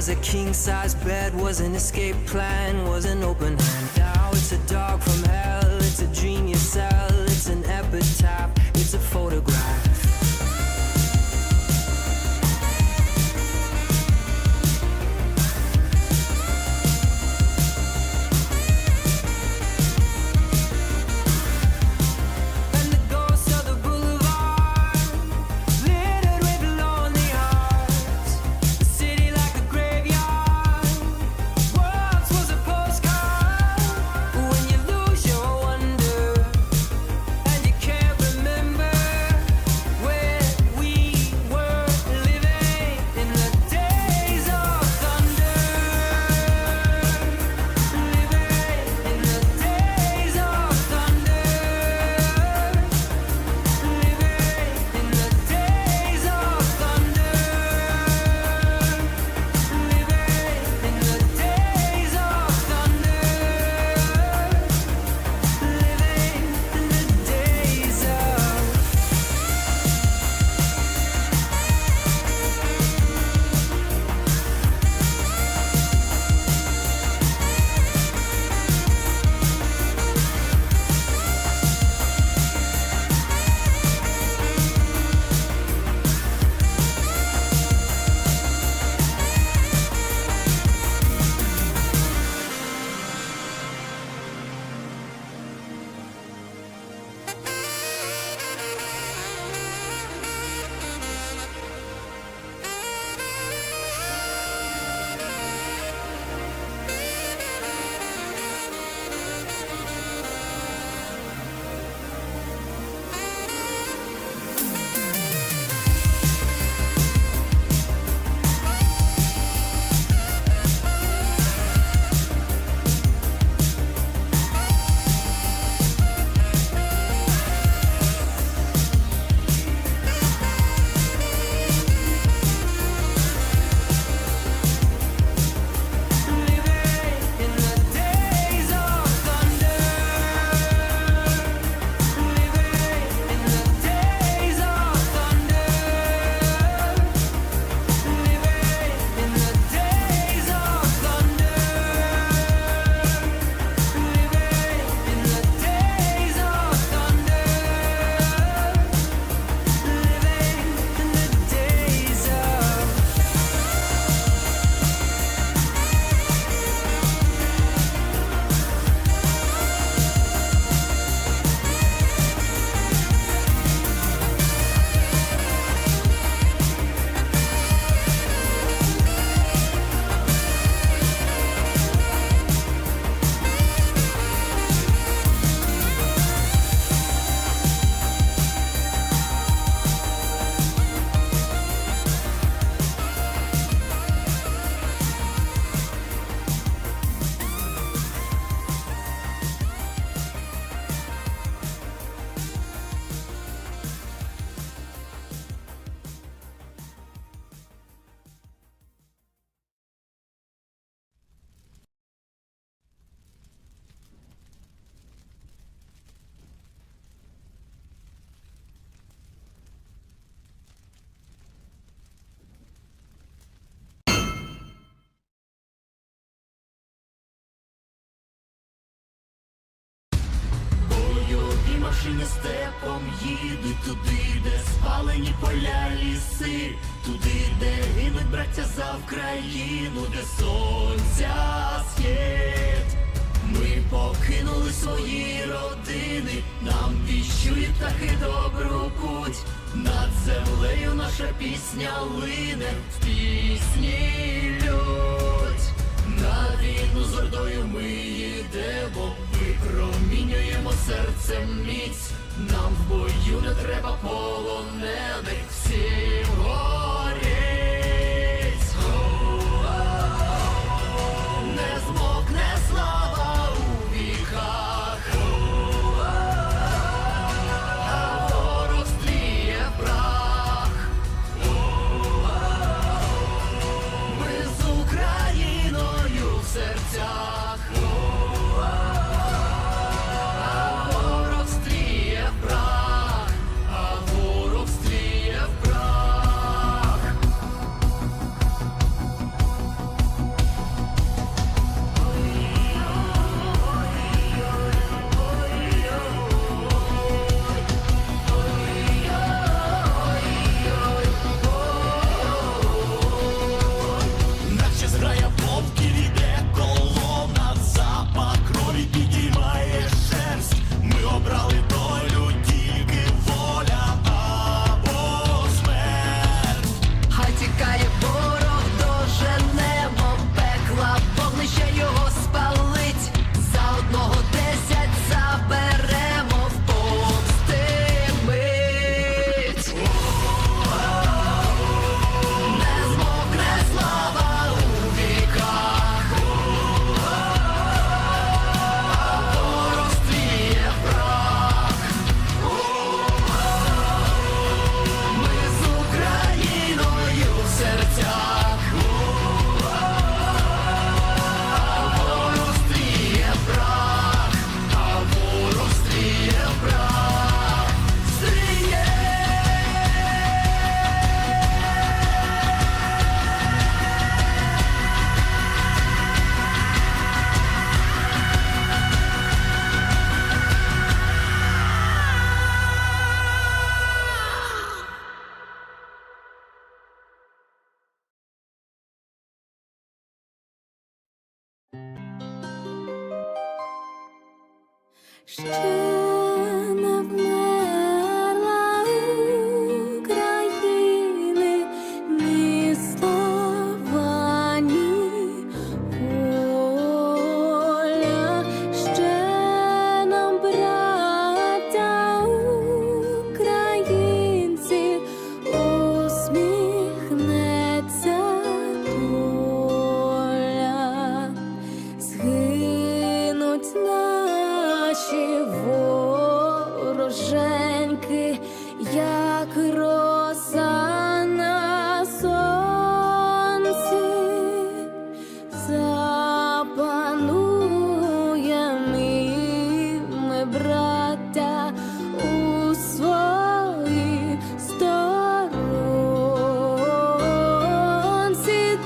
was a king-size bed, was an escape plan, was an open hand. Now it's a dog from hell, it's a dream you sell, it's an epitaph, it's a photograph. Машини степом їдуть туди, де спалені поля, ліси, туди, де гинуть браття за Вкраїну, де сонця схід. Ми покинули свої родини, нам віщують птахи добру путь. Над землею наша пісня лине, в пісні лють. На війну з ордою ми їдемо, випромінюємо серцем міць. Нам в бою не треба полонених, всім горіть. Не змокне слава у віках, а ворог стріє в прах. Ми з Україною в серцях, а ворог стріє в прах, а ворог Ще не вмерла України ні слава, ні воля. Ще нам, браття українці, усміхнеться доля. Згинуть наші вороженьки, як роса на сонці. Запануєм і ми, браття, у своїй сторонці.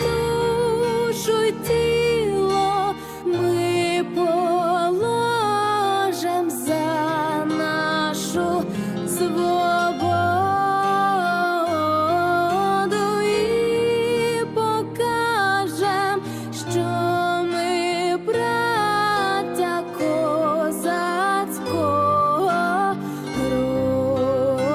Душу й тіло ми положим за нашу свободу і покажем, що ми браття козацького роду.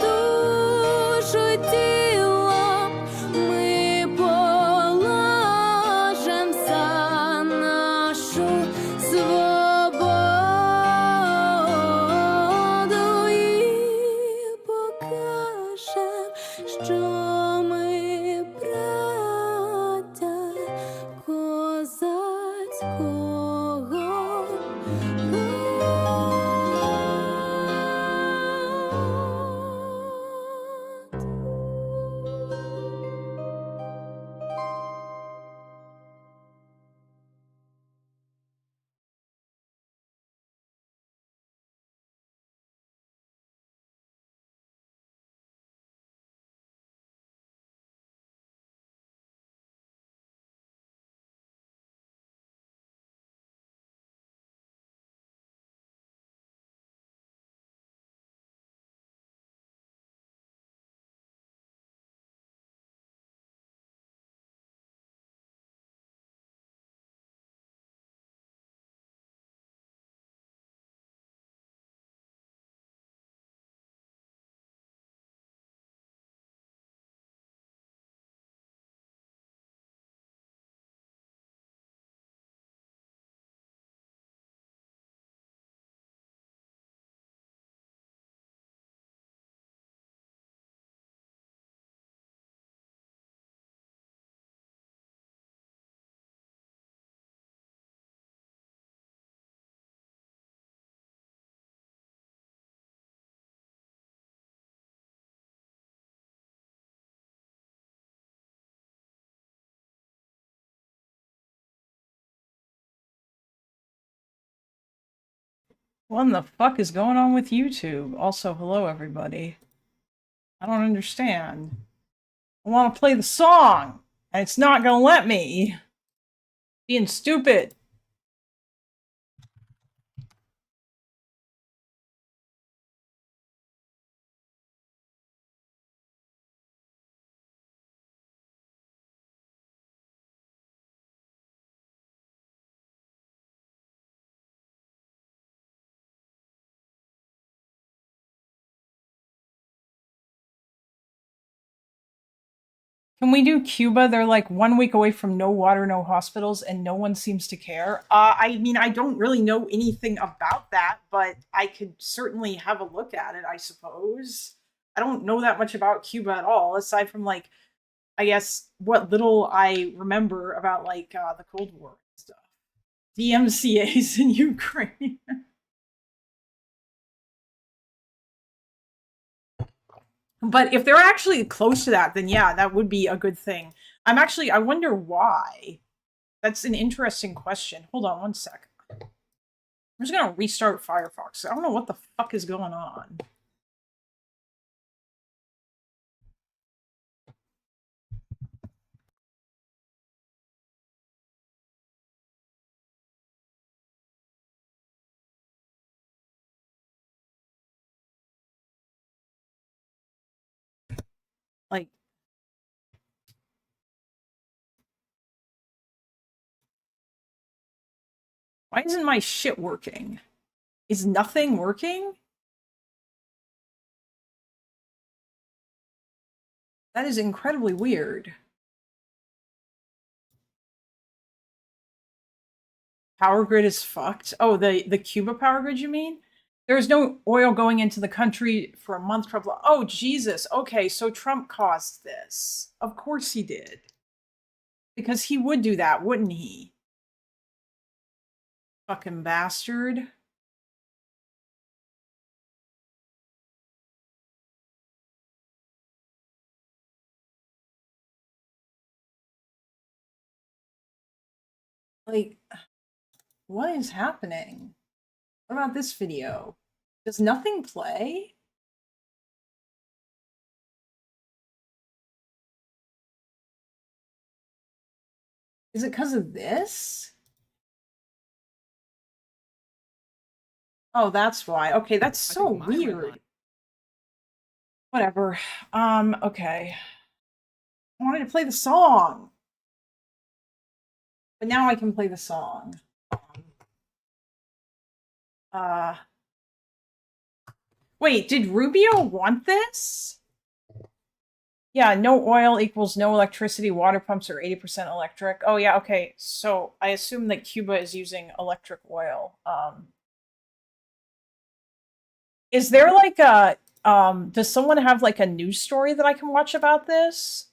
Душу й тіло ми положим за нашу свободу і покажем, що ми браття козацького What in the fuck is going on with YouTube? Also, hello everybody. I don't understand. I want to play the song, and it's not gonna let me. Being stupid. Can we do Cuba? They're like 1 week away from no water, no hospitals, and no one seems to care. I mean, I don't really know anything about that, but I could certainly have a look at it, I suppose. I don't know that much about Cuba at all, aside from like, I guess, what little I remember about like the Cold War and stuff. DMCA's in Ukraine. But if they're actually close to that, then yeah, that would be a good thing. I wonder why. That's an interesting question. Hold on one sec. I'm just gonna restart Firefox. I don't know what the fuck is going on. Like, Why isn't my shit working? Is nothing working? That is incredibly weird. Power grid is fucked. Oh, the Cuba power grid, you mean? There's no oil going into the country for a month. Trump. Oh, Jesus. Okay, so Trump caused this. Of course he did. Because he would do that, wouldn't he? Fucking bastard. Like, what is happening? What about this video? Does nothing play? Is it because of this? Oh, that's why. Okay, that's so weird. Whatever. Okay. I wanted to play the song. But now I can play the song. Wait, did Rubio want this? Yeah, no oil equals no electricity. Water pumps are 80% electric. Oh yeah, okay. So I assume that Cuba is using electric oil. Is there like a does someone have like a news story that I can watch about this?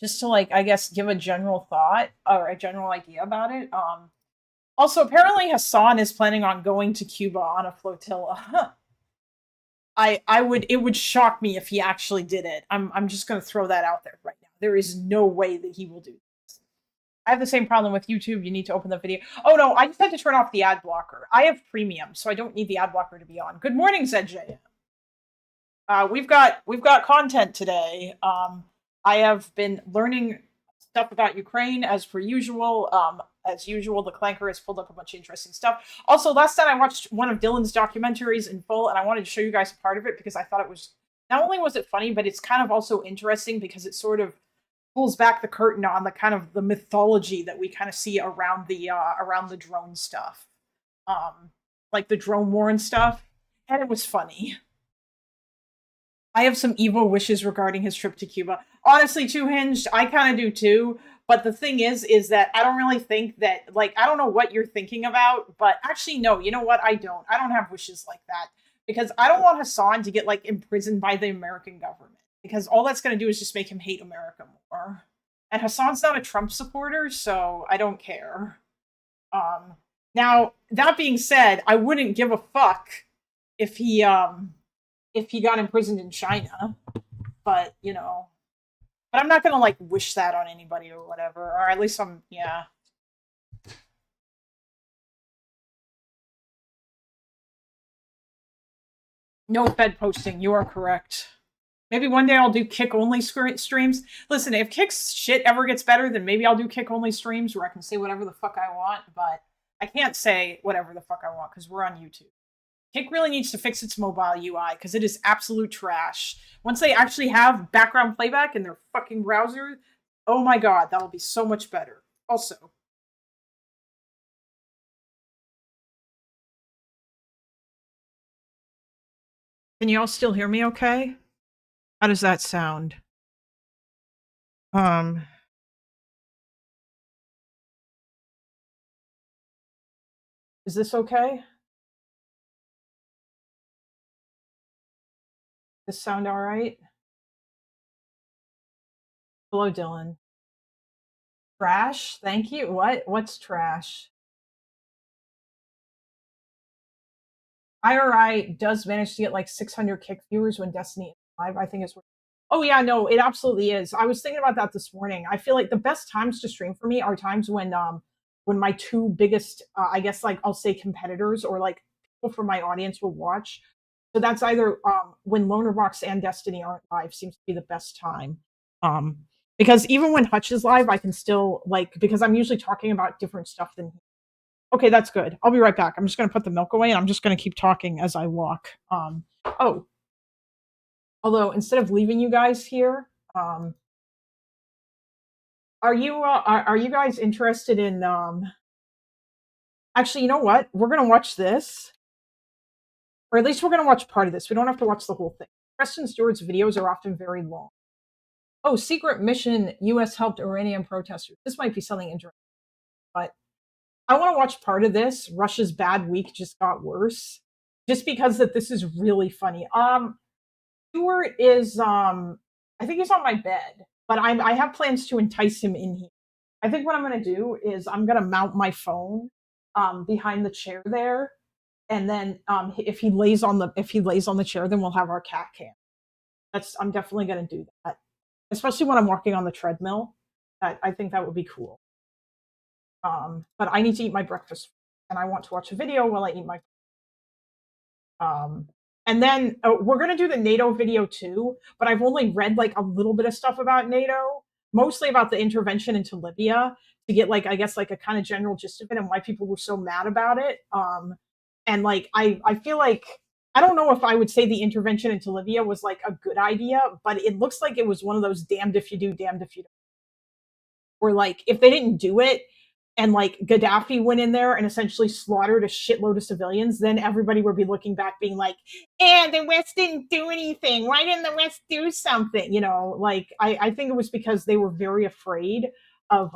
Just to like, I guess, give a general thought or a general idea about it. Also, apparently Hassan is planning on going to Cuba on a flotilla. It would shock me if he actually did it. I'm just gonna throw that out there right now. There is no way that he will do this. I have the same problem with YouTube. You need to open the video. Oh no, I just had to turn off the ad blocker. I have premium, so I don't need the ad blocker to be on. Good morning, ZJ. We've got content today. I have been learning stuff about Ukraine as per usual. As usual, the Clanker has pulled up a bunch of interesting stuff. Also, last night I watched one of Dylan's documentaries in full, and I wanted to show you guys a part of it because I thought it was, not only was it funny, but it's kind of also interesting because it sort of pulls back the curtain on the kind of the mythology that we kind of see around the drone stuff. Like the drone war and stuff. And it was funny. I have some evil wishes regarding his trip to Cuba. Honestly, Two Hinged, I kind of do too. But the thing is that I don't really think that, like, I don't know what you're thinking about, but actually, no, you know what? I don't have wishes like that. Because I don't want Hassan to get, like, imprisoned by the American government. Because all that's going to do is just make him hate America more. And Hassan's not a Trump supporter, so I don't care. Now, that being said, I wouldn't give a fuck if he got imprisoned in China. But, you know. But I'm not gonna, like, wish that on anybody or whatever. Or at least yeah. No Fed posting, you are correct. Maybe one day I'll do kick-only streams. Listen, if Kick's shit ever gets better, then maybe I'll do kick-only streams where I can say whatever the fuck I want, but I can't say whatever the fuck I want because we're on YouTube. Kick really needs to fix its mobile UI because it is absolute trash. Once they actually have background playback in their fucking browser, oh my god, that'll be so much better. Also, can you all still hear me okay? How does that sound? Is this okay? This sound all right? Hello, Dylan. Trash? Thank you. What? What's trash? IRI does manage to get like 600 Kick viewers when Destiny is live. I think it's. Oh yeah, no, it absolutely is. I was thinking about that this morning. I feel like the best times to stream for me are times when my two biggest, I guess, like, I'll say competitors or like people from my audience will watch. So that's either when Lonerbox and Destiny aren't live seems to be the best time. Because even when Hutch is live, I can still, like, because I'm usually talking about different stuff than. Okay, that's good. I'll be right back. I'm just going to put the milk away and I'm just going to keep talking as I walk. Oh, although instead of leaving you guys here, are you guys interested in Actually, you know what? We're gonna watch this, or at least we're gonna watch part of this. We don't have to watch the whole thing. Preston Stewart's videos are often very long. Oh, secret mission: U.S. helped Iranian protesters. This might be something interesting, but I want to watch part of this. Russia's bad week just got worse, just because that this is really funny. Stewart is I think he's on my bed, but I have plans to entice him in here. I think what I'm gonna do is I'm gonna mount my phone behind the chair there, and then if he lays on the chair, then we'll have our cat cam. I'm definitely gonna do that, especially when I'm walking on the treadmill. I think that would be cool. But I need to eat my breakfast, and I want to watch a video while I eat my. Um, and then we're gonna do the NATO video too, but I've only read like a little bit of stuff about NATO, mostly about the intervention into Libya to get like I guess like a kind of general gist of it and why people were so mad about it. And like I feel like I don't know if I would say the intervention into Libya was like a good idea, but it looks like it was one of those damned if you do, damned if you don't. Or like if they didn't do it, and like Gaddafi went in there and essentially slaughtered a shitload of civilians, then everybody would be looking back being like, and the West didn't do anything. Why didn't the West do something? You know, like I think it was because they were very afraid of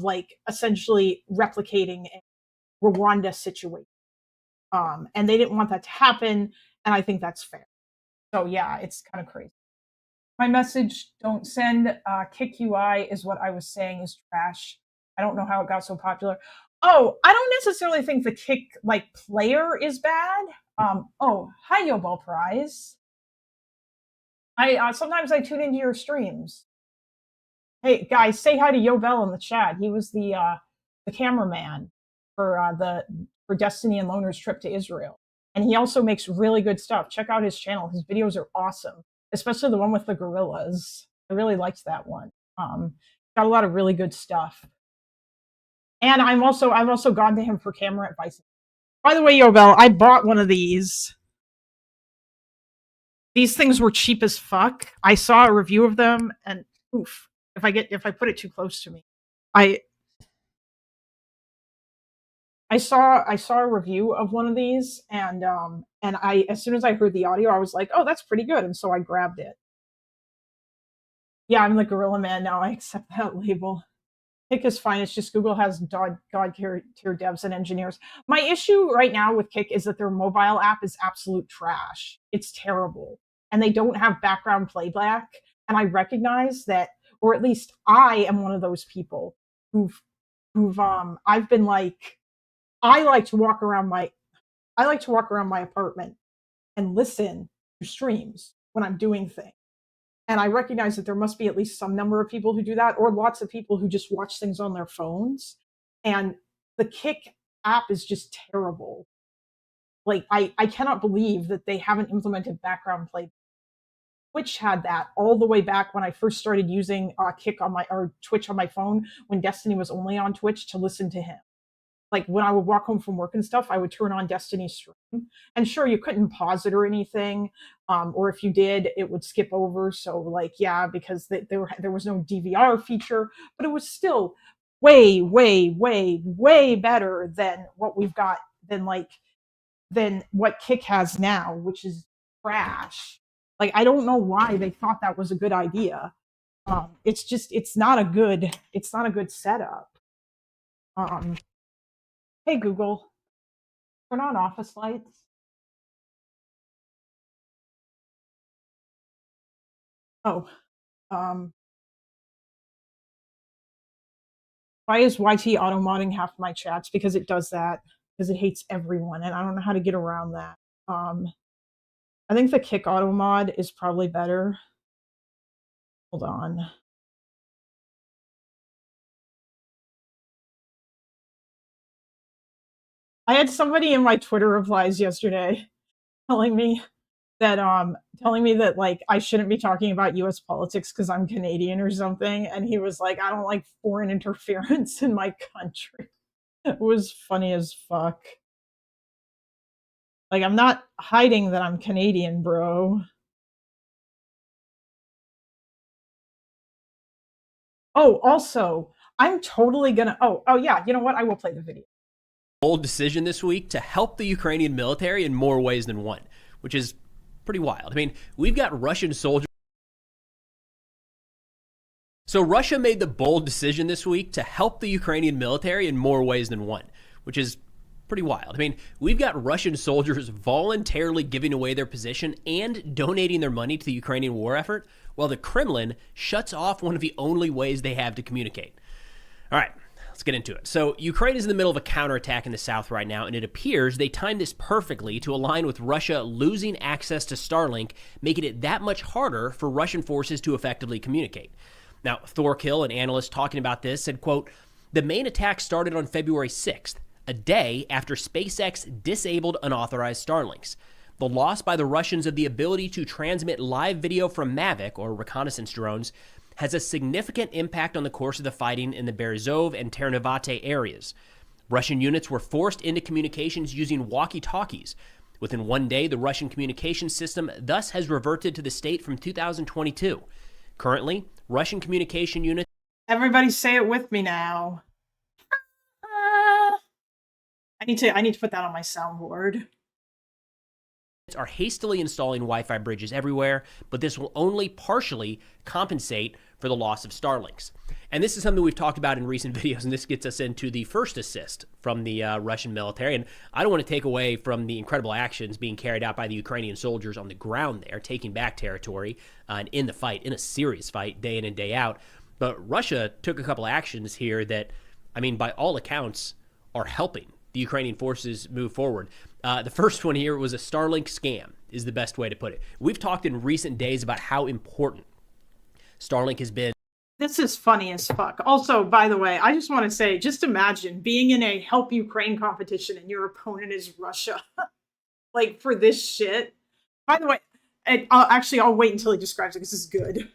like essentially replicating a Rwanda situation. And they didn't want that to happen. And I think that's fair. So yeah, it's kind of crazy. My message, don't send. Kick UI is what I was saying is trash. I don't know how it got so popular. Oh, I don't necessarily think the Kick like player is bad. Oh, hi Yobel Prize. I sometimes I tune into your streams. Hey guys, say hi to Yobel in the chat. He was the cameraman for Destiny and Loner's trip to Israel, and he also makes really good stuff. Check out his channel. His videos are awesome, especially the one with the gorillas. I really liked that one. Got a lot of really good stuff. And I've also gone to him for camera advice. By the way, Yobel, I bought one of these. These things were cheap as fuck. I saw a review of them, and oof, if I put it too close to me, I saw a review of one of these, and I as soon as I heard the audio, I was like, oh, that's pretty good, and so I grabbed it. Yeah, I'm the Gorilla Man now. I accept that label. Kick is fine. It's just Google has god tier devs and engineers. My issue right now with Kick is that their mobile app is absolute trash. It's terrible, and they don't have background playback. And I recognize that, or at least I am one of those people who've I've been like, I like to walk around my apartment and listen to streams when I'm doing things. And I recognize that there must be at least some number of people who do that, or lots of people who just watch things on their phones. And the Kick app is just terrible. Like, I cannot believe that they haven't implemented background play. Twitch had that all the way back when I first started using Kick on or Twitch on my phone, when Destiny was only on Twitch, to listen to him. Like when I would walk home from work and stuff, I would turn on Destiny's stream. And sure, you couldn't pause it or anything, or if you did, it would skip over. So like, yeah, because there was no DVR feature, but it was still way, way, way, way better than what we've got than what Kick has now, which is trash. Like I don't know why they thought that was a good idea. It's not a good setup. Hey Google, turn on office lights. Oh, why is YT auto modding half my chats? Because it does that. Because it hates everyone, and I don't know how to get around that. I think the Kick auto mod is probably better. Hold on. I had somebody in my Twitter replies yesterday telling me that like I shouldn't be talking about US politics because I'm Canadian or something, and he was like, I don't like foreign interference in my country. It was funny as fuck. Like I'm not hiding that I'm Canadian, bro. Oh, also, I'm totally gonna oh yeah, you know what? I will play the video. bold decision this week to help the Ukrainian military in more ways than one, which is pretty wild. I mean, we've got Russian soldiers. So Russia made the bold decision this week to help the Ukrainian military in more ways than one, which is pretty wild. I mean, we've got Russian soldiers voluntarily giving away their position and donating their money to the Ukrainian war effort, while the Kremlin shuts off one of the only ways they have to communicate. All right, let's get into it. So Ukraine is in the middle of a counterattack in the south right now, and it appears they timed this perfectly to align with Russia losing access to Starlink, making it that much harder for Russian forces to effectively communicate. Now, Thorkill, an analyst talking about this, said, quote, "The main attack started on February 6th, a day after SpaceX disabled unauthorized Starlinks. The loss by the Russians of the ability to transmit live video from Mavic, or reconnaissance drones, has a significant impact on the course of the fighting in the Berezov and Ternivate areas. Russian units were forced into communications using walkie-talkies. Within one day, the Russian communication system thus has reverted to the state from 2022. Currently, Russian communication units..." Everybody say it with me now. I need to put that on my soundboard. "Are hastily installing Wi-Fi bridges everywhere, but this will only partially compensate for the loss of Starlinks." And this is something we've talked about in recent videos, and this gets us into the first assist from the Russian military. And I don't want to take away from the incredible actions being carried out by the Ukrainian soldiers on the ground there, taking back territory and in the fight, in a serious fight, day in and day out. But Russia took a couple actions here that, I mean, by all accounts, are helping the Ukrainian forces move forward. The first one here was a Starlink scam, is the best way to put it. We've talked in recent days about how important Starlink has been. This is funny as fuck. Also, by the way, I just want to say, just imagine being in a Help Ukraine competition and your opponent is Russia. Like, for this shit. By the way, I'll wait until he describes it because this is good.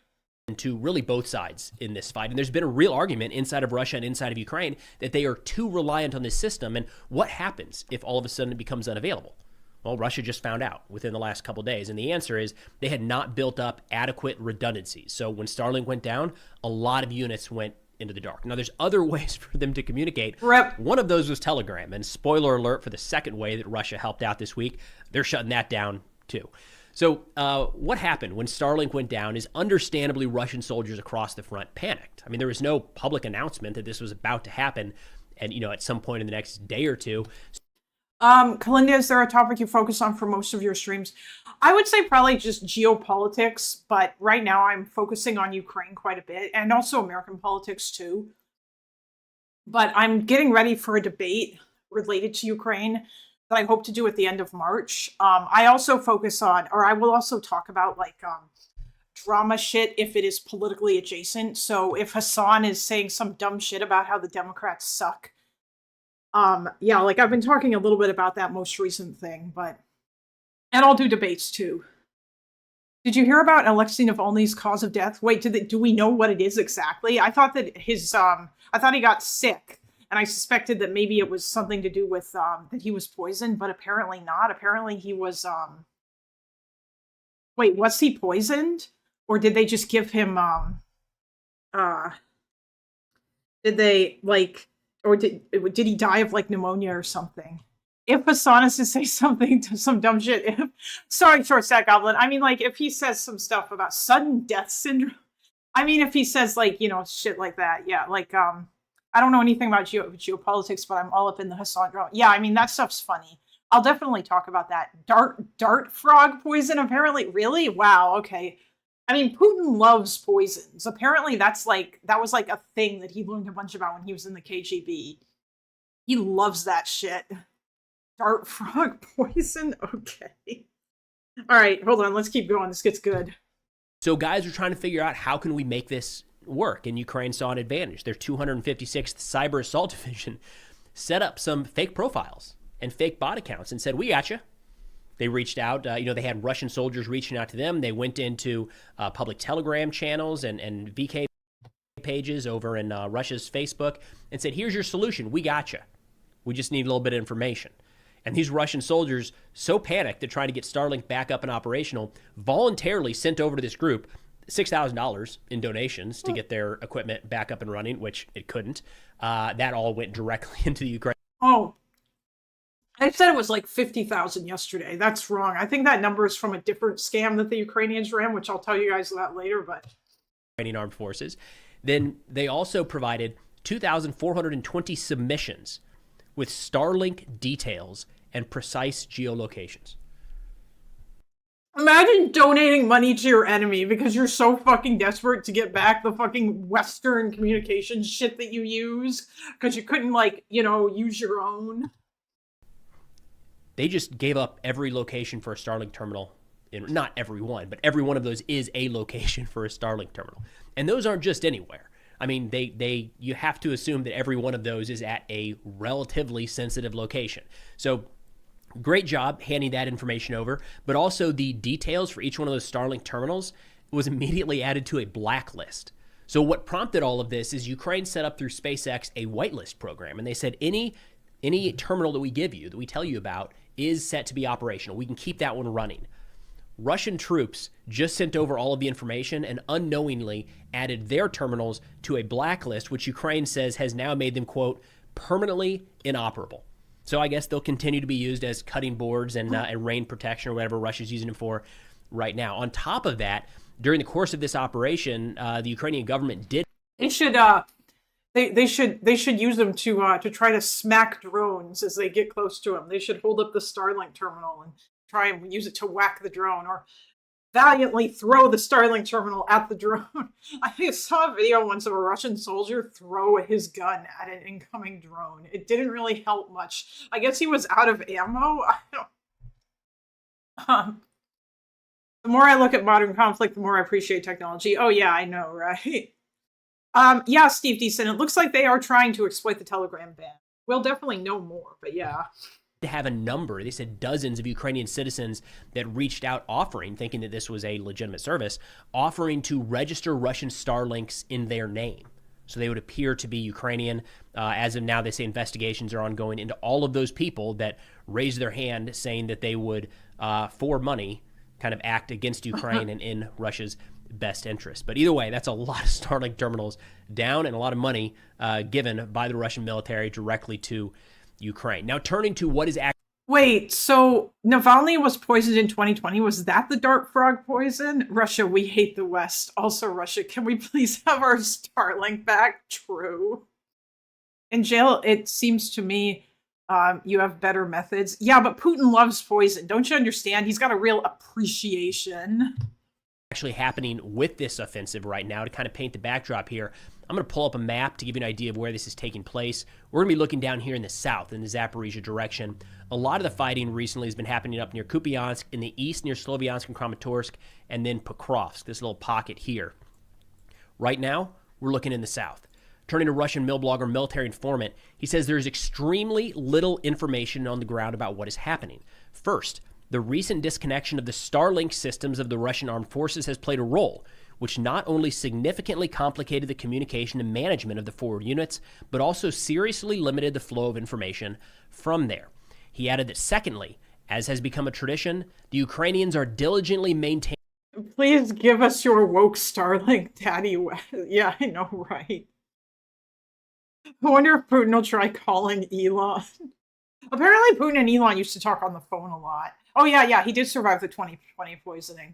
To really both sides in this fight. And there's been a real argument inside of Russia and inside of Ukraine that they are too reliant on this system. And what happens if all of a sudden it becomes unavailable? Well, Russia just found out within the last couple of days. And the answer is they had not built up adequate redundancies. So when Starlink went down, a lot of units went into the dark. Now, there's other ways for them to communicate. One of those was Telegram. And spoiler alert for the second way that Russia helped out this week, they're shutting that down too. So what happened when Starlink went down is understandably Russian soldiers across the front panicked. I mean, there was no public announcement that this was about to happen. And, you know, at some point in the next day or two. Kalinda, is there a topic you focus on for most of your streams? I would say probably just geopolitics, but right now I'm focusing on Ukraine quite a bit, and also American politics too. But I'm getting ready for a debate related to Ukraine that I hope to do at the end of March. I also focus on, or I will also talk about like drama shit if it is politically adjacent. So if Hassan is saying some dumb shit about how the Democrats suck, yeah, like I've been talking a little bit about that most recent thing, and I'll do debates too. Did you hear about Alexei Navalny's cause of death? Wait, do we know what it is exactly? I thought that I thought he got sick, and I suspected that maybe it was something to do with, that he was poisoned, but apparently not. Apparently he was, wait, was he poisoned? Or did they just give him, did they, like, or did he die of like pneumonia or something? If Hassan is to say something to some dumb shit, sorry, short stack goblin. I mean, like if he says some stuff about sudden death syndrome. I mean, if he says like, you know, shit like that, yeah. Like, I don't know anything about geopolitics, but I'm all up in the Hassan drama. Yeah, I mean that stuff's funny. I'll definitely talk about that. Dart frog poison. Apparently, really? Wow. Okay. I mean, Putin loves poisons. Apparently, that was like a thing that he learned a bunch about when he was in the KGB. He loves that shit. Dart frog poison? Okay. All right, hold on. Let's keep going. This gets good. So guys are trying to figure out how can we make this work, and Ukraine saw an advantage. Their 256th Cyber Assault Division set up some fake profiles and fake bot accounts and said, we got you. They reached out, they had Russian soldiers reaching out to them. They went into public Telegram channels and VK pages over in Russia's Facebook and said, here's your solution. We got you. We just need a little bit of information. And these Russian soldiers, so panicked they're trying to get Starlink back up and operational, voluntarily sent over to this group $6,000 in donations to get their equipment back up and running, which it couldn't. That all went directly into the Ukraine. Oh, I said it was like 50,000 yesterday. That's wrong. I think that number is from a different scam that the Ukrainians ran, which I'll tell you guys about later. But Ukrainian armed forces. Then they also provided 2,420 submissions with Starlink details and precise geolocations. imagine donating money to your enemy because you're so fucking desperate to get back the fucking Western communications shit that you use because you couldn't, like, you know, use your own. They just gave up every location for a Starlink terminal. Not every one, but every one of those is a location for a Starlink terminal. And those aren't just anywhere. I mean, you have to assume that every one of those is at a relatively sensitive location. So great job handing that information over, but also the details for each one of those Starlink terminals was immediately added to a blacklist. So what prompted all of this is Ukraine set up through SpaceX a whitelist program, and they said any terminal that we give you, that we tell you about, is set to be operational. We can keep that one running. Russian troops just sent over all of the information and unknowingly added their terminals to a blacklist, which Ukraine says has now made them, quote, permanently inoperable. So I guess they'll continue to be used as cutting boards and rain protection or whatever Russia's using them for right now. On top of that, during the course of this operation, the Ukrainian government did. They should they should use them to try to smack drones as they get close to them. They should hold up the Starlink terminal and try and use it to whack the drone, or valiantly throw the Starlink terminal at the drone. I saw a video once of a Russian soldier throw his gun at an incoming drone. It didn't really help much. I guess he was out of ammo. I don't. The more I look at modern conflict, the more I appreciate technology. Oh yeah, I know, right? Yeah, Steve Deason, it looks like they are trying to exploit the Telegram ban. We'll definitely know more, but yeah. To have a number, they said dozens of Ukrainian citizens that reached out offering, thinking that this was a legitimate service, offering to register Russian Starlinks in their name. So they would appear to be Ukrainian. As of now, they say investigations are ongoing into all of those people that raised their hand saying that they would, for money, kind of act against Ukraine and in Russia's best interest. But either way, that's a lot of Starlink terminals down and a lot of money given by the Russian military directly to Ukraine. Now, turning to what is actually... Wait, so Navalny was poisoned in 2020. Was that the dart frog poison? Russia, we hate the West. Also, Russia, can we please have our Starlink back? True. In jail, it seems to me you have better methods. Yeah, but Putin loves poison. Don't you understand? He's got a real appreciation. Actually happening with this offensive right now. To kind of paint the backdrop here, I'm going to pull up a map to give you an idea of where this is taking place. We're going to be looking down here in the south, in the Zaporizhia direction. A lot of the fighting recently has been happening up near Kupiansk, in the east near Sloviansk and Kramatorsk, and then Pokrovsk, this little pocket here. Right now, we're looking in the south. Turning to Russian mill blogger, military informant, he says there's extremely little information on the ground about what is happening. First, the recent disconnection of the Starlink systems of the Russian armed forces has played a role, which not only significantly complicated the communication and management of the forward units, but also seriously limited the flow of information from there. He added that secondly, as has become a tradition, the Ukrainians are diligently maintaining... Please give us your woke Starlink, Daddy. Yeah, I know, right? I wonder if Putin will try calling Elon. Apparently Putin and Elon used to talk on the phone a lot. Oh yeah, he did survive the 2020 poisoning.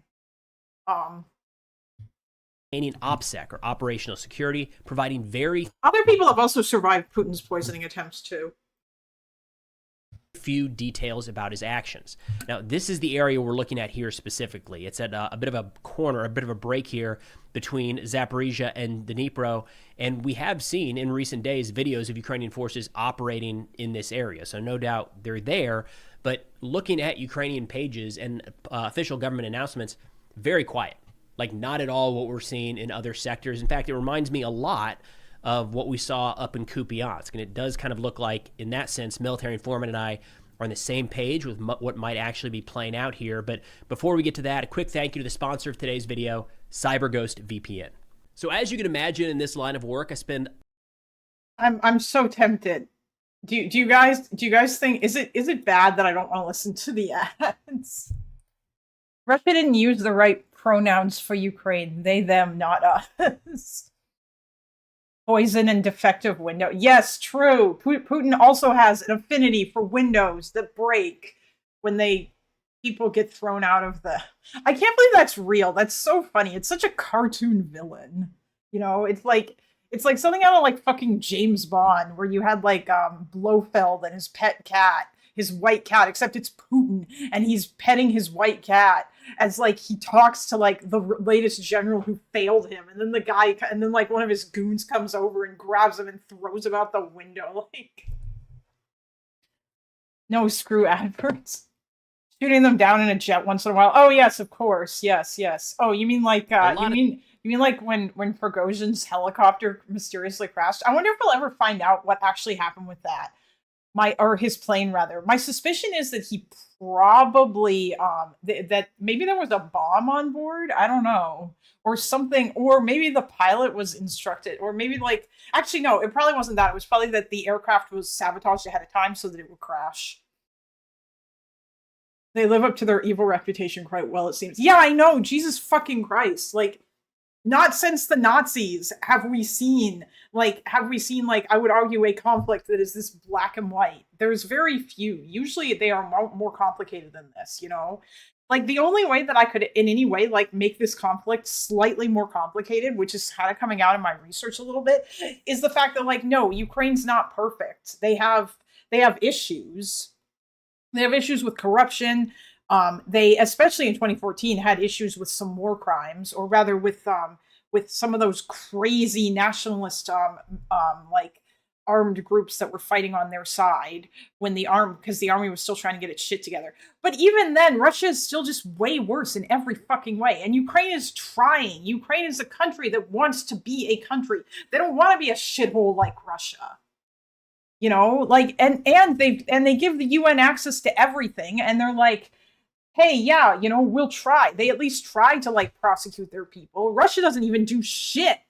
OPSEC, or operational security, providing very other people have also survived Putin's poisoning attempts too. Few details about his actions. Now, this is the area we're looking at here specifically. It's at a bit of a corner, a bit of a break here between Zaporizhia and Dnipro, and we have seen in recent days videos of Ukrainian forces operating in this area. So no doubt they're there, but looking at Ukrainian pages and official government announcements, very quiet. Like not at all what we're seeing in other sectors. In fact, it reminds me a lot of what we saw up in Kupiansk. And it does kind of look like, in that sense, military informant and I are on the same page with what might actually be playing out here. But before we get to that, a quick thank you to the sponsor of today's video, CyberGhost VPN. So as you can imagine, in this line of work, I spend... I'm so tempted. Do you guys think, is it bad that I don't want to listen to the ads? Russia didn't use the right pronouns for Ukraine. They, them, not us. Poison and defective window. Yes, true. Putin also has an affinity for windows that break when people get thrown out of the. I can't believe that's real. That's so funny. It's such a cartoon villain. It's like something out of like fucking James Bond, where you had like Blofeld and his pet cat, his white cat, except it's Putin, and he's petting his white cat as like he talks to like the latest general who failed him, and then like one of his goons comes over and grabs him and throws him out the window. Like, no, screw adverts. Shooting them down in a jet once in a while. Oh yes, of course. Yes. Oh, you mean like you mean like when Prigozhin's helicopter mysteriously crashed? I wonder if we'll ever find out what actually happened with that. Or his plane rather. My suspicion is that he probably that maybe there was a bomb on board. I don't know, or something, or maybe the pilot was instructed, or maybe like actually no, it probably wasn't that. It was probably that the aircraft was sabotaged ahead of time so that it would crash. They live up to their evil reputation quite well, it seems. Yeah, I know. Jesus fucking Christ. Like, not since the Nazis have we seen like, I would argue a conflict that is this black and white. There's very few. Usually they are more complicated than this, you know? Like, the only way that I could in any way like make this conflict slightly more complicated, which is kind of coming out in my research a little bit, is the fact that like, no, Ukraine's not perfect. They have issues. They have issues with corruption. They, especially in 2014, had issues with some war crimes, or rather with some of those crazy nationalist like armed groups that were fighting on their side because the army was still trying to get its shit together. But even then, Russia is still just way worse in every fucking way. And Ukraine is trying. Ukraine is a country that wants to be a country. They don't want to be a shithole like Russia. You know, like, and they give the UN access to everything, and they're like, hey, yeah, you know, we'll try. They at least try to like prosecute their people. Russia doesn't even do shit.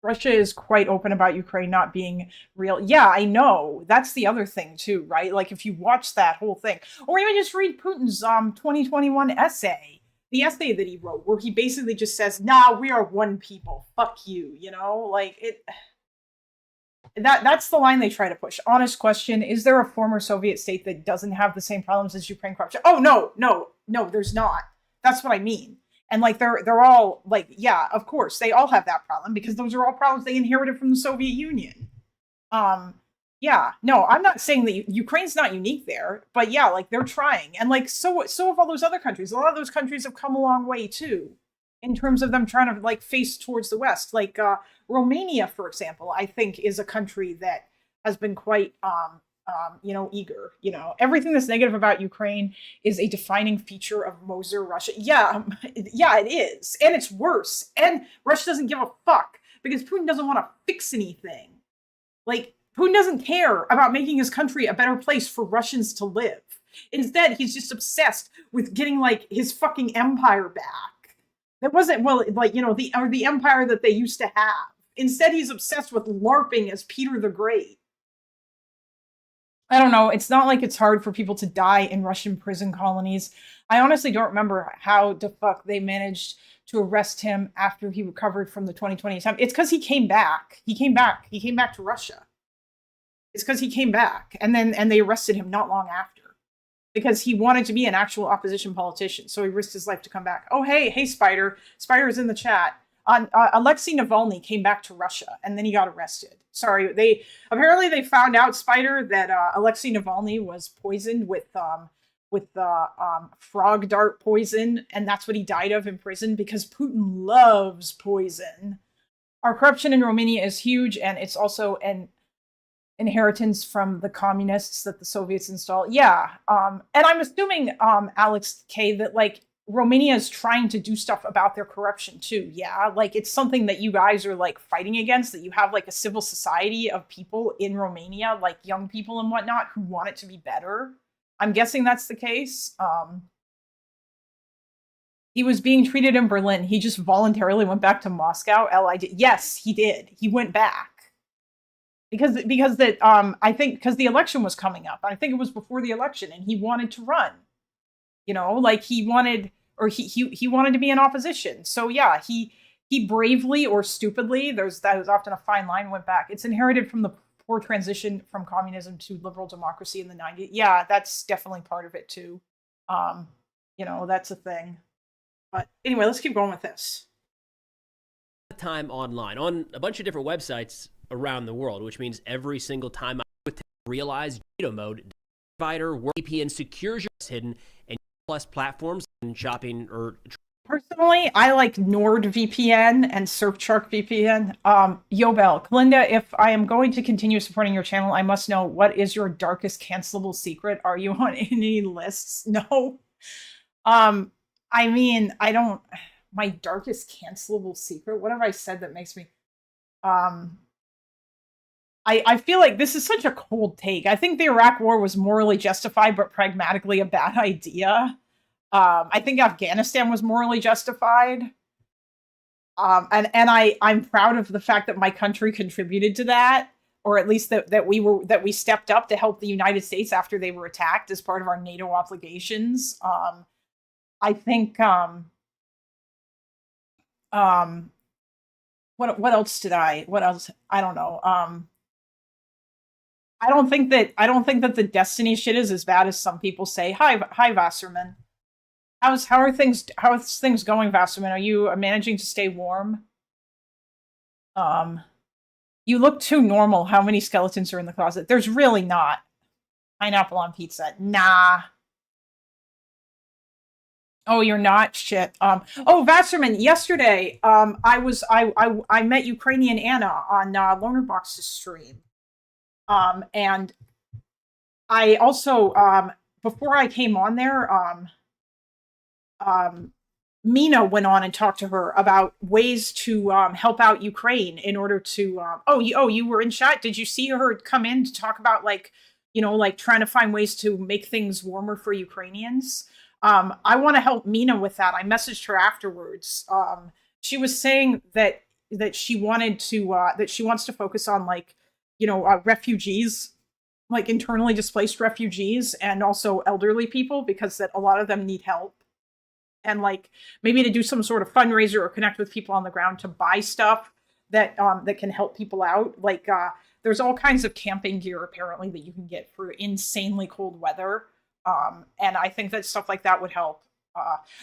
Russia is quite open about Ukraine not being real. Yeah, I know. That's the other thing too, right? Like, if you watch that whole thing, or even just read Putin's 2021 essay, the essay that he wrote, where he basically just says, nah, we are one people. Fuck you, you know? Like, it. That's the line they try to push. Honest question, is there a former Soviet state that doesn't have the same problems as Ukraine corruption? Oh, no, there's not. That's what I mean. And like, they're all like, yeah, of course, they all have that problem, because those are all problems they inherited from the Soviet Union. Yeah, no, I'm not saying that Ukraine's not unique there, but yeah, like, they're trying. And like, so have all those other countries. A lot of those countries have come a long way too, in terms of them trying to like face towards the West. Like Romania, for example, I think is a country that has been quite, you know, eager. You know, everything that's negative about Ukraine is a defining feature of Moser Russia. Yeah, yeah, it is. And it's worse. And Russia doesn't give a fuck, because Putin doesn't want to fix anything. Like, Putin doesn't care about making his country a better place for Russians to live. Instead, he's just obsessed with getting like his fucking empire back. That wasn't, well, like, you know, the empire that they used to have. Instead, he's obsessed with LARPing as Peter the Great. I don't know. It's not like it's hard for people to die in Russian prison colonies. I honestly don't remember how the fuck they managed to arrest him after he recovered from the 2020 attempt. It's because he came back. He came back to Russia. It's because he came back, and they arrested him not long after, because he wanted to be an actual opposition politician. So he risked his life to come back. Oh, hey, Spider. Spider is in the chat. Alexei Navalny came back to Russia, and then he got arrested. Sorry, they found out, Spider, that Alexei Navalny was poisoned with frog dart poison, and that's what he died of in prison, because Putin loves poison. Our corruption in Romania is huge, and it's also an inheritance from the communists that the Soviets installed. Yeah, and I'm assuming, Alex K, that like Romania is trying to do stuff about their corruption too. Yeah, like it's something that you guys are like fighting against, that you have like a civil society of people in Romania, like young people and whatnot, who want it to be better. I'm guessing that's the case. He was being treated in Berlin. He just voluntarily went back to Moscow. Yes, he did. He went back. Because that I think because the election was coming up. I think it was before the election, and he wanted to run. You know, like he wanted to be in opposition. So yeah, he he bravely or stupidly, that was often a fine line, went back. It's inherited from the poor transition from communism to liberal democracy in the 90s. Yeah, that's definitely part of it too. You know, that's a thing. But anyway, let's keep going with this. Time online on a bunch of different websites around the world, which means every single time I would realize NATO mode provider VPN secures your hidden and plus platforms and shopping or. Personally, I like NordVPN and Surfshark VPN. Yobel, Kalinda, if I am going to continue supporting your channel, I must know, what is your darkest cancelable secret? Are you on any lists? No. I mean, I don't. My darkest cancelable secret? What have I said that makes me... I feel like this is such a cold take. I think the Iraq War was morally justified, but pragmatically a bad idea. I think Afghanistan was morally justified. And I'm proud of the fact that my country contributed to that, or at least that we stepped up to help the United States after they were attacked as part of our NATO obligations. I think what else did I? What else? I don't know. I don't think that the Destiny shit is as bad as some people say. Hi, Wasserman. How's things going, Wasserman? Are you managing to stay warm? You look too normal. How many skeletons are in the closet? There's really not. Pineapple on pizza. Nah. Oh, you're not? Shit. Oh, Wasserman, yesterday, I met Ukrainian Anna on Lonerbox's stream. And I also, before I came on there, Mina went on and talked to her about ways to help out Ukraine in order to, you were in chat. Did you see her come in to talk about, like, you know, like trying to find ways to make things warmer for Ukrainians? I want to help Mina with that. I messaged her afterwards. She was saying that she wanted to, that she wants to focus on, like, you know, refugees, like internally displaced refugees, and also elderly people, because that a lot of them need help. And like maybe to do some sort of fundraiser or connect with people on the ground to buy stuff that that can help people out. Like there's all kinds of camping gear apparently that you can get for insanely cold weather. And I think that stuff like that would help.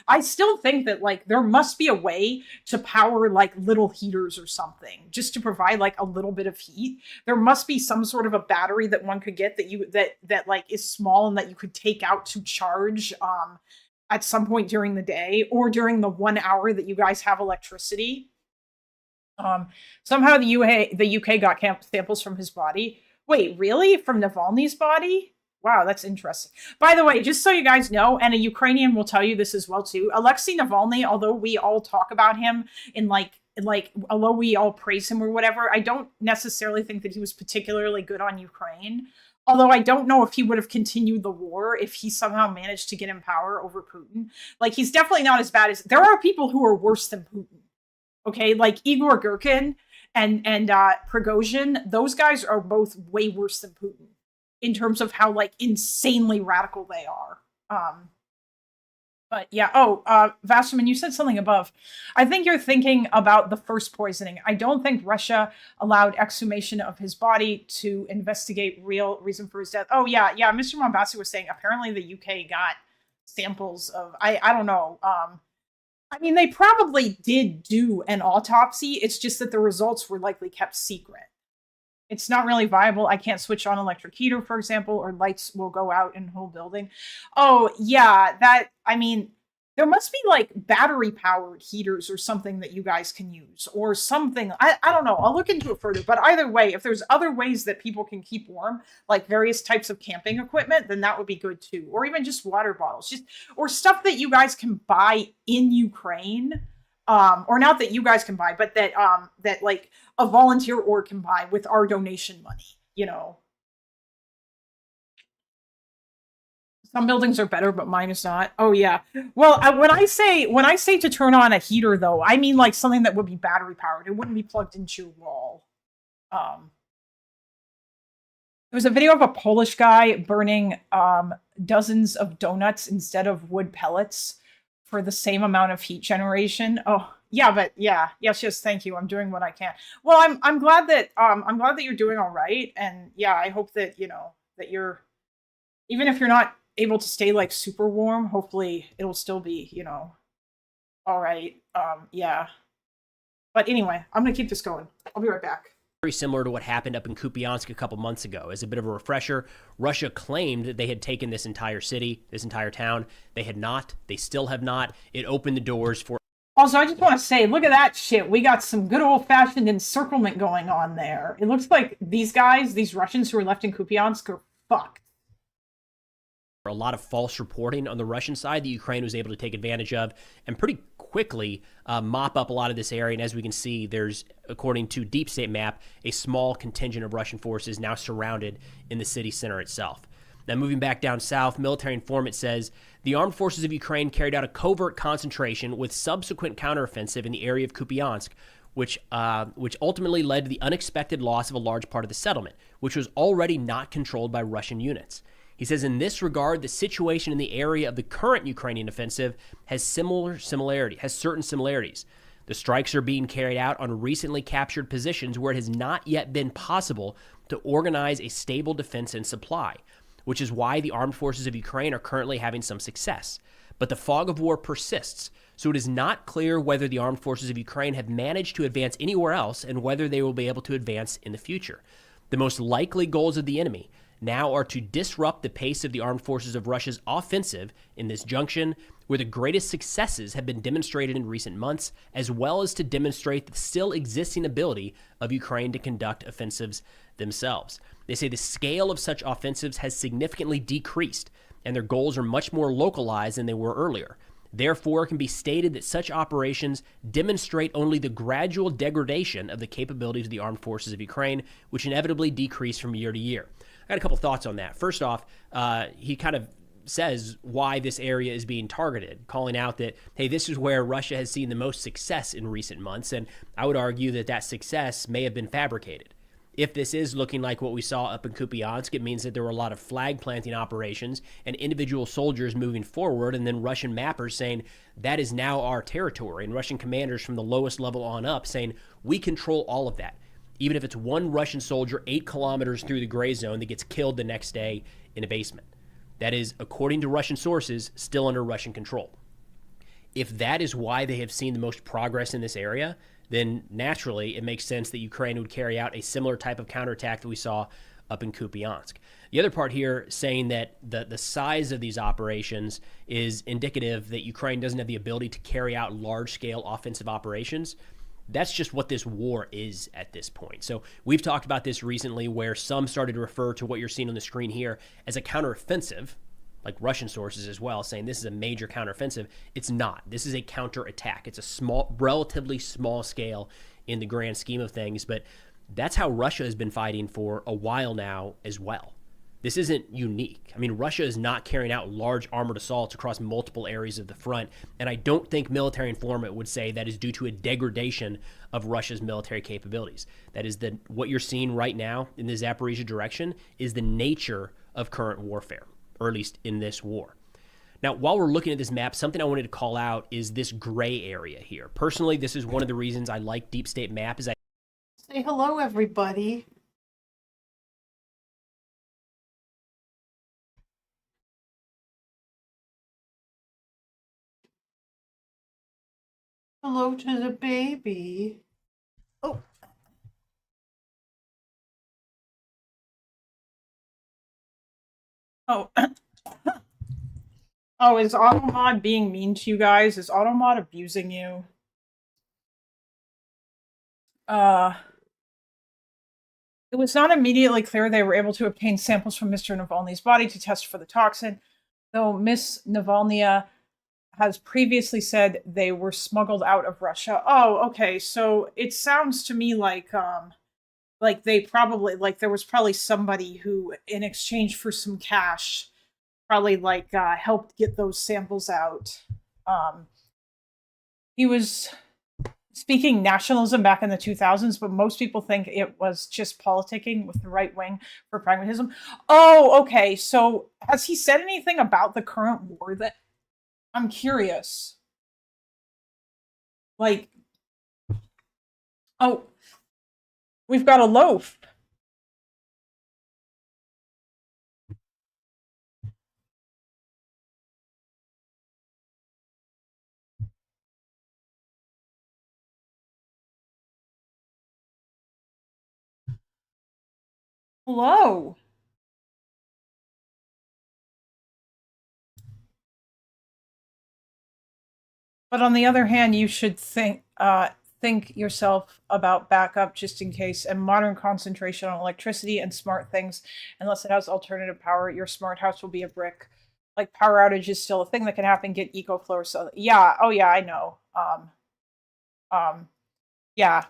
I still think that like there must be a way to power like little heaters or something just to provide like a little bit of heat. There must be some sort of a battery that one could get that like is small and that you could take out to charge at some point during the day or during the 1 hour that you guys have electricity. Somehow the UK got samples from his body. Wait, really? From Navalny's body? Wow, that's interesting. By the way, just so you guys know, and a Ukrainian will tell you this as well too, Alexei Navalny, although we all talk about him in like although we all praise him or whatever, I don't necessarily think that he was particularly good on Ukraine. Although I don't know if he would have continued the war if he somehow managed to get in power over Putin. Like, he's definitely not as bad as... There are people who are worse than Putin. Okay? Like, Igor Girkin and Prigozhin, those guys are both way worse than Putin in terms of how, like, insanely radical they are. But yeah, Vasserman, you said something above. I think you're thinking about the first poisoning. I don't think Russia allowed exhumation of his body to investigate real reason for his death. Oh yeah, Mr. Mombassi was saying apparently the UK got samples of, I don't know. I mean, they probably did do an autopsy. It's just that the results were likely kept secret. It's not really viable. I can't switch on electric heater, for example, or lights will go out in the whole building. Oh, yeah, I mean, there must be like battery powered heaters or something that you guys can use or something. I don't know. I'll look into it further. But either way, if there's other ways that people can keep warm, like various types of camping equipment, then that would be good too. Or even just water bottles, or stuff that you guys can buy in Ukraine. Or not that you guys can buy, but that that like a volunteer org can buy with our donation money, you know. Some buildings are better, but mine is not. Oh yeah. Well, when I say to turn on a heater, though, I mean like something that would be battery powered. It wouldn't be plugged into your wall. There was a video of a Polish guy burning dozens of donuts instead of wood pellets for the same amount of heat generation. Oh, Yeah, but yeah, yes, thank you. I'm doing what I can. Well, I'm glad that you're doing all right, and yeah, I hope that that you're, even if you're not able to stay like super warm, hopefully it'll still be all right. Yeah. But anyway, I'm gonna keep this going. I'll be right back. Very similar to what happened up in Kupiansk a couple months ago. As a bit of a refresher, Russia claimed that they had taken this entire city, this entire town. They had not. They still have not. It opened the doors for. Also, I just want to say, look at that shit. We got some good old-fashioned encirclement going on there. It looks like these guys, these Russians who are left in Kupiansk, are fucked. A lot of false reporting on the Russian side that Ukraine was able to take advantage of and pretty quickly mop up a lot of this area. And as we can see, there's, according to Deep State Map, a small contingent of Russian forces now surrounded in the city center itself. Now, moving back down south, military informant says the armed forces of Ukraine carried out a covert concentration with subsequent counteroffensive in the area of Kupiansk, which ultimately led to the unexpected loss of a large part of the settlement, which was already not controlled by Russian units. He says in this regard, the situation in the area of the current Ukrainian offensive has certain similarities. The strikes are being carried out on recently captured positions where it has not yet been possible to organize a stable defense and supply, which is why the armed forces of Ukraine are currently having some success. But the fog of war persists, so it is not clear whether the armed forces of Ukraine have managed to advance anywhere else and whether they will be able to advance in the future. The most likely goals of the enemy now are to disrupt the pace of the armed forces of Russia's offensive in this junction, where the greatest successes have been demonstrated in recent months, as well as to demonstrate the still existing ability of Ukraine to conduct offensives themselves. They say the scale of such offensives has significantly decreased, and their goals are much more localized than they were earlier. Therefore, it can be stated that such operations demonstrate only the gradual degradation of the capabilities of the armed forces of Ukraine, which inevitably decrease from year to year. I got a couple thoughts on that. First off, he kind of says why this area is being targeted, calling out that, hey, this is where Russia has seen the most success in recent months, and I would argue that that success may have been fabricated. If this is looking like what we saw up in Kupiansk, it means that there were a lot of flag planting operations and individual soldiers moving forward, and then Russian mappers saying that is now our territory, and Russian commanders from the lowest level on up saying we control all of that. Even if it's one Russian soldier 8 kilometers through the gray zone that gets killed the next day in a basement. That is, according to Russian sources, still under Russian control. If that is why they have seen the most progress in this area, then naturally it makes sense that Ukraine would carry out a similar type of counterattack that we saw up in Kupiansk. The other part here saying that the size of these operations is indicative that Ukraine doesn't have the ability to carry out large-scale offensive operations. That's just what this war is at this point. So we've talked about this recently where some started to refer to what you're seeing on the screen here as a counteroffensive, like Russian sources as well, saying this is a major counteroffensive. It's not. This is a counterattack. It's a relatively small scale in the grand scheme of things, but that's how Russia has been fighting for a while now as well. This isn't unique. I mean, Russia is not carrying out large armored assaults across multiple areas of the front, and I don't think military informant would say that is due to a degradation of Russia's military capabilities. That is what you're seeing right now in the Zaporizhia direction is the nature of current warfare, or at least in this war. Now, while we're looking at this map, something I wanted to call out is this gray area here. Personally, this is one of the reasons I like Deep State Map. Say hello, everybody. Hello to the baby. Oh. Oh. Oh, is Automod being mean to you guys? Is Automod abusing you? It was not immediately clear they were able to obtain samples from Mr. Navalny's body to test for the toxin, though Miss Navalny has previously said they were smuggled out of Russia. Oh, okay. So it sounds to me like they probably, like there was probably somebody who, in exchange for some cash, probably helped get those samples out. He was speaking nationalism back in the 2000s, but most people think it was just politicking with the right wing for pragmatism. Oh, okay. So has he said anything about the current war that I'm curious? Like, Oh, we've got a loaf. Hello. But on the other hand, you should think yourself about backup just in case, and modern concentration on electricity and smart things. Unless it has alternative power, your smart house will be a brick. Like power outage is still a thing that can happen. Get EcoFlow. So yeah, oh yeah, I know. Yeah.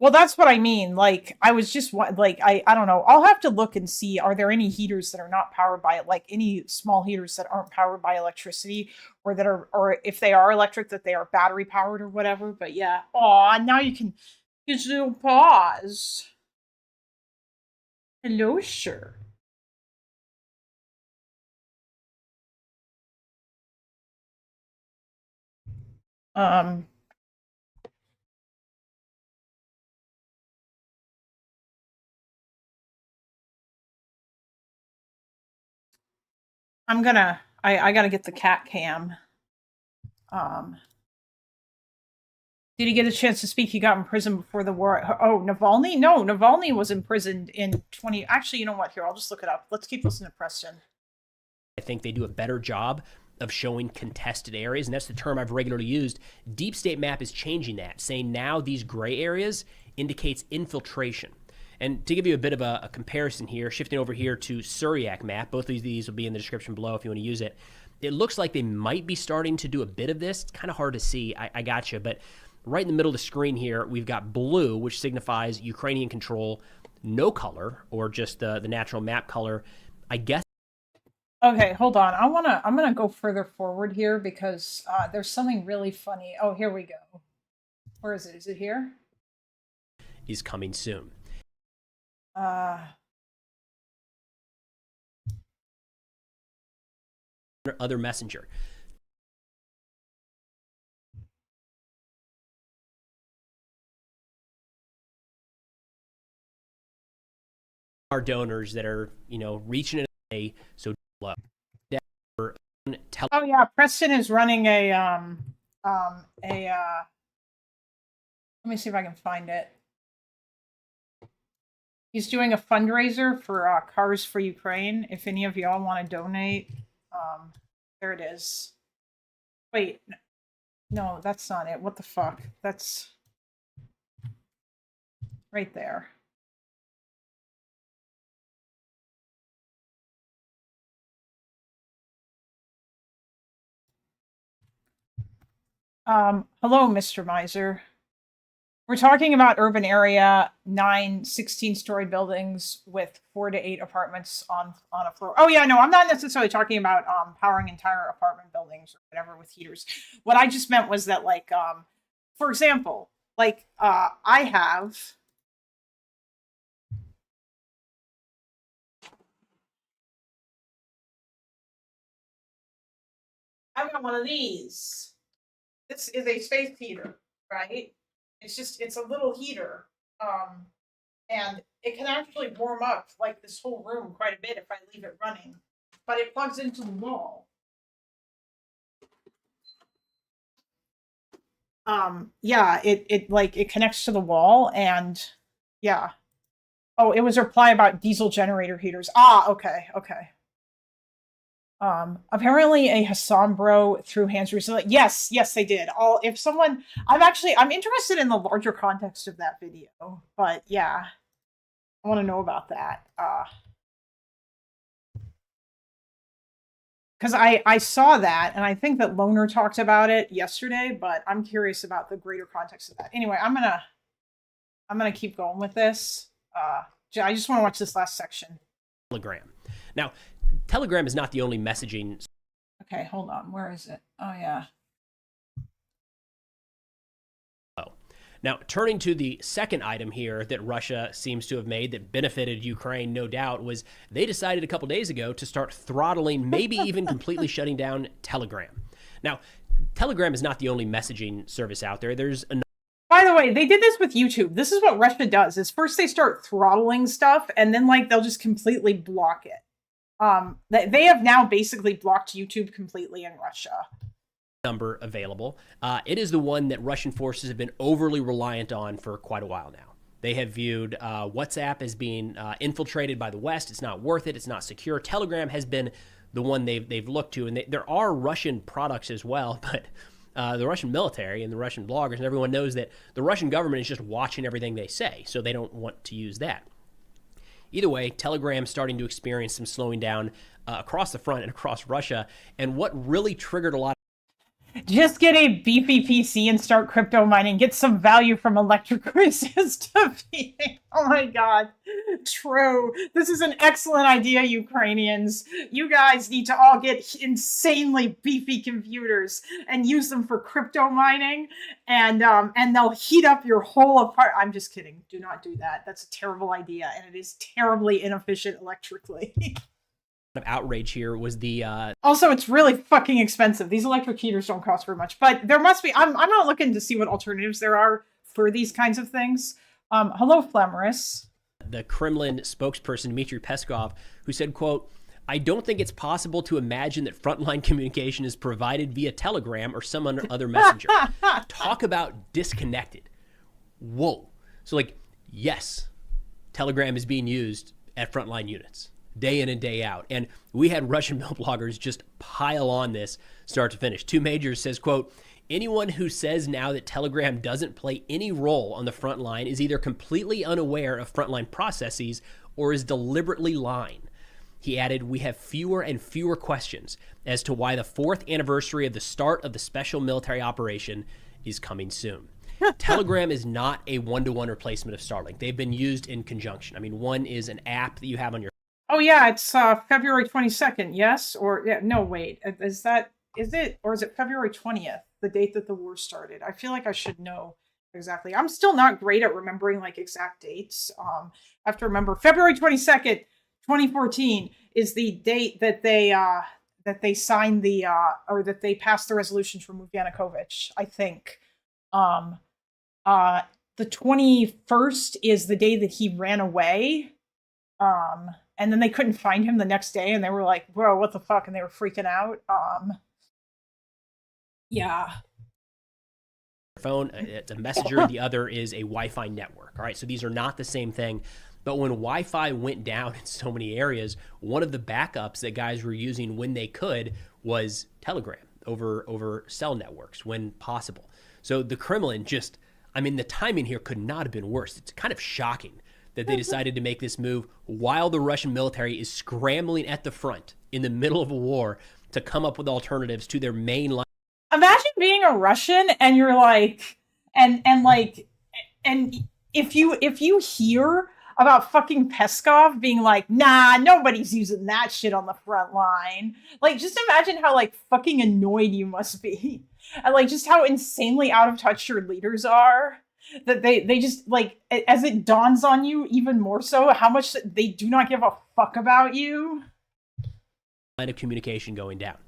Well, that's what I mean. Like, I was just like, I don't know. I'll have to look and see. Are there any heaters that are not powered by like any small heaters that aren't powered by electricity, or that are, or if they are electric, that they are battery powered or whatever. But yeah. Oh, now you can digital pause. Hello, sir. Um. I gotta get the cat cam. Did he get a chance to speak? He got in prison before the war. Oh, Navalny? No, Navalny was imprisoned in 20. Actually, you know what? Here, I'll just look it up. Let's keep listening to Preston. I think they do a better job of showing contested areas, and that's the term I've regularly used. Deep State Map is changing that, saying now these gray areas indicates infiltration. And to give you a bit of a comparison here, shifting over here to Suryak Map, both of these will be in the description below if you want to use it. It looks like they might be starting to do a bit of this. It's kind of hard to see. I gotcha. But right in the middle of the screen here, we've got blue, which signifies Ukrainian control, no color, or just the natural map color. I guess. Okay, hold on. I'm gonna go further forward here because there's something really funny. Oh, here we go. Where is it? Is it here? Is coming soon. Other messenger. Our donors that are, reaching it away so low. Oh yeah, Preston is running a let me see if I can find it. He's doing a fundraiser for Cars for Ukraine. If any of y'all want to donate, there it is. Wait, no, that's not it. What the fuck? That's right there. Hello, Mr. Miser. We're talking about urban area, 9 16-story buildings with 4 to 8 apartments on a floor. Oh yeah, no, I'm not necessarily talking about powering entire apartment buildings or whatever with heaters. What I just meant was that, like, for example, like I have I've got one of these. This is a space heater, right? It's a little heater. And it can actually warm up like this whole room quite a bit if I leave it running. But it plugs into the wall. Yeah, it connects to the wall, and yeah. Oh, it was a reply about diesel generator heaters. Ah, okay. Apparently a Hassan bro threw hands recently. Yes, they did. I'm interested in the larger context of that video, but yeah, I want to know about that. Because I saw that, and I think that Loner talked about it yesterday, but I'm curious about the greater context of that. Anyway, I'm gonna keep going with this. I just want to watch this last section. Telegram. Now, Telegram is not the only messaging. Okay, hold on. Where is it? Oh, yeah. Now, turning to the second item here that Russia seems to have made that benefited Ukraine, no doubt, was they decided a couple days ago to start throttling, maybe even completely shutting down Telegram. Now, Telegram is not the only messaging service out there. There's another By the way, they did this with YouTube. This is what Russia does: is first they start throttling stuff, and then like they'll just completely block it. They have now basically blocked YouTube completely in Russia. Number available. It is the one that Russian forces have been overly reliant on for quite a while now. They have viewed WhatsApp as being infiltrated by the West. It's not worth it. It's not secure. Telegram has been the one they've looked to, and there are Russian products as well, but the Russian military and the Russian bloggers and everyone knows that the Russian government is just watching everything they say, so they don't want to use that. Either way, Telegram's starting to experience some slowing down across the front and across Russia, and what really triggered a lot. Just get a beefy PC and start crypto mining. Get some value from electric resist defeating. Oh my god. True. This is an excellent idea, Ukrainians. You guys need to all get insanely beefy computers and use them for crypto mining, and they'll heat up your whole apartment. I'm just kidding. Do not do that. That's a terrible idea, and it is terribly inefficient electrically. Of outrage here was the also, it's really fucking expensive. These electric heaters don't cost very much, but there must be. I'm not looking to see what alternatives there are for these kinds of things. Hello, Flamorous. The Kremlin spokesperson Dmitry Peskov, who said, quote, "I don't think it's possible to imagine that frontline communication is provided via Telegram or some other messenger." Talk about disconnected. Whoa. So like, yes, Telegram is being used at frontline units day in and day out. And we had Russian mill bloggers just pile on this start to finish. Two Majors says, quote, "Anyone who says now that Telegram doesn't play any role on the front line is either completely unaware of frontline processes or is deliberately lying." He added, "We have fewer and fewer questions as to why the 4th anniversary of the start of the special military operation is coming soon." Telegram is not a one-to-one replacement of Starlink. They've been used in conjunction. I mean, one is an app that you have on your. Oh yeah, it's February 22nd, yes? Or yeah, no, wait. Is it February 20th, the date that the war started? I feel like I should know exactly. I'm still not great at remembering like exact dates. I have to remember February 22nd, 2014 is the date that they signed the or that they passed the resolution for Yanukovych, I think. The 21st is the day that he ran away. And then they couldn't find him the next day, and they were like, "Bro, what the fuck?" And they were freaking out. Yeah. Phone, it's a messenger. The other is a Wi-Fi network. All right, so these are not the same thing. But when Wi-Fi went down in so many areas, one of the backups that guys were using when they could was Telegram over cell networks when possible. So the Kremlin just, I mean, the timing here could not have been worse. It's kind of shocking that they decided to make this move while the Russian military is scrambling at the front in the middle of a war to come up with alternatives to their main line. Imagine being a Russian and you're like, and if you hear about fucking Peskov being like, "Nah, nobody's using that shit on the front line." Like, just imagine how like fucking annoyed you must be, and like just how insanely out of touch your leaders are. That they just like, as it dawns on you even more so how much they do not give a fuck about you. Line of communication going down.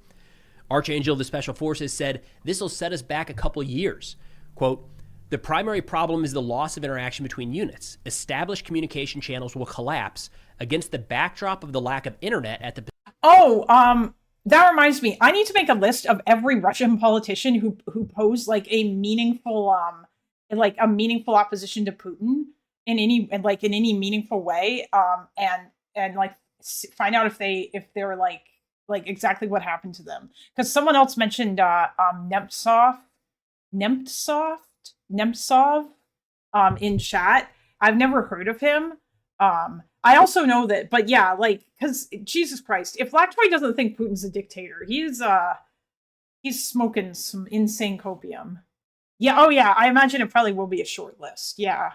Archangel of the Special Forces said, "This will set us back a couple years." Quote, "The primary problem is the loss of interaction between units. Established communication channels will collapse against the backdrop of the lack of internet at the." Oh, that reminds me. I need to make a list of every Russian politician who posed like a meaningful opposition to Putin in any meaningful way, and like find out if they're like exactly what happened to them. Because someone else mentioned Nemtsov in chat. I've never heard of him. I also know that, but yeah, like, because Jesus Christ, if Lactoy doesn't think Putin's a dictator, he's smoking some insane copium. Yeah, oh yeah, I imagine it probably will be a short list. Yeah.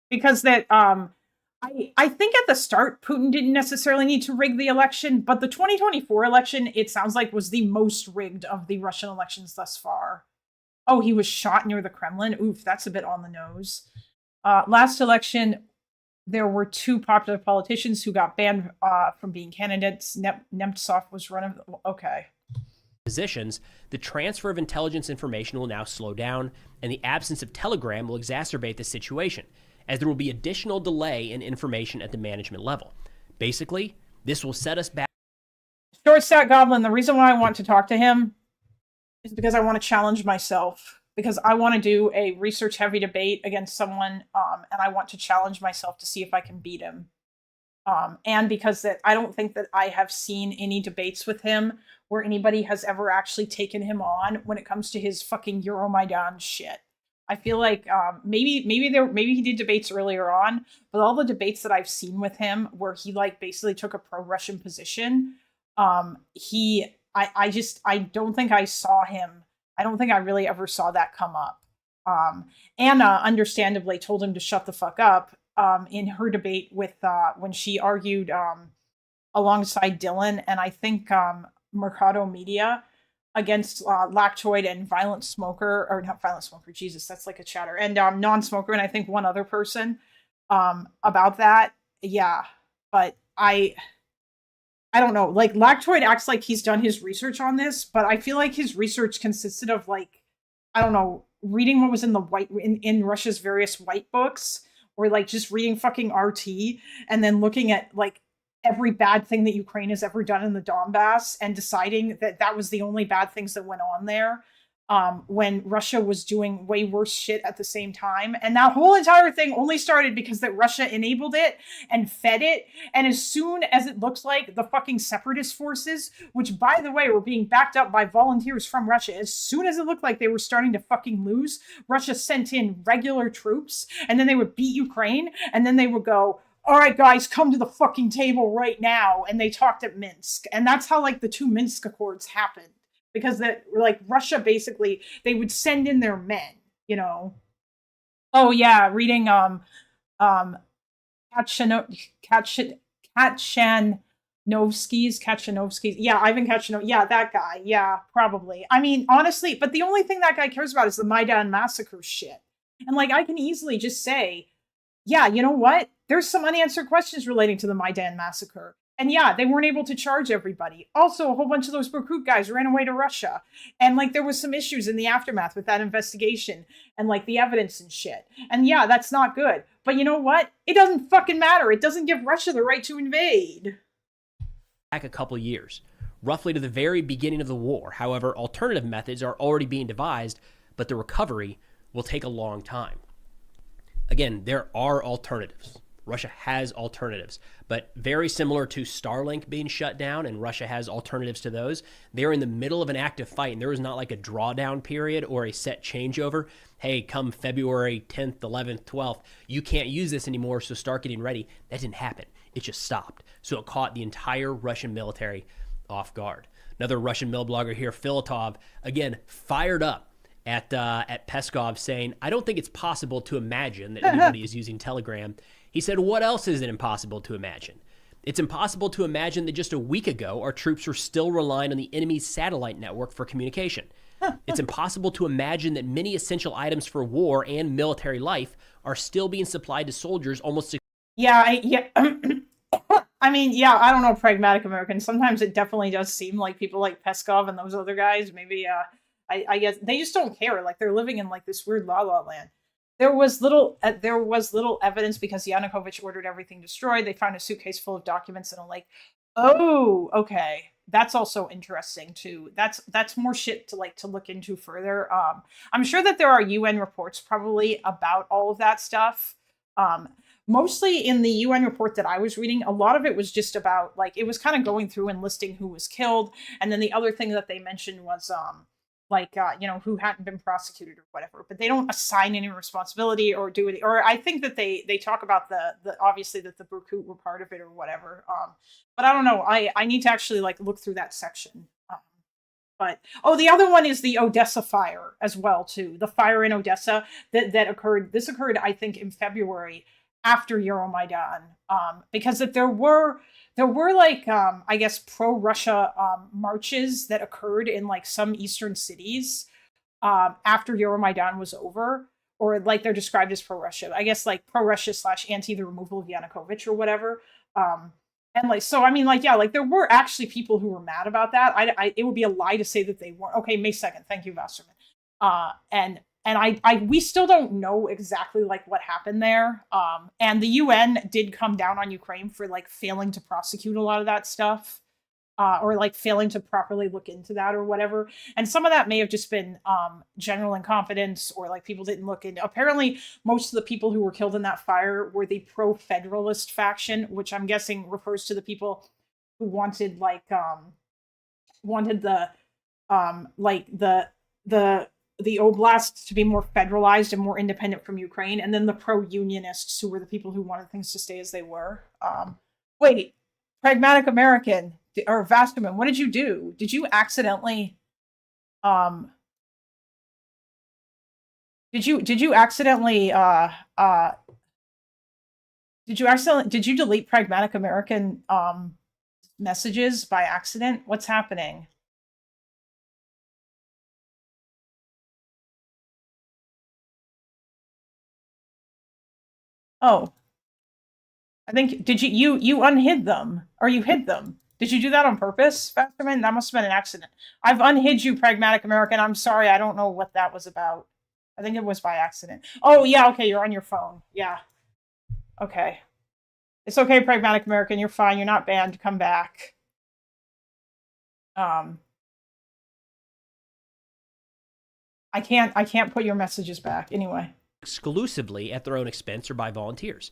Because that I think at the start Putin didn't necessarily need to rig the election, but the 2024 election, it sounds like, was the most rigged of the Russian elections thus far. Oh, he was shot near the Kremlin. Oof, that's a bit on the nose. Last election, there were 2 popular politicians who got banned from being candidates. Nemtsov was running. Okay. positions, the transfer of intelligence information will now slow down, and the absence of Telegram will exacerbate the situation, as there will be additional delay in information at the management level. Basically, this will set us back. Short Stat Goblin, the reason why I want to talk to him is because I want to challenge myself. Because I want to do a research-heavy debate against someone, and I want to challenge myself to see if I can beat him. And because that I don't think that I have seen any debates with him where anybody has ever actually taken him on when it comes to his fucking Euromaidan shit. I feel like maybe he did debates earlier on, but all the debates that I've seen with him where he like basically took a pro-Russian position, I don't think I saw him. I don't think I really ever saw that come up. Anna understandably told him to shut the fuck up in her debate with when she argued alongside Dylan and I think Mercado Media against Lactoid and Violent Smoker, or not Violent Smoker, Jesus, that's like a chatter, and Non-Smoker and I think one other person about that. Yeah, but I don't know, like Lactoid acts like he's done his research on this, but I feel like his research consisted of like, I don't know, reading what was in the in Russia's various white books, or like just reading fucking RT and then looking at like every bad thing that Ukraine has ever done in the Donbass and deciding that that was the only bad things that went on there. When Russia was doing way worse shit at the same time. And that whole entire thing only started because that Russia enabled it and fed it. And as soon as it looks like the fucking separatist forces, which by the way were being backed up by volunteers from Russia, as soon as it looked like they were starting to fucking lose, Russia sent in regular troops and then they would beat Ukraine and then they would go, all right, guys, come to the fucking table right now. And they talked at Minsk. And that's how like the 2 Minsk Accords happened. Because that, like, Russia basically, they would send in their men, you know. Oh yeah, reading Kachanovsky's, yeah, Ivan Kachanovsky, yeah, that guy, yeah, probably. I mean, honestly, but the only thing that guy cares about is the Maidan massacre shit. And like, I can easily just say, yeah, you know what? There's some unanswered questions relating to the Maidan massacre. And yeah, they weren't able to charge everybody. Also, a whole bunch of those Berkut guys ran away to Russia. And like, there was some issues in the aftermath with that investigation and like the evidence and shit. And yeah, that's not good. But you know what? It doesn't fucking matter. It doesn't give Russia the right to invade. Back a couple years, roughly to the very beginning of the war. However, alternative methods are already being devised, but the recovery will take a long time. Again, there are alternatives. Russia has alternatives, but very similar to Starlink being shut down, and Russia has alternatives to those. They're in the middle of an active fight, and there is not like a drawdown period or a set changeover. Hey, come February 10th, 11th, 12th, you can't use this anymore, so start getting ready. That didn't happen. It just stopped. So it caught the entire Russian military off guard. Another Russian mil blogger here, Filatov, again, fired up at Peskov, saying, I don't think it's possible to imagine that anybody is using Telegram. He said, what else is it impossible to imagine? It's impossible to imagine that just a week ago, our troops were still relying on the enemy's satellite network for communication. It's impossible to imagine that many essential items for war and military life are still being supplied to soldiers almost. I mean, yeah, I don't know, pragmatic Americans. Sometimes it definitely does seem like people like Peskov and those other guys, maybe, I guess, they just don't care. Like, they're living in, like, this weird la-la land. There was little evidence because Yanukovych ordered everything destroyed. They found a suitcase full of documents in a lake. Oh, okay. That's also interesting too. That's more shit to look into further. I'm sure that there are UN reports probably about all of that stuff. Mostly in the UN report that I was reading, a lot of it was just about, like, it was kind of going through and listing who was killed. And then the other thing that they mentioned was, who hadn't been prosecuted or whatever, but they don't assign any responsibility or do it. Or I think that they talk about the obviously that the Berkut were part of it or whatever. But I don't know. I need to actually like look through that section. But the other one is the Odessa fire as well too. The fire in Odessa that occurred. This occurred, I think, in February after Euromaidan, because that there were like, I guess, pro-Russia marches that occurred in like some eastern cities after Euromaidan was over, or like they're described as pro-Russia. I guess like pro-Russia / anti the removal of Yanukovych or whatever. And like, so I mean, like, yeah, like there were actually people who were mad about that. It would be a lie to say that they weren't. Okay, May 2nd. Thank you, Vasterman. We still don't know exactly like what happened there. And the UN did come down on Ukraine for like failing to prosecute a lot of that stuff. Or like failing to properly look into that or whatever. And some of that may have just been general incompetence, or like people didn't look into. Apparently, most of the people who were killed in that fire were the pro-federalist faction, which I'm guessing refers to the people who wanted like wanted the oblasts to be more federalized and more independent from Ukraine, and then the pro-unionists, who were the people who wanted things to stay as they were. Wait, Pragmatic American or Vasterman, what did you do? Did you accidentally did you accidentally did you delete Pragmatic American messages by accident? What's happening? Oh, I think did you unhid them, or you hid them? Did you do that on purpose, Fasterman? That must have been an accident. I've unhid you, Pragmatic American. I'm sorry, I don't know what that was about. I think it was by accident. Oh yeah, okay, you're on your phone. Yeah. Okay. It's okay, Pragmatic American. You're fine. You're not banned. Come back. I can't put your messages back anyway. Exclusively at their own expense or by volunteers.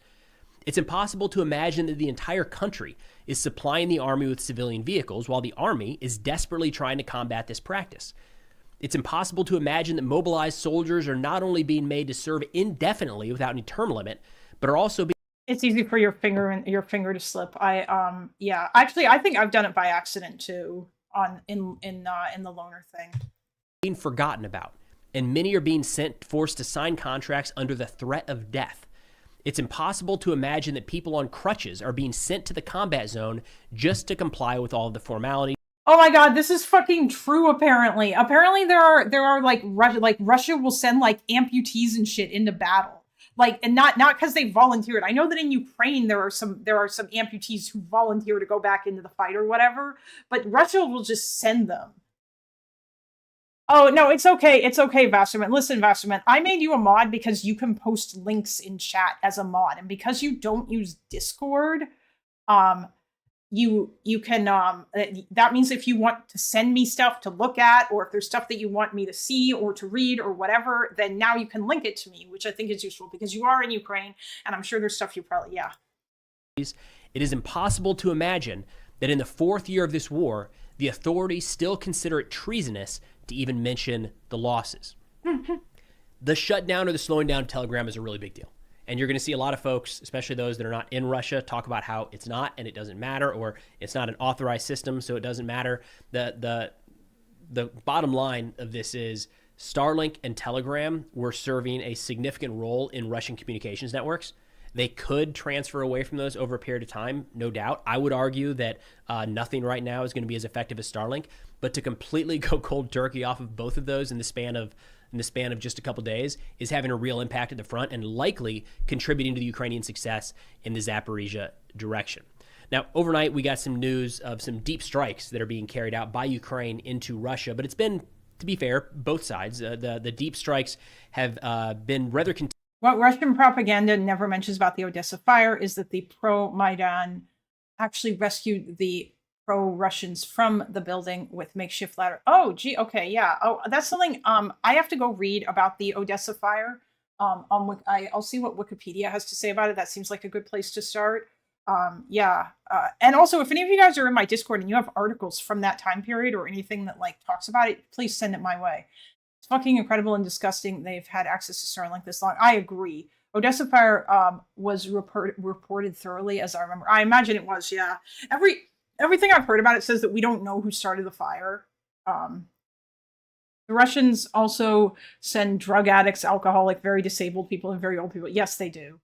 It's impossible to imagine that the entire country is supplying the Army with civilian vehicles while the Army is desperately trying to combat this practice. It's impossible to imagine that mobilized soldiers are not only being made to serve indefinitely without any term limit, but are also being... It's easy for your finger to slip. Yeah, actually, I think I've done it by accident too in the loner thing. Being forgotten about, and many are being forced to sign contracts under the threat of death. It's impossible to imagine that people on crutches are being sent to the combat zone just to comply with all of the formalities. Oh my God, this is fucking true. Apparently there are like Russia will send like amputees and shit into battle, like, and not because they volunteered. I know that in Ukraine there are some amputees who volunteer to go back into the fight or whatever, but Russia will just send them. Oh, no, it's okay. It's okay, Vasterman. Listen, Vasterman, I made you a mod because you can post links in chat as a mod. And because you don't use Discord, you can, that means if you want to send me stuff to look at, or if there's stuff that you want me to see or to read or whatever, then now you can link it to me, which I think is useful because you are in Ukraine and I'm sure there's stuff you probably, yeah. It is impossible to imagine that in the 4th year of this war, the authorities still consider it treasonous to even mention the losses. The shutdown or the slowing down of Telegram is a really big deal. And you're going to see a lot of folks, especially those that are not in Russia, talk about how it's not and it doesn't matter, or it's not an authorized system, so it doesn't matter. The bottom line of this is Starlink and Telegram were serving a significant role in Russian communications networks. They could transfer away from those over a period of time, no doubt. I would argue that nothing right now is going to be as effective as Starlink, but to completely go cold turkey off of both of those in the span of just a couple days is having a real impact at the front and likely contributing to the Ukrainian success in the Zaporizhia direction. Now, overnight, we got some news of some deep strikes that are being carried out by Ukraine into Russia, but it's been, to be fair, both sides. The deep strikes have been rather What Russian propaganda never mentions about the Odessa fire is that the pro-Maidan actually rescued the pro-Russians from the building with makeshift ladder. Oh, gee, okay, yeah. Oh, that's something I have to go read about the Odessa fire. I'll see what Wikipedia has to say about it. That seems like a good place to start. Yeah. And also, if any of you guys are in my Discord and you have articles from that time period or anything that like talks about it, please send it my way. It's fucking incredible and disgusting they've had access to Starlink this long. I agree. Odessa fire was reported thoroughly, as I remember. I imagine it was, yeah. Everything I've heard about it says that we don't know who started the fire. The Russians also send drug addicts, alcoholic, very disabled people, and very old people. Yes, they do.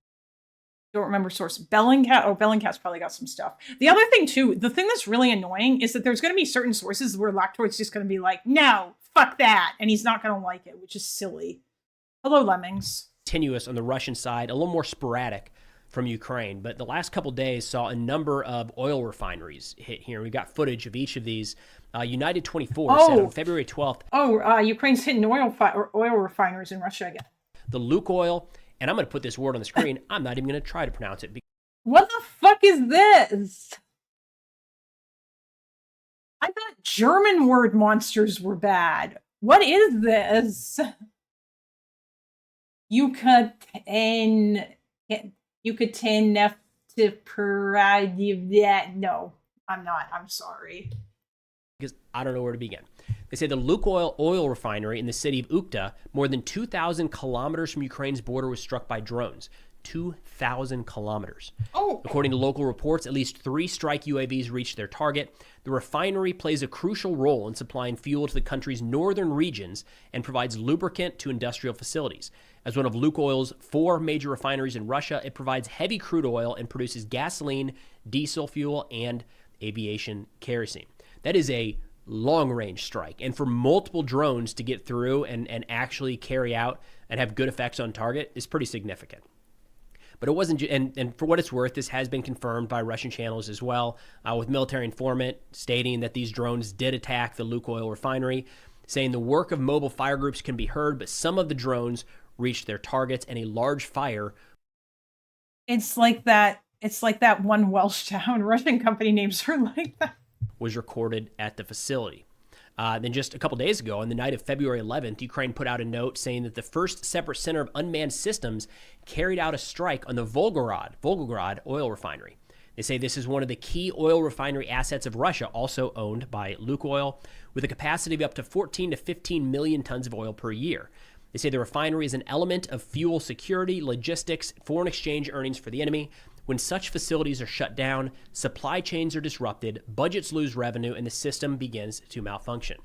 Don't remember source. Bellingcat. Oh, Bellingcat's probably got some stuff. The other thing, too, the thing that's really annoying is that there's going to be certain sources where Lactoid's just going to be like, no, fuck that. And he's not going to like it, which is silly. Hello, Lemmings. Continuous on the Russian side, a little more sporadic from Ukraine. But the last couple days saw a number of oil refineries hit here. We've got footage of each of these. United 24 said on February 12th. Ukraine's hitting oil refineries in Russia again. The Lukoil, and I'm going to put this word on the screen. I'm not even going to try to pronounce it. What the fuck is this? I thought German word monsters were bad. What is this? Yucatan Neftipradiv. No, I'm not. I'm sorry. Because I don't know where to begin. They say the Lukoil oil refinery in the city of Ukta, more than 2,000 kilometers from Ukraine's border, was struck by drones. 2,000 kilometers. According to local reports, at least 3 strike UAVs reached their target. The refinery plays a crucial role in supplying fuel to the country's northern regions and provides lubricant to industrial facilities. As one of Lukoil's 4 major refineries in Russia, it provides heavy crude oil and produces gasoline, diesel fuel, and aviation kerosene. That is a long-range strike. And for multiple drones to get through and actually carry out and have good effects on target is pretty significant. But it wasn't, and for what it's worth, this has been confirmed by Russian channels as well, with military informant stating that these drones did attack the Lukoil refinery, saying the work of mobile fire groups can be heard, but some of the drones reached their targets and a large fire. It's like that one Welsh town. Russian company names are like that. Was recorded at the facility. Then just a couple days ago, on the night of February 11th, Ukraine put out a note saying that the first separate center of unmanned systems carried out a strike on the Volgograd oil refinery. They say this is one of the key oil refinery assets of Russia, also owned by Lukoil, with a capacity of up to 14 to 15 million tons of oil per year. They say the refinery is an element of fuel security, logistics, foreign exchange earnings for the enemy. When such facilities are shut down, supply chains are disrupted, budgets lose revenue, and the system begins to malfunction.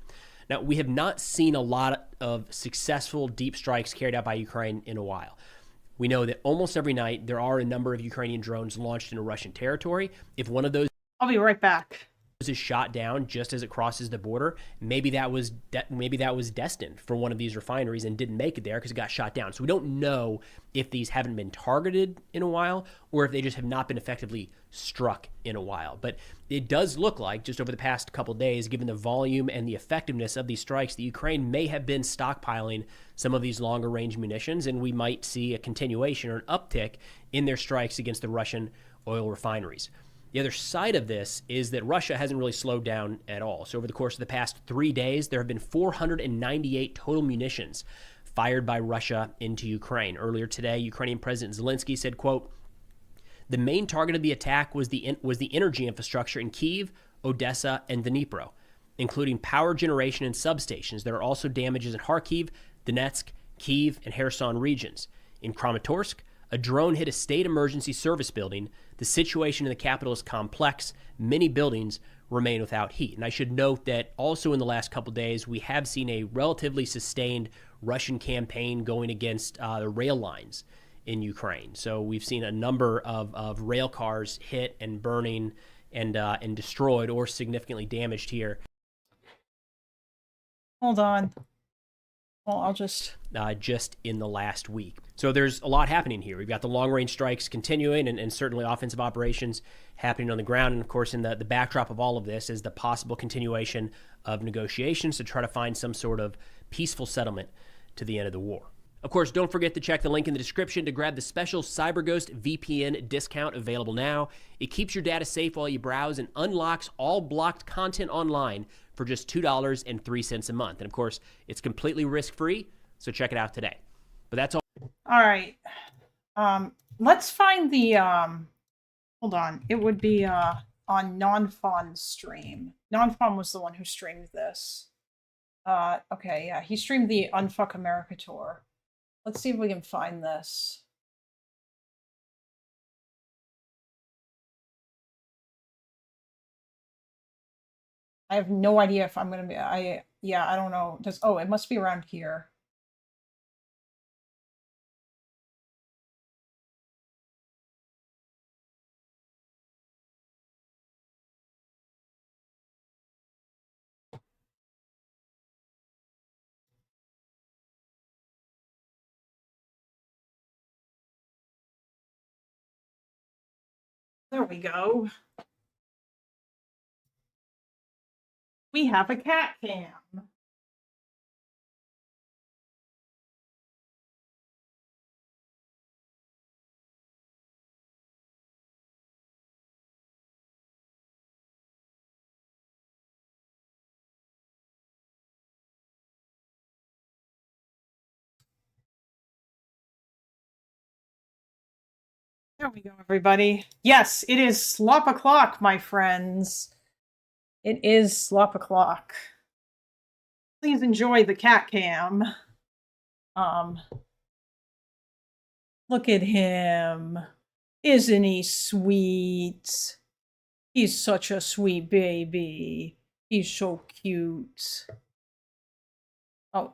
Now, we have not seen a lot of successful deep strikes carried out by Ukraine in a while. We know that almost every night there are a number of Ukrainian drones launched into Russian territory. If one of those I'll be right back. is shot down just as it crosses the border, maybe that was destined for one of these refineries and didn't make it there because it got shot down. So we don't know if these haven't been targeted in a while or if they just have not been effectively struck in a while. But it does look like just over the past couple of days, given the volume and the effectiveness of these strikes, that Ukraine may have been stockpiling some of these longer range munitions, and we might see a continuation or an uptick in their strikes against the Russian oil refineries. The other side of this is that Russia hasn't really slowed down at all. So over the course of the past 3 days, there have been 498 total munitions fired by Russia into Ukraine. Earlier today, Ukrainian President Zelensky said, quote, "The main target of the attack was the energy infrastructure in Kyiv, Odessa, and Dnipro, including power generation and substations. There are also damages in Kharkiv, Donetsk, Kyiv, and Kherson regions. In Kramatorsk, a drone hit a state emergency service building. The situation in the capital is complex. Many buildings remain without heat." And I should note that also in the last couple of days, we have seen a relatively sustained Russian campaign going against the rail lines in Ukraine. So we've seen a number of rail cars hit and burning and destroyed or significantly damaged here. Hold on. Well, I'll just in the last week. So there's a lot happening here. We've got the long-range strikes continuing and certainly offensive operations happening on the ground. And, of course, in the backdrop of all of this is the possible continuation of negotiations to try to find some sort of peaceful settlement to the end of the war. Of course, don't forget to check the link in the description to grab the special CyberGhost VPN discount available now. It keeps your data safe while you browse and unlocks all blocked content online for just $2.03 a month. And of course, it's completely risk-free, so check it out today. But that's all. All right. Let's find the hold on. It would be on Nonfon's stream. Nonfon was the one who streamed this. Okay, yeah, he streamed the Unfuck America tour. Let's see if we can find this. I have no idea if I'm gonna be. I don't know. It must be around here. There we go. We have a cat cam. There we go, everybody. Yes, it is slop o'clock, my friends. It is slop o'clock. Please enjoy the cat cam. Look at him. Isn't he sweet? He's such a sweet baby. He's so cute. Oh.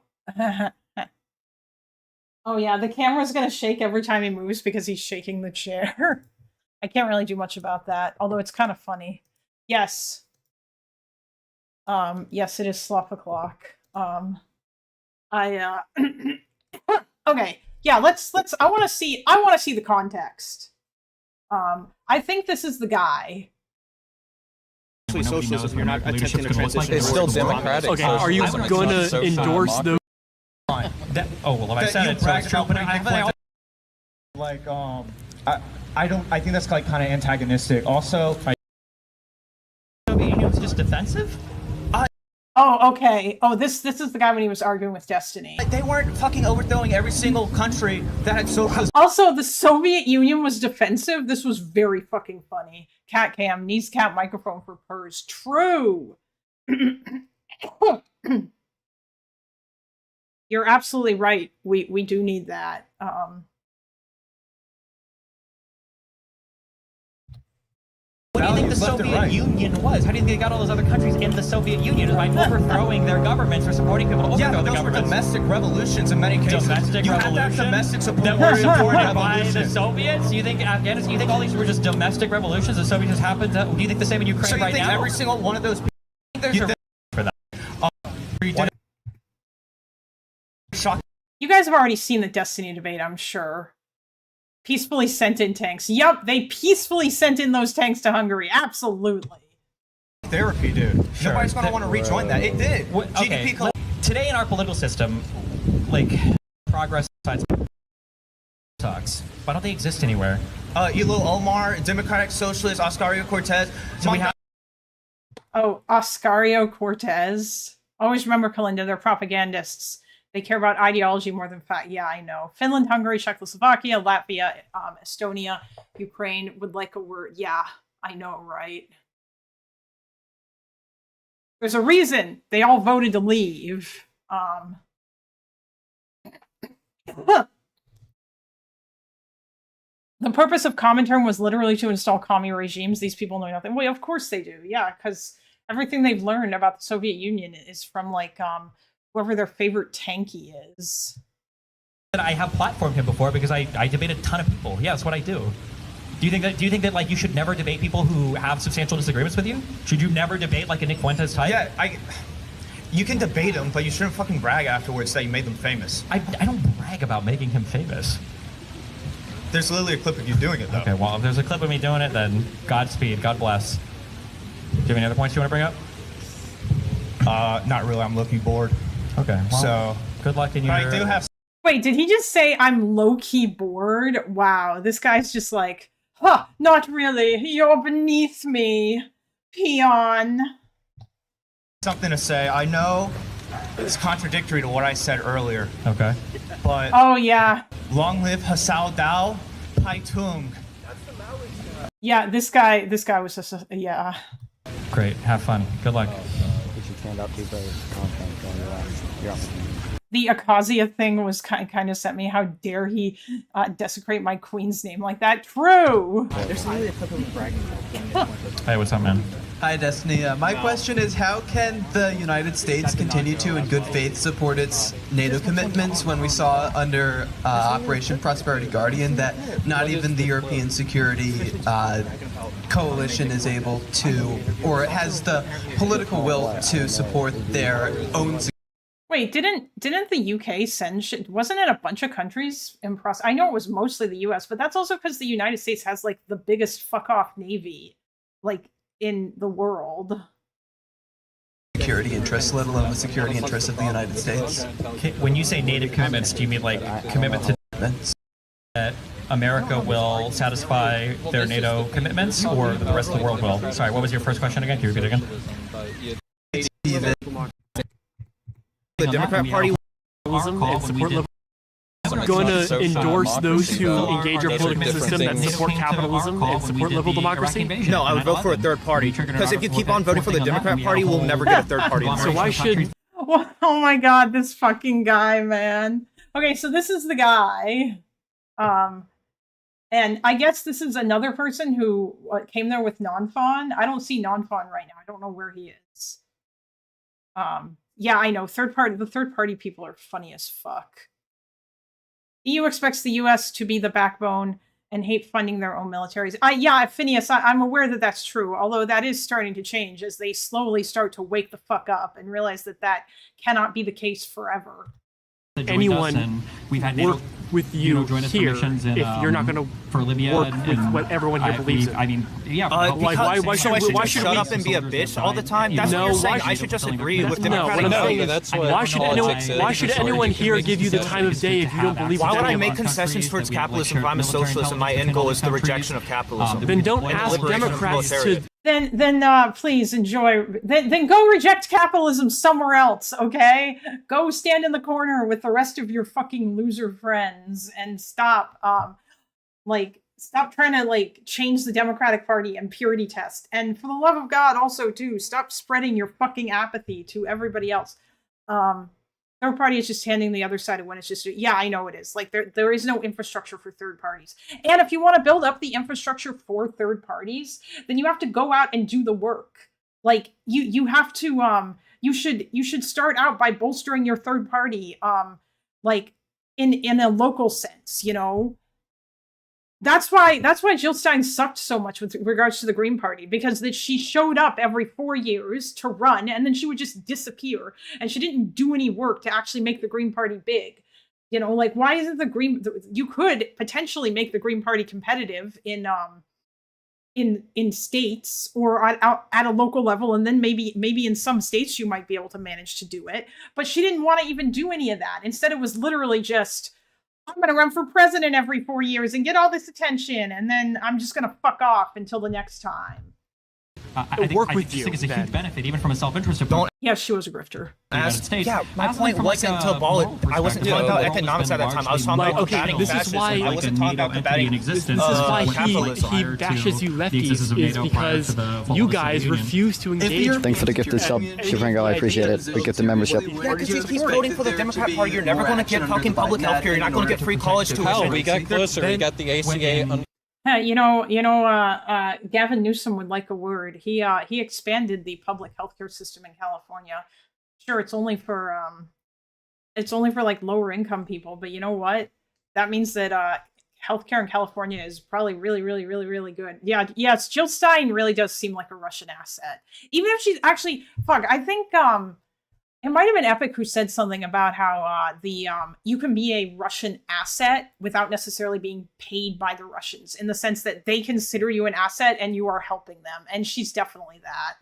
Oh yeah, the camera's gonna shake every time he moves because he's shaking the chair. I can't really do much about that, although it's kind of funny. Yes. Yes, it is slop o'clock. Okay, yeah, let's I wanna see the context. I think this is the guy. Socialism, if you're not attempting to transition. It's still democratic. Okay, are you going to endorse those? Oh well, I said it. So it's true, but I think that's like kind of antagonistic. Also, Soviet Union was just defensive. Oh, okay. Oh, this is the guy when he was arguing with Destiny. They weren't fucking overthrowing every single country that had socialism. Also, the Soviet Union was defensive. This was very fucking funny. Cat cam needs cat microphone for purrs. True. You're absolutely right. We do need that. What do you think the Soviet Union was? How do you think they got all those other countries in the Soviet Union? By overthrowing their governments or supporting people to overthrow the governments? Domestic revolutions in many cases. Domestic revolutions that were supported by the Soviets? You think Afghanistan? You think all these were just domestic revolutions? The Soviets just happened? Do you think the same in Ukraine right now? So you think every single one of those people? There's a for that. You guys have already seen the Destiny debate, I'm sure. Peacefully sent in tanks. Yup, they peacefully sent in those tanks to Hungary. Absolutely. Therapy, dude. Sure. Nobody's going to want to rejoin that. It did. Okay. GDP Today in our political system, like, progress sucks. Why don't they exist anywhere? Ilil Omar, Democratic Socialist, Oscario Cortez. So we have. Oh, Oscario Cortez. Always remember, Kalinda, they're propagandists. They care about ideology more than fact. Yeah, I know. Finland, Hungary, Czechoslovakia, Latvia, Estonia, Ukraine would like a word. Yeah, I know, right? There's a reason they all voted to leave. The purpose of Comintern was literally to install commie regimes. These people know nothing. Well, of course they do. Yeah, because everything they've learned about the Soviet Union is from, like, whoever their favorite tanky is. I have platformed him before because I debate a ton of people. Yeah, that's what I do. Do you think that like you should never debate people who have substantial disagreements with you? Should you never debate like a Nick Fuentes type? Yeah, you can debate them, but you shouldn't fucking brag afterwards that you made them famous. I don't brag about making him famous. There's literally a clip of you doing it, though. Okay, well, if there's a clip of me doing it, then Godspeed, God bless. Do you have any other points you want to bring up? Not really. I'm looking bored. Okay, well, so good luck in your... I do have... Wait, did he just say I'm low-key bored? Wow, this guy's just like, huh, not really, you're beneath me, peon. Something to say. I know it's contradictory to what I said earlier. Okay. But... Oh, yeah. Long live Hasao Dao, Pai Tung. Yeah, this guy was just, yeah. Great, have fun. Good luck. The Akazia thing was kind of sent me. How dare he desecrate my queen's name like that? True! Hey, what's up, man? Hi, Destiny. My question is, how can the United States continue to, in good faith, support its NATO commitments when we saw under Operation Prosperity Guardian that not even the European Security Coalition is able to, or has the political will to support their own security? Wait, Wait, didn't the UK send shit? Wasn't it a bunch of countries in process? I know it was mostly the US, but that's also because the United States has like the biggest fuck off navy like in the world. Security interests, let alone the security interests of the United States. When you say native commitments, do you mean like commitment to that America will satisfy their NATO commitments, or the rest of the world will? Sorry, what was your first question again? Can you repeat it again? The Democrat Party and support liberalism going to endorse those who engage our political system that support capitalism and support liberal democracy? No, I would vote for a third party. Because if you keep on voting for the Democrat Party, we'll never get a third party. So why should... Oh my god, this fucking guy, man. Okay, so this is the guy. And I guess this is another person who came there with non-fawn. I don't see non-fawn right now. I don't know where he is. Yeah, I know. The third party people are funny as fuck. EU expects the US to be the backbone and hate funding their own militaries. Yeah, Phineas, I'm aware that that's true, although that is starting to change as they slowly start to wake the fuck up and realize that that cannot be the case forever. Anyone we've had work with you here if you're not going to for Libya work with what everyone here believes in? I mean, yeah. Why should we shut up and be a bitch all the time? That's what you're saying. I should just agree with Democratic. Why should anyone here give you the time of day if you don't believe? Why would I make concessions towards capitalism if I'm a socialist and my end goal is the rejection of capitalism? Then don't ask Democrats to. Then please enjoy. Then go reject capitalism somewhere else, okay? Go stand in the corner with the rest of your fucking loser friends and stop trying to change the Democratic Party and purity test. And for the love of God, also too, stop spreading your fucking apathy to everybody else. Third party is just standing the other side of when it's just, yeah, I know it is. Like there is no infrastructure for third parties. And if you want to build up the infrastructure for third parties, then you have to go out and do the work. Like you have to, you should start out by bolstering your third party, like in a local sense, you know? That's why Jill Stein sucked so much with regards to the Green Party, because she showed up every 4 years to run and then she would just disappear and she didn't do any work to actually make the Green Party big. You know, like why isn't you could potentially make the Green Party competitive in states or at a local level, and then maybe in some states you might be able to manage to do it. But she didn't want to even do any of that. Instead, it was literally just, I'm going to run for president every 4 years and get all this attention, and then I'm just going to fuck off until the next time. I think it's a huge benefit, even from a self-interest approach. Yeah, she was a grifter. Yeah, my point wasn't to abolish. I wasn't talking about economics at that time. I was talking about combating fascism. I wasn't talking about combating capitalism. This is why he bashes you lefties, is because you guys refuse to engage. Thanks for the gifted sub, Shivrango. I appreciate it. We get the membership. Yeah, because you keep voting for the Democrat Party, you're never going to get fucking public health care. You're not going to get free college tuition. Hell, we got closer. We got the ACA. Gavin Newsom would like a word. He expanded the public healthcare system in California. Sure, it's only for like lower income people, but you know what? That means that healthcare in California is probably really, really, really, really good. Yeah, yes, Jill Stein really does seem like a Russian asset. Even if she's actually I think it might have been Epic who said something about how you can be a Russian asset without necessarily being paid by the Russians, in the sense that they consider you an asset and you are helping them. And she's definitely that.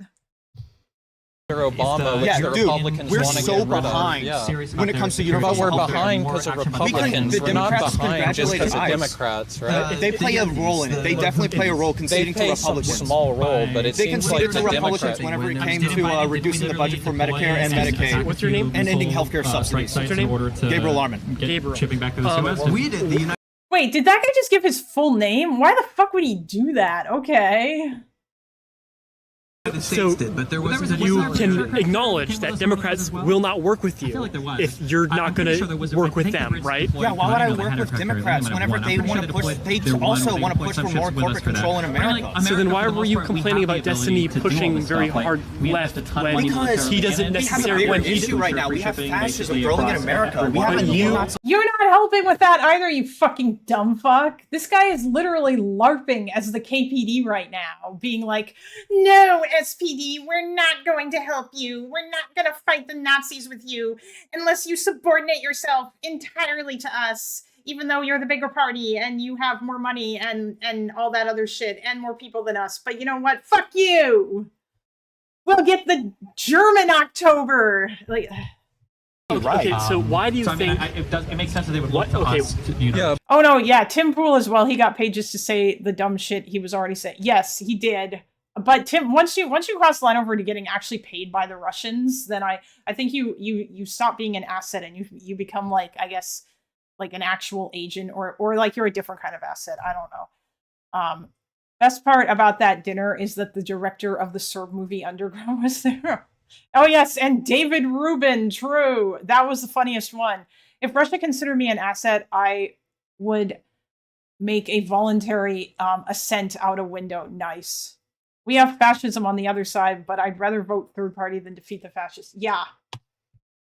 Obama, which the Republicans we're want to so get rid behind of. when it comes to universal But we're health care. behind because of Republicans. We're not behind just because of Democrats, right? They play a role in it. They definitely play a role conceding to Republicans. Some small role, but it they seems like conceded the to Republicans Democrats. whenever it came to reducing the budget for Medicare and Medicaid. What's your name? And ending healthcare subsidies. What's your name? Gabriel Arman. Gabriel. Shipping back to the US. We did the United Wait, did that guy just give his full name? Why the fuck would he do that? Okay. So you can acknowledge that Democrats will not work with you if you're not going to work with them, right? Yeah, why would I work with Democrats whenever they want to push? They also want to push for more corporate control in America. So then why were you complaining about Destiny pushing very hard left when because he doesn't necessarily? We have a bigger issue right now. We have fascism growing in America. We have a You're not helping with that either, you fucking dumb fuck. This guy is literally LARPing as the KPD right now, being like, no, SPD, we're not going to help you. We're not going to fight the Nazis with you unless you subordinate yourself entirely to us, even though you're the bigger party and you have more money and all that other shit and more people than us. But you know what? Fuck you. We'll get the German October. Like, Okay, so why do you think it makes sense that they would what? look to Okay, us to, you know, oh no, yeah, Tim Pool as well. He got paid just to say the dumb shit he was already saying. Yes, he did. But Tim, once you cross the line over to getting actually paid by the Russians, then I think you stop being an asset and you become like, I guess, like an actual agent or like you're a different kind of asset. I don't know. Best part about that dinner is that the director of the Serb movie Underground was there. Oh yes, and David Rubin, true. That was the funniest one. If Russia considered me an asset, I would make a voluntary ascent out a window. Nice. We have fascism on the other side, but I'd rather vote third party than defeat the fascists. Yeah.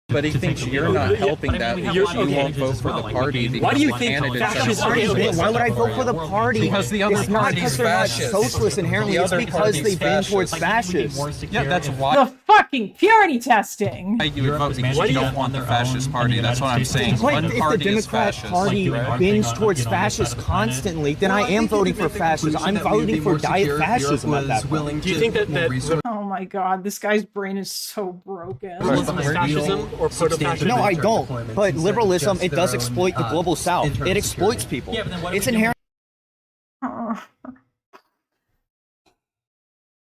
But he thinks you're not helping that because you won't vote for the party. Why do you think fascists are Why would I vote for the party? Because the other it's not party's because they're not fascist. socialist inherently. It's because they lean towards fascists. Yeah, that's why. The fucking purity testing. You would vote because you don't want the fascist party. That's what I'm saying. Right, One if the party is Democrat fascist. Party bends towards fascists constantly, then I am voting for fascism. I'm voting for diet fascism at that point. Do you think that Oh my god, this guy's brain is so broken. liberalism is fascism or proto-fascism? No, I don't. But liberalism, it does exploit the global south. It exploits people. Yeah, but then what if It's we do- inherent.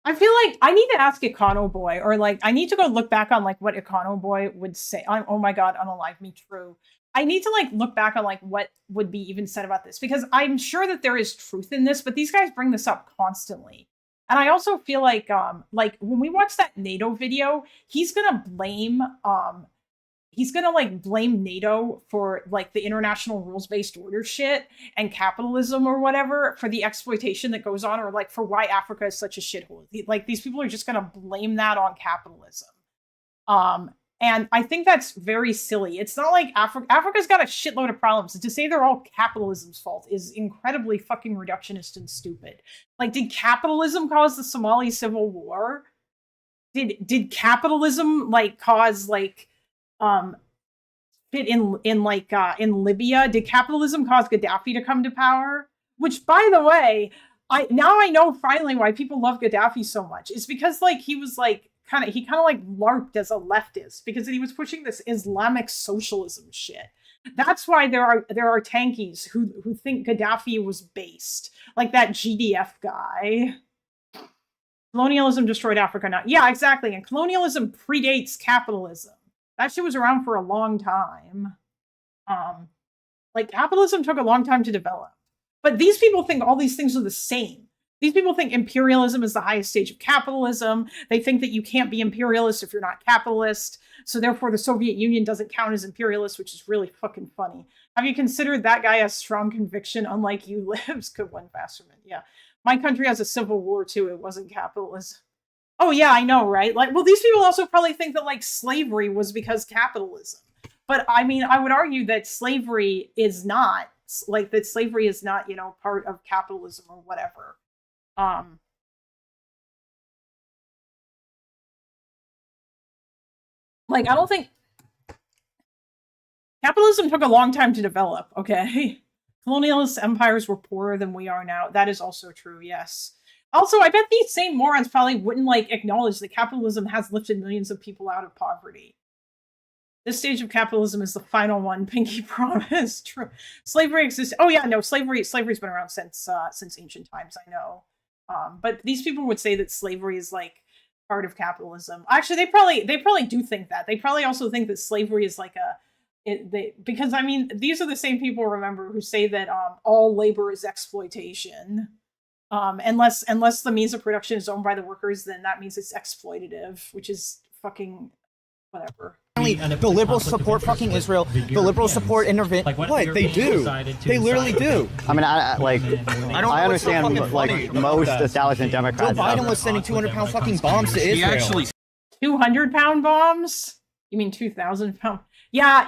I feel like I need to ask Econo Boy, or like I need to go look back on like what Econo Boy would say. Oh my god, unalive me, true. I need to like look back on like what would be even said about this, because I'm sure that there is truth in this, but these guys bring this up constantly. And I also feel like when we watch that NATO video, he's gonna blame NATO for like the international rules-based order shit and capitalism or whatever for the exploitation that goes on, or like for why Africa is such a shithole. Like these people are just gonna blame that on capitalism. And I think that's very silly. It's not like Africa's got a shitload of problems. To say they're all capitalism's fault is incredibly fucking reductionist and stupid. Like, did capitalism cause the Somali civil war? Did capitalism like cause like fit in Libya? Did capitalism cause Gaddafi to come to power? Which, by the way, I know finally why people love Gaddafi so much. It's because like he was like kind of like LARPed as a leftist because he was pushing this Islamic socialism shit. That's why there are tankies who think Gaddafi was based, like that GDF guy. Colonialism destroyed Africa. Now, yeah, exactly. And colonialism predates capitalism. That shit was around for a long time. Like capitalism took a long time to develop. But these people think all these things are the same. These people think imperialism is the highest stage of capitalism. They think that you can't be imperialist if you're not capitalist. So therefore the Soviet Union doesn't count as imperialist, which is really fucking funny. Have you considered that guy has strong conviction, unlike you libs? Could win Fasterman. Yeah. My country has a civil war too. It wasn't capitalism. Oh yeah, I know, right? Like, well, these people also probably think that like slavery was because capitalism. But I mean, I would argue that slavery is not, you know, part of capitalism or whatever. Like, I don't think capitalism took a long time to develop, okay? Colonialist empires were poorer than we are now. That is also true, yes. Also, I bet these same morons probably wouldn't like acknowledge that capitalism has lifted millions of people out of poverty. This stage of capitalism is the final one, Pinky promise. True. Slavery exists. Oh yeah, no, slavery's been around since ancient times, I know. But these people would say that slavery is like part of capitalism. Actually, they probably do think that. They probably also think that slavery is like because I mean, these are the same people, remember, who say that all labor is exploitation. Unless the means of production is owned by the workers, then that means it's exploitative, which is fucking whatever. The liberals support fucking Israel. The liberals support intervention. Like what? They do. They literally do. I mean, I understand like most establishment Democrats. Joe Biden was sending 200-pound fucking bombs to Israel. He actually 200-pound bombs? You mean 2,000-pound? Yeah,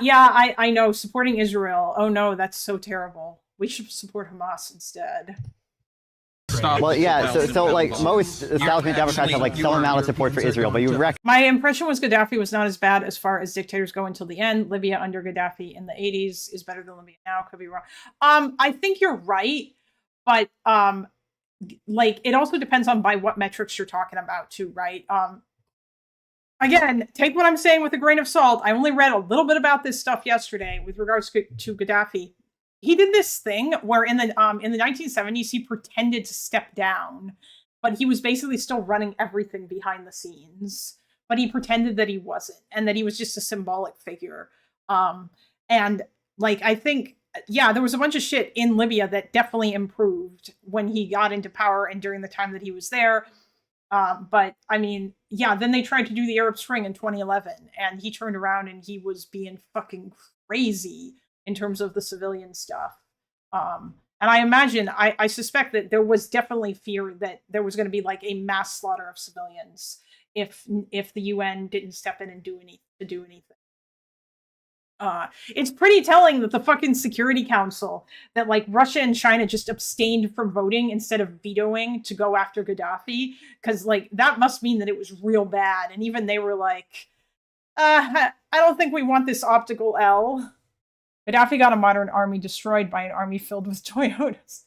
I know. Supporting Israel. Oh no, that's so terrible. We should support Hamas instead. Well, yeah, so like most establishment Democrats have like some amount of support for Israel, but you My impression was Gaddafi was not as bad as far as dictators go until the end. Libya under Gaddafi in the 80s is better than Libya now. Could be wrong. I think you're right, but like it also depends on by what metrics you're talking about too, right? Again, take what I'm saying with a grain of salt. I only read a little bit about this stuff yesterday with regards to Gaddafi. He did this thing where in the 1970s he pretended to step down, but he was basically still running everything behind the scenes. But he pretended that he wasn't, and that he was just a symbolic figure. And like I think, yeah, there was a bunch of shit in Libya that definitely improved when he got into power and during the time that he was there. But I mean, yeah, then they tried to do the Arab Spring in 2011, and he turned around and he was being fucking crazy in terms of the civilian stuff. And I imagine, I suspect that there was definitely fear that there was going to be like a mass slaughter of civilians if the UN didn't step in and do anything. It's pretty telling that the fucking Security Council, that like Russia and China just abstained from voting instead of vetoing to go after Gaddafi, because like that must mean that it was real bad. And even they were like, I don't think we want this optical L. Gaddafi got a modern army destroyed by an army filled with Toyotas.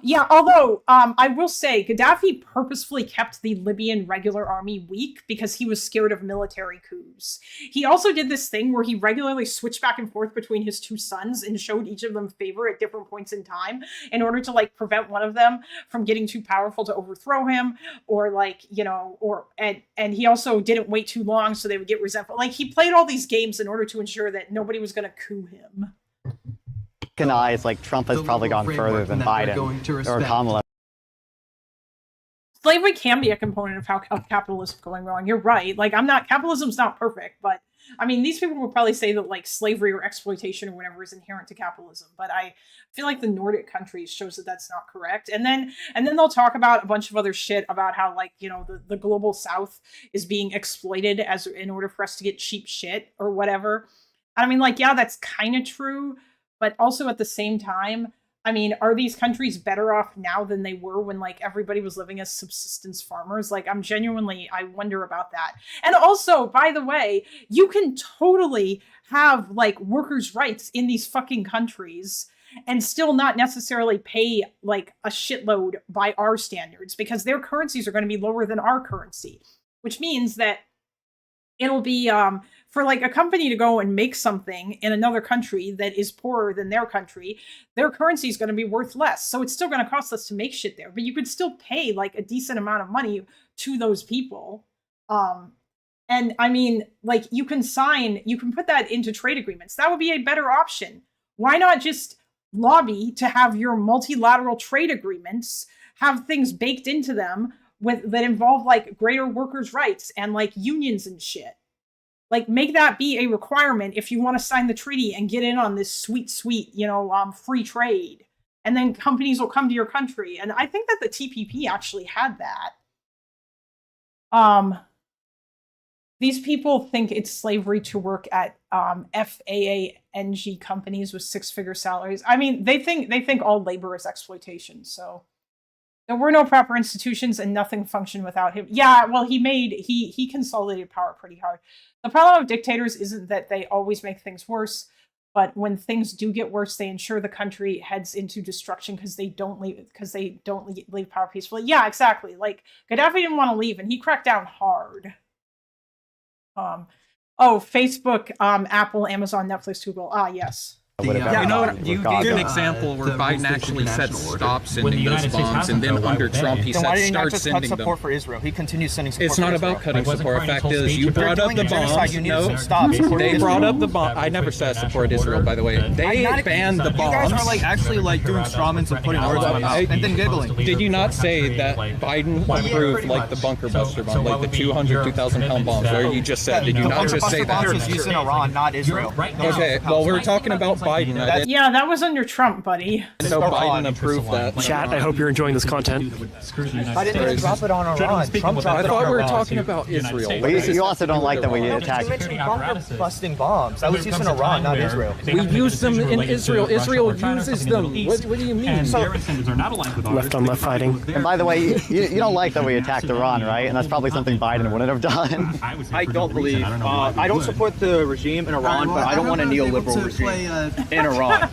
Yeah, although I will say Gaddafi purposefully kept the Libyan regular army weak because he was scared of military coups. He also did this thing where he regularly switched back and forth between his two sons and showed each of them favor at different points in time in order to like prevent one of them from getting too powerful to overthrow him, or like, you know, or and he also didn't wait too long so they would get resentful. Like he played all these games in order to ensure that nobody was going to coup him. recognize like Trump has probably gone further than Biden or Kamala. Slavery can be a component of how capitalism is going wrong. You're right. Like capitalism's not perfect, but I mean, these people will probably say that like slavery or exploitation or whatever is inherent to capitalism. But I feel like the Nordic countries shows that that's not correct. And then they'll talk about a bunch of other shit about how like, you know, the global South is being exploited as in order for us to get cheap shit or whatever. I mean, like, yeah, that's kind of true. But also at the same time, I mean, are these countries better off now than they were when like everybody was living as subsistence farmers? Like I wonder about that. And also, by the way, you can totally have like workers' rights in these fucking countries and still not necessarily pay like a shitload by our standards, because their currencies are going to be lower than our currency, which means that it'll be for like a company to go and make something in another country that is poorer than their country, their currency is going to be worth less. So it's still going to cost us to make shit there, but you could still pay like a decent amount of money to those people. And I mean, like you can put that into trade agreements. That would be a better option. Why not just lobby to have your multilateral trade agreements have things baked into them that involve like greater workers' rights and like unions and shit? Like make that be a requirement if you want to sign the treaty and get in on this sweet, you know, free trade. And then companies will come to your country. And I think that the TPP actually had that. These people think it's slavery to work at FAANG companies with six-figure salaries. I mean, they think all labor is exploitation. So there were no proper institutions and nothing functioned without him. Yeah, well, he consolidated power pretty hard. The problem with dictators isn't that they always make things worse, but when things do get worse, they ensure the country heads into destruction because they don't leave power peacefully. Yeah, exactly. Like Gaddafi didn't want to leave, and he cracked down hard. Facebook, Apple, Amazon, Netflix, Google. Yes. You gave an example where Biden actually said stop sending those bombs, and then under Trump he said start sending them. Support for Israel? He continues sending support. It's not about cutting support. The fact is, you brought up the bombs. No, they brought up the bomb. I never said support Israel, by the way. They banned the bombs. You guys are like actually like doing strawmans and putting words in my mouth and then giggling. Did you not say that Biden approved like the bunker buster bomb, like the 200,000 pound bombs? Where you just said, did you not just say that? Used in Iran, not Israel. Okay, well we're talking about Biden. I didn't Yeah, that was under Trump, buddy. know Biden approved that. Chat, I hope you're enjoying this content. I didn't drop it on Iran. Trump dropped I it thought on we were Iran. talking about Israel. But you also don't like that we You attacked. mentioned bunker busting bombs. I was using Iran, not Israel. We use them in Israel. Israel uses them. What do you mean? Left on left fighting. And by the way, you don't like that we attacked Iran, right? And that's probably something Biden wouldn't have done. I don't believe. I don't support the regime in Iran, but I don't want a neoliberal regime in Iran.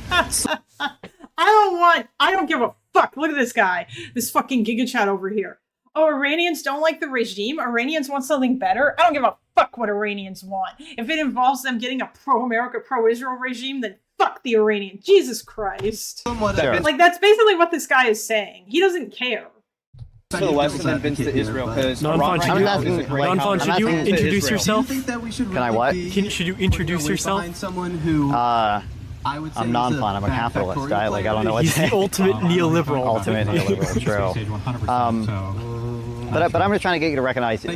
I don't give a fuck. Look at this guy. This fucking Giga Chat over here. Oh, Iranians don't like the regime? Iranians want something better? I don't give a fuck what Iranians want. If it involves them getting a pro-America, pro-Israel regime, then fuck the Iranian. Jesus Christ. Sure. Like, that's basically what this guy is saying. He doesn't care. For the West and then been to Israel because Non-Fon, should you introduce yourself? Can I what? Should you introduce yourself? I'm non-fun. I'm a capitalist. I don't know what He's to say. the ultimate neoliberal. Ultimate neoliberal, true. But I'm just trying to get you to recognize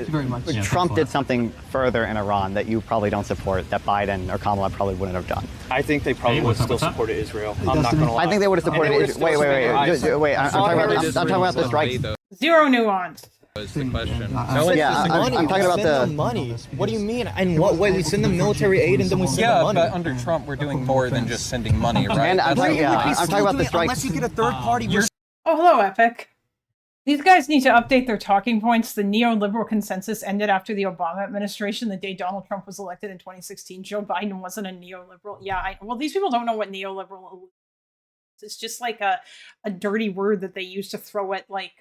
Trump did something further in Iran that you probably don't support, that Biden or Kamala probably wouldn't have done. I think they probably would still supported Israel. I'm not gonna lie. I think they would have supported Israel. Wait. I'm talking about the strikes. Zero nuance. Was the question. Yeah, I'm talking about the money. What do you mean? In what way? We send them military aid and then we send them money. But under Trump, we're doing more than just sending money, right? And I'm talking about the strikes. Unless you get a third party. Oh, hello, Epic. These guys need to update their talking points. The neoliberal consensus ended after the Obama administration, the day Donald Trump was elected in 2016. Joe Biden wasn't a neoliberal. Yeah, well, these people don't know what neoliberal is. It's just like a dirty word that they use to throw at, like,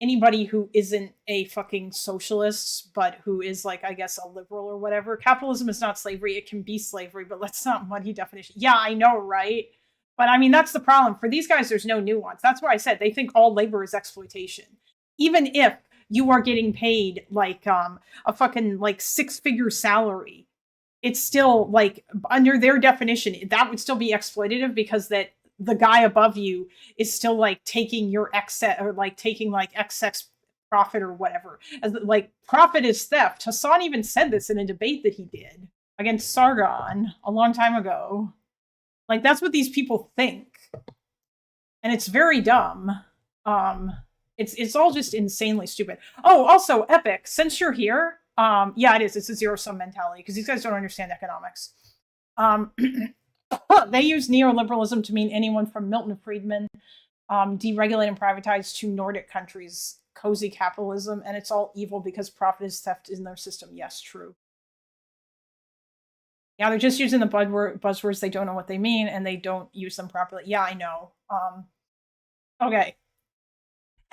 anybody who isn't a fucking socialist, but who is, like, I guess, a liberal or whatever. Capitalism is not slavery. It can be slavery, but let's not muddy definition. Yeah, I know, right? But I mean, that's the problem. For these guys, there's no nuance. That's why I said they think all labor is exploitation. Even if you are getting paid like a fucking like 6-figure salary, it's still like under their definition, that would still be exploitative because that the guy above you is still like taking your excess or like taking like excess profit or whatever. As like profit is theft. Hassan even said this in a debate that he did against Sargon a long time ago. Like, that's what these people think. And it's very dumb. It's all just insanely stupid. Oh, also, Epic, since you're here, yeah, it is. It's a zero-sum mentality, because these guys don't understand economics. They use neoliberalism to mean anyone from Milton Friedman, deregulate and privatize, to Nordic countries, cozy capitalism, and it's all evil because profit is theft in their system. Yes, true. Yeah, they're just using the buzzwords. They don't know what they mean, and they don't use them properly. Yeah, I know. Okay.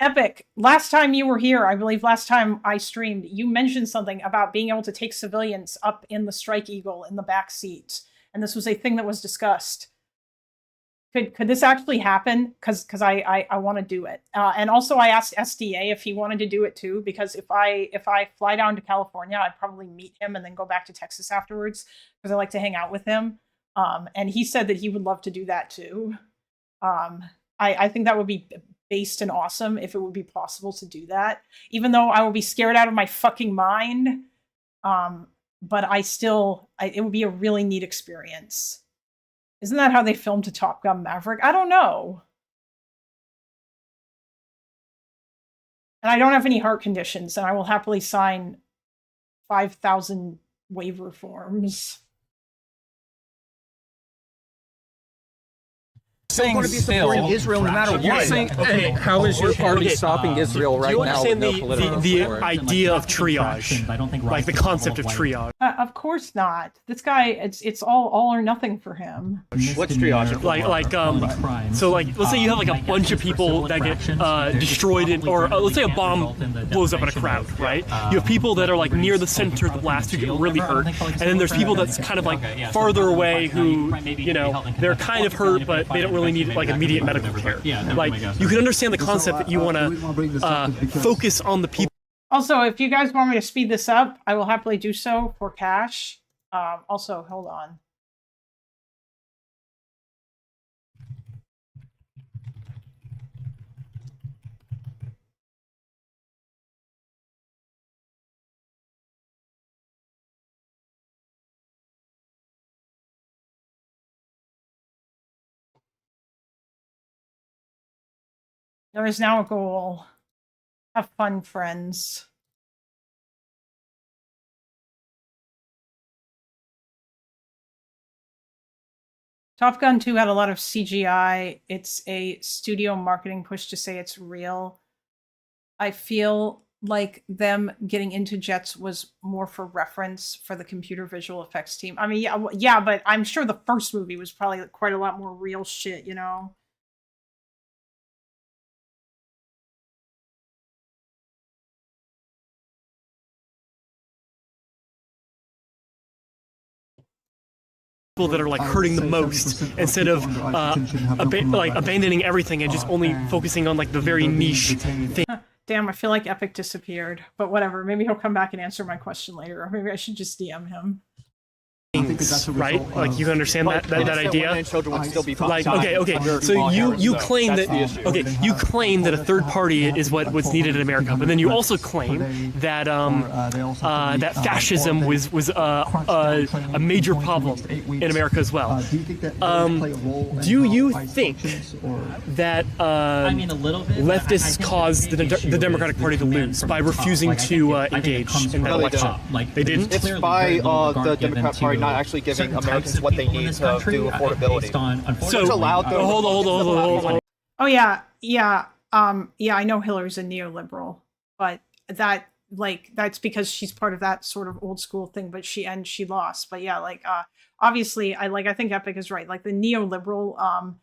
Epic, last time you were here, I believe last time I streamed, you mentioned something about being able to take civilians up in the Strike Eagle in the back seat. And this was a thing that was discussed. Could this actually happen? Because I want to do it. And also I asked SDA if he wanted to do it too, because if I fly down to California, I'd probably meet him and then go back to Texas afterwards, because I like to hang out with him. And he said that he would love to do that too. I think that would be based and awesome if it would be possible to do that, even though I will be scared out of my fucking mind. But it would be a really neat experience. Isn't that how they filmed to Top Gun Maverick? I don't know. And I don't have any heart conditions, and I will happily sign 5,000 waiver forms. Saying still, Israel no matter you're what. saying, hey, how is your party stopping Israel right Do you now with understand no political the support? idea of triage? Like the concept of triage. Of course not. This guy, it's all or nothing for him. What's triage? So like, let's say you have like a bunch of people that get destroyed or let's say a bomb blows up in a crowd, right? You have people that are like near the center of the blast who get really hurt, and then there's people that's kind of like farther away who, you know, they're kind of hurt, but they don't really need like immediate medical care. Like, you can understand the concept that you want to focus on the people. Also, if you guys want me to speed this up, I will happily do so for cash. Also, hold on. There is now a goal. Have fun, friends. Top Gun 2 had a lot of CGI. It's a studio marketing push to say it's real. I feel like them getting into jets was more for reference for the computer visual effects team. I mean, yeah, but I'm sure the first movie was probably quite a lot more real shit, you know? That are like hurting the most instead of abandoning everything and just only focusing on like the very niche thing. Damn, I feel like Epic disappeared, but whatever. Maybe he'll come back and answer my question later, or maybe I should just DM him. Right? Like you understand that idea? Like okay. So you claim that you claim that a third party is what's needed in America, but then you also claim that that fascism was a major problem in America as well. Do you think that leftists caused the Democratic Party to lose by refusing to engage in that election? They didn't? It's by the Democrat Party not actually giving Americans what they need to do affordability. So hold on. Oh yeah. I know Hillary's a neoliberal, but that's because she's part of that sort of old school thing. But she lost. But yeah, obviously, I think Epic is right. Like the neoliberal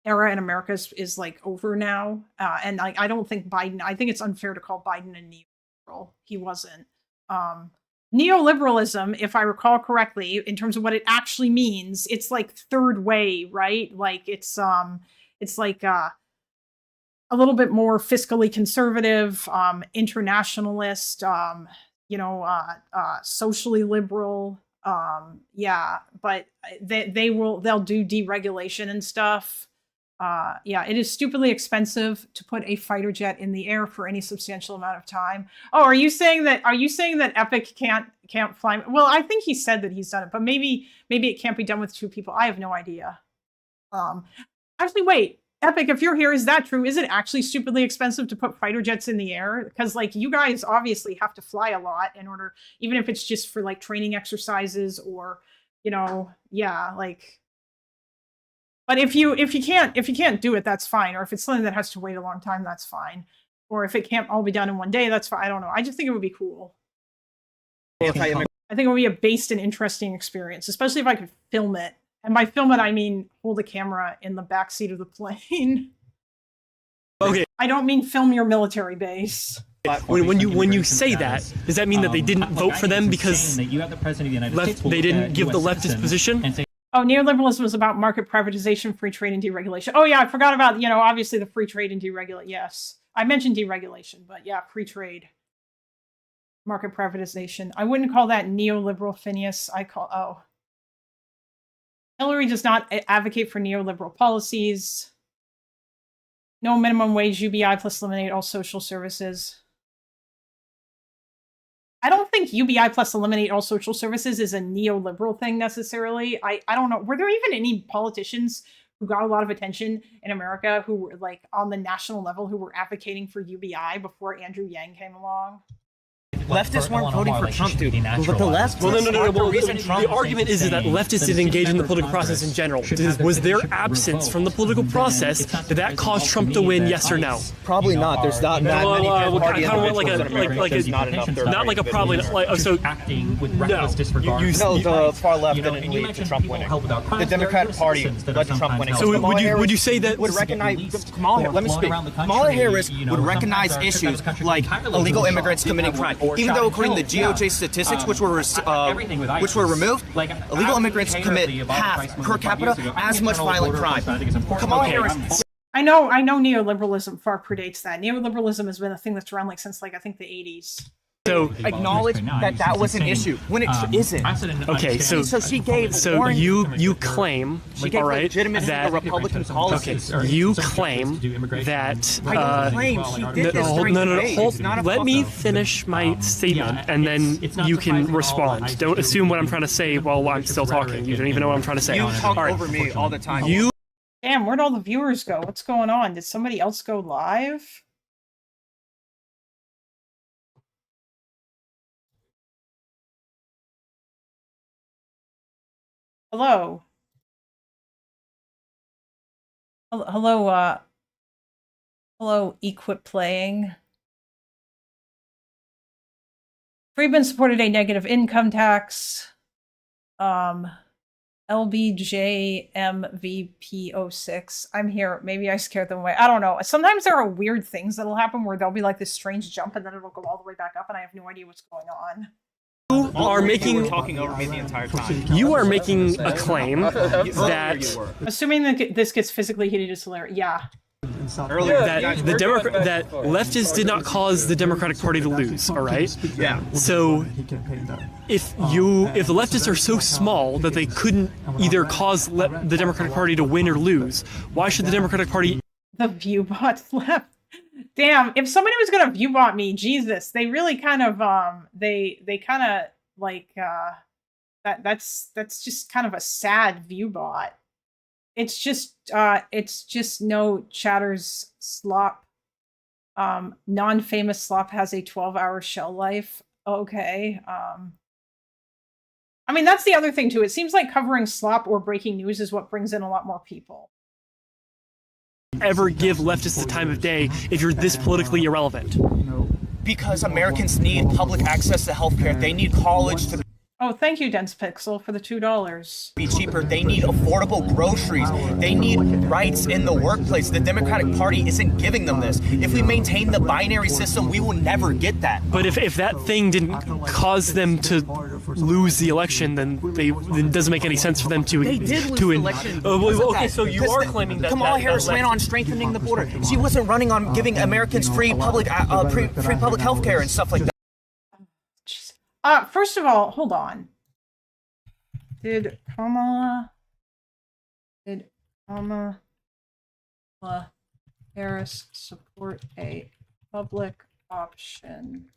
era in America is like over now, and I don't think Biden. I think it's unfair to call Biden a neoliberal. He wasn't. Neoliberalism, if I recall correctly, in terms of what it actually means, it's like third way, right? Like it's like a little bit more fiscally conservative, internationalist, socially liberal. But they'll do deregulation and stuff. It is stupidly expensive to put a fighter jet in the air for any substantial amount of time. Oh, are you saying that Epic can't fly? Well, I think he said that he's done it, but maybe it can't be done with two people. I have no idea. Actually, wait, Epic, if you're here, is that true? Is it actually stupidly expensive to put fighter jets in the air? Because you guys obviously have to fly a lot in order, even if it's just for training exercises or, But if you can't do it, that's fine. Or if it's something that has to wait a long time, that's fine. Or if it can't all be done in one day, that's fine. I don't know. I just think it would be cool. I think it would be a based and interesting experience, especially if I could film it. And by film it, I mean hold a camera in the backseat of the plane. Okay. I don't mean film your military base. When you say that, does that mean that they didn't vote for them because they didn't give the leftist position? Oh, neoliberalism is about market privatization, free trade, and deregulation. Oh, yeah, I forgot about, obviously the free trade and deregulation. Yes, I mentioned deregulation, but yeah, free trade, market privatization. I wouldn't call that neoliberal, Phineas. Hillary does not advocate for neoliberal policies. No minimum wage, UBI plus eliminate all social services. I don't think UBI plus eliminate all social services is a neoliberal thing necessarily. I don't know. Were there even any politicians who got a lot of attention in America who were on the national level who were advocating for UBI before Andrew Yang came along? Leftists weren't voting for Trump, dude. But the left. Well, no. Well, the argument is that leftists didn't engage in the political process in general. Was their absence from the political process, did that cause Trump to win? Yes or no? Probably not. There's not that many party individuals not like a probably so acting with reckless disregard. No, the far left didn't lead to Trump winning. The Democratic Party led to Trump winning. So would you say that would recognize Kamala? Let me speak. Kamala Harris would recognize issues like illegal immigrants committing crime. Even though, according to the GOJ statistics, which were removed, illegal immigrants commit half per capita as much violent crime. Kamala Harris. I know neoliberalism far predates that. Neoliberalism has been a thing that's around since I think the 80s. So acknowledge that was an issue when it isn't. Okay, so she gave. So you claim, all right, that Republican policies. Okay, you claim that. I don't claim she did this during hold. Let me finish my statement, and then you can respond. Don't assume what I'm trying to say while I'm still talking. You don't even know what I'm trying to say. You talk over me all the time. Damn, where'd all the viewers go? What's going on? Did somebody else go live? Hello. Hello, hello, Equip Playing. Friedman supported a negative income tax. LBJMVP06. I'm here. Maybe I scared them away. I don't know. Sometimes there are weird things that'll happen where there'll be like this strange jump and then it'll go all the way back up and I have no idea what's going on. You are making talking over me the entire time. You are making a claim that Assuming that this gets physically heated, it's hilarious. Yeah. that that leftists did not cause the Democratic Party to lose. All right. Yeah. So if the leftists are so small that they couldn't either cause the Democratic Party to win or lose, why should the Democratic Party? The viewbot left. Damn, if somebody was gonna viewbot me, Jesus, they really kind of they kind of like that's just kind of a sad viewbot. It's just no Chatter's slop. Non-famous slop has a 12-hour shell life. Okay. I mean, that's the other thing too. It seems like covering slop or breaking news is what brings in a lot more people. Ever give leftists the time of day if you're this politically irrelevant? Because Americans need public access to healthcare. They need college to Oh, thank you, Dense Pixel, for the $2. be cheaper. They need affordable groceries. They need rights in the workplace. The Democratic Party isn't giving them this. If we maintain the binary system, we will never get that. But if that thing didn't cause them to lose the election, then it doesn't make any sense for them to They did lose the election. Okay, so you are claiming that Kamala Harris ran on strengthening the border. She wasn't running on giving Americans free public health care and stuff like that. First of all, hold on. Did Kamala Harris support a public option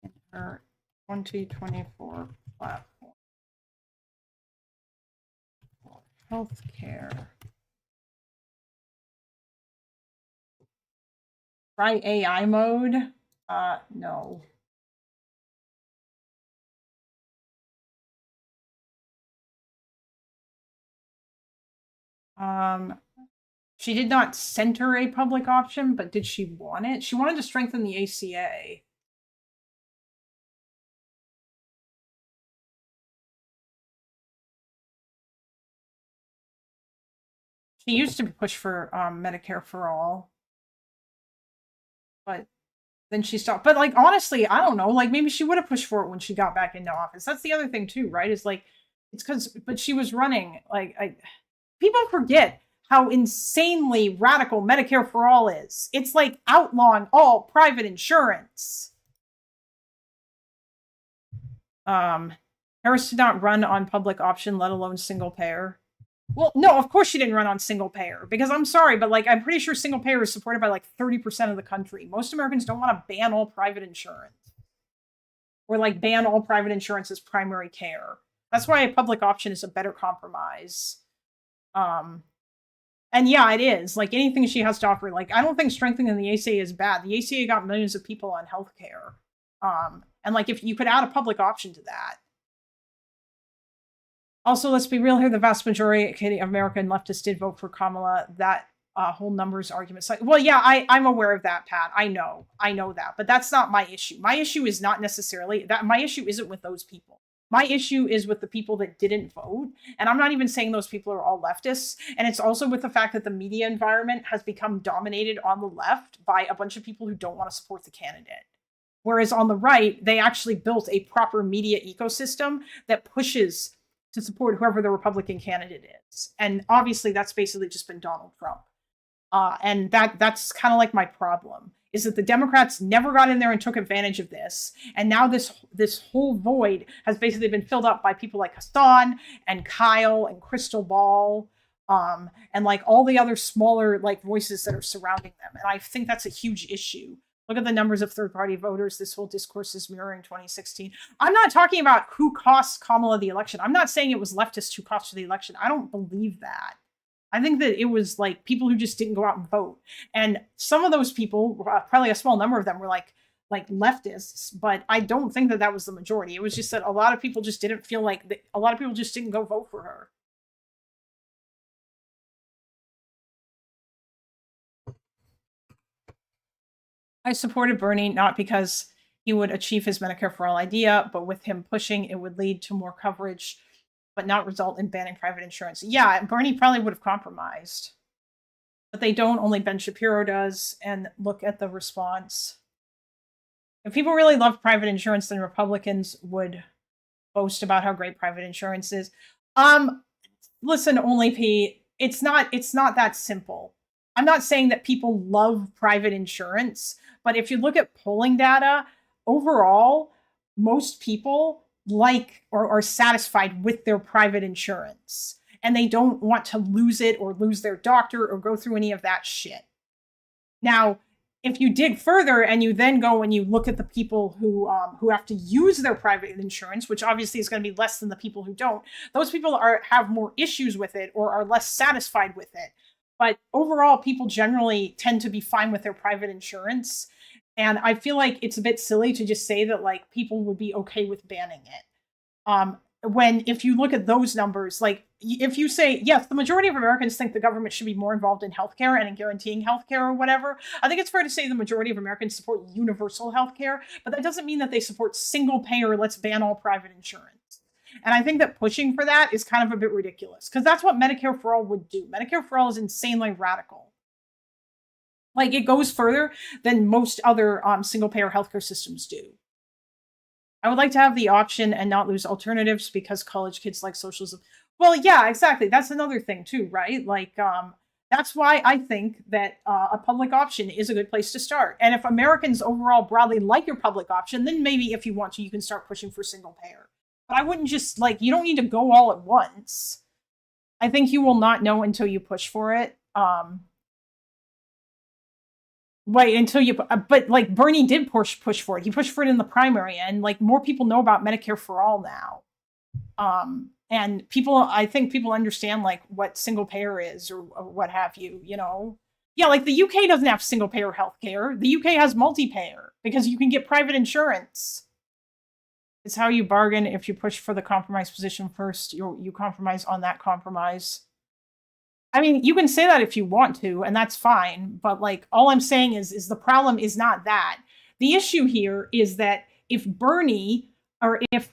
in her 2024 platform for healthcare? Try AI mode? No. She did not center a public option, but did she want it? She wanted to strengthen the ACA. She used to push for Medicare for all, but then she stopped. But like, honestly, I don't know. Like, maybe she would have pushed for it when she got back into office. That's the other thing too, right? Is like, it's because, but she was running. Like, people forget how insanely radical Medicare for all is. It's like outlawing all private insurance. Harris did not run on public option, let alone single payer. Well, no, of course she didn't run on single payer, because I'm sorry, but like, I'm pretty sure single payer is supported by like 30% of the country. Most Americans don't want to ban all private insurance or like ban all private insurance as primary care. That's why a public option is a better compromise. And yeah, it is. Like, anything she has to offer, like, I don't think strengthening the ACA is bad. The ACA got millions of people on healthcare. And like, if you could add a public option to that. Also, let's be real here, the vast majority of American leftists did vote for Kamala. That whole numbers argument. So, well, yeah, I'm aware of that, Pat. I know that, but that's not my issue. My issue is not necessarily that. My issue isn't with those people. My issue is with the people that didn't vote. And I'm not even saying those people are all leftists. And it's also with the fact that the media environment has become dominated on the left by a bunch of people who don't want to support the candidate. Whereas on the right, they actually built a proper media ecosystem that pushes to support whoever the Republican candidate is. And obviously that's basically just been Donald Trump. And that's kind of like my problem, is that the Democrats never got in there and took advantage of this. And now this whole void has basically been filled up by people like Hassan and Kyle and Crystal Ball, and like all the other smaller like voices that are surrounding them. And I think that's a huge issue. Look at the numbers of third-party voters. This whole discourse is mirroring 2016. I'm not talking about who cost Kamala the election. I'm not saying it was leftists who cost her the election. I don't believe that. I think that it was like people who just didn't go out and vote. And some of those people, probably a small number of them, were like leftists, but I don't think that that was the majority. It was just that a lot of people just didn't feel like, a lot of people just didn't go vote for her. I supported Bernie not because he would achieve his Medicare for All idea, but with him pushing, it would lead to more coverage, but not result in banning private insurance. Yeah, Bernie probably would have compromised. But they don't, only Ben Shapiro does, and look at the response. If people really loved private insurance, then Republicans would boast about how great private insurance is. Listen, Only P, it's not that simple. I'm not saying that people love private insurance, but if you look at polling data, overall, most people like or are satisfied with their private insurance, and they don't want to lose it or lose their doctor or go through any of that shit. Now, if you dig further and you then go and you look at the people who have to use their private insurance, which obviously is going to be less than the people who don't, those people have more issues with it or are less satisfied with it. But overall, people generally tend to be fine with their private insurance. And I feel like it's a bit silly to just say that like people would be okay with banning it. When if you look at those numbers, like if you say, yes, the majority of Americans think the government should be more involved in healthcare and in guaranteeing healthcare or whatever, I think it's fair to say the majority of Americans support universal healthcare, but that doesn't mean that they support single payer, let's ban all private insurance. And I think that pushing for that is kind of a bit ridiculous because that's what Medicare for All would do. Medicare for All is insanely radical. Like it goes further than most other single payer healthcare systems do. I would like to have the option and not lose alternatives because college kids like socialism. Well, yeah, exactly. That's another thing too, right? Like, that's why I think that a public option is a good place to start. And if Americans overall broadly like your public option, then maybe if you want to, you can start pushing for single payer. But I wouldn't just like, you don't need to go all at once. I think you will not know until you push for it. Wait until you, but like Bernie did push for it. He pushed for it in the primary, and like more people know about Medicare for All now. And people, I think people understand like what single payer is or what have you, you know? Yeah, like the UK doesn't have single payer healthcare. The UK has multi-payer because you can get private insurance. It's how you bargain. If you push for the compromise position first, you compromise on that compromise. I mean, you can say that if you want to, and that's fine. But like, all I'm saying is the problem is not that. The issue here is that if Bernie, or if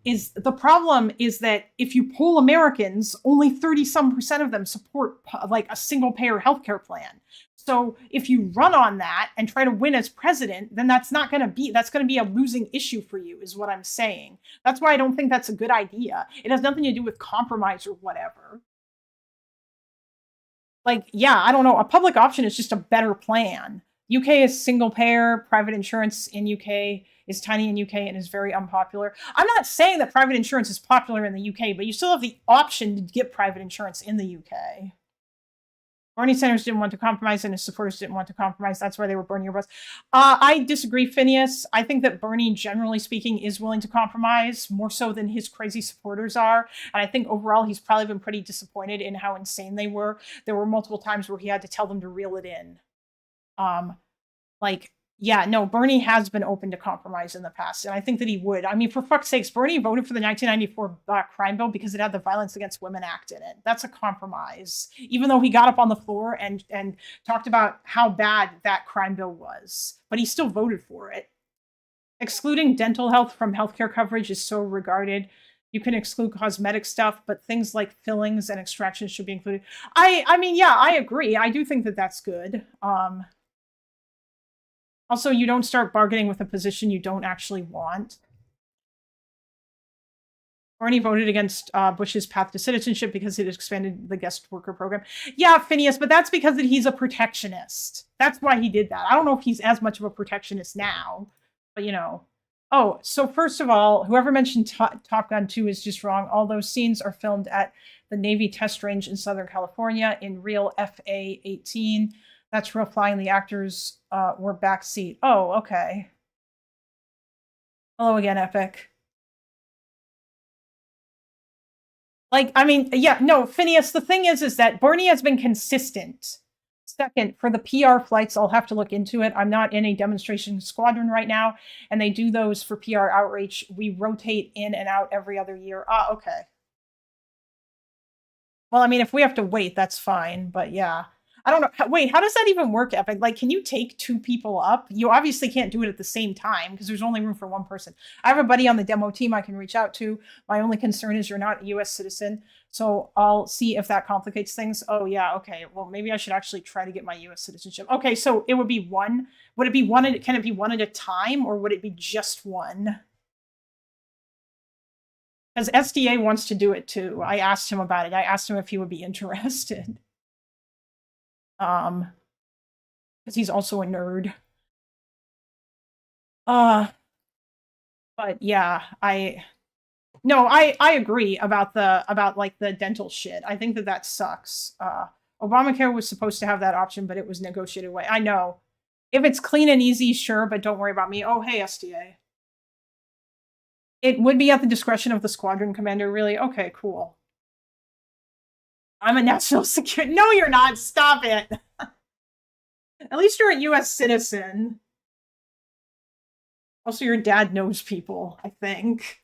is the problem is that if you poll Americans, only 30-some% of them support like a single payer healthcare plan. So if you run on that and try to win as president, then that's going to be a losing issue for you, is what I'm saying. That's why I don't think that's a good idea. It has nothing to do with compromise or whatever. Like, yeah, I don't know. A public option is just a better plan. UK is single payer. Private insurance in UK is tiny in UK and is very unpopular. I'm not saying that private insurance is popular in the UK, but you still have the option to get private insurance in the UK. Bernie Sanders didn't want to compromise and his supporters didn't want to compromise. That's why they were burning your bus. I disagree, Phineas. I think that Bernie, generally speaking, is willing to compromise more so than his crazy supporters are. And I think overall, he's probably been pretty disappointed in how insane they were. There were multiple times where he had to tell them to reel it in. Yeah, no, Bernie has been open to compromise in the past, and I think that he would. I mean, for fuck's sakes, Bernie voted for the 1994 crime bill because it had the Violence Against Women Act in it. That's a compromise, even though he got up on the floor and talked about how bad that crime bill was, but he still voted for it. Excluding dental health from healthcare coverage is so regarded. You can exclude cosmetic stuff, but things like fillings and extractions should be included. I mean, yeah, I agree. I do think that that's good. Also, you don't start bargaining with a position you don't actually want. Bernie voted against Bush's path to citizenship because it expanded the guest worker program. Yeah, Phineas, but that's because he's a protectionist. That's why he did that. I don't know if he's as much of a protectionist now, but you know. Oh, so first of all, whoever mentioned Top Gun 2 is just wrong. All those scenes are filmed at the Navy Test Range in Southern California in real FA-18. That's real flying. The actors were backseat. Oh, okay. Hello again, Epic. Like, I mean, yeah, no, Phineas, the thing is that Bernie has been consistent. Second, for the PR flights, I'll have to look into it. I'm not in a demonstration squadron right now, and they do those for PR outreach. We rotate in and out every other year. Ah, okay. Well, I mean, if we have to wait, that's fine, but yeah. I don't know. Wait, how does that even work, Epic? Like, can you take 2 people up? You obviously can't do it at the same time because there's only room for 1 person. I have a buddy on the demo team I can reach out to. My only concern is you're not a US citizen. So I'll see if that complicates things. Oh, yeah. Okay. Well, maybe I should actually try to get my US citizenship. Okay. So it would be 1. Would it be 1? Can it be 1 at a time or would it be just 1? Because SDA wants to do it too. I asked him about it. I asked him if he would be interested. Because he's also a nerd. But yeah, I agree about the dental shit. I think that sucks. Obamacare was supposed to have that option, but it was negotiated away. I know. If it's clean and easy, sure, but don't worry about me. Oh, hey, SDA. It would be at the discretion of the squadron commander, really? Okay, cool. I'm a national security. No, you're not. Stop it. At least you're a US citizen. Also, your dad knows people, I think.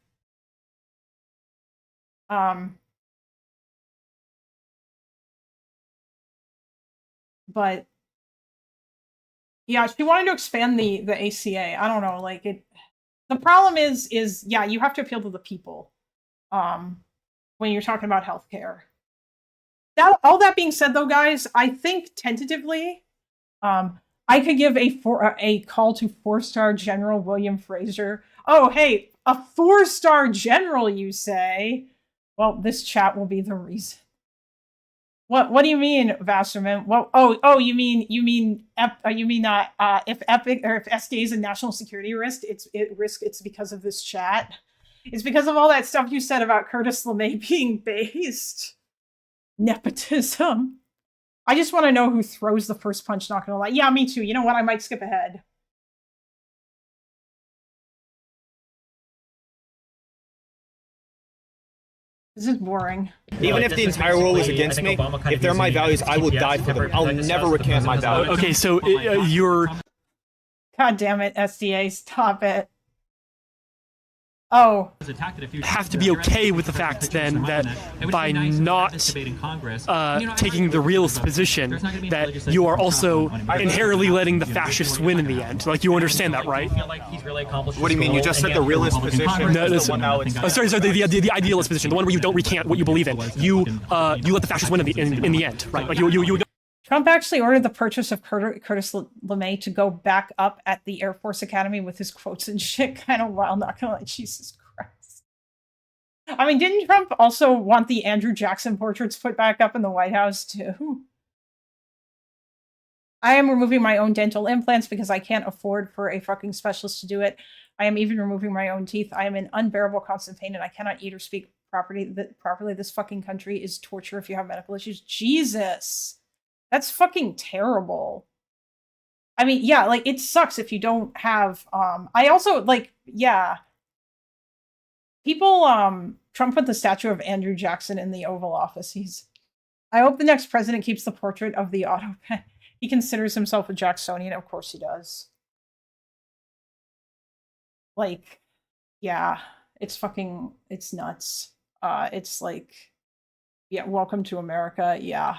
But yeah, she wanted to expand the ACA. I don't know, like it. The problem is yeah, you have to appeal to the people when you're talking about healthcare. All that being said, though, guys, I think tentatively, I could give a call to 4-star General William Fraser. Oh, hey, a 4-star general, you say? Well, this chat will be the reason. What do you mean, Vasterman? Well, you mean if Epic or if SDA is a national security risk, it's because of this chat. It's because of all that stuff you said about Curtis LeMay being based. Nepotism. I just want to know who throws the first punch, not gonna lie. Yeah, me too. You know what? I might skip ahead. This is boring. Even if the entire world was against me, if they're my values, I will die for them. I'll never recant my values. Okay, so you're... God damn it, SDA, stop it. Oh. Have to be okay with the fact then that by not taking the realist position that you are also inherently letting the fascists win in the end. Like, you understand that, right? What do you mean? You just said the realist position? No, sorry, the idealist position, the one where you don't recant what you believe in. You let the fascists win in the end, right? Like you Trump actually ordered the purchase of Curtis LeMay to go back up at the Air Force Academy with his quotes and shit. Kind of wild, not gonna lie. Jesus Christ. I mean, didn't Trump also want the Andrew Jackson portraits put back up in the White House too? I am removing my own dental implants because I can't afford for a fucking specialist to do it. I am even removing my own teeth. I am in unbearable constant pain and I cannot eat or speak properly. This fucking country is torture if you have medical issues. Jesus. That's fucking terrible. I mean, yeah, like, it sucks if you don't have, I also, like, yeah. People, Trump put the statue of Andrew Jackson in the Oval Office. I hope the next president keeps the portrait of the auto pen. He considers himself a Jacksonian. Of course he does. Like, yeah, it's nuts. It's like, yeah, welcome to America, yeah.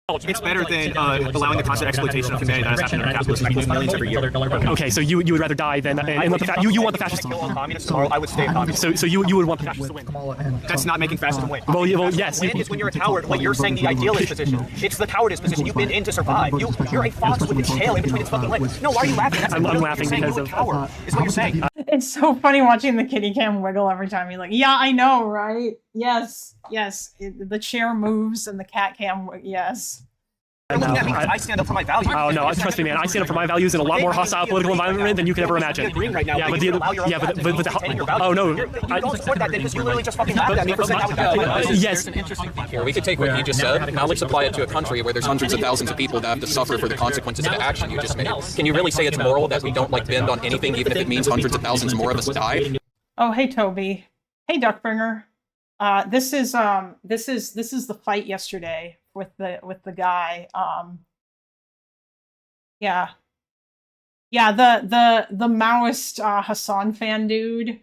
It's better than allowing the constant exploitation of humanity that has happened in capitalist cycles millions every year. Okay, so you would rather die than and let the you want the fascists to win. Tomorrow, I would stay a communist. So you would want the fascists to win. That's not making fascism win. Well, yes. Win is when you're a coward, like you're saying the idealist position. It's the cowardice position. You've been in to survive. You're a fox with its tail in between its fucking legs. No, why are you laughing? I'm laughing because of... Coward, is what you're saying. It's so funny watching the kitty cam wiggle every time you're like, yeah, I know, right? Yes. The chair moves and the cat cam, yes. I stand up for my values. Oh no, trust me, man. I stand up for my values in a lot more hostile political environment than you could ever imagine. Yeah, but oh no. You don't support that because you literally just fucking laughed at me for saying that was yes. Here, we could take what you just said. Now let's apply it to a country where there's hundreds of thousands of people that have to suffer for the consequences of the action you just made. Can you really say it's moral that we don't bend on anything, even if it means hundreds of thousands more of us die? Oh, hey Toby. Hey Duckbringer. This is the fight yesterday with the guy. Yeah. Yeah, the Maoist Hassan fan dude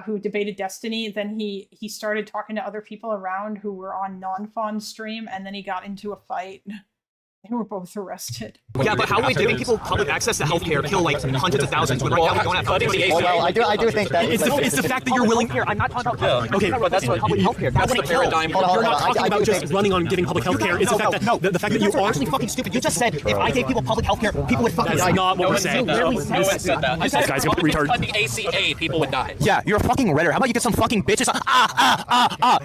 who debated Destiny, then he started talking to other people around who were on non-fawn stream, and then he got into a fight. They were both arrested. Yeah, but how are we giving people public access to healthcare kill like hundreds of thousands when right now we don't have healthcare? Well, I do think that it's the fact that you're willing here. I'm not talking about okay, but that's what public healthcare. That's the paradigm. You're not talking about just running on giving public health care. It's the fact that the fact that you are actually fucking stupid. You just said if I gave people public health care, people would fucking die. That's not what we're saying. No one said that. This guy's a retard. The ACA, people would die. Yeah, you're a fucking redder. How about you get some fucking bitches?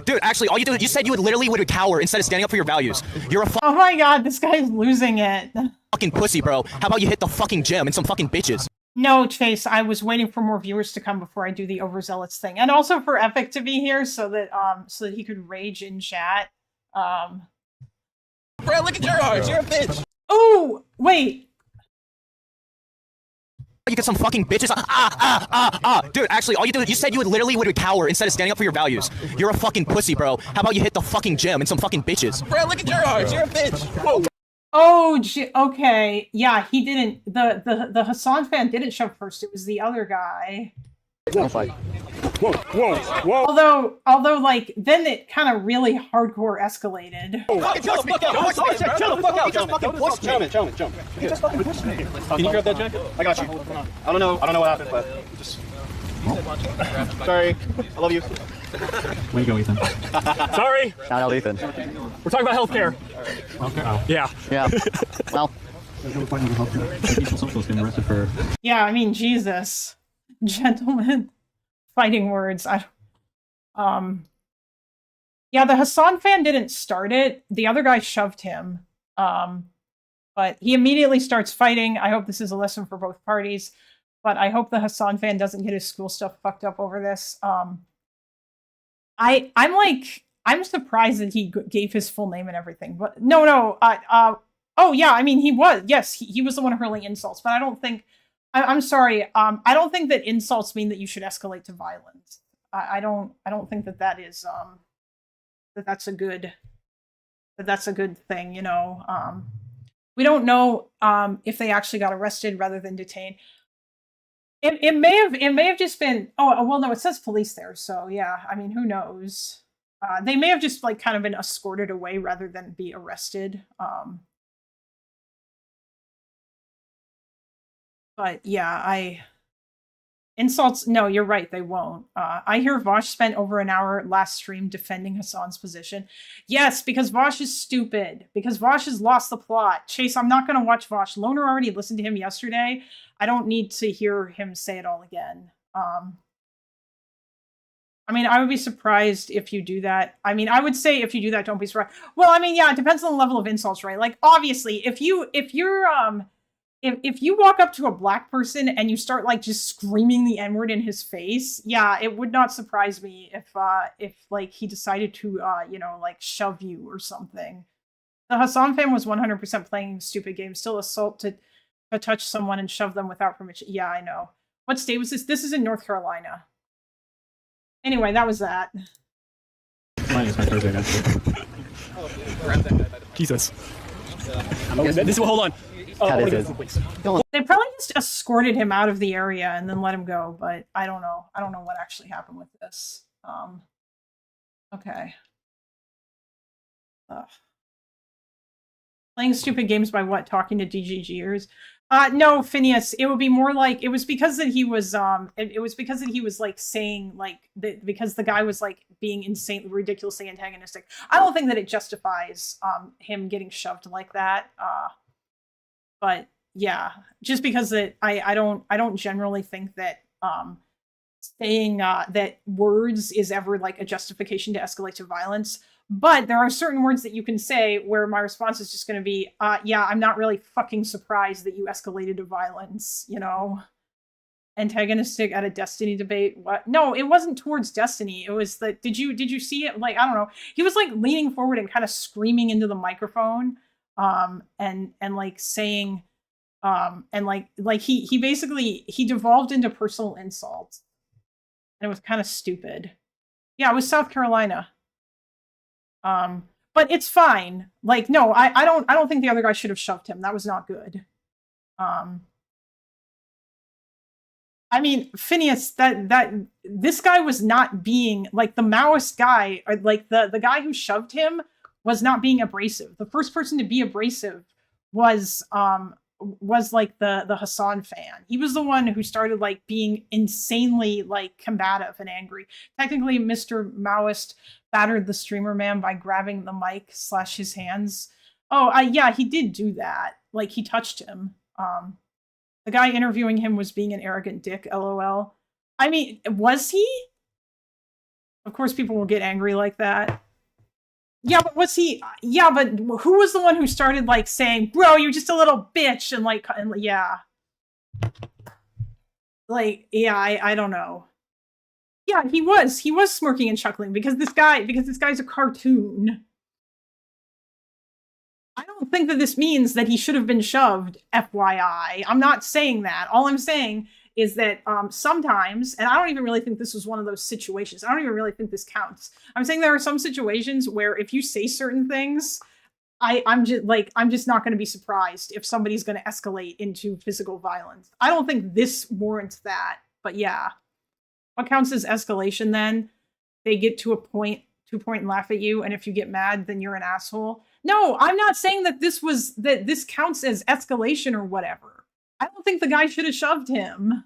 Dude, actually, all you do you said you would cower instead of standing up for your values. You're a Oh my god, this guy's losing it. fucking pussy, bro. How about you hit the fucking gym and some fucking bitches? No, Chase, I was waiting for more viewers to come before I do the Overzealots thing. And also for Epic to be here so that he could rage in chat. Bro, look at your heart. You're a bitch. Oh, wait. You get some fucking bitches. Dude, actually, all you do you said you would cower instead of standing up for your values. You're a fucking pussy, bro. How about you hit the fucking gym and some fucking bitches? Bro, look at your heart. You're a bitch. Whoa. Oh, okay. Yeah, he didn't. The Hassan fan didn't shove first. It was the other guy. Whoa. Although, like, then it kind of really hardcore escalated. Can you grab that jacket? I got you. I don't know what happened, but just... Sorry. I love you. Way to go, Ethan. Sorry. Shout out Ethan. We're talking about healthcare. Okay. Yeah. Yeah. Well. Yeah, I mean, Jesus. Gentlemen. Fighting words. Yeah, the Hassan fan didn't start it. The other guy shoved him. But he immediately starts fighting. I hope this is a lesson for both parties. But I hope the Hassan fan doesn't get his school stuff fucked up over this. I'm surprised that he gave his full name and everything. But no. Oh yeah, I mean he was. Yes, he was the one hurling insults. But I don't think. I'm sorry. I don't think that insults mean that you should escalate to violence. I don't think that is that's a good thing. You know. We don't know if they actually got arrested rather than detained. It may have just been. Oh well, no, it says police there, so yeah. I mean, who knows? They may have just like kind of been escorted away rather than be arrested. But yeah, insults. No, you're right. They won't. I hear Vosh spent over an hour last stream defending Hassan's position. Yes, because Vosh is stupid. Because Vosh has lost the plot. Chase, I'm not going to watch Vosh. Loner already listened to him yesterday. I don't need to hear him say it all again. I mean, I would be surprised if you do that. I mean, I would say if you do that, don't be surprised. Well, I mean, yeah, it depends on the level of insults, right? Like, obviously, if you walk up to a black person and you start like just screaming the N-word in his face, yeah, it would not surprise me if like he decided to like shove you or something. The Hassan fan was 100% playing stupid games, still assault to touch someone and shove them without permission. Yeah, I know. What state was this? This is in North Carolina. Anyway, that was that. Jesus. Hold on. They probably just escorted him out of the area and then let him go, but I don't know. I don't know what actually happened with this. Okay. Playing stupid games by what? Talking to DGGers? No, Phineas. It would be more like it was because that he was it was because that he was like saying like because the guy was like being insane, ridiculously antagonistic. I don't think that it justifies him getting shoved like that. But yeah, just because that I don't generally think that saying that words is ever like a justification to escalate to violence. But there are certain words that you can say where my response is just going to be, yeah, I'm not really fucking surprised that you escalated to violence, you know? Antagonistic at a Destiny debate. What? No, it wasn't towards Destiny. It was the, did you see it? Like, I don't know. He was like leaning forward and kind of screaming into the microphone, and like saying, and like he basically, he devolved into personal insults. And it was kind of stupid. Yeah, it was South Carolina. But it's fine. Like, no, I don't think the other guy should have shoved him. That was not good. I mean, Phineas, this guy was not being like the Maoist guy, or like the guy who shoved him was not being abrasive. The first person to be abrasive was like the Hassan fan. He was the one who started like being insanely like combative and angry. Technically, Mr. Maoist battered the streamer man by grabbing the mic / his hands. Oh, yeah, he did do that. Like, he touched him. The guy interviewing him was being an arrogant dick, LOL. I mean, was he? Of course, people will get angry like that. Yeah, but was he? Yeah, but who was the one who started, like, saying, bro, you're just a little bitch, and, like, yeah. Like, yeah, I don't know. Yeah, he was smirking and chuckling because this guy's a cartoon. I don't think that this means that he should have been shoved, FYI. I'm not saying that. All I'm saying is that sometimes, and I don't even really think this was one of those situations. I don't even really think this counts. I'm saying there are some situations where if you say certain things, I'm just not going to be surprised if somebody's going to escalate into physical violence. I don't think this warrants that, but yeah. What counts as escalation then? They get to a point and laugh at you, and if you get mad, then you're an asshole. No, I'm not saying that this counts as escalation or whatever. I don't think the guy should have shoved him.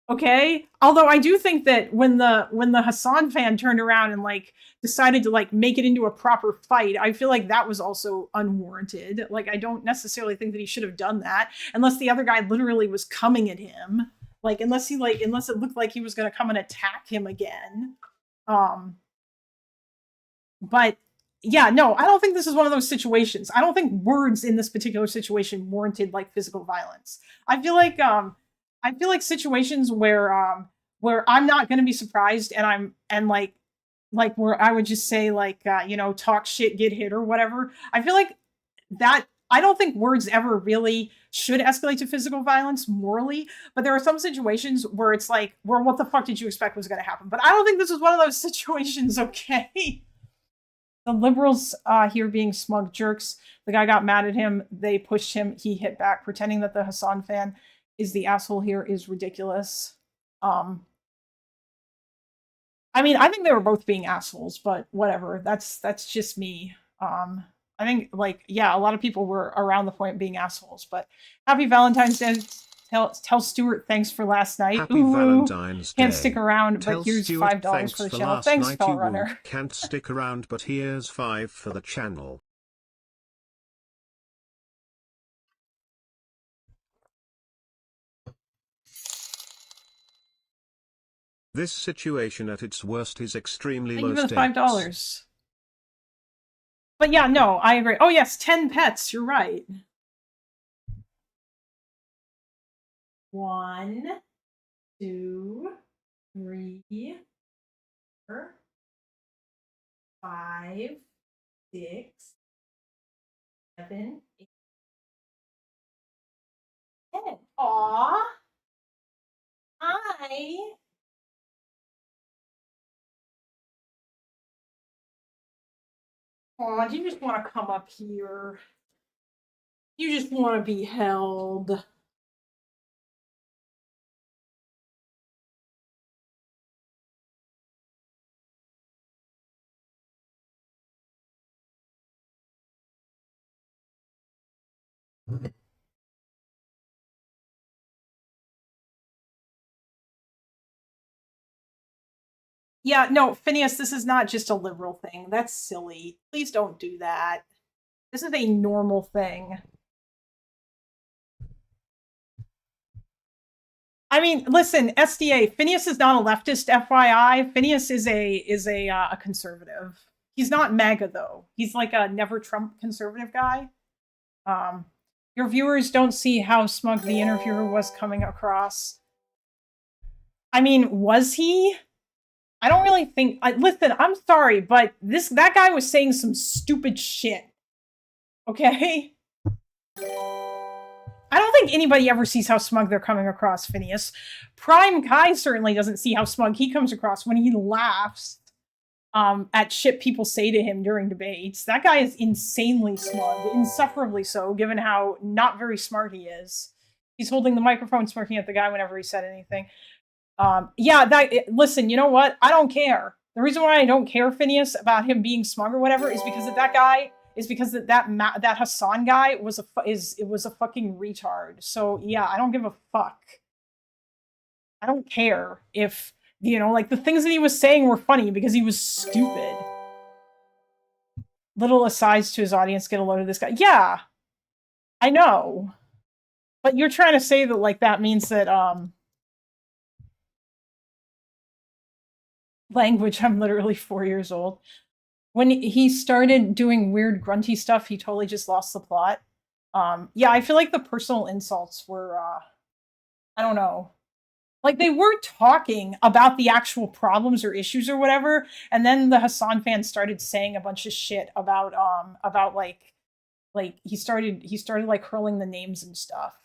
Okay? Although I do think that when the Hassan fan turned around and like decided to like make it into a proper fight, I feel like that was also unwarranted. Like, I don't necessarily think that he should have done that unless the other guy literally was coming at him. Like, unless it looked like he was going to come and attack him again. But yeah, no, I don't think this is one of those situations. I don't think words in this particular situation warranted like physical violence. I feel like situations where I'm not going to be surprised and like where I would just say like talk shit, get hit or whatever. I feel like that I don't think words ever really should escalate to physical violence morally, but there are some situations where it's like, well, what the fuck did you expect was going to happen? But I don't think this is one of those situations, okay? The liberals here being smug jerks. The guy got mad at him. They pushed him. He hit back. Pretending that the Hassan fan is the asshole here is ridiculous. I mean, I think they were both being assholes, but whatever. That's just me. I think, like, yeah, a lot of people were around the point being assholes, but happy Valentine's Day. Tell Stuart thanks for last night. Happy Valentine's Day. Can't stick around, Tell but here's Stuart $5 for the channel. last Thanks, night, Spell you Runner. Can't stick around, but here's $5 for the channel. This situation at its worst is extremely low Thank you for stakes. the $5. But yeah, no, I agree. Oh yes, 10 pets. You're right. 1, 2, 3, 4, 5, 6, 7, 8, 10. Aww. Hi. Aw, do you just want to come up here? You just want to be held. Yeah, no, Phineas, this is not just a liberal thing. That's silly. Please don't do that. This is a normal thing. I mean, listen, SDA, Phineas is not a leftist, FYI. Phineas is a conservative. He's not MAGA, though. He's like a never Trump conservative guy. Your viewers don't see how smug the interviewer was coming across. I mean, was he? I don't really think... listen, I'm sorry, but that guy was saying some stupid shit. Okay? I don't think anybody ever sees how smug they're coming across, Phineas. Prime Kai certainly doesn't see how smug he comes across when he laughs at shit people say to him during debates. That guy is insanely smug, insufferably so, given how not very smart he is. He's holding the microphone, smirking at the guy whenever he said anything. Listen, you know what? I don't care. The reason why I don't care, Phineas, about him being smug or whatever is because that Hassan guy was a fucking retard. So yeah, I don't give a fuck. I don't care if, you know, like the things that he was saying were funny because he was stupid. Little asides to his audience, get a load of this guy. Yeah, I know. But you're trying to say that, like, that means that, language, I'm literally 4 years old. When he started doing weird grunty stuff, he totally just lost the plot. Yeah, I feel like the personal insults were, I don't know. Like, they were talking about the actual problems or issues or whatever, and then the Hassan fans started saying a bunch of shit about he started like hurling the names and stuff.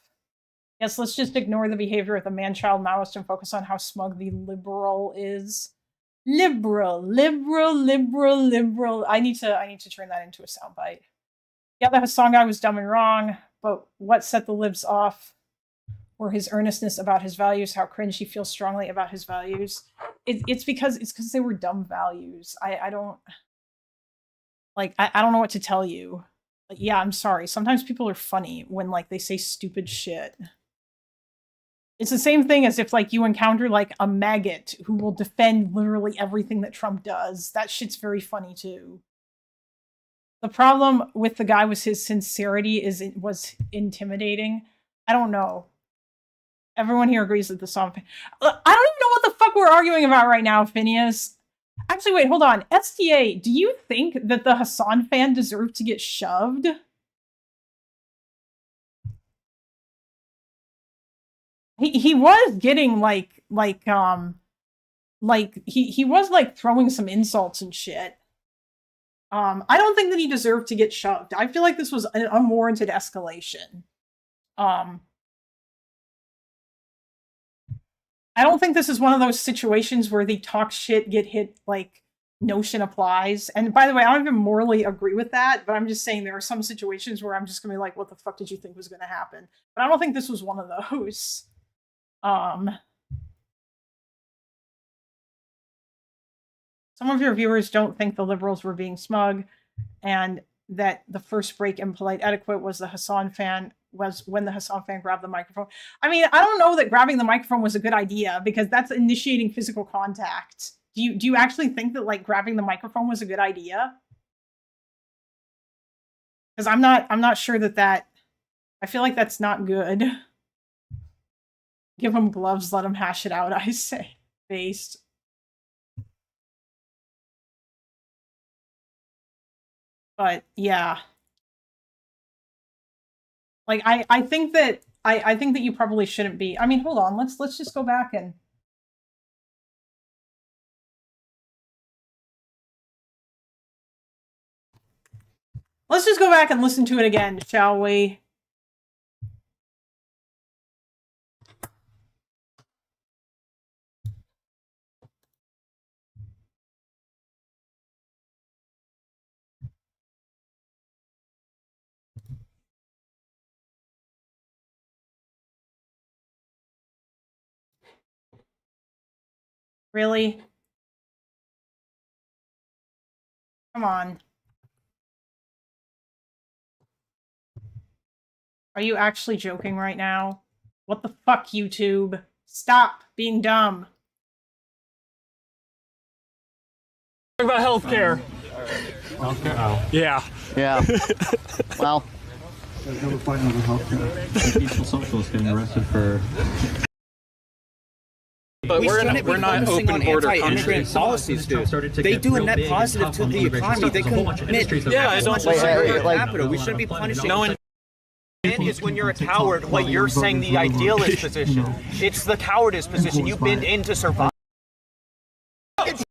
Yes, let's just ignore the behavior of the man-child Maoist and focus on how smug the liberal is. Liberal. I need to turn that into a soundbite. Yeah, the Hassan guy was dumb and wrong, but what set the libs off were his earnestness about his values, how cringe he feels strongly about his values. It's because they were dumb values. I don't know what to tell you. Like, yeah, I'm sorry. Sometimes people are funny when, like, they say stupid shit. It's the same thing as if, like, you encounter, like, a maggot who will defend literally everything that Trump does. That shit's very funny, too. The problem with the guy was his sincerity was intimidating. I don't know. Everyone here agrees that the song... I don't even know what the fuck we're arguing about right now, Phineas. Actually, wait, hold on. STA, do you think that the Hassan fan deserved to get shoved? He was getting he was like throwing some insults and shit. I don't think that he deserved to get shoved. I feel like this was an unwarranted escalation. I don't think this is one of those situations where the talk shit, get hit, like, notion applies. And by the way, I don't even morally agree with that, but I'm just saying there are some situations where I'm just gonna be like, what the fuck did you think was gonna happen? But I don't think this was one of those. Some of your viewers don't think the liberals were being smug, and that the first break in polite etiquette was when the Hassan fan grabbed the microphone. I mean, I don't know that grabbing the microphone was a good idea, because that's initiating physical contact. Do you actually think that, like, grabbing the microphone was a good idea? Because I'm not sure that I feel like that's not good. Give them gloves, let them hash it out, I say. Based. But yeah. Like, I think that you probably shouldn't be. I mean, hold on, let's just go back and listen to it again, shall we? Really? Come on. Are you actually joking right now? What the fuck, YouTube? Stop being dumb. Talk about healthcare. Healthcare? Oh. Yeah. Yeah. Well. There's no fighting over healthcare. Peaceful socialists getting arrested for... But we're not open border anti-immigrant policies, dude. They do a net positive to the economy. They commit as much as capital. We shouldn't be punishing. No one is when you're a coward. What you're saying, the idealist position. It's the cowardice position. You bend in to survive. The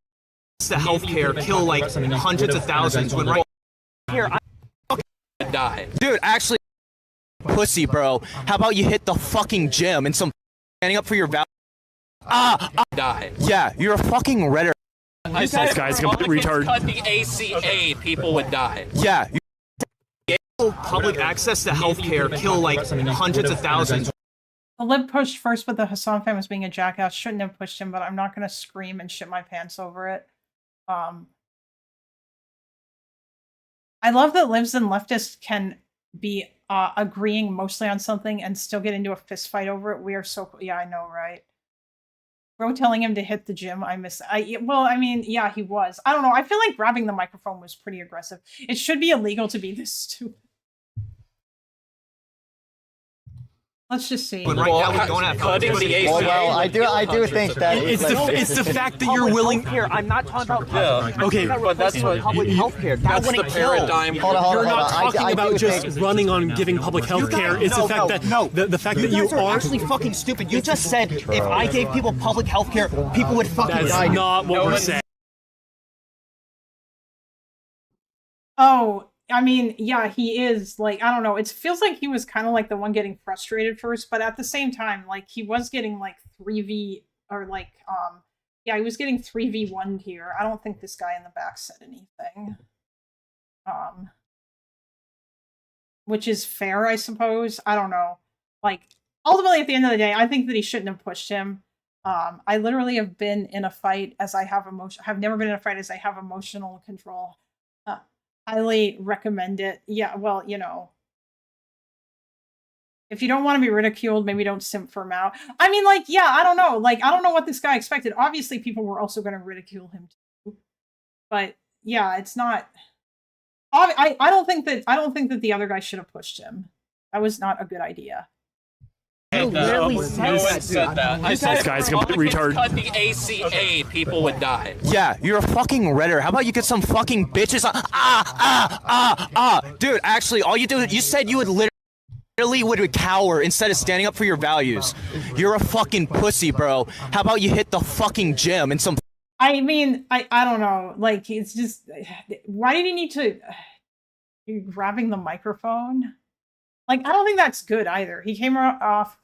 healthcare kill like hundreds of thousands when right here I die. Dude, actually. pussy, bro. How about you hit the fucking gym and some standing up for your values? Die. Yeah, you're a fucking redder. This guy's a complete retard. Cut the ACA, people would die. Yeah. Public access to healthcare kill like hundreds of thousands. The Lib pushed first, but the Hassan fan was being a jackass. Shouldn't have pushed him, but I'm not going to scream and shit my pants over it. I love that libs and leftists can be agreeing mostly on something and still get into a fist fight over it. We are so... Yeah, I know, right? Bro telling him to hit the gym, well, I mean, yeah, he was. I don't know, I feel like grabbing the microphone was pretty aggressive. It should be illegal to be this stupid. Let's just see. But right now we don't have cutting the ACA. Well, I do think that it's the fact that you're willing. Here, I'm not talking about. Okay, but that's what public healthcare. That's the paradigm. You're not talking about just running on giving public health care. It's the fact that the fact that you are actually fucking stupid. You just said if I gave people public health care, people would fucking die. That's not what we're saying. Oh, I mean, yeah, he is, like, I don't know, it feels like he was kind of like the one getting frustrated first, but at the same time, like, he was getting, like, 3v, or, like, yeah, he was getting 3v1 here. I don't think this guy in the back said anything. Which is fair, I suppose. I don't know. Like, ultimately, at the end of the day, I think that he shouldn't have pushed him. I literally have been in a fight as I have have never been in a fight as I have emotional control. Highly recommend it. Yeah, well, you know, if you don't want to be ridiculed, maybe don't simp for him out. I mean, like, yeah, I don't know. Like, I don't know what this guy expected. Obviously, people were also going to ridicule him too. But yeah, it's not. I don't think that the other guy should have pushed him. That was not a good idea. No one said that. I said this guy's a complete retard. Cut the ACA, people would die. Yeah, you're a fucking redder. How about you get some fucking bitches? Dude, actually, all you do, you said you would literally would cower instead of standing up for your values. You're a fucking pussy, bro. How about you hit the fucking gym and some... I mean, I don't know. Like, it's just... Why did he need to... You're grabbing the microphone? Like, I don't think that's good either. He came off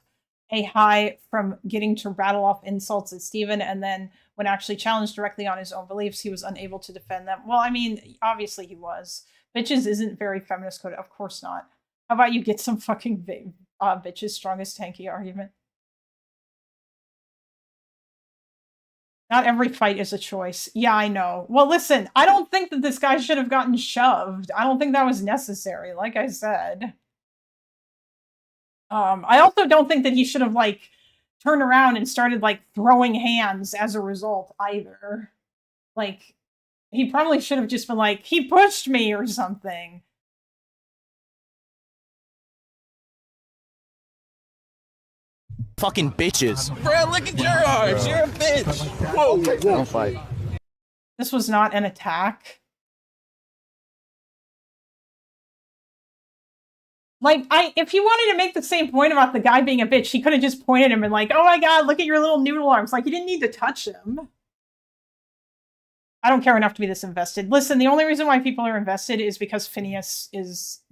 a high from getting to rattle off insults at Steven, and then when actually challenged directly on his own beliefs, he was unable to defend them. Well, I mean, obviously he was. Bitches isn't very feminist coded. Of course not. How about you get some fucking bitches strongest tanky argument? Not every fight is a choice. Yeah, I know. Well, listen, I don't think that this guy should have gotten shoved. I don't think that was necessary, like I said. I also don't think that he should have, like, turned around and started, like, throwing hands as a result, either. Like, he probably should have just been like, he pushed me or something. Fucking bitches. Bro, look at your arms. You're a bitch. Whoa, whoa. Don't fight. This was not an attack. Like, if he wanted to make the same point about the guy being a bitch, he could have just pointed him and like, oh my god, look at your little noodle arms. Like, he didn't need to touch him. I don't care enough to be this invested. Listen, the only reason why people are invested is because Phineas is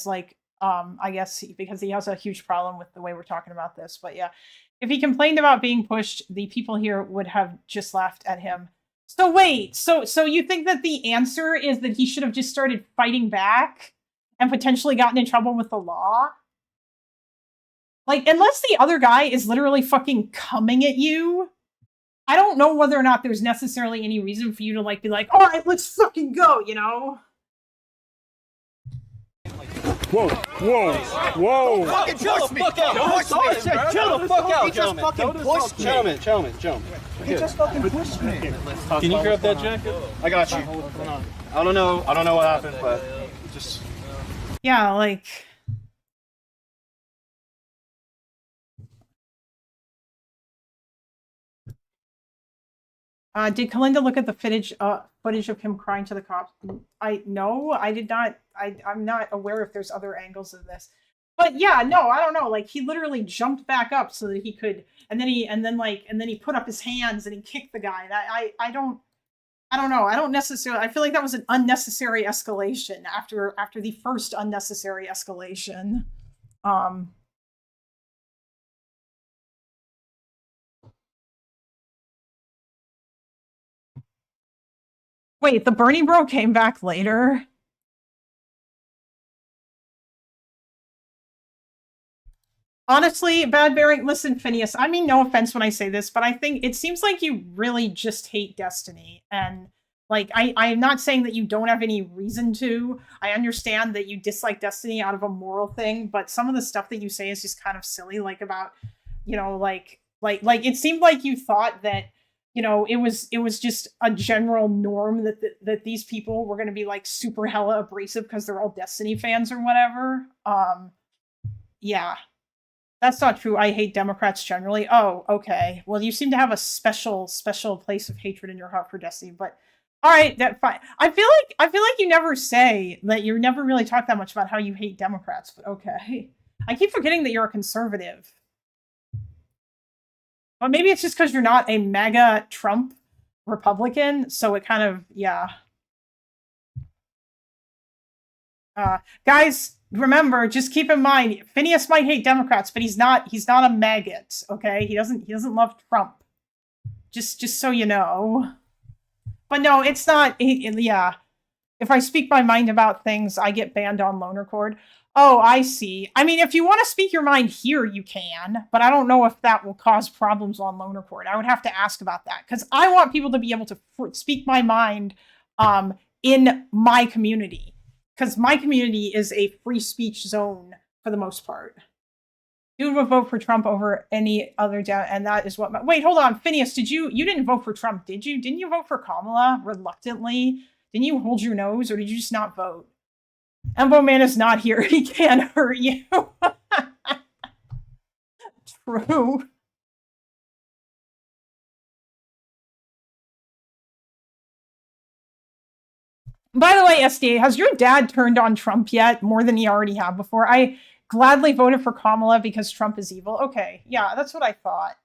like, I guess because he has a huge problem with the way we're talking about this. But yeah, if he complained about being pushed, the people here would have just laughed at him. So wait, so you think that the answer is that he should have just started fighting back and potentially gotten in trouble with the law? Like, unless the other guy is literally fucking coming at you, I don't know whether or not there's necessarily any reason for you to, like, be like, all right, let's fucking go, you know? Whoa, whoa, whoa. Fucking chill the fuck out. Chill the fuck out, gentlemen. He just fucking pushed me. Gentlemen. He just fucking pushed me. Can you grab that jacket? I got you. I don't know what happened, but just... Yeah, like... Did Kalinda look at the footage of him crying to the cops? No, I did not. I'm not aware if there's other angles of this. But yeah, no, I don't know. Like, he literally jumped back up so that he could, and then he put up his hands and he kicked the guy. I don't know. I don't necessarily. I feel like that was an unnecessary escalation after the first unnecessary escalation. Wait, the Bernie bro came back later? Honestly, Bad Bearing, listen, Phineas, I mean no offense when I say this, but I think it seems like you really just hate Destiny. And, like, I'm not saying that you don't have any reason to. I understand that you dislike Destiny out of a moral thing, but some of the stuff that you say is just kind of silly, like about, you know, like it seemed like you thought that, you know, it was just a general norm that these people were going to be, like, super hella abrasive because they're all Destiny fans or whatever. Yeah. That's not true. I hate Democrats generally. Oh, okay. Well, you seem to have a special place of hatred in your heart for Destiny, but all right, that fine. I feel like you never say that. You never really talk that much about how you hate Democrats, but okay. I keep forgetting that you're a conservative. But maybe it's just because you're not a MAGA Trump Republican, so it kind of, yeah. Guys, remember, just keep in mind, Phineas might hate Democrats, but he's not a maggot, okay? He doesn't love Trump. Just so you know. But no, it's not, yeah. If I speak my mind about things, I get banned on Loner Cord. Oh, I see. I mean, if you want to speak your mind here, you can, but I don't know if that will cause problems on Loner Cord. I would have to ask about that, because I want people to be able to speak my mind in my community. Because my community is a free speech zone for the most part. You would vote for Trump over any other and that is what wait, hold on, Phineas, you didn't vote for Trump, did you? Didn't you vote for Kamala reluctantly? Didn't you hold your nose, or did you just not vote? Embo Man is not here. He can't hurt you. True. By the way, SDA, has your dad turned on Trump yet more than he already had before? I gladly voted for Kamala because Trump is evil. Okay, yeah, that's what I thought.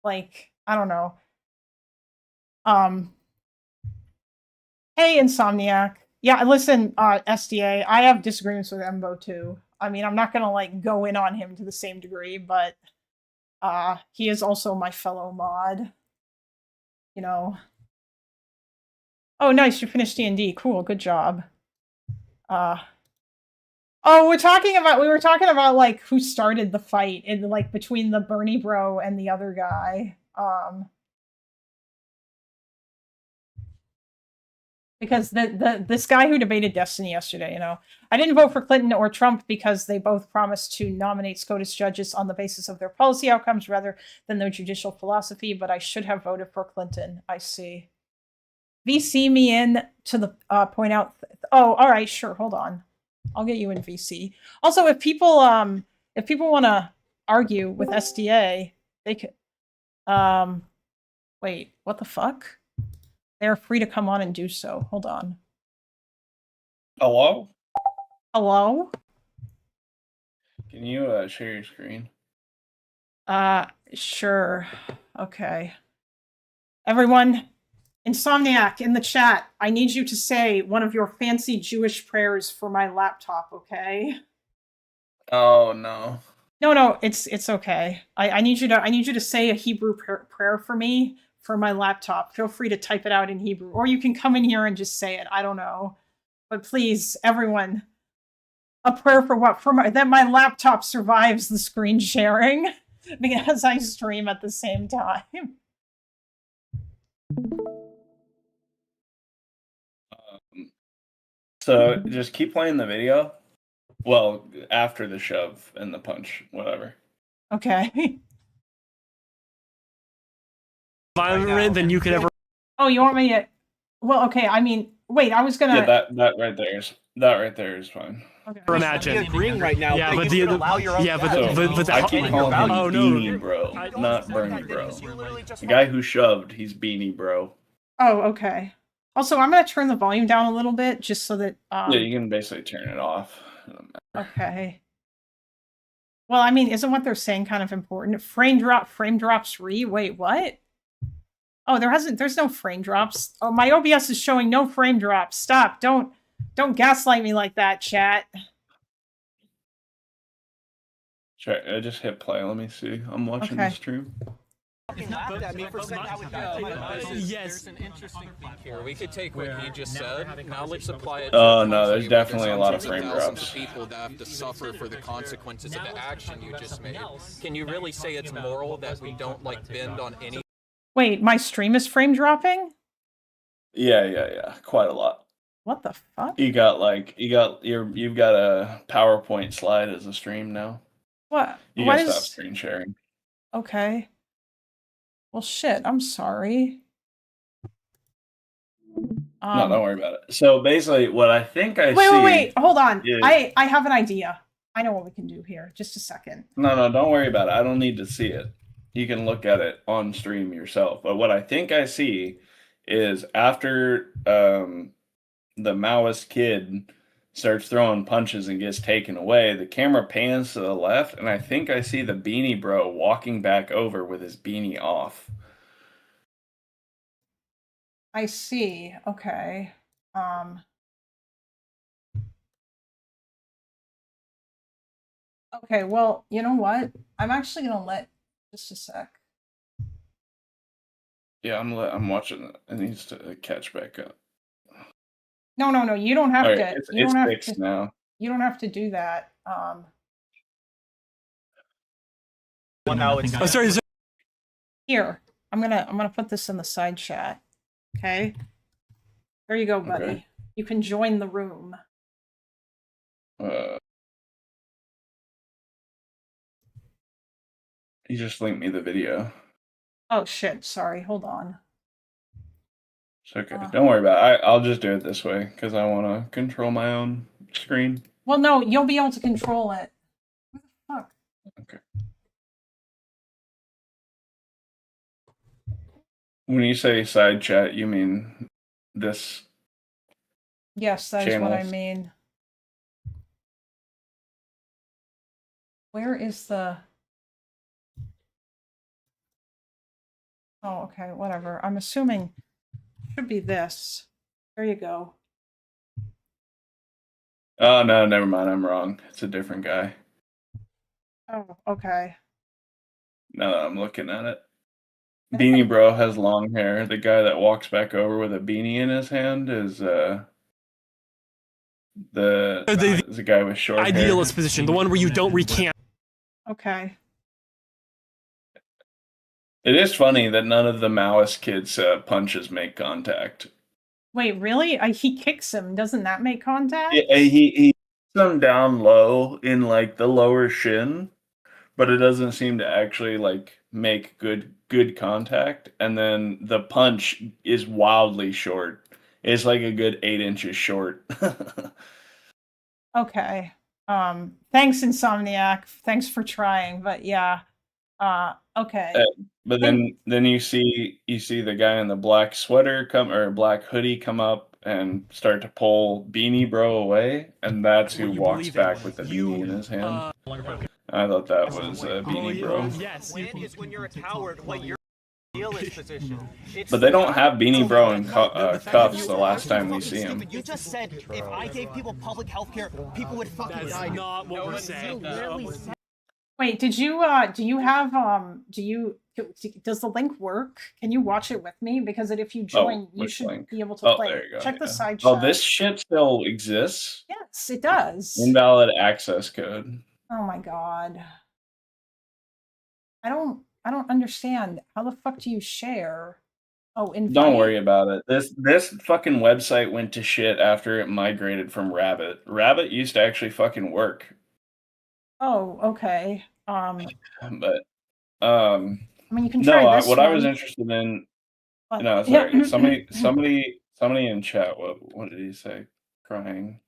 Like, I don't know. Hey, Insomniac. Yeah, listen, SDA, I have disagreements with Embo too. I mean, I'm not gonna, like, go in on him to the same degree, but he is also my fellow mod. You know. Oh, nice, you finished D&D. Cool, good job. Oh, we were talking about like who started the fight in like between the Bernie bro and the other guy. Because this guy who debated Destiny yesterday, you know, I didn't vote for Clinton or Trump because they both promised to nominate SCOTUS judges on the basis of their policy outcomes rather than their judicial philosophy, but I should have voted for Clinton. I see. VC me in to the point out. Oh, all right, sure. Hold on, I'll get you in VC. Also, if people want to argue with SDA, they could. Wait, what the fuck? They're free to come on and do so. Hold on. Hello? Hello? Can you share your screen? Sure. Okay. Everyone, Insomniac in the chat, I need you to say one of your fancy Jewish prayers for my laptop, okay? Oh no. No, it's okay. I need you to say a Hebrew prayer for me for my laptop. Feel free to type it out in Hebrew, or you can come in here and just say it. I don't know, but please, everyone, a prayer for what? That my laptop survives the screen sharing because I stream at the same time. So just keep playing the video. Well, after the shove and the punch, whatever. Okay. Violent than you could ever. Oh, you want me to? Well, okay. I mean, wait. I was gonna. Yeah, that right there is fine. Okay. Imagine agreeing right now. Yeah, but the I keep calling him Beanie Bro, not Bernie Bro. The guy who shoved, he's Beanie Bro. Oh, okay. Also, I'm gonna turn the volume down a little bit just so that. Yeah, you can basically turn it off. Okay. Well, I mean, isn't what they're saying kind of important? Frame drops re. Wait, what? Oh, there's no frame drops. Oh, my OBS is showing no frame drops. Stop. Don't gaslight me like that, chat. Check. I just hit play. Let me see. I'm watching the stream. Laughed at me for saying I would Yes. There's an interesting thing here. We could take what he just said. Now let's apply it. Oh no, there's definitely a lot of frame thousands drops. of people that have to suffer for the consequences of the action you just made. Can you really say it's moral that we don't like bend on any? Wait, my stream is frame dropping? Yeah. Quite a lot. What the fuck? You've got a PowerPoint slide as a stream now. What? You What gotta stop is? screen sharing. Okay. Well, shit. I'm sorry. No, don't worry about it. So basically, what I think I see. Wait. Hold on. is- I have an idea. I know what we can do here. Just a second. No, don't worry about it. I don't need to see it. You can look at it on stream yourself. But what I think I see is after the Maoist kid starts throwing punches and gets taken away, the camera pans to the left, and I think I see the beanie bro walking back over with his beanie off. I see. Okay. Okay, well, you know what? I'm actually gonna let just a sec. Yeah, I'm watching it. It needs to catch back up. No, you don't have All to. right, You it's don't have fixed to. now. You don't have to do that. Oh, sorry. Here, I'm gonna put this in the side chat. Okay. There you go, buddy. Okay. You can join the room. You just linked me the video. Oh shit! Sorry. Hold on. It's okay. Don't worry about it. I'll just do it this way because I want to control my own screen. Well, no, you'll be able to control it. What the fuck? Okay. When you say side chat, you mean this? Yes, that is what I channels? mean. Where is the? Oh, okay, whatever. I'm assuming it should be this. There you go. Oh no, never mind. I'm wrong. It's a different guy. Oh, okay. Now that I'm looking at it, Beanie Bro has long hair. The guy that walks back over with a beanie in his hand is the guy with short hair. Idealist position, the one where you don't recant. Okay. It is funny that none of the Maoist kids' punches make contact. Wait, really? He kicks him. Doesn't that make contact? He hits them down low in like the lower shin, but it doesn't seem to actually like make good contact. And then the punch is wildly short. It's like a good 8 inches short. Okay. Thanks, Insomniac. Thanks for trying, but yeah. Okay. But then you see the guy in the black sweater black hoodie come up and start to pull Beanie Bro away, and that's who walks back with the beanie in his hand. I thought that was Beanie Bro. Yes. Win is when you're a coward, like you're in a idealist position. But they don't have Beanie Bro in cuffs the last time we see him. You just said if I gave people public health care, people would fucking die. That's not what we're saying. Wait, does the link work? Can you watch it with me? Because if you join, you should be able to play. There you go, Check the side chat. Oh, this shit still exists? Yes, it does. Invalid access code. Oh my god. I don't understand. How the fuck do you share? Oh, invite. Don't worry about it. This fucking website went to shit after it migrated from Rabbit. Rabbit used to actually fucking work. Oh, okay. But I mean, you can try this what one. I was interested in. But- No, sorry. Somebody in chat. What did he say? Crying.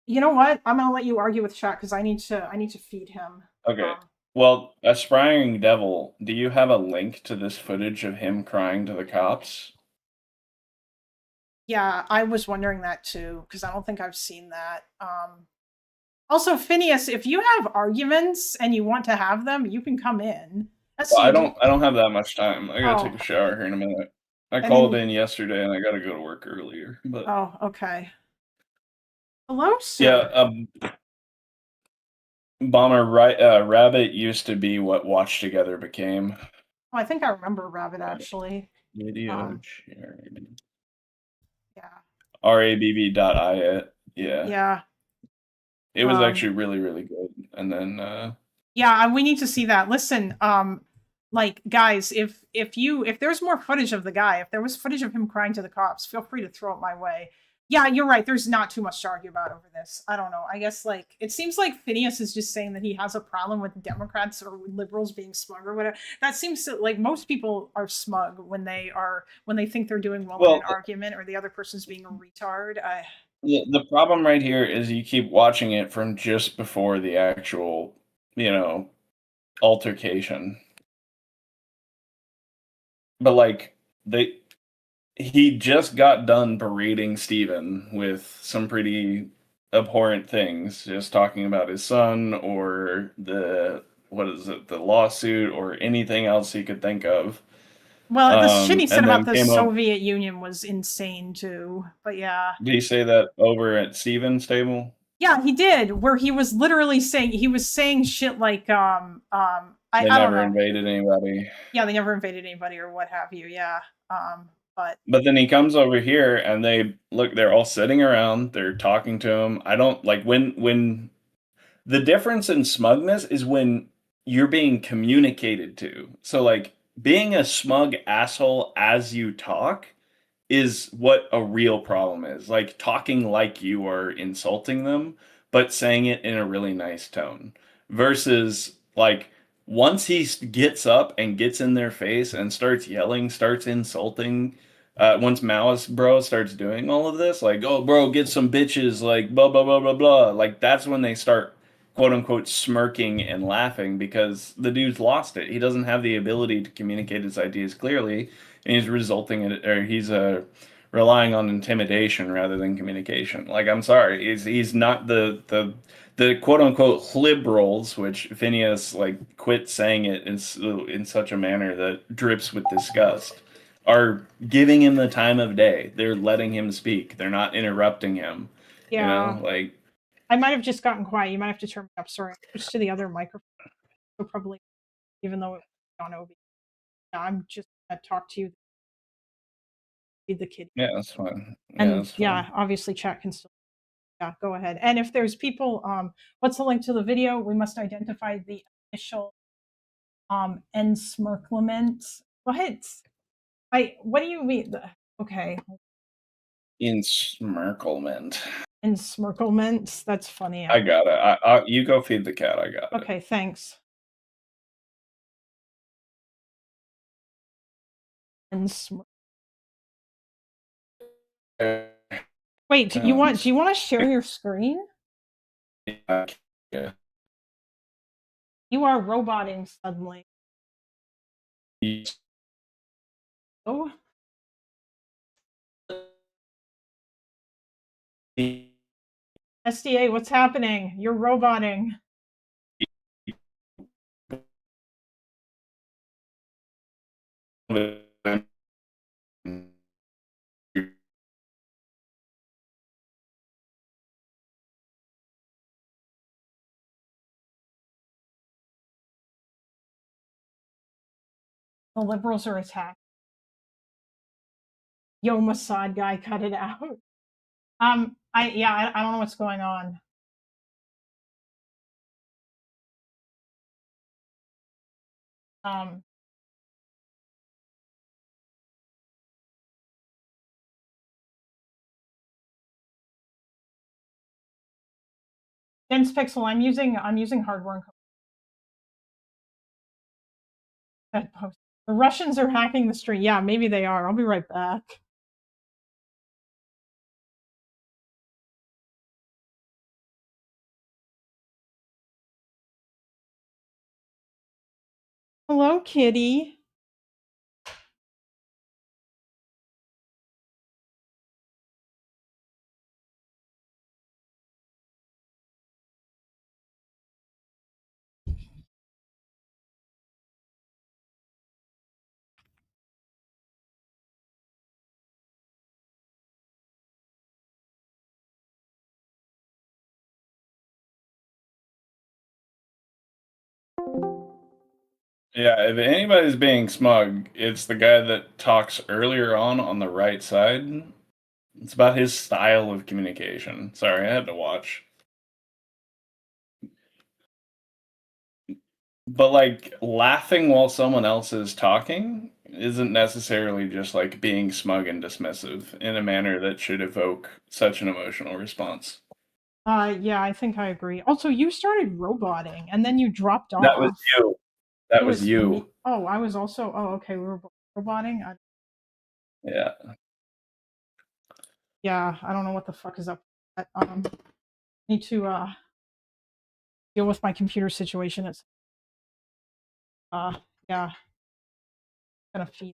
You know what? I'm gonna let you argue with chat because I need to feed him. Okay. Well, Aspiring Devil, do you have a link to this footage of him crying to the cops? Yeah, I was wondering that too because I don't think I've seen that. Also, Phineas, if you have arguments and you want to have them, you can come in. Well, I don't have that much time. I gotta Oh. take a shower here in a minute. I And called then- in yesterday and I gotta go to work earlier. But Oh, okay. Hello, sir. yeah, Rabbit used to be what Watch Together became. Oh, I think I remember Rabbit actually. Video sharing. Yeah. RABB.IIT. Yeah. Yeah. It was actually really, really good. And then yeah, we need to see that. Listen, like guys, if there's more footage of the guy, if there was footage of him crying to the cops, feel free to throw it my way. Yeah, you're right. There's not too much to argue about over this. I don't know. I guess like it seems like Phineas is just saying that he has a problem with Democrats or liberals being smug or whatever. That seems to like most people are smug when they think they're doing well in an argument or the other person's being a retard. The problem right here is you keep watching it from just before the actual, altercation. But like he just got done berating Steven with some pretty abhorrent things, just talking about his son or the lawsuit or anything else he could think of. Well, the shit he said and about then the came up- Soviet Union was insane too. But yeah. Did he say that over at Steven's table? Yeah, he did. Where he was literally saying shit like They I never don't know. invaded anybody. Yeah, they never invaded anybody or what have you. Yeah. But then he comes over here and they're all sitting around, they're talking to him. I don't like when the difference in smugness is when you're being communicated to. So like being a smug asshole as you talk is what a real problem is. Like talking like you are insulting them, but saying it in a really nice tone. Versus like once he gets up and gets in their face and starts yelling, starts insulting, once Maoist bro starts doing all of this, like, oh bro, get some bitches, like blah blah blah blah blah. Like that's when they start quote unquote smirking and laughing because the dude's lost it. He doesn't have the ability to communicate his ideas clearly, and he's relying on intimidation rather than communication. Like I'm sorry, he's not the quote unquote liberals, which Phineas like quit saying it in such a manner that drips with disgust, are giving him the time of day. They're letting him speak. They're not interrupting him. Yeah. Like I might have just gotten quiet. You might have to turn me up. Sorry. Switch to the other microphone. So probably, even though it was on OB. Yeah, I'm just gonna talk to you. Feed the kid. yeah, that's fine. And obviously chat can still. Yeah, go ahead. And if there's people, what's the link to the video? We must identify the initial ensmirklement. What do you mean? Okay. Ensmirklement. Ensmirklement. That's funny. I got it. You go feed the cat. I got it. Okay, thanks. Wait, do you want to share your screen? Yeah. You are roboting suddenly. Oh. SDA, what's happening? You're roboting. The liberals are attacked. Yo, Mossad guy, cut it out. I don't know what's going on. Dense Pixel, I'm using hardware and post. The Russians are hacking the stream. Yeah, maybe they are. I'll be right back. Hello, kitty. Yeah, if anybody's being smug, it's the guy that talks earlier on the right side. It's about his style of communication. Sorry, I had to watch. But like laughing while someone else is talking isn't necessarily just like being smug and dismissive in a manner that should evoke such an emotional response. Yeah, I think I agree. Also, you started roboting and then you dropped That was off. you. That It was me. you. Oh, I was also. Oh, okay. We were both roboting. Yeah. Yeah, I don't know what the fuck is up. Need to deal with my computer situation. It's yeah, kind of feed.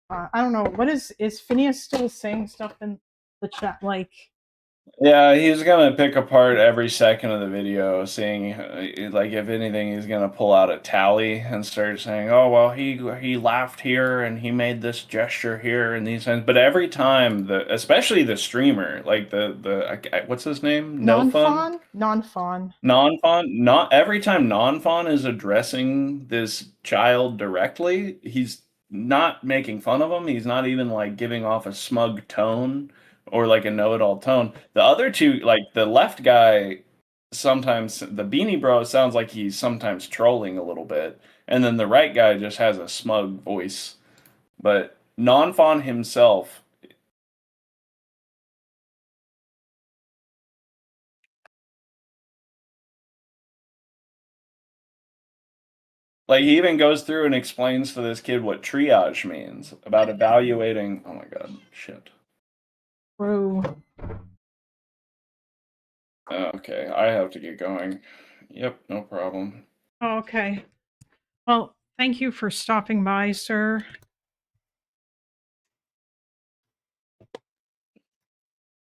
I don't know. What is Phineas still saying stuff in the chat? Like, Yeah, he's gonna pick apart every second of the video, seeing like if anything, he's gonna pull out a tally and start saying, "Oh well, he laughed here and he made this gesture here and these things." But every time especially the streamer, like what's his name? No Fun? non-fawn. Not every time Non-Fawn is addressing this child directly, he's not making fun of him. He's not even like giving off a smug tone or like a know-it-all tone. The other two, like the left guy, sometimes the Beanie Bro sounds like he's sometimes trolling a little bit, and then the right guy just has a smug voice. But Non-Fawn himself. Like he even goes through and explains to this kid what triage means about evaluating. Oh my god, shit. Bro. Okay, I have to get going. Yep, no problem. Oh, okay. Well, thank you for stopping by, sir.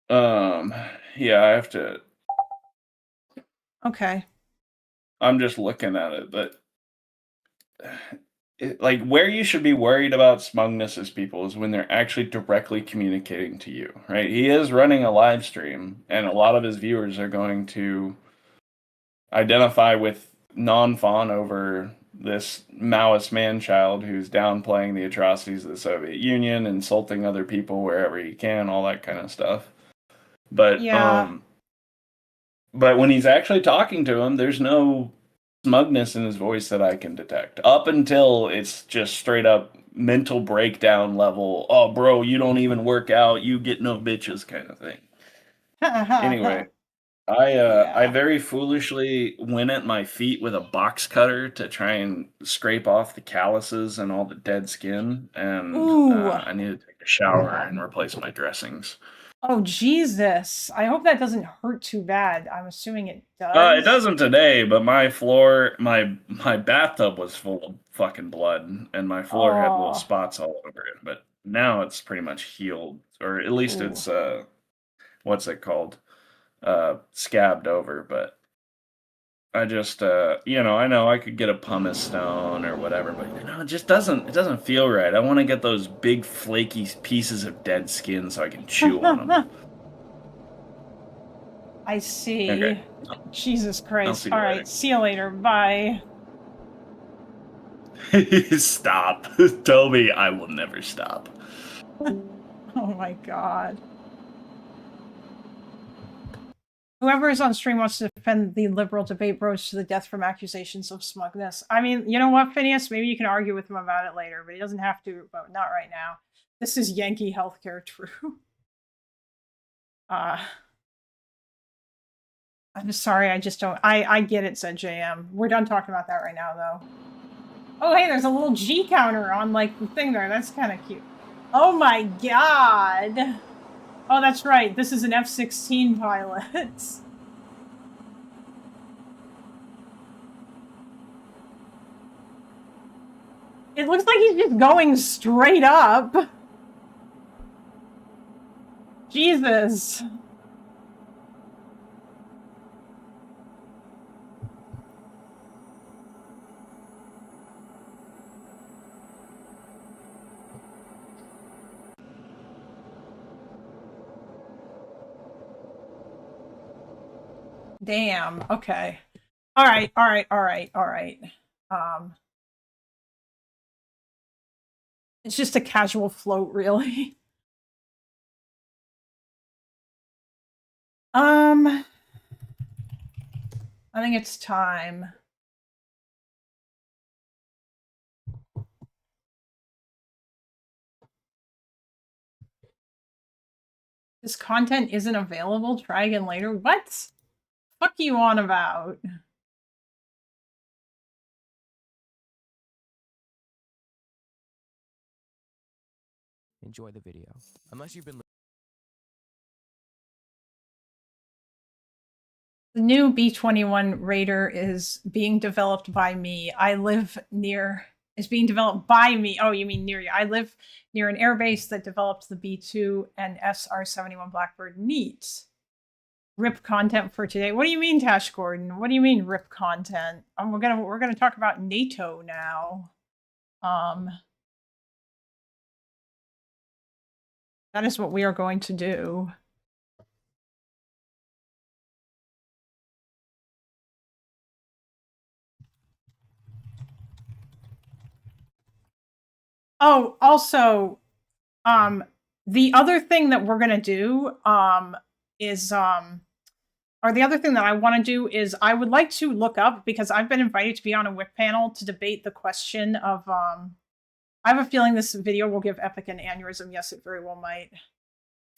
Yeah, I have to. Okay. I'm just looking at it, but like where you should be worried about smugness as people is when they're actually directly communicating to you, right? He is running a live stream, and a lot of his viewers are going to identify with Non-Fawn over this Maoist man-child who's downplaying the atrocities of the Soviet Union, insulting other people wherever he can, all that kind of stuff. But yeah. But when he's actually talking to him, there's no smugness in his voice that I can detect. Up until it's just straight up mental breakdown level. Oh, bro, you don't even work out. You get no bitches kind of thing. Anyway, I very foolishly went at my feet with a box cutter to try and scrape off the calluses and all the dead skin, and I need to take a shower and replace my dressings. Oh, Jesus. I hope that doesn't hurt too bad. I'm assuming it does. It doesn't today, but my floor, my bathtub was full of fucking blood, and my floor had little spots all over it. But now it's pretty much healed, or at least it's what's it called? Scabbed over. But I just I know I could get a pumice stone or whatever, but it just doesn't feel right. I want to get those big flaky pieces of dead skin so I can chew on them. I see. Okay. Jesus Christ. All later. right. See you later. Bye. Stop. Toby, I will never stop. Oh my god. Whoever is on stream wants to defend the liberal debate bros to the death from accusations of smugness. I mean, you know what, Phineas? Maybe you can argue with him about it later, but he doesn't have to, but not right now. This is Yankee healthcare true. I'm just sorry, I just don't. I get it, said JM. We're done talking about that right now, though. Oh, hey, there's a little G counter on, like, the thing there. That's kind of cute. Oh my god. Oh, that's right. This is an F-16 pilot. It looks like he's just going straight up. Jesus. Damn. Okay. All right. It's just a casual float, really. I think it's time. This content isn't available. Try again later. What? Fuck you on about? Enjoy the video. Unless you've been. The new B-21 Raider is being developed by me. I live near. Is being developed by me. Oh, you mean near you? I live near an airbase that developed the B-2 and SR-71 Blackbird. Neat. RIP content for today. What do you mean, Tash Gordon? What do you mean RIP content? We're gonna talk about NATO now. That is what we are going to do. Oh, also, the other thing that we're gonna do, or the other thing that I want to do is I would like to look up, because I've been invited to be on a WIC panel to debate the question of, I have a feeling this video will give Epic an aneurysm. Yes, it very well might.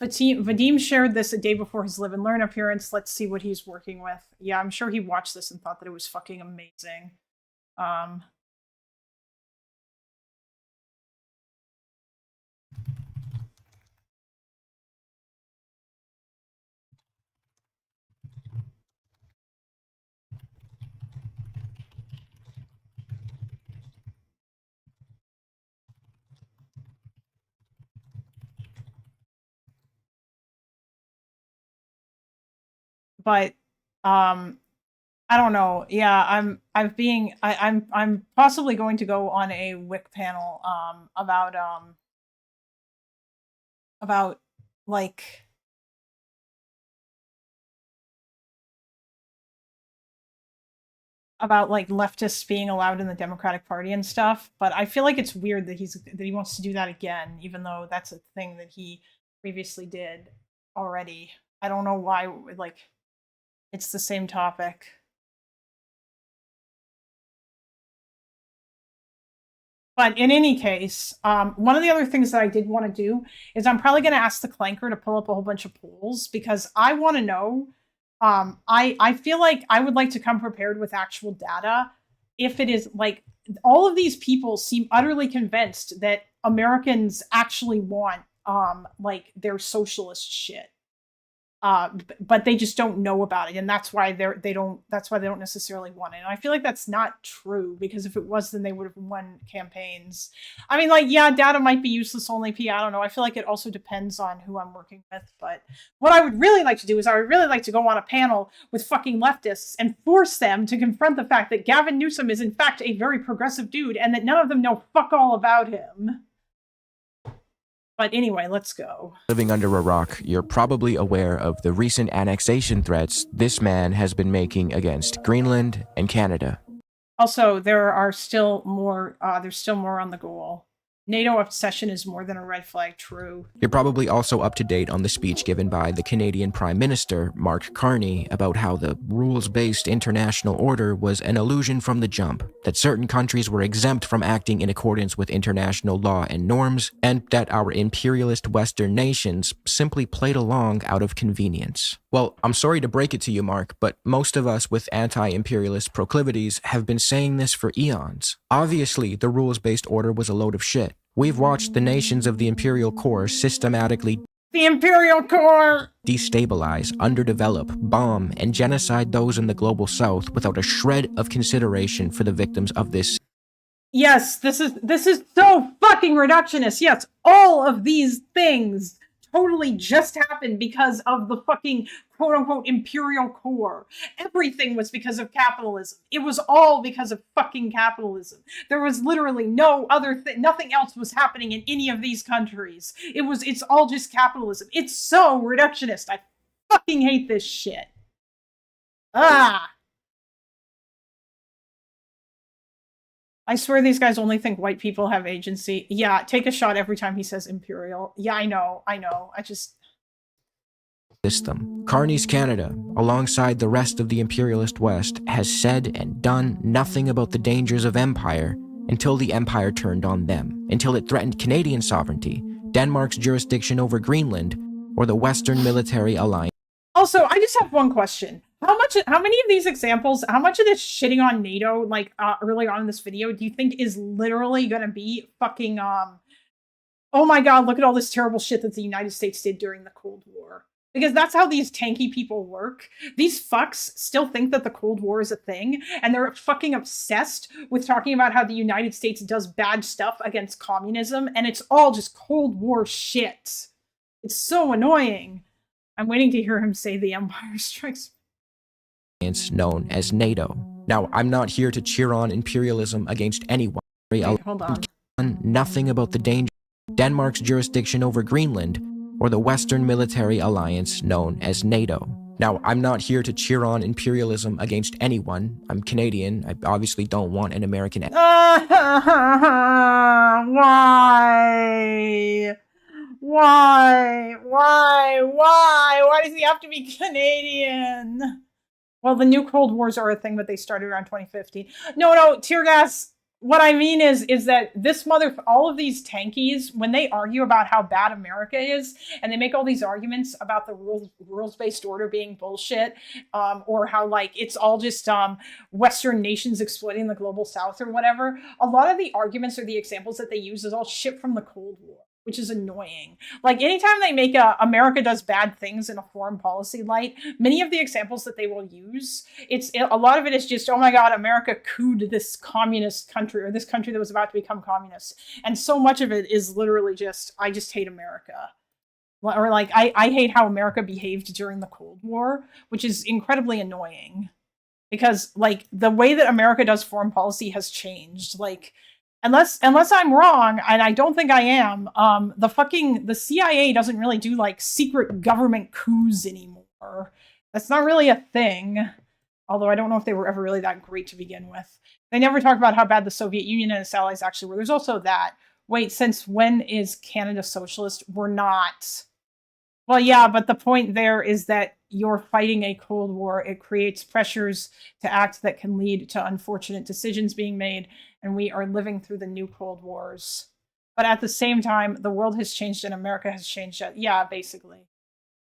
Vadim shared this a day before his Live and Learn appearance. Let's see what he's working with. Yeah, I'm sure he watched this and thought that it was fucking amazing. But I don't know. Yeah, I'm possibly going to go on a WIC panel about like leftists being allowed in the Democratic Party and stuff, but I feel like it's weird that he wants to do that again, even though that's a thing that he previously did already. I don't know why, like, it's the same topic. But in any case, one of the other things that I did want to do is I'm probably going to ask the Clanker to pull up a whole bunch of polls, because I want to know, I feel like I would like to come prepared with actual data. If it is like, all of these people seem utterly convinced that Americans actually want like their socialist shit. But they just don't know about it, and that's why they don't necessarily want it. And I feel like that's not true, because if it was, then they would have won campaigns. I mean, like, yeah, data might be useless only P. I don't know. I feel like it also depends on who I'm working with. But what I would really like to do is I would really like to go on a panel with fucking leftists and force them to confront the fact that Gavin Newsom is in fact a very progressive dude, and that none of them know fuck all about him. But anyway, let's go. Living under a rock, you're probably aware of the recent annexation threats this man has been making against Greenland and Canada. Also, there's still more on the goal. NATO obsession is more than a red flag, true. You're probably also up to date on the speech given by the Canadian Prime Minister, Mark Carney, about how the rules-based international order was an illusion from the jump, that certain countries were exempt from acting in accordance with international law and norms, and that our imperialist Western nations simply played along out of convenience. Well, I'm sorry to break it to you, Mark, but most of us with anti-imperialist proclivities have been saying this for eons. Obviously, the rules-based order was a load of shit. We've watched the nations of the Imperial Core systematically destabilize, underdevelop, bomb, and genocide those in the global south without a shred of consideration for the victims of this. Yes, this is so fucking reductionist. Yes, all of these things totally just happened because of the fucking quote-unquote imperial core. Everything was because of capitalism. It was all because of fucking capitalism. There was literally no other thing. Nothing else was happening in any of these countries. It's all just capitalism. It's so reductionist. I fucking hate this shit. Ah! I swear these guys only think white people have agency. Yeah, take a shot every time he says imperial. Yeah, I know. I just... System. Carney's Canada, alongside the rest of the imperialist West, has said and done nothing about the dangers of empire until the empire turned on them, until it threatened Canadian sovereignty, Denmark's jurisdiction over Greenland, or the Western military alliance. Also, I just have one question. How many of these examples, how much of this shitting on NATO, like early on in this video, do you think is literally gonna be fucking, oh my god, look at all this terrible shit that the United States did during the Cold War? Because that's how these tanky people work. These fucks still think that the Cold War is a thing, and they're fucking obsessed with talking about how the United States does bad stuff against communism, and it's all just Cold War shit. It's so annoying. I'm waiting to hear him say the Empire Strikes. Known as NATO. Now, I'm not here to cheer on imperialism against anyone. Okay, hold on. Nothing about the danger of Denmark's jurisdiction over Greenland, or the Western military alliance known as NATO. Now, I'm not here to cheer on imperialism against anyone. I'm Canadian. I obviously don't want an American... Why? Why does he have to be Canadian? Well, the new Cold Wars are a thing, but they started around 2015. No, tear gas. What I mean is that all of these tankies, when they argue about how bad America is, and they make all these arguments about the rules-based order being bullshit, or how, like, it's all just Western nations exploiting the global South or whatever, a lot of the arguments or the examples that they use is all shit from the Cold War, which is annoying. Like, anytime they make America does bad things in a foreign policy light, many of the examples that they will use, a lot of it is just, oh my god, America cooed this communist country, or this country that was about to become communist. And so much of it is literally just, I just hate America. Or like, I hate how America behaved during the Cold War, which is incredibly annoying. Because, like, the way that America does foreign policy has changed. Like, Unless I'm wrong, and I don't think I am, the CIA doesn't really do, like, secret government coups anymore. That's not really a thing. Although I don't know if they were ever really that great to begin with. They never talked about how bad the Soviet Union and its allies actually were. There's also that. Wait, since when is Canada socialist? We're not. Well, yeah, but the point there is that you're fighting a Cold War. It creates pressures to act that can lead to unfortunate decisions being made, and we are living through the new Cold Wars. But at the same time, the world has changed and America has changed. Yeah, basically.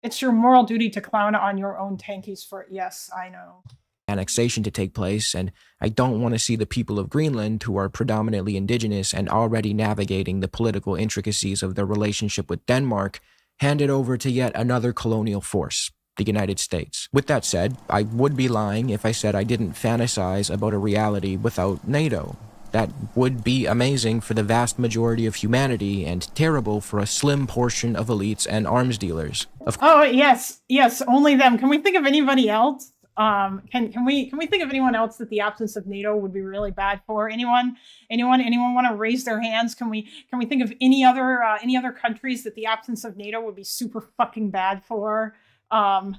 It's your moral duty to clown on your own tankies for... Yes, I know. Annexation to take place, and I don't want to see the people of Greenland, who are predominantly indigenous and already navigating the political intricacies of their relationship with Denmark, handed over to yet another colonial force, the United States. With that said, I would be lying if I said I didn't fantasize about a reality without NATO. That would be amazing for the vast majority of humanity and terrible for a slim portion of elites and arms dealers. Oh, yes, only them. Can we think of anybody else? Can we think of anyone else that the absence of NATO would be really bad for? Anyone want to raise their hands? Can we think of any other countries that the absence of NATO would be super fucking bad for? How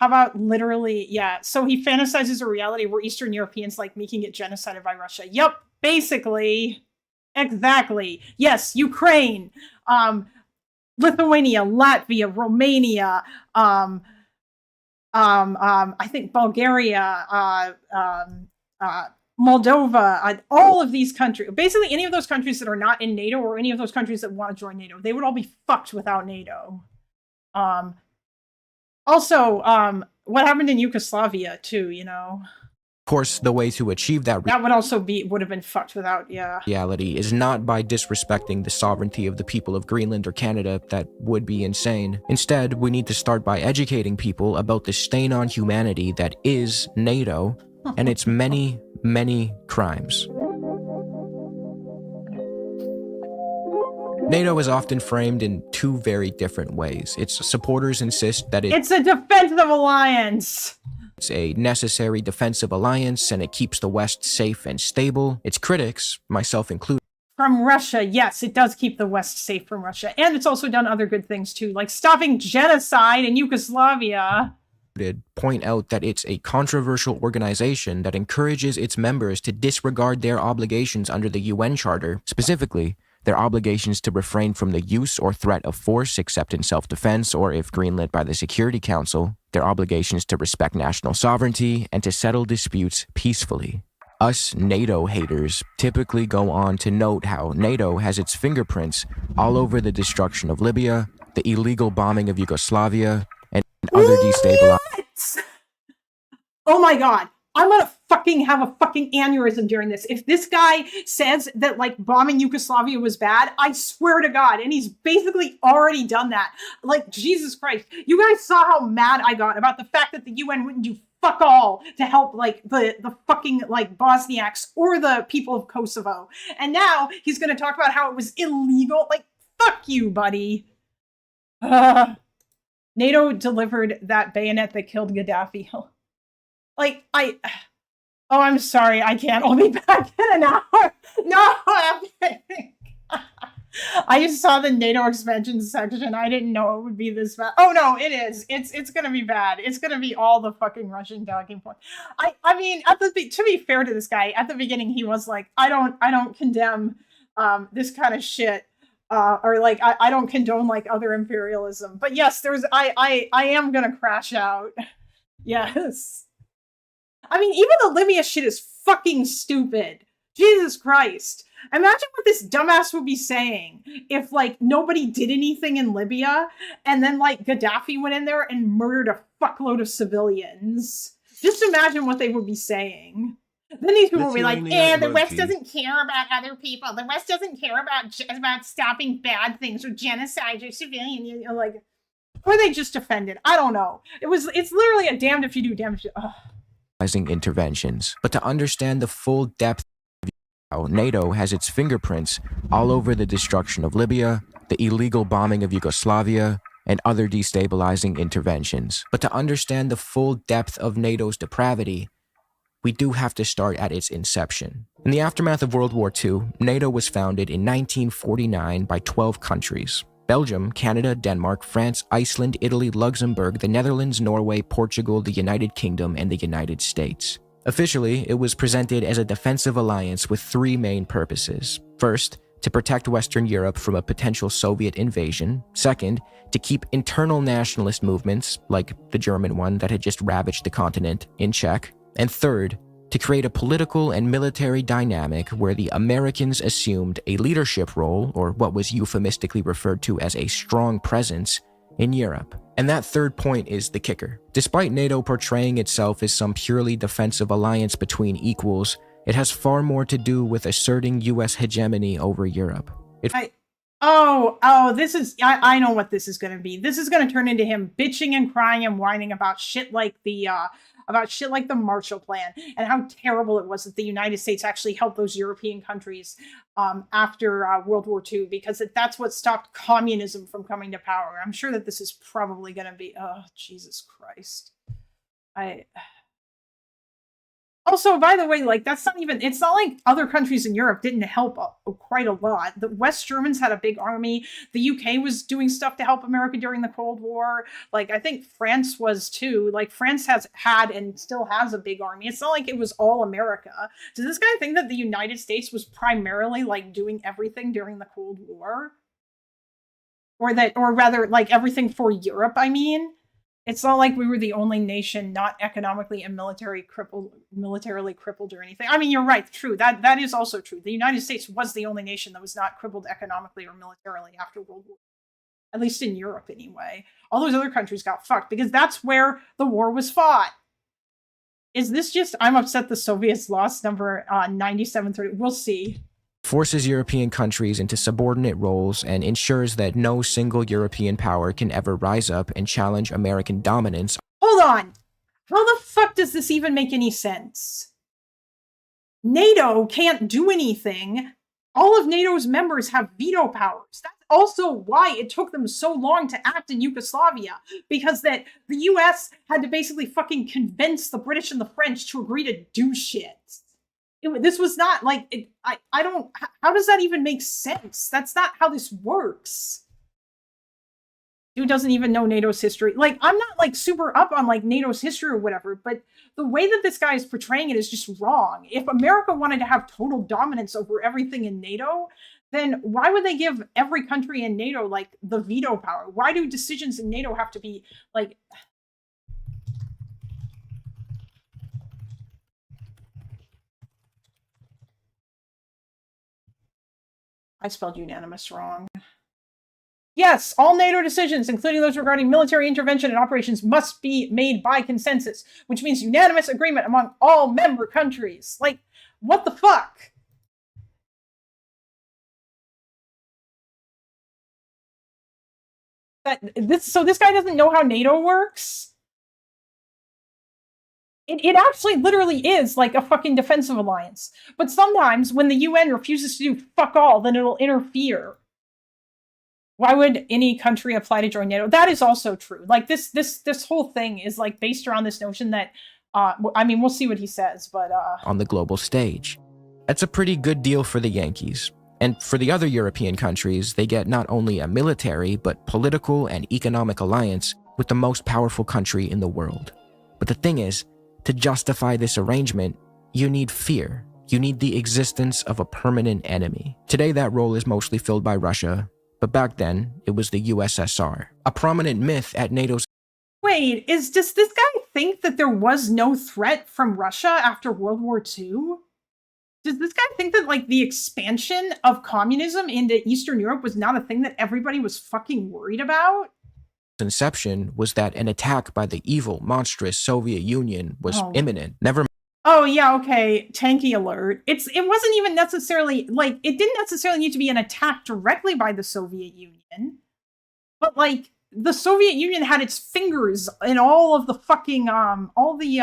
about literally, yeah. So he fantasizes a reality where Eastern Europeans like making it genocided by Russia. Yep, basically. Exactly. Yes, Ukraine, Lithuania, Latvia, Romania, I think Bulgaria, Moldova, all of these countries, basically any of those countries that are not in NATO or any of those countries that want to join NATO, they would all be fucked without NATO. Also, what happened in Yugoslavia too, Of course, the way to achieve that would have been fucked without, yeah. Reality is not by disrespecting the sovereignty of the people of Greenland or Canada. That would be insane. Instead, we need to start by educating people about the stain on humanity that is NATO and its many, many crimes. NATO is often framed in two very different ways. Its supporters insist that it's a defensive alliance. It's a necessary defensive alliance, and it keeps the West safe and stable. Its critics, myself included, from Russia, yes, it does keep the West safe from Russia. And it's also done other good things too, like stopping genocide in Yugoslavia. point out that it's a controversial organization that encourages its members to disregard their obligations under the UN Charter, specifically their obligations to refrain from the use or threat of force except in self-defense or if greenlit by the Security Council, their obligations to respect national sovereignty, and to settle disputes peacefully. Us NATO haters typically go on to note how NATO has its fingerprints all over the destruction of Libya, the illegal bombing of Yugoslavia, and other destabilizing... Oh my god. I'm gonna fucking have a fucking aneurysm during this. If this guy says that, like, bombing Yugoslavia was bad, I swear to God, and he's basically already done that. Like, Jesus Christ. You guys saw how mad I got about the fact that the UN wouldn't do fuck all to help, like, the fucking, like, Bosniaks or the people of Kosovo. And now he's gonna talk about how it was illegal. Like, fuck you, buddy. NATO delivered that bayonet that killed Gaddafi. Like, I'm sorry, I can't. I'll be back in an hour. No, I just saw the NATO expansion section. I didn't know it would be this bad. Oh no, it is. It's gonna be bad. It's gonna be all the fucking Russian talking points. I mean, to be fair to this guy, at the beginning he was like, I don't condemn this kind of shit. Or like, I don't condone like other imperialism. But yes, I am gonna crash out. Yes. I mean, even the Libya shit is fucking stupid. Jesus Christ. Imagine what this dumbass would be saying if, like, nobody did anything in Libya and then, like, Gaddafi went in there and murdered a fuckload of civilians. Just imagine what they would be saying. Then these people will be like, the West doesn't care about other people. The West doesn't care about stopping bad things or genocide or civilian, you know, like, or they just offended. I don't know. It's literally a damned if you do, damned if you... interventions. But to understand the full depth of how NATO has its fingerprints all over the destruction of Libya, the illegal bombing of Yugoslavia, and other destabilizing interventions. But to understand the full depth of NATO's depravity, we do have to start at its inception. In the aftermath of World War II, NATO was founded in 1949 by 12 countries. Belgium, Canada, Denmark, France, Iceland, Italy, Luxembourg, the Netherlands, Norway, Portugal, the United Kingdom, and the United States. Officially, it was presented as a defensive alliance with three main purposes. First, to protect Western Europe from a potential Soviet invasion. Second, to keep internal nationalist movements, like the German one that had just ravaged the continent, in check. And third, to create a political and military dynamic where the Americans assumed a leadership role, or what was euphemistically referred to as a strong presence, in Europe. And that third point is the kicker. Despite NATO portraying itself as some purely defensive alliance between equals, it has far more to do with asserting US hegemony over Europe. I know what this is going to be. This is going to turn into him bitching and crying and whining about shit like the Marshall Plan and how terrible it was that the United States actually helped those European countries after World War II, because that's what stopped communism from coming to power. I'm sure that this is probably going to be, oh, Jesus Christ. Also, by the way, like, it's not like other countries in Europe didn't help quite a lot. The West Germans had a big army. The UK was doing stuff to help America during the Cold War. Like, I think France was too. Like, France has had and still has a big army. It's not like it was all America. Does this guy think that the United States was primarily, like, doing everything during the Cold War? Or rather, like, everything for Europe, I mean? It's not like we were the only nation not economically and militarily crippled or anything. I mean, you're right. True. That is also true. The United States was the only nation that was not crippled economically or militarily after World War, at least in Europe anyway. All those other countries got fucked because that's where the war was fought. Is this just, I'm upset the Soviets lost number 9730? We'll see. Forces European countries into subordinate roles and ensures that no single European power can ever rise up and challenge American dominance. Hold on. How the fuck does this even make any sense? NATO can't do anything. All of NATO's members have veto powers. That's also why it took them so long to act in Yugoslavia, because that the US had to basically fucking convince the British and the French to agree to do shit. This was not like, how does that even make sense? That's not how this works. Dude doesn't even know NATO's history. Like, I'm not like super up on like NATO's history or whatever, but the way that this guy is portraying it is just wrong. If America wanted to have total dominance over everything in NATO, then why would they give every country in NATO like the veto power? Why do decisions in NATO have to be like... I spelled unanimous wrong. Yes, all NATO decisions, including those regarding military intervention and operations, must be made by consensus, which means unanimous agreement among all member countries. Like, what the fuck? So this guy doesn't know how NATO works? It actually literally is like a fucking defensive alliance. But sometimes when the UN refuses to do fuck all, then it'll interfere. Why would any country apply to join NATO? That is also true. Like this whole thing is like based around this notion that, I mean, we'll see what he says, but on the global stage. That's a pretty good deal for the Yankees. And for the other European countries, they get not only a military, but political and economic alliance with the most powerful country in the world. But the thing is, to justify this arrangement, you need fear. You need the existence of a permanent enemy. Today, that role is mostly filled by Russia, but back then, it was the USSR. A prominent myth at NATO's... Wait, does this guy think that there was no threat from Russia after World War II? Does this guy think that, like, the expansion of communism into Eastern Europe was not a thing that everybody was fucking worried about? Inception was that an attack by the evil, monstrous Soviet Union was imminent. Never... Oh, yeah, okay. Tanky alert. It wasn't even necessarily, like, it didn't necessarily need to be an attack directly by the Soviet Union. But, like, the Soviet Union had its fingers in all of the fucking, all the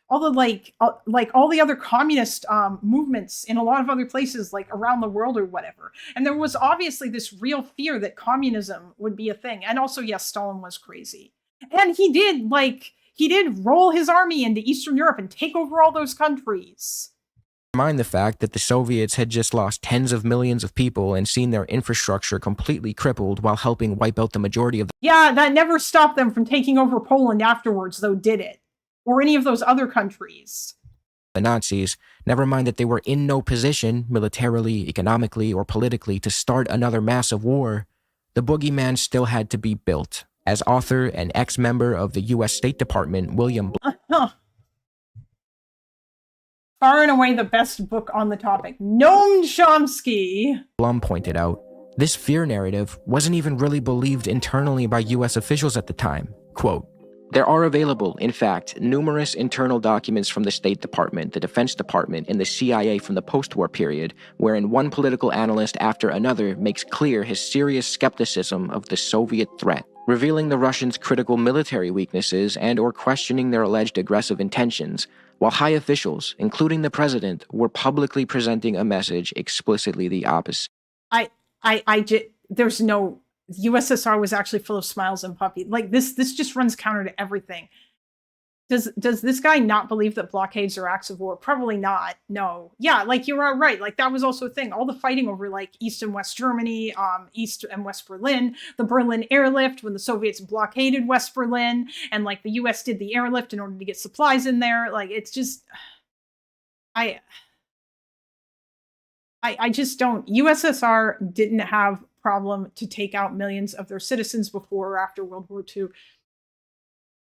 other communist movements in a lot of other places, like, around the world or whatever. And there was obviously this real fear that communism would be a thing. And also, yes, Stalin was crazy. And he did roll his army into Eastern Europe and take over all those countries. Mind the fact that the Soviets had just lost tens of millions of people and seen their infrastructure completely crippled while helping wipe out the majority of the... Yeah, that never stopped them from taking over Poland afterwards, though, did it? Or any of those other countries. The Nazis, never mind that they were in no position, militarily, economically, or politically, to start another massive war, the boogeyman still had to be built. As author and ex-member of the U.S. State Department, William Far and away the best book on the topic. Noam Chomsky Blum pointed out, this fear narrative wasn't even really believed internally by U.S. officials at the time. Quote, there are available, in fact, numerous internal documents from the State Department, the Defense Department, and the CIA from the post-war period, wherein one political analyst after another makes clear his serious skepticism of the Soviet threat, revealing the Russians' critical military weaknesses and or questioning their alleged aggressive intentions, while high officials, including the president, were publicly presenting a message explicitly the opposite. There's no... USSR was actually full of smiles and puppies. Like, this just runs counter to everything. Does this guy not believe that blockades are acts of war? Probably not. No. Yeah, like, you're right. Like, that was also a thing. All the fighting over, like, East and West Germany, East and West Berlin, the Berlin airlift when the Soviets blockaded West Berlin, and, like, the US did the airlift in order to get supplies in there. Like, it's just... I just don't... USSR didn't have problem to take out millions of their citizens before or after World War II.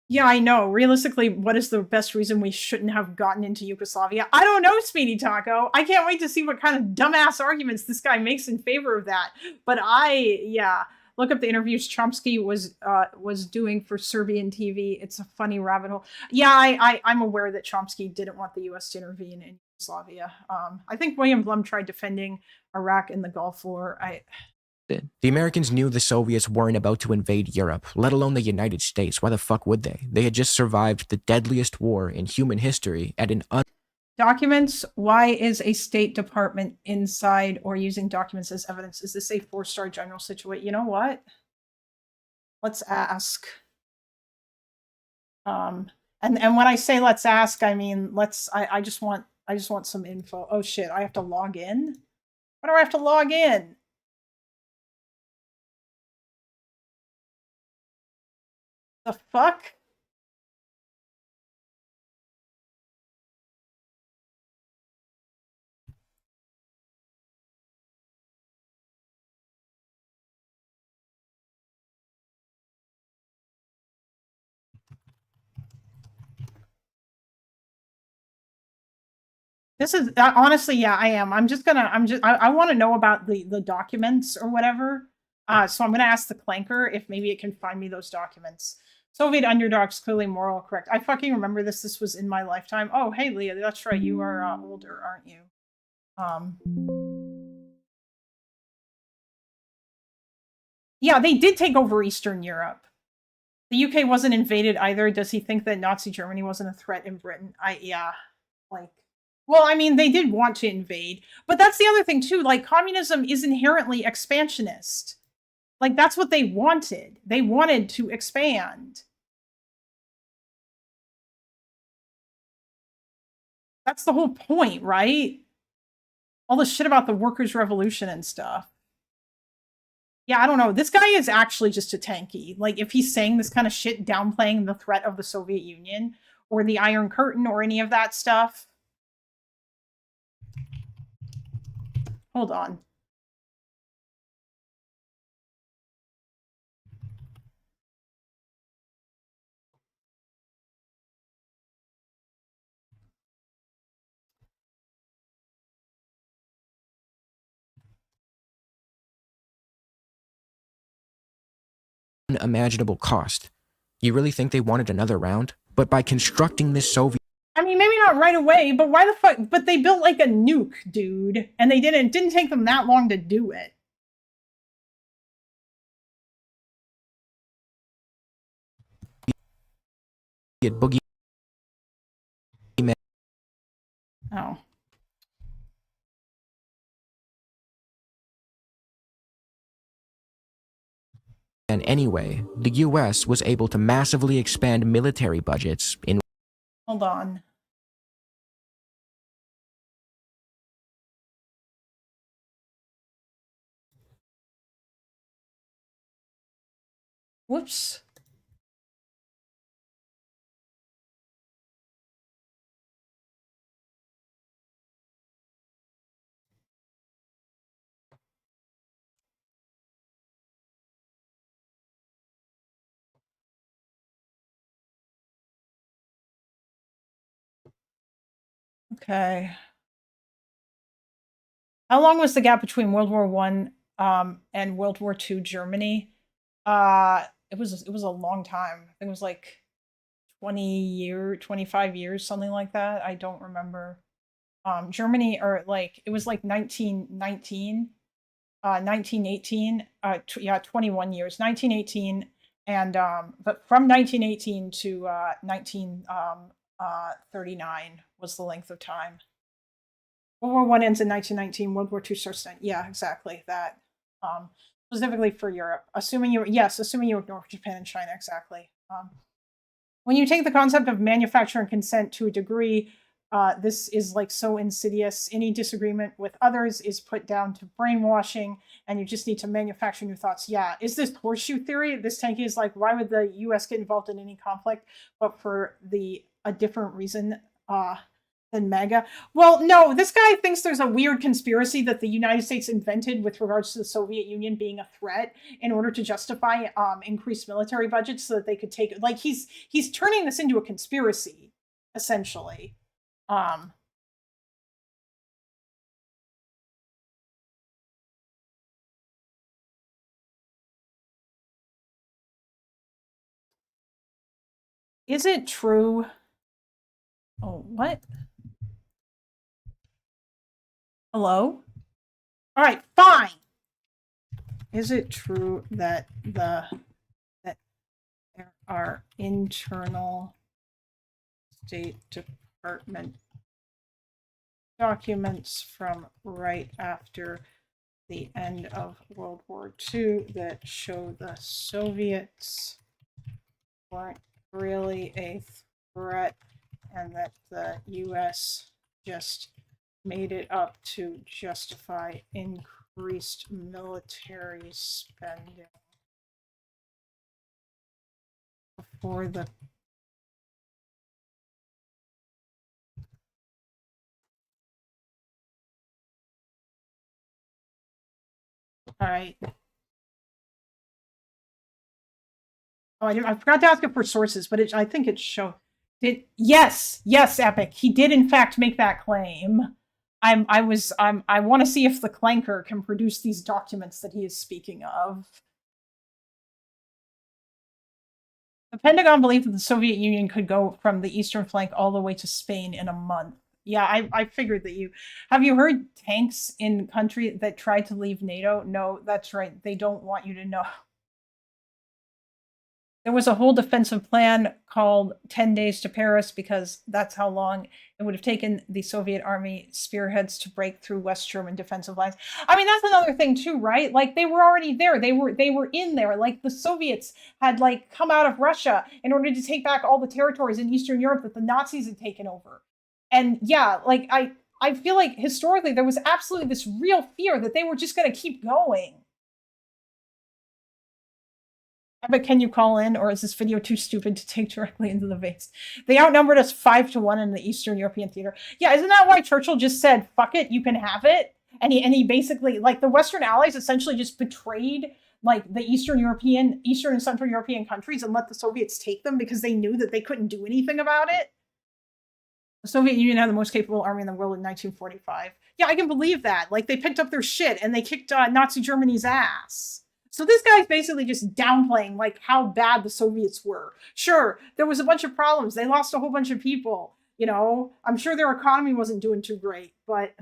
Yeah, I know. Realistically, what is the best reason we shouldn't have gotten into Yugoslavia? I don't know, Speedy Taco. I can't wait to see what kind of dumbass arguments this guy makes in favor of that. But look up the interviews Chomsky was doing for Serbian TV. It's a funny rabbit hole. Yeah, I'm aware that Chomsky didn't want the U.S. to intervene in Yugoslavia. I think William Blum tried defending Iraq in the Gulf War. The Americans knew the Soviets weren't about to invade Europe, let alone the United States. Why the fuck would they? They had just survived the deadliest war in human history at an Documents? Why is a State Department inside or using documents as evidence? Is this a 4-star general situation? You know what? Let's ask. And when I say let's ask, I mean I just want some info. Oh shit, I have to log in? Why do I have to log in? The fuck? This is honestly, yeah, I am. I want to know about the documents or whatever. So I'm gonna ask the clanker if maybe it can find me those documents. Soviet underdogs, clearly moral, correct. I fucking remember this. This was in my lifetime. Oh, hey, Leah, that's right. You are older, aren't you? Yeah, they did take over Eastern Europe. The UK wasn't invaded either. Does he think that Nazi Germany wasn't a threat in Britain? Yeah, like. Well, I mean, they did want to invade, but that's the other thing too. Like, communism is inherently expansionist. Like, that's what they wanted. They wanted to expand. That's the whole point, right? All the shit about the workers' revolution and stuff. Yeah, I don't know. This guy is actually just a tanky. Like, if he's saying this kind of shit, downplaying the threat of the Soviet Union or the Iron Curtain or any of that stuff. Hold on. Unimaginable cost. You really think they wanted another round? But by constructing this Soviet... I mean, maybe not right away, but why the fuck? But they built like a nuke, dude, and they didn't. It didn't take them that long to do it. Boogie... Oh. And anyway, the US was able to massively expand military budgets in... Hold on. Whoops. Okay. How long was the gap between World War One and World War II Germany? It was a long time. I think it was like 25 years, something like that. I don't remember. Germany, or like it was like 1919, 1918. Yeah, 21 years. 1918, and but from 1918 to 1939 was the length of time. World War One ends in 1919. World War II starts. Yeah, exactly that. Specifically for Europe, assuming you ignore Japan and China, exactly. When you take the concept of manufacture and consent to a degree, this is like so insidious. Any disagreement with others is put down to brainwashing, and you just need to manufacture new thoughts. Yeah, is this horseshoe theory? This tanky is like, why would the U.S. get involved in any conflict, but for a different reason than MAGA? Well, no, this guy thinks there's a weird conspiracy that the United States invented with regards to the Soviet Union being a threat in order to justify increased military budgets so that they could take, like, he's turning this into a conspiracy, essentially. Is it true? Oh, what? Hello? All right, fine. Is it true that there are internal State Department documents from right after the end of World War II that show the Soviets weren't really a threat and that the US just made it up to justify increased military spending for the... All right. Oh, I forgot to ask it for sources, but I think it showed. Yes, Epic. He did in fact make that claim. I want to see if the Clanker can produce these documents that he is speaking of. The Pentagon believed that the Soviet Union could go from the eastern flank all the way to Spain in a month. Yeah, I figured that you... Have you heard tanks in country that tried to leave NATO? No, that's right. They don't want you to know. There was a whole defensive plan called 10 Days to Paris because that's how long it would have taken the Soviet army spearheads to break through West German defensive lines. I mean, that's another thing too, right? Like, they were already there. They were in there. Like, the Soviets had, like, come out of Russia in order to take back all the territories in Eastern Europe that the Nazis had taken over. And yeah, like, I feel like historically there was absolutely this real fear that they were just going to keep going. But can you call in, or is this video too stupid to take directly into the base? They outnumbered us 5-1 in the Eastern European theater. Yeah, isn't that why Churchill just said, fuck it, you can have it? And he basically, like, the Western Allies essentially just betrayed, like, the Eastern and Central European countries and let the Soviets take them because they knew that they couldn't do anything about it. The Soviet Union had the most capable army in the world in 1945. Yeah, I can believe that. Like, they picked up their shit and they kicked Nazi Germany's ass. So this guy's basically just downplaying, like, how bad the Soviets were. Sure, there was a bunch of problems. They lost a whole bunch of people. You know, I'm sure their economy wasn't doing too great, but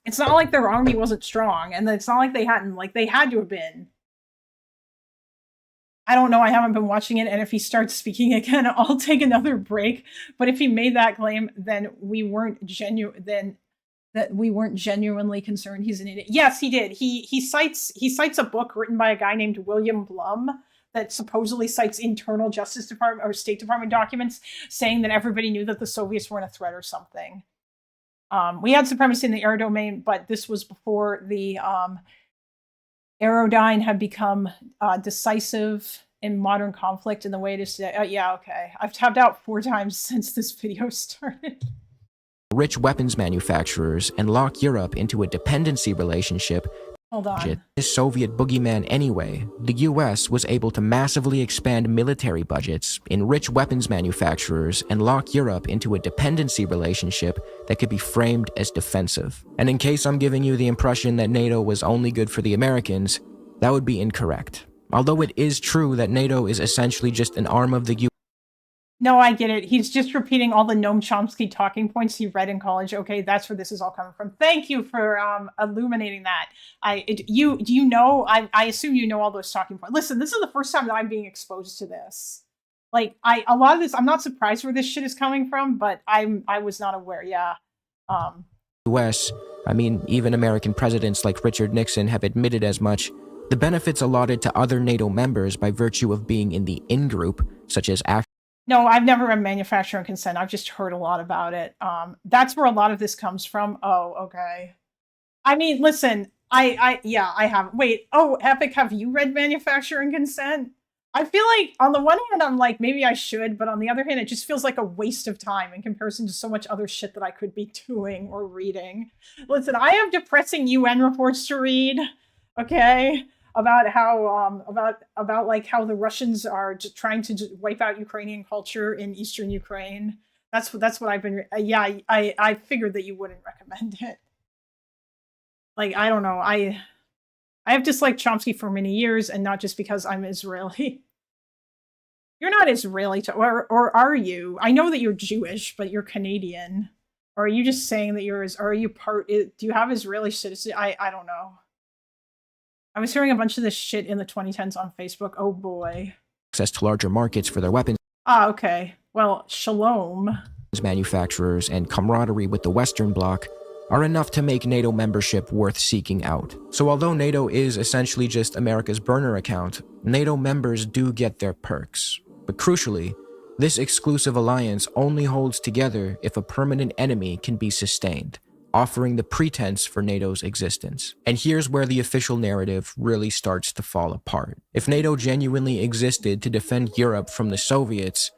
it's not like their army wasn't strong, and it's not like they hadn't. Like, they had to have been. I don't know. I haven't been watching it, and if he starts speaking again, I'll take another break. But if he made that claim, then we weren't genuinely concerned he's an idiot. Yes, he did. He cites a book written by a guy named William Blum that supposedly cites internal Justice Department or State Department documents saying that everybody knew that the Soviets weren't a threat or something. We had supremacy in the air domain, but this was before the Aerodyne had become decisive in modern conflict in the way it is today. Yeah, okay. I've tapped out 4 times since this video started. Rich weapons manufacturers and lock Europe into a dependency relationship. Hold on. This Soviet boogeyman anyway, the US was able to massively expand military budgets, enrich weapons manufacturers, and lock Europe into a dependency relationship that could be framed as defensive. And in case I'm giving you the impression that NATO was only good for the Americans, that would be incorrect. Although it is true that NATO is essentially just an arm of the US. No, I get it. He's just repeating all the Noam Chomsky talking points he read in college. Okay, that's where this is all coming from. Thank you for illuminating that. I assume you know all those talking points. Listen, this is the first time that I'm being exposed to this. Like, a lot of this, I'm not surprised where this shit is coming from, but I was not aware. Yeah. US, I mean, even American presidents like Richard Nixon have admitted as much. The benefits allotted to other NATO members by virtue of being in the in-group, such as No, I've never read Manufacturing Consent. I've just heard a lot about it. That's where a lot of this comes from. Oh, okay. I mean, listen, I have. Wait, Epic, have you read Manufacturing Consent? I feel like, on the one hand, I'm like, maybe I should, but on the other hand, it just feels like a waste of time in comparison to so much other shit that I could be doing or reading. Listen, I have depressing UN reports to read, okay? About how like how the Russians are trying to wipe out Ukrainian culture in Eastern Ukraine. That's what I've been. I figured that you wouldn't recommend it. Like, I don't know. I have disliked Chomsky for many years, and not just because I'm Israeli. You're not Israeli, or are you? I know that you're Jewish, but you're Canadian. Or are you just saying that are you part? Do you have Israeli citizenship? I don't know. I was hearing a bunch of this shit in the 2010s on Facebook. Oh boy. Access to larger markets for their weapons. Okay. Well, shalom. Manufacturers and camaraderie with the Western Bloc are enough to make NATO membership worth seeking out. So although NATO is essentially just America's burner account, NATO members do get their perks. But crucially, this exclusive alliance only holds together if a permanent enemy can be sustained. offering the pretense for NATO's existence. And here's where the official narrative really starts to fall apart. If NATO genuinely existed to defend Europe from the Soviets,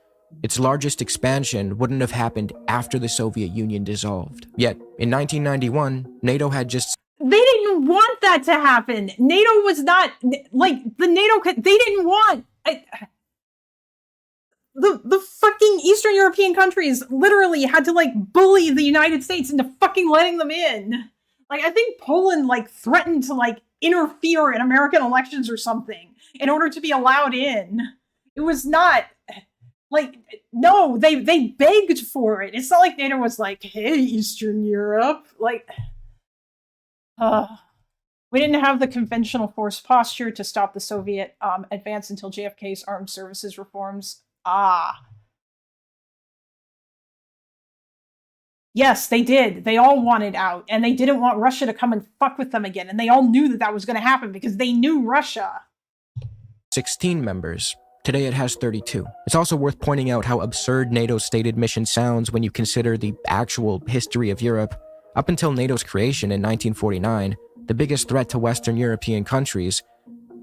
its largest expansion wouldn't have happened after the Soviet Union dissolved. Yet, in 1991, NATO had just... They didn't want that to happen. NATO was not, like, the NATO, they didn't want... The fucking Eastern European countries literally had to, like, bully the United States into fucking letting them in. Like, I think Poland, like, threatened to, like, interfere in American elections or something in order to be allowed in. It was not... Like, no, they begged for it. It's not like NATO was like, hey, Eastern Europe. Like, we didn't have the conventional force posture to stop the Soviet advance until JFK's armed services reforms. Yes, they did. They all wanted out, and they didn't want Russia to come and fuck with them again. And they all knew that that was going to happen because they knew Russia. 16 members. Today it has 32. It's also worth pointing out how absurd NATO's stated mission sounds when you consider the actual history of Europe. Up until NATO's creation in 1949, the biggest threat to Western European countries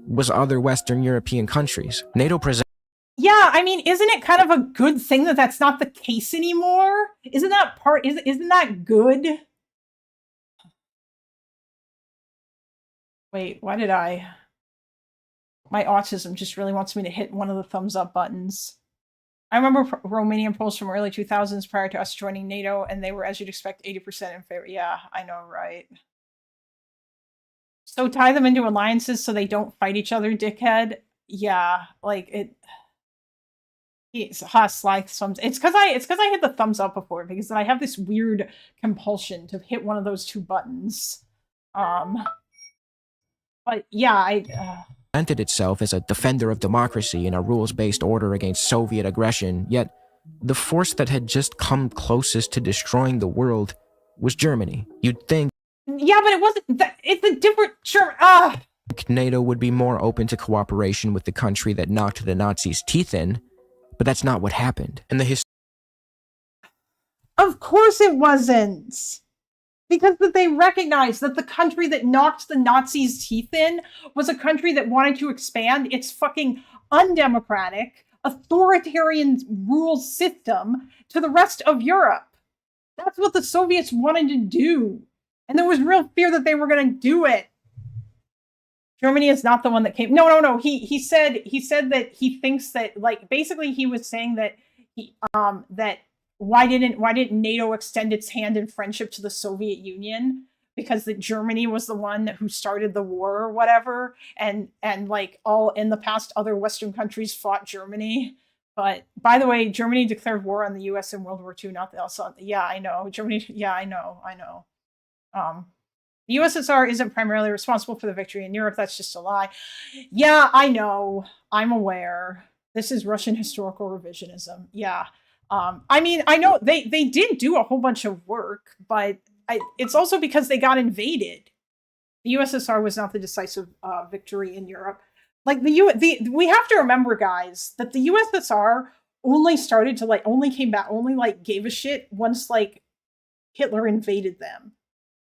was other Western European countries. NATO presents... Yeah, I mean, isn't it kind of a good thing that that's not the case anymore? Isn't that good? Wait, why did I... My autism just really wants me to hit one of the thumbs up buttons. I remember Romanian polls from early 2000s prior to us joining NATO, and they were, as you'd expect, 80% in favor. Yeah, I know, right? So tie them into alliances so they don't fight each other, dickhead. Yeah, like it... It's because I hit the thumbs up before, because I have this weird compulsion to hit one of those two buttons. But yeah, presented itself as a defender of democracy in a rules-based order against Soviet aggression, yet the force that had just come closest to destroying the world was Germany. You'd think... Yeah, but it wasn't... It's a different... Sure, NATO would be more open to cooperation with the country that knocked the Nazis' teeth in, but that's not what happened. And Of course it wasn't! Because they recognized that the country that knocked the Nazis' teeth in was a country that wanted to expand its fucking undemocratic, authoritarian rule system to the rest of Europe. That's what the Soviets wanted to do. And there was real fear that they were going to do it. Germany is not the one that came. No. He said that he thinks that, like, basically he was saying that that why didn't NATO extend its hand in friendship to the Soviet Union? Because that Germany was the one who started the war or whatever, and like all in the past other Western countries fought Germany. But by the way, Germany declared war on the U.S. in World War II, not the else. Yeah, I know. Germany. Yeah, I know. The USSR isn't primarily responsible for the victory in Europe. That's just a lie. Yeah, I know. I'm aware. This is Russian historical revisionism. Yeah. I mean, I know they did do a whole bunch of work, but it's also because they got invaded. The USSR was not the decisive victory in Europe. Like we have to remember, guys, that the USSR only started to only came back, gave a shit once Hitler invaded them.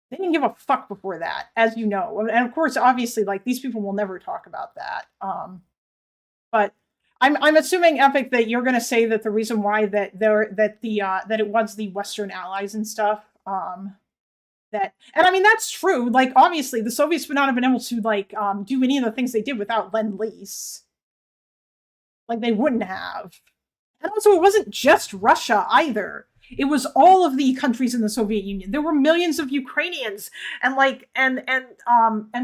They didn't give a fuck before that, as you know. And of course, obviously, these people will never talk about that. But I'm assuming, Epic, that you're going to say that the reason why that it was the Western allies and stuff. And I mean, that's true. Obviously, the Soviets would not have been able to do any of the things they did without Lend-Lease. They wouldn't have. And also, it wasn't just Russia either. It was all of the countries in the Soviet Union. There were millions of Ukrainians and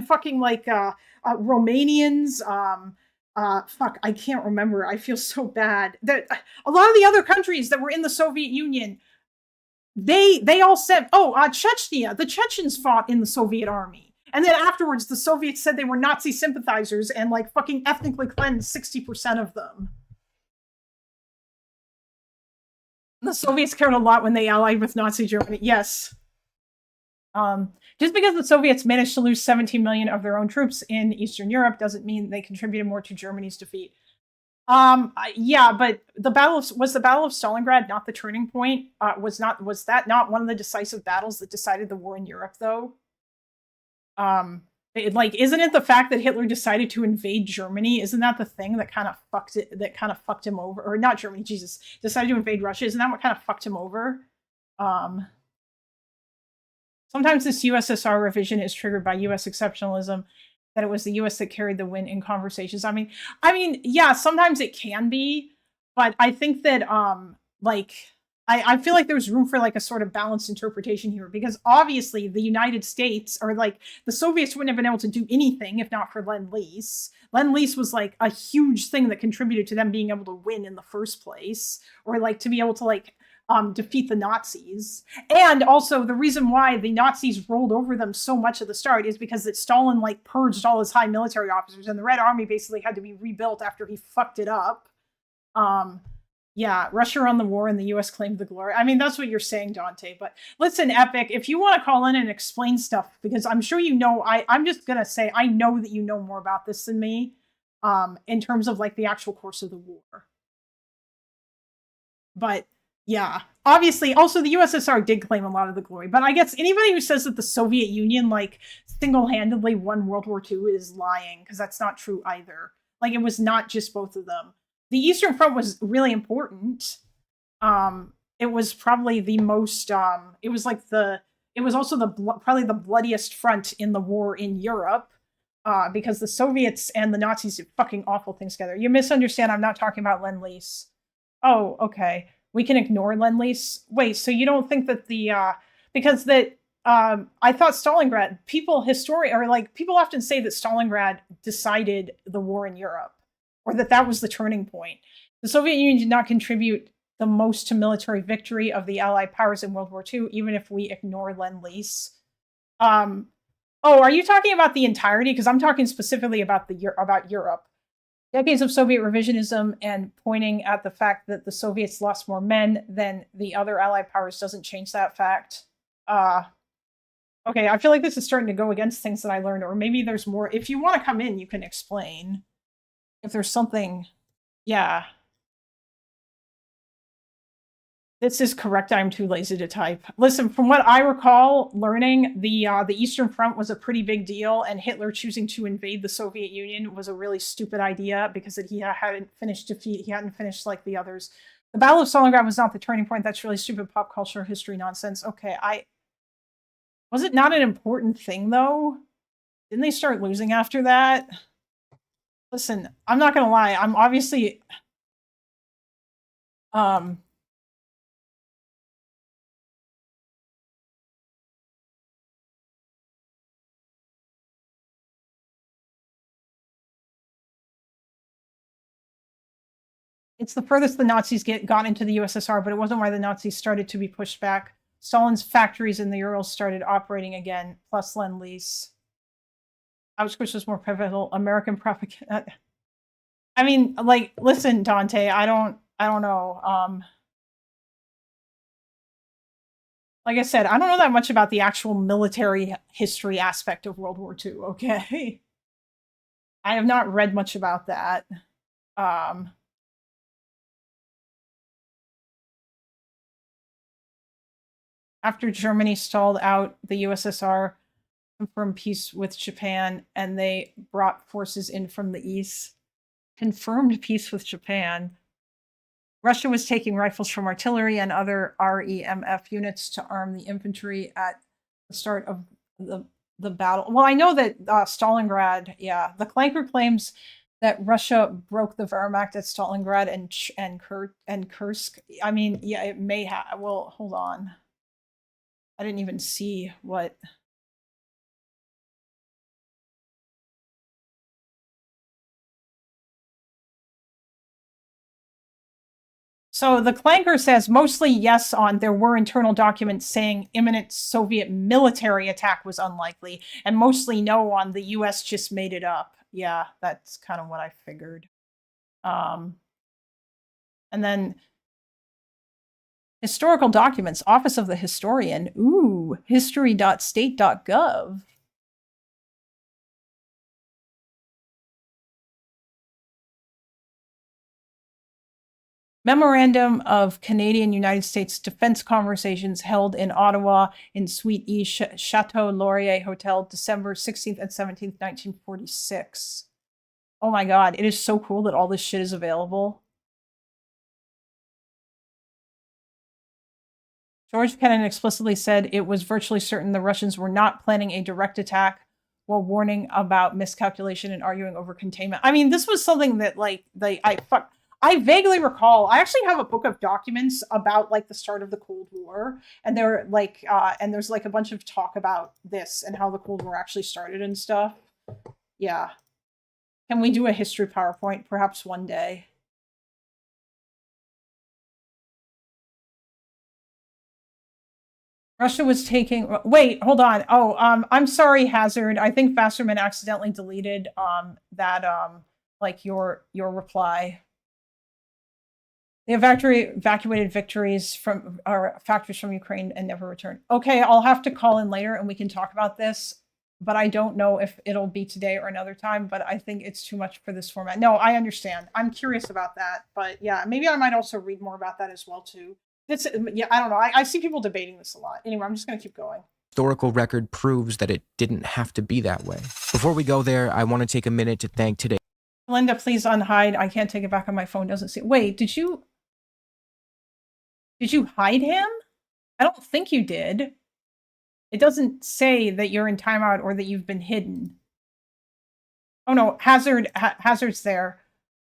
fucking Romanians. Fuck, I can't remember. I feel so bad. A lot of the other countries that were in the Soviet Union, they all said, Chechnya. The Chechens fought in the Soviet army. And then afterwards, the Soviets said they were Nazi sympathizers and fucking ethnically cleansed 60% of them. The Soviets cared a lot when they allied with Nazi Germany. Yes. Just because the Soviets managed to lose 17 million of their own troops in Eastern Europe doesn't mean they contributed more to Germany's defeat. Yeah, but the Battle of Stalingrad not the turning point? Was that not one of the decisive battles that decided the war in Europe, though? Isn't it the fact that Hitler decided to invade Germany? Isn't that the thing that kind of fucked him over? Or not Germany, Jesus, decided to invade Russia. Isn't that what kind of fucked him over? Sometimes this USSR revision is triggered by US exceptionalism, that it was the US that carried the win in conversations. I mean, yeah, sometimes it can be, but I think that I feel like there's room for like a sort of balanced interpretation here, because obviously the United States, or like the Soviets, wouldn't have been able to do anything if not for Lend-Lease. Lend-Lease was like a huge thing that contributed to them being able to win in the first place, or like to be able to like defeat the Nazis. And also the reason why the Nazis rolled over them so much at the start is because that Stalin like purged all his high military officers, and the Red Army basically had to be rebuilt after he fucked it up. Yeah, Russia won the war and the US claimed the glory. I mean, that's what you're saying, Dante. But listen, Epic, if you want to call in and explain stuff, because I'm sure you know, I'm just going to say, I know that you know more about this than me, in terms of like the actual course of the war. But yeah, obviously, also the USSR did claim a lot of the glory. But I guess anybody who says that the Soviet Union like single-handedly won World War II is lying, because that's not true either. Like, it was not just both of them. The Eastern Front was really important. It was probably the most, it was also probably the bloodiest front in the war in Europe, because the Soviets and the Nazis did fucking awful things together. You misunderstand, I'm not talking about Lend-Lease. Oh, okay. We can ignore Lend-Lease? Wait, so you don't think that because that, I thought Stalingrad, people often say that Stalingrad decided the war in Europe, or that was the turning point. The Soviet Union did not contribute the most to military victory of the Allied powers in World War II, even if we ignore Lend-Lease. Oh, are you talking about the entirety? Because I'm talking specifically about Europe. Decades of Soviet revisionism and pointing at the fact that the Soviets lost more men than the other Allied powers doesn't change that fact. Okay, I feel like this is starting to go against things that I learned, or maybe there's more. If you want to come in, you can explain. If there's something, yeah. This is correct. I'm too lazy to type. Listen, from what I recall learning, the Eastern Front was a pretty big deal, and Hitler choosing to invade the Soviet Union was a really stupid idea because he hadn't finished like the others. The Battle of Stalingrad was not the turning point. That's really stupid pop culture history nonsense. Okay, was it not an important thing though? Didn't they start losing after that? Listen, I'm not gonna lie. I'm obviously it's the furthest the Nazis got into the USSR, but it wasn't why the Nazis started to be pushed back. Stalin's factories in the Urals started operating again, plus Lend-Lease. Auschwitz was more pivotal. American propaganda. I mean, like, listen, Dante, I don't know. Like I said, I don't know that much about the actual military history aspect of World War II, okay? I have not read much about that. After Germany stalled out, the USSR confirmed peace with Japan, and they brought forces in from the east. Confirmed peace with Japan. Russia was taking rifles from artillery and other REMF units to arm the infantry at the start of the battle. Well, I know that Stalingrad, yeah. The Clanker claims that Russia broke the Wehrmacht at Stalingrad and Kursk. I mean, yeah, it may have. Well, hold on. I didn't even see what. So the Clanker says mostly yes on there were internal documents saying imminent Soviet military attack was unlikely, and mostly no on the US just made it up. Yeah, that's kind of what I figured. And then historical documents, Office of the Historian. Ooh, history.state.gov. Memorandum of Canadian-United States Defense Conversations held in Ottawa in Suite E, Chateau Laurier Hotel, December 16th and 17th, 1946. Oh my God, it is so cool that all this shit is available. George Kennan explicitly said it was virtually certain the Russians were not planning a direct attack while warning about miscalculation and arguing over containment. I mean, this was something that I vaguely recall. I actually have a book of documents about like the start of the Cold War, and they're like, and there's like a bunch of talk about this and how the Cold War actually started and stuff. Yeah. Can we do a history PowerPoint perhaps one day? Russia was taking, wait, hold on. Oh, I'm sorry, Hazard. I think Fasterman accidentally deleted that like your reply. They evacuated victories from our factories from Ukraine and never returned. Okay, I'll have to call in later and we can talk about this, but I don't know if it'll be today or another time, but I think it's too much for this format. No, I understand. I'm curious about that, but yeah, maybe I might also read more about that as well too. Yeah, I don't know. I see people debating this a lot. Anyway, I'm just going to keep going. Historical record proves that it didn't have to be that way. Before we go there, I want to take a minute to thank today. Linda, please unhide. I can't take it back on my phone. Doesn't see. Wait, did you hide him? I don't think you did. It doesn't say that you're in timeout or that you've been hidden. Oh no, Hazard's there.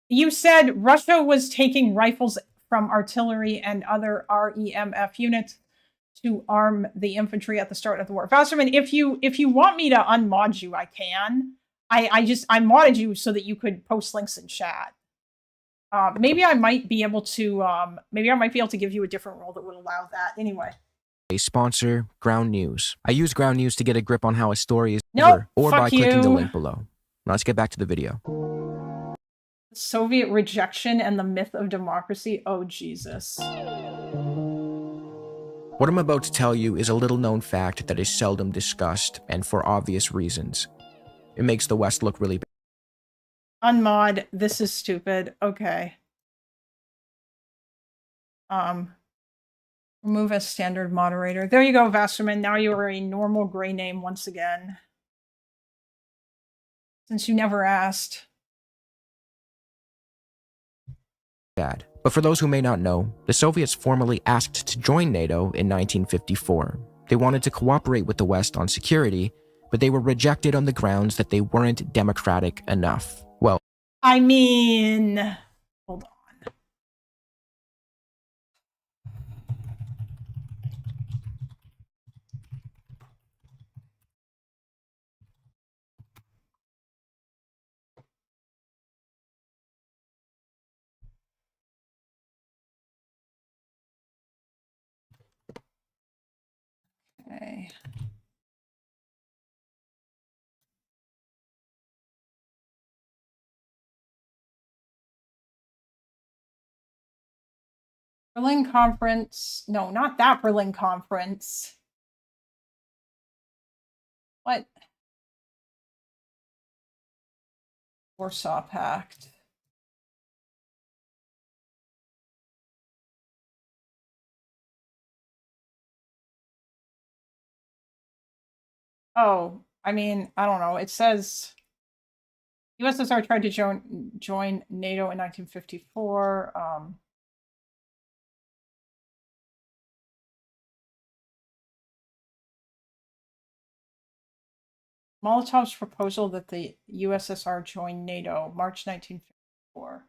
You said Russia was taking rifles from artillery and other REMF units to arm the infantry at the start of the war. Fasterman, if you want me to unmod you, I can. I modded you so that you could post links in chat. Maybe I might be able to give you a different role that would allow that. Anyway. A sponsor, Ground News. I use Ground News to get a grip on how a story is or by clicking the link below. Now let's get back to the video. Soviet rejection and the myth of democracy. Oh, Jesus. What I'm about to tell you is a little-known fact that is seldom discussed, and for obvious reasons. It makes the West look really bad. Unmod. This is stupid. Okay. Remove as standard moderator. There you go, Vasterman. Now you are a normal gray name once again. Since you never asked. Bad. But for those who may not know, the Soviets formally asked to join NATO in 1954. They wanted to cooperate with the West on security, but they were rejected on the grounds that they weren't democratic enough. Well, I mean, hold on. Okay. Berlin Conference. No, not that Berlin Conference. What? Warsaw Pact. Oh, I mean, I don't know. It says USSR tried to join NATO in 1954. Molotov's proposal that the USSR join NATO, March 1954.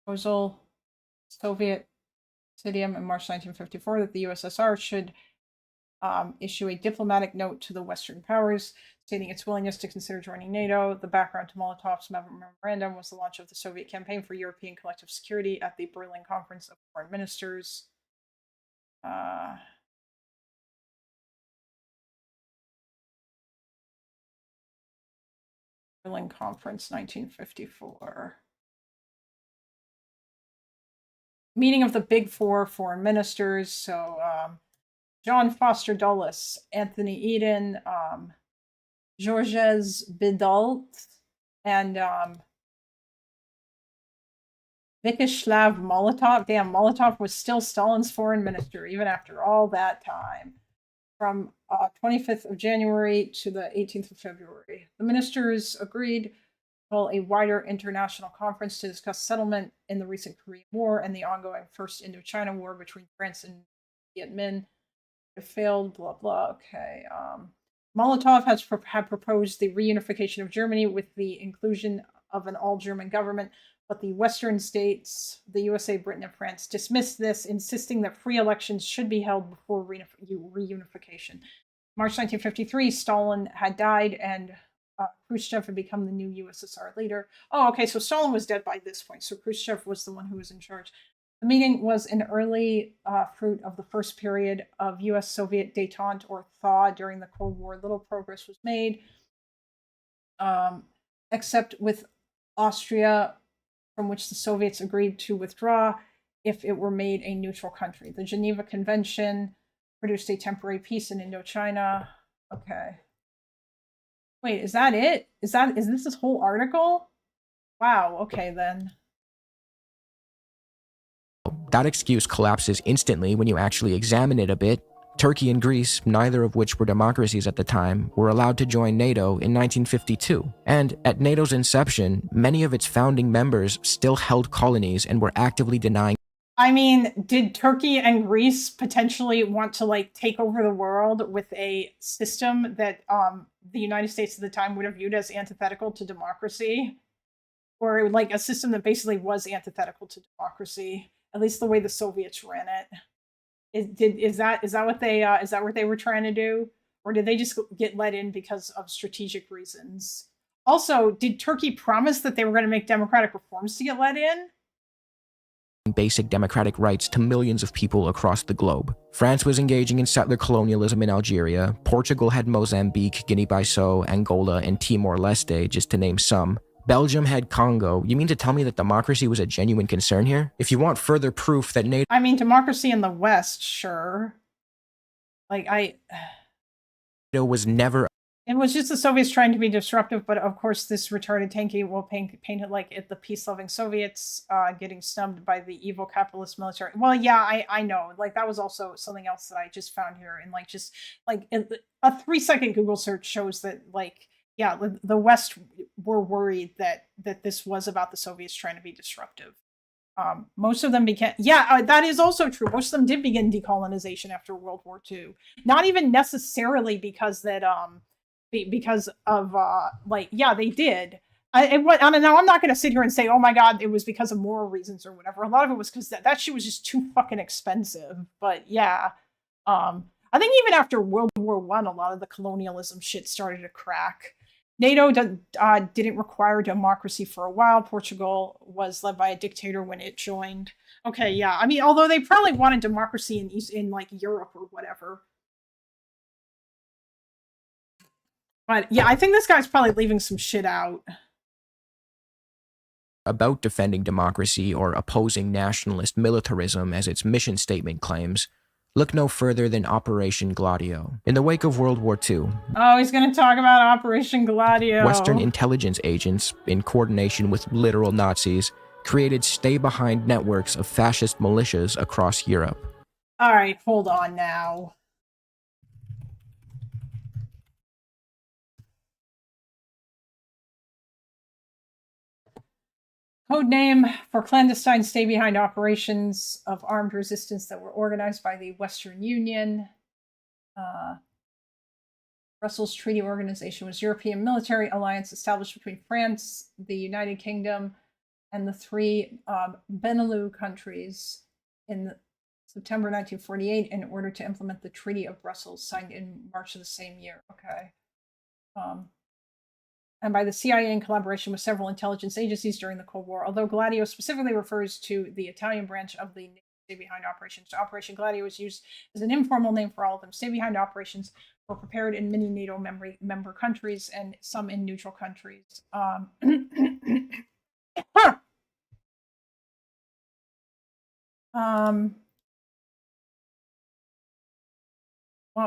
Proposal, Soviet Presidium in March 1954 that the USSR should issue a diplomatic note to the Western powers stating its willingness to consider joining NATO. The background to Molotov's memorandum was the launch of the Soviet campaign for European collective security at the Berlin Conference of Foreign Ministers. Berlin Conference 1954. Meeting of the Big Four foreign ministers. So John Foster Dulles, Anthony Eden, Georges Bidault, And Vyacheslav Molotov, damn, Molotov was still Stalin's foreign minister even after all that time. From 25th of January to the 18th of February. The ministers agreed to hold a wider international conference to discuss settlement in the recent Korean War and the ongoing First Indochina War between France and Viet Minh. It failed, blah, blah, okay. Molotov had proposed the reunification of Germany with the inclusion of an all-German government, but the Western states, the USA, Britain, and France, dismissed this, insisting that free elections should be held before reunification. March 1953, Stalin had died, and Khrushchev had become the new USSR leader. Oh, okay, so Stalin was dead by this point, so Khrushchev was the one who was in charge. The meeting was an early fruit of the first period of US-Soviet détente, or thaw, during the Cold War. Little progress was made, except with Austria, from which the Soviets agreed to withdraw if it were made a neutral country. The Geneva Convention produced a temporary peace in Indochina. Okay. Wait, is that it? Is this whole article? Wow, okay then. That excuse collapses instantly when you actually examine it a bit. Turkey and Greece, neither of which were democracies at the time, were allowed to join NATO in 1952. And at NATO's inception, many of its founding members still held colonies and were actively denying. I mean, did Turkey and Greece potentially want to like take over the world with a system that the United States at the time would have viewed as antithetical to democracy? Or like a system that basically was antithetical to democracy, at least the way the Soviets ran it. Is that what they were trying to do, or did they just get let in because of strategic reasons? Also, did Turkey promise that they were going to make democratic reforms to get let in? Basic democratic rights to millions of people across the globe. France was engaging in settler colonialism in Algeria. Portugal had Mozambique, Guinea-Bissau, Angola, and Timor-Leste, just to name some. Belgium had Congo. You mean to tell me that democracy was a genuine concern here? If you want further proof that NATO... I mean, democracy in the West, sure. Like, NATO was never... It was just the Soviets trying to be disruptive, but of course this retarded tanky will paint it like the peace-loving Soviets getting snubbed by the evil capitalist military. Well, yeah, I know. Like, that was also something else that I just found here. And, like, just, like, a 3-second Google search shows that, like, yeah, the West were worried that this was about the Soviets trying to be disruptive. Most of them began, that is also true. Most of them did begin decolonization after World War II. Not even necessarily because that, because of, like, yeah, they did. Now, I'm not going to sit here and say, oh my God, it was because of moral reasons or whatever. A lot of it was because that shit was just too fucking expensive. But yeah, I think even after World War I, a lot of the colonialism shit started to crack. NATO didn't require democracy for a while. Portugal was led by a dictator when it joined. Okay, yeah. I mean, although they probably wanted democracy in like Europe or whatever. But yeah, I think this guy's probably leaving some shit out. About defending democracy or opposing nationalist militarism as its mission statement claims. Look no further than Operation Gladio. In the wake of World War II, oh, he's going to talk about Operation Gladio. Western intelligence agents, in coordination with literal Nazis, created stay-behind networks of fascist militias across Europe. All right, hold on now. Codename for clandestine stay-behind operations of armed resistance that were organized by the Western Union. Brussels Treaty Organization was a European military alliance established between France, the United Kingdom, and the 3 Benelux countries in September 1948 in order to implement the Treaty of Brussels, signed in March of the same year. Okay. And by the CIA in collaboration with several intelligence agencies during the Cold War. Although Gladio specifically refers to the Italian branch of the stay-behind operations. Operation Gladio was used as an informal name for all of them. Stay-behind operations were prepared in many NATO member countries and some in neutral countries. Well,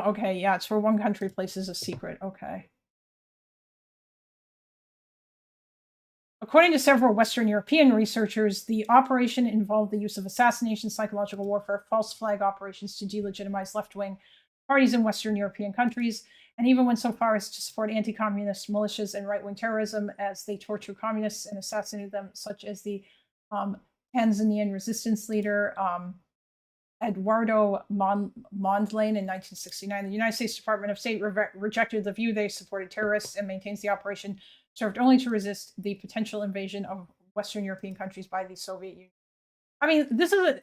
okay, yeah, it's for one country, places a secret. Okay. According to several Western European researchers, the operation involved the use of assassination, psychological warfare, false flag operations to delegitimize left-wing parties in Western European countries, and even went so far as to support anti-communist militias and right-wing terrorism as they tortured communists and assassinated them, such as the Tanzanian resistance leader Eduardo Mondlane in 1969. The United States Department of State rejected the view they supported terrorists and maintains the operation served only to resist the potential invasion of Western European countries by the Soviet Union. I mean, this is a...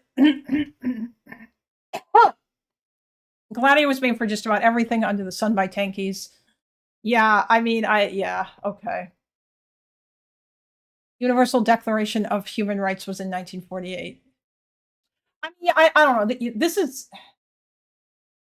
Gladio was made for just about everything under the sun by tankies. Yeah, I mean, yeah, okay. Universal Declaration of Human Rights was in 1948. I mean, yeah, I don't know. This is...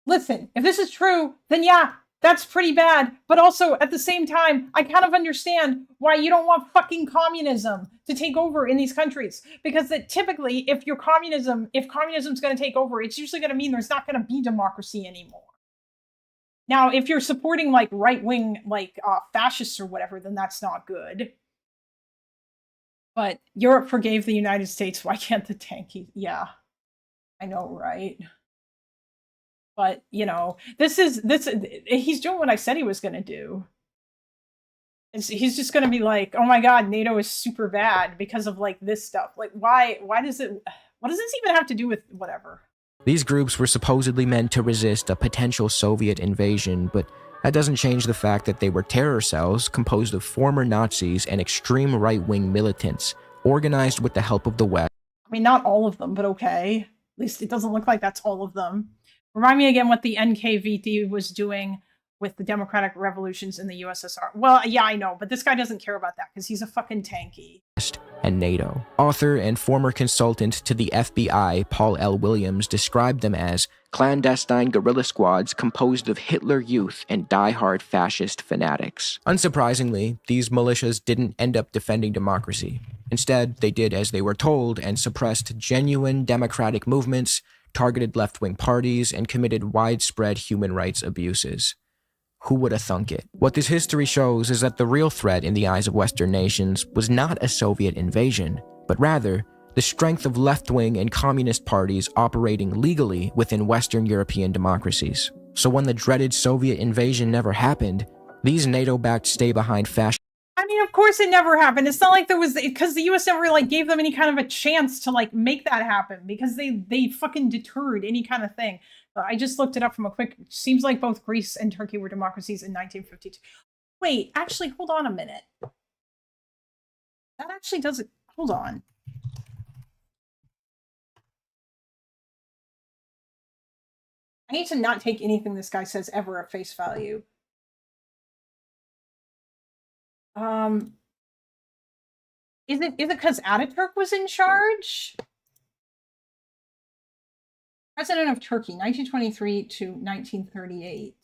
Listen, if this is true, then yeah, that's pretty bad. But also, at the same time, I kind of understand why you don't want fucking communism to take over in these countries. Because that typically, if communism's going to take over, it's usually going to mean there's not going to be democracy anymore. Now, if you're supporting like right-wing, like fascists or whatever, then that's not good. But Europe forgave the United States. Why can't the tanky? Yeah, I know, right? But, you know, he's doing what I said he was going to do. He's just going to be like, oh my God, NATO is super bad because of like this stuff. Like, why does it, what does this even have to do with whatever? These groups were supposedly meant to resist a potential Soviet invasion, but that doesn't change the fact that they were terror cells composed of former Nazis and extreme right-wing militants, organized with the help of the West. I mean, not all of them, but okay. At least it doesn't look like that's all of them. Remind me again what the NKVD was doing with the democratic revolutions in the USSR. Well, yeah, I know, but this guy doesn't care about that because he's a fucking tanky. And NATO. Author and former consultant to the FBI, Paul L. Williams, described them as clandestine guerrilla squads composed of Hitler youth and die-hard fascist fanatics. Unsurprisingly, these militias didn't end up defending democracy. Instead, they did as they were told and suppressed genuine democratic movements, targeted left-wing parties, and committed widespread human rights abuses. Who would have thunk it? What this history shows is that the real threat in the eyes of Western nations was not a Soviet invasion, but rather the strength of left-wing and communist parties operating legally within Western European democracies. So when the dreaded Soviet invasion never happened, these NATO-backed stay-behind fascists. I mean, of course it never happened. It's not like there was, because the US never like gave them any kind of a chance to like make that happen because they fucking deterred any kind of thing. I just looked it up from a quick, seems like both Greece and Turkey were democracies in 1952. Wait, actually, hold on a minute. That actually doesn't, hold on. I need to not take anything this guy says ever at face value. Is it because Ataturk was in charge? President of Turkey, 1923 to 1938.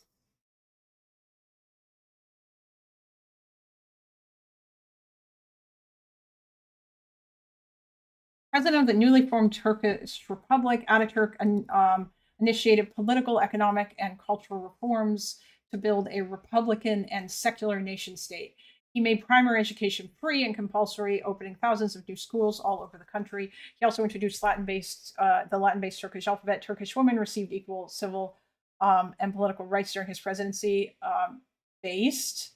President of the newly formed Turkish Republic, Ataturk initiated political, economic, and cultural reforms to build a republican and secular nation state. He made primary education free and compulsory, opening thousands of new schools all over the country. He also introduced the Latin-based Turkish alphabet. Turkish women received equal civil and political rights during his presidency. Based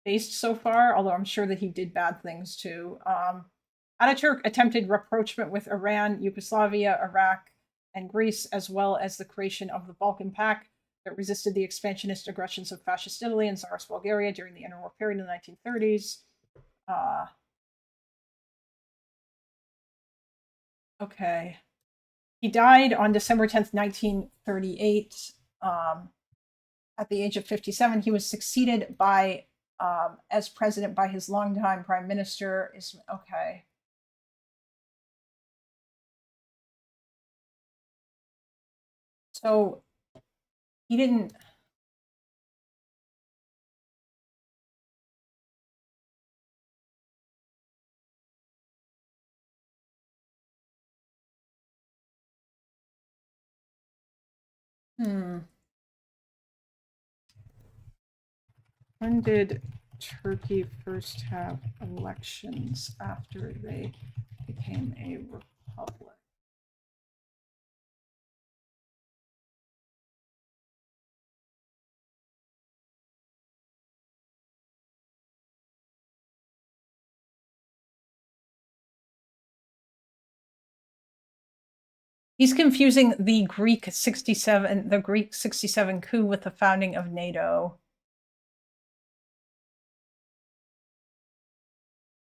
so far, although I'm sure that he did bad things too. Ataturk attempted rapprochement with Iran, Yugoslavia, Iraq, and Greece, as well as the creation of the Balkan Pact that resisted the expansionist aggressions of fascist Italy and Tsarist Bulgaria during the interwar period in the 1930s. Okay. He died on December 10th, 1938, at the age of 57. He was succeeded by, as president by his longtime prime minister. Okay. So he didn't. When did Turkey first have elections after they became a republic? He's confusing the Greek 67 coup with the founding of NATO.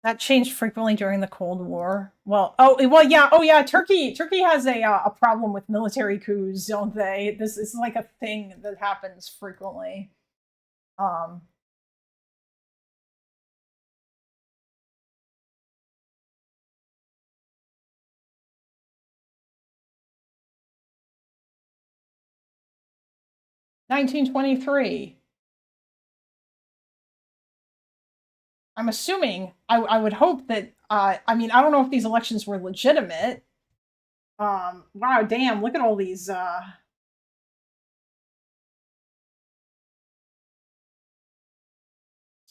That changed frequently during the Cold War. Well, yeah. Turkey has a problem with military coups, don't they? This is like a thing that happens frequently. 1923. I'm assuming, I would hope that, I mean, I don't know if these elections were legitimate. Wow, damn, look at all these, some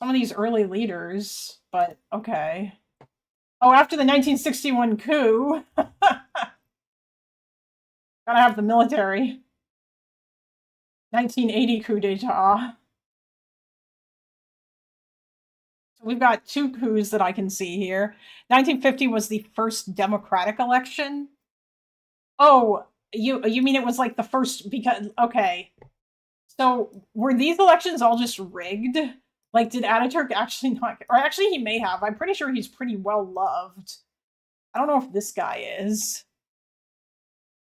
of these early leaders, but okay. Oh, after the 1961 coup. Gotta have the military. 1980 coup d'etat. So we've got two coups that I can see here. 1950 was the first democratic election. Oh, you mean it was like the first, because, okay. So were these elections all just rigged? Like, did Ataturk actually not, or actually he may have. I'm pretty sure he's pretty well loved. I don't know if this guy is.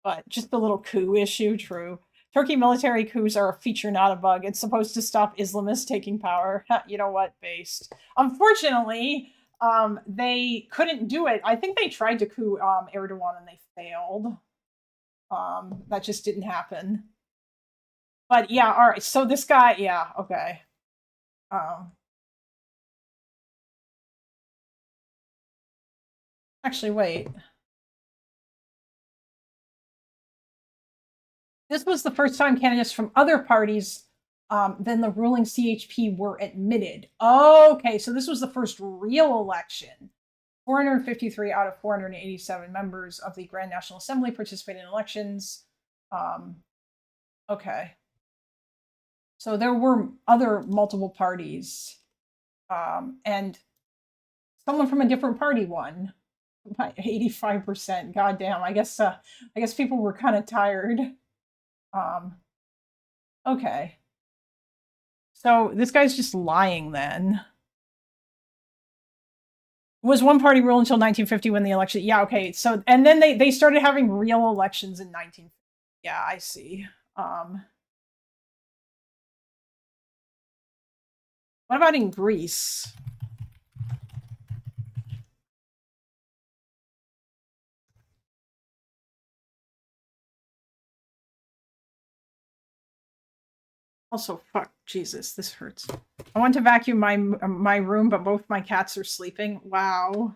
But just the little coup issue, true. Turkey military coups are a feature, not a bug. It's supposed to stop Islamists taking power. You know what? Based. Unfortunately, they couldn't do it. I think they tried to coup Erdogan and they failed. That just didn't happen. But yeah, all right. So this guy, yeah, okay. Actually, wait. This was the first time candidates from other parties than the ruling CHP were admitted. Okay, so this was the first real election. 453 out of 487 members of the Grand National Assembly participated in elections. Okay. So there were other multiple parties. And someone from a different party won by 85%. Goddamn, I guess people were kind of tired. Okay. So this guy's just lying then. Was one party rule until 1950 when the election? Yeah, okay. So, and then they started having real elections in 1950. Yeah, I see. What about in Greece? Also, fuck, Jesus, this hurts. I want to vacuum my room, but both my cats are sleeping. Wow.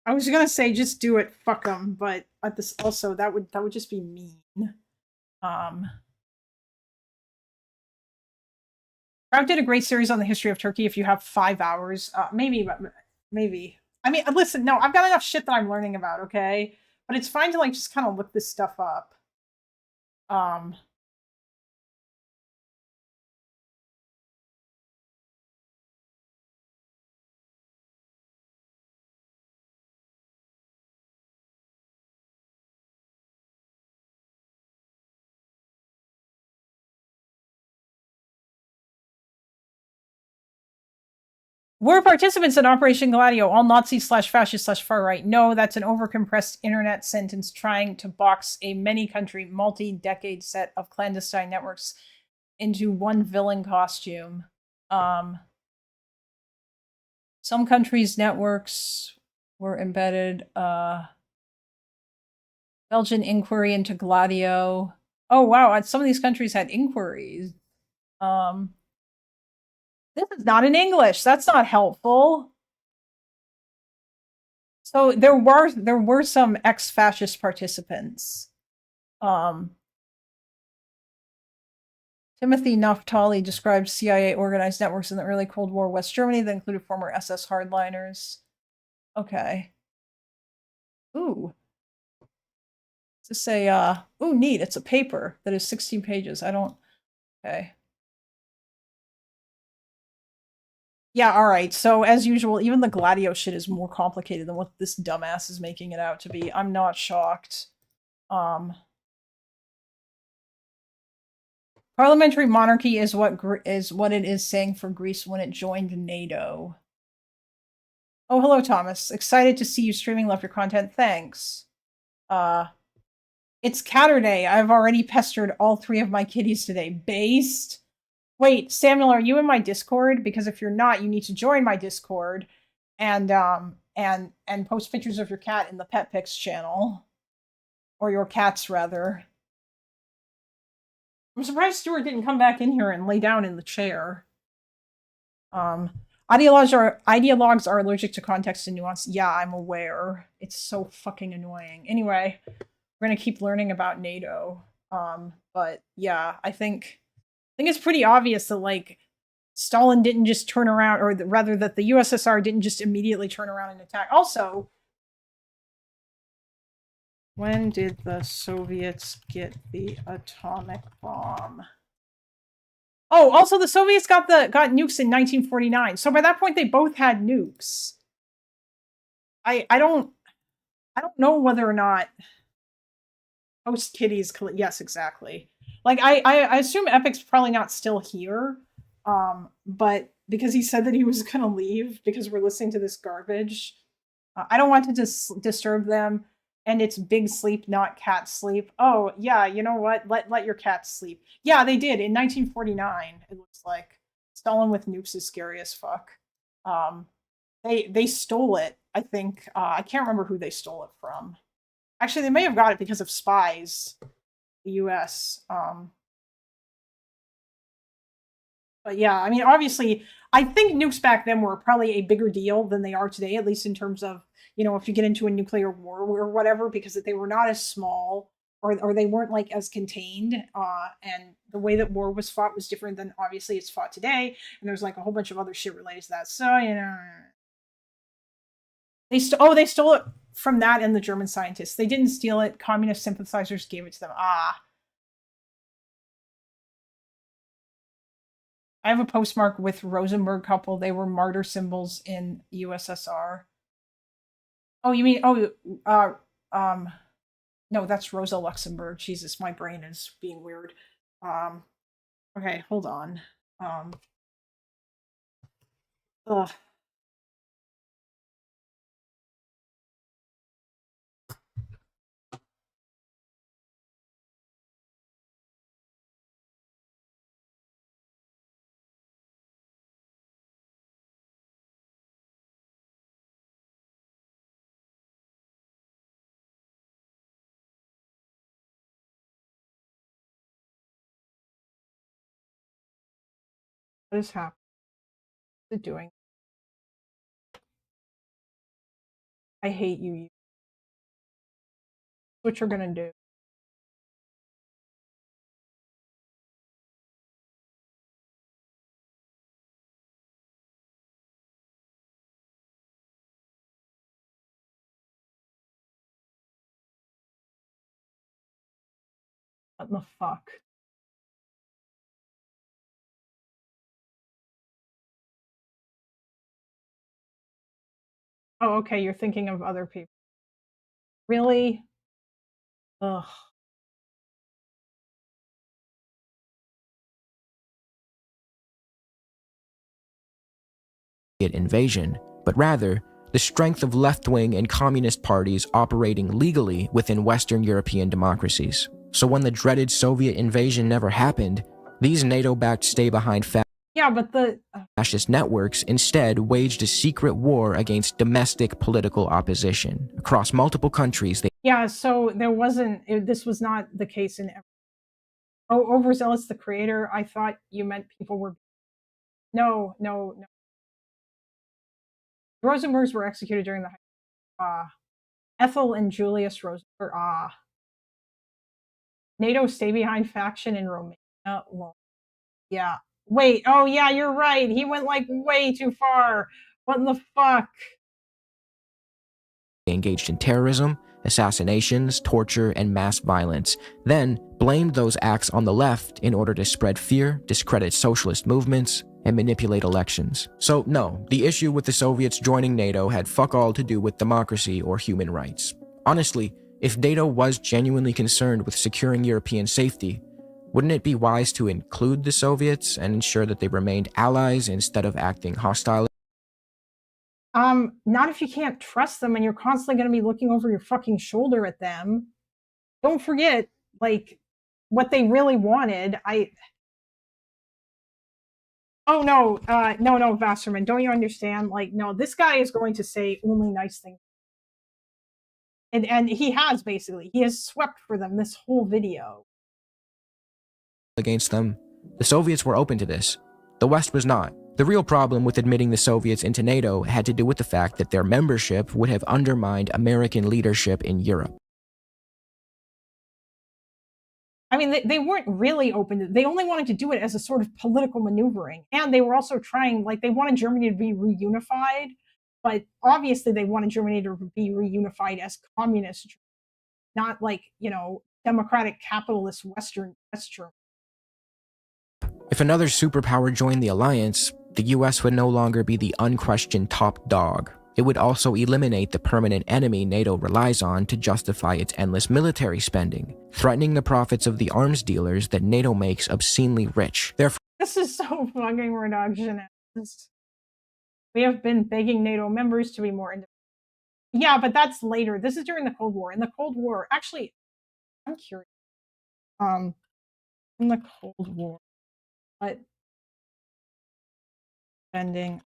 I was gonna say just do it, fuck them, but at this also that would just be mean. Crowd did a great series on the history of Turkey. If you have 5 hours, maybe. I mean, listen, no, I've got enough shit that I'm learning about, okay? But it's fine to like just kind of look this stuff up. Were participants in Operation Gladio all Nazi/fascist/far-right? No, that's an overcompressed internet sentence trying to box a many-country, multi-decade set of clandestine networks into one villain costume. Some countries' networks were embedded. Belgian inquiry into Gladio. Oh, wow, some of these countries had inquiries. This is not in English. That's not helpful. So there were some ex-fascist participants. Timothy Naftali described CIA organized networks in the early Cold War West Germany that included former SS hardliners. Okay. Ooh. To say, ooh, neat. It's a paper that is 16 pages. I don't, okay. Yeah, all right. So as usual, even the Gladio shit is more complicated than what this dumbass is making it out to be. I'm not shocked. Parliamentary monarchy is what it is saying for Greece when it joined NATO. Oh, hello, Thomas. Excited to see you streaming. Love your content. Thanks. It's Catterday. I've already pestered all 3 of my kitties today. Based. Wait, Samuel, are you in my Discord? Because if you're not, you need to join my Discord and post pictures of your cat in the Pet Pics channel. Or your cats, rather. I'm surprised Stuart didn't come back in here and lay down in the chair. Ideologues are allergic to context and nuance. Yeah, I'm aware. It's so fucking annoying. Anyway, we're gonna keep learning about NATO. But yeah, I think it's pretty obvious that like Stalin didn't just turn around, or rather that the USSR didn't just immediately turn around and attack. Also, when did the Soviets get the atomic bomb? Oh, also the Soviets got nukes in 1949. So by that point they both had nukes. I don't know whether or not Post Kitties. Yes, exactly. Like I assume Epic's probably not still here. But because he said that he was gonna leave because we're listening to this garbage, I don't want to disturb them. And it's big sleep, not cat sleep. Oh, yeah, you know what? Let your cats sleep. Yeah, they did in 1949. It looks like Stalin with nukes is scary as fuck. They stole it. I think I can't remember who they stole it from. Actually, they may have got it because of spies, the U.S. But yeah, I mean, obviously, I think nukes back then were probably a bigger deal than they are today, at least in terms of, you know, if you get into a nuclear war or whatever, because they were not as small or they weren't like as contained. And the way that war was fought was different than obviously it's fought today. And there's like a whole bunch of other shit related to that. So, you know, they stole it from that and the German scientists. They didn't steal it. Communist sympathizers gave it to them. I have a postmark with Rosenberg couple. They were martyr symbols in USSR. Oh, you mean, no, that's Rosa Luxemburg. Jesus, my brain is being weird. Okay, hold on. Ugh. What is happening? What's it doing? I hate you. What you're gonna do? What the fuck? Oh, okay, you're thinking of other people. Really? Ugh. Invasion, but rather the strength of left-wing and communist parties operating legally within Western European democracies. So when the dreaded Soviet invasion never happened, these NATO-backed stay-behind yeah, but the fascist networks instead waged a secret war against domestic political opposition. Across multiple countries, yeah, so there wasn't, this was not the case in Overzealots, the creator. I thought you meant people were, no. Rosenbergs were executed during the Ethel and Julius Rosenberg. NATO stay-behind faction in Romania. Yeah. Wait. Oh, yeah, you're right. He went like way too far. What in the fuck? Engaged in terrorism, assassinations, torture, and mass violence, then blamed those acts on the left in order to spread fear, discredit socialist movements, and manipulate elections. So no, the issue with the Soviets joining NATO had fuck all to do with democracy or human rights. Honestly, if NATO was genuinely concerned with securing European safety, wouldn't it be wise to include the Soviets and ensure that they remained allies instead of acting hostile? Not if you can't trust them and you're constantly going to be looking over your fucking shoulder at them. Don't forget, like, what they really wanted. Oh no, no, Vasserman, don't you understand? Like, no, this guy is going to say only nice things. And he has, basically. He has swept for them this whole video. Against them. The Soviets were open to this. The West was not. The real problem with admitting the Soviets into NATO had to do with the fact that their membership would have undermined American leadership in Europe. I mean, they weren't really open to it. They only wanted to do it as a sort of political maneuvering. And they were also trying, like, they wanted Germany to be reunified, but obviously they wanted Germany to be reunified as communist, not like, you know, democratic capitalist West Germany. If another superpower joined the alliance, the US would no longer be the unquestioned top dog. It would also eliminate the permanent enemy NATO relies on to justify its endless military spending, threatening the profits of the arms dealers that NATO makes obscenely rich. Therefore, this is so fucking reductionist. We have been begging NATO members to be more independent. Yeah, but that's later. This is during the Cold War. In the Cold War, actually, I'm curious. In the Cold War, what spending?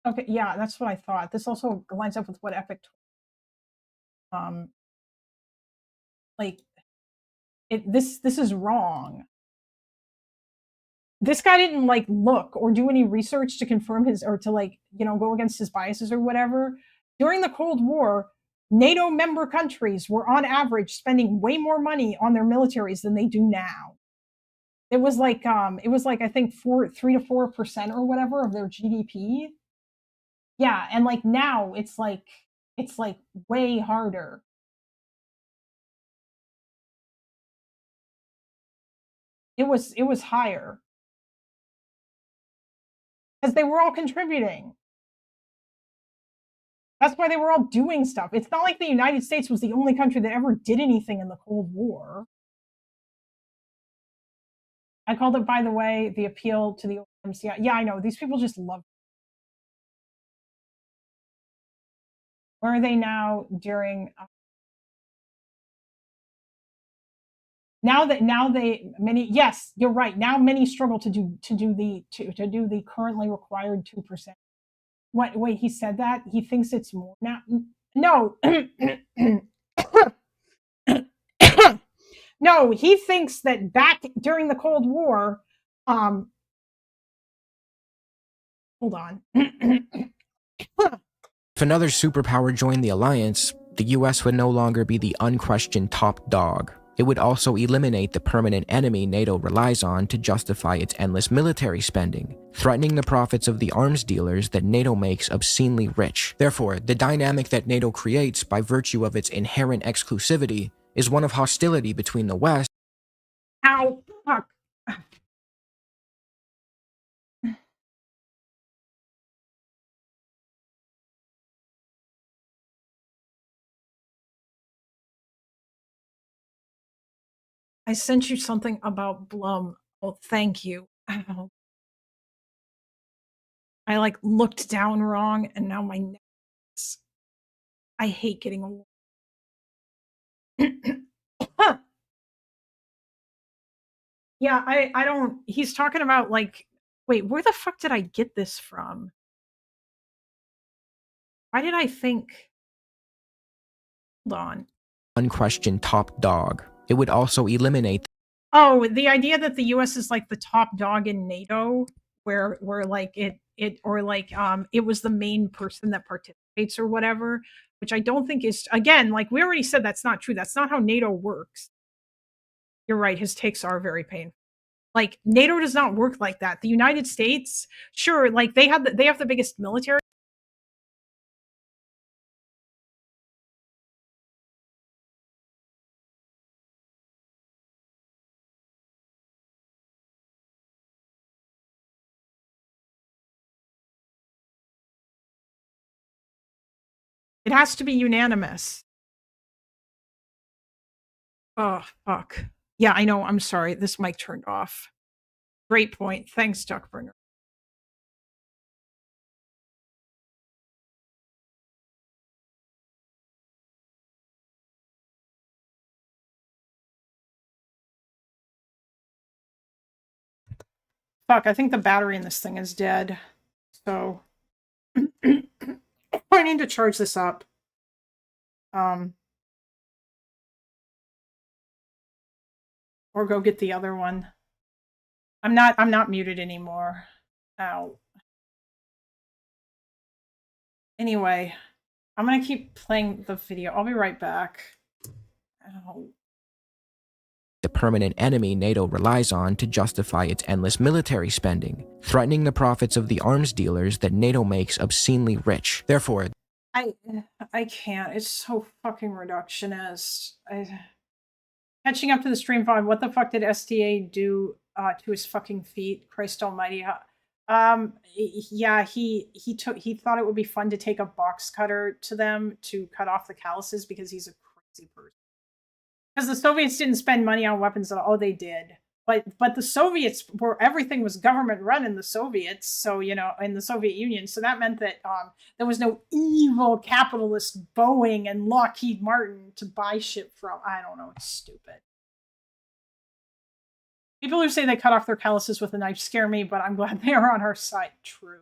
Okay, yeah, that's what I thought. This also lines up with what Epic like this is wrong. This guy didn't like look or do any research to confirm his or to like, you know, go against his biases or whatever. During the Cold War, NATO member countries were on average spending way more money on their militaries than they do now. It was like I think 3 to 4% or whatever of their GDP. Yeah, and like now it's like way harder. It was higher. Because they were all contributing. That's why they were all doing stuff. It's not like the United States was the only country that ever did anything in the Cold War. I called it, by the way, the appeal to the MCI. Yeah, I know. These people just love it. Where are they now during now they many yes, you're right. Now many struggle to do the currently required 2%. What wait, he said that? He thinks it's more now. No. No, he thinks that back during the Cold War, hold on. if another superpower joined the alliance, the US would no longer be the unquestioned top dog. It would also eliminate the permanent enemy NATO relies on to justify its endless military spending, threatening the profits of the arms dealers that NATO makes obscenely rich. Therefore, the dynamic that NATO creates by virtue of its inherent exclusivity is one of hostility between the West. Ow, fuck. I sent you something about Blum. Oh, thank you. Ow. I like looked down wrong and now my neck is... I hate getting a Yeah, I don't he's talking about like wait, where the fuck did I get this from? Why did I think Hold on. unquestioned top dog. It would also eliminate Oh, the idea that the US is like the top dog in NATO, where like it was the main person that participates or whatever, which I don't think is, again, like we already said, that's not true. That's not how NATO works. You're right, his takes are very painful. Like, NATO does not work like that. The United States, sure, like they have the biggest military. It has to be unanimous. Oh, fuck. Yeah, I know. I'm sorry. This mic turned off. Great point. Thanks, Duckbringer. Fuck, I think the battery in this thing is dead. So I need to charge this up. Or go get the other one. I'm not muted anymore. Ow. Anyway, I'm gonna keep playing the video. I'll be right back. Ow. the permanent enemy NATO relies on to justify its endless military spending, threatening the profits of the arms dealers that NATO makes obscenely rich. Therefore, I can't. It's so fucking reductionist. Catching up to the stream file, what the fuck did SDA do to his fucking feet? Christ almighty. Yeah, he thought it would be fun to take a box cutter to them to cut off the calluses because he's a crazy person. Because the Soviets didn't spend money on weapons at all. Oh, they did. But the Soviets everything was government run in the Soviets, so in the Soviet Union. So that meant that there was no evil capitalist Boeing and Lockheed Martin to buy shit from. I don't know, it's stupid. People who say they cut off their calluses with a knife scare me, but I'm glad they are on our side. True.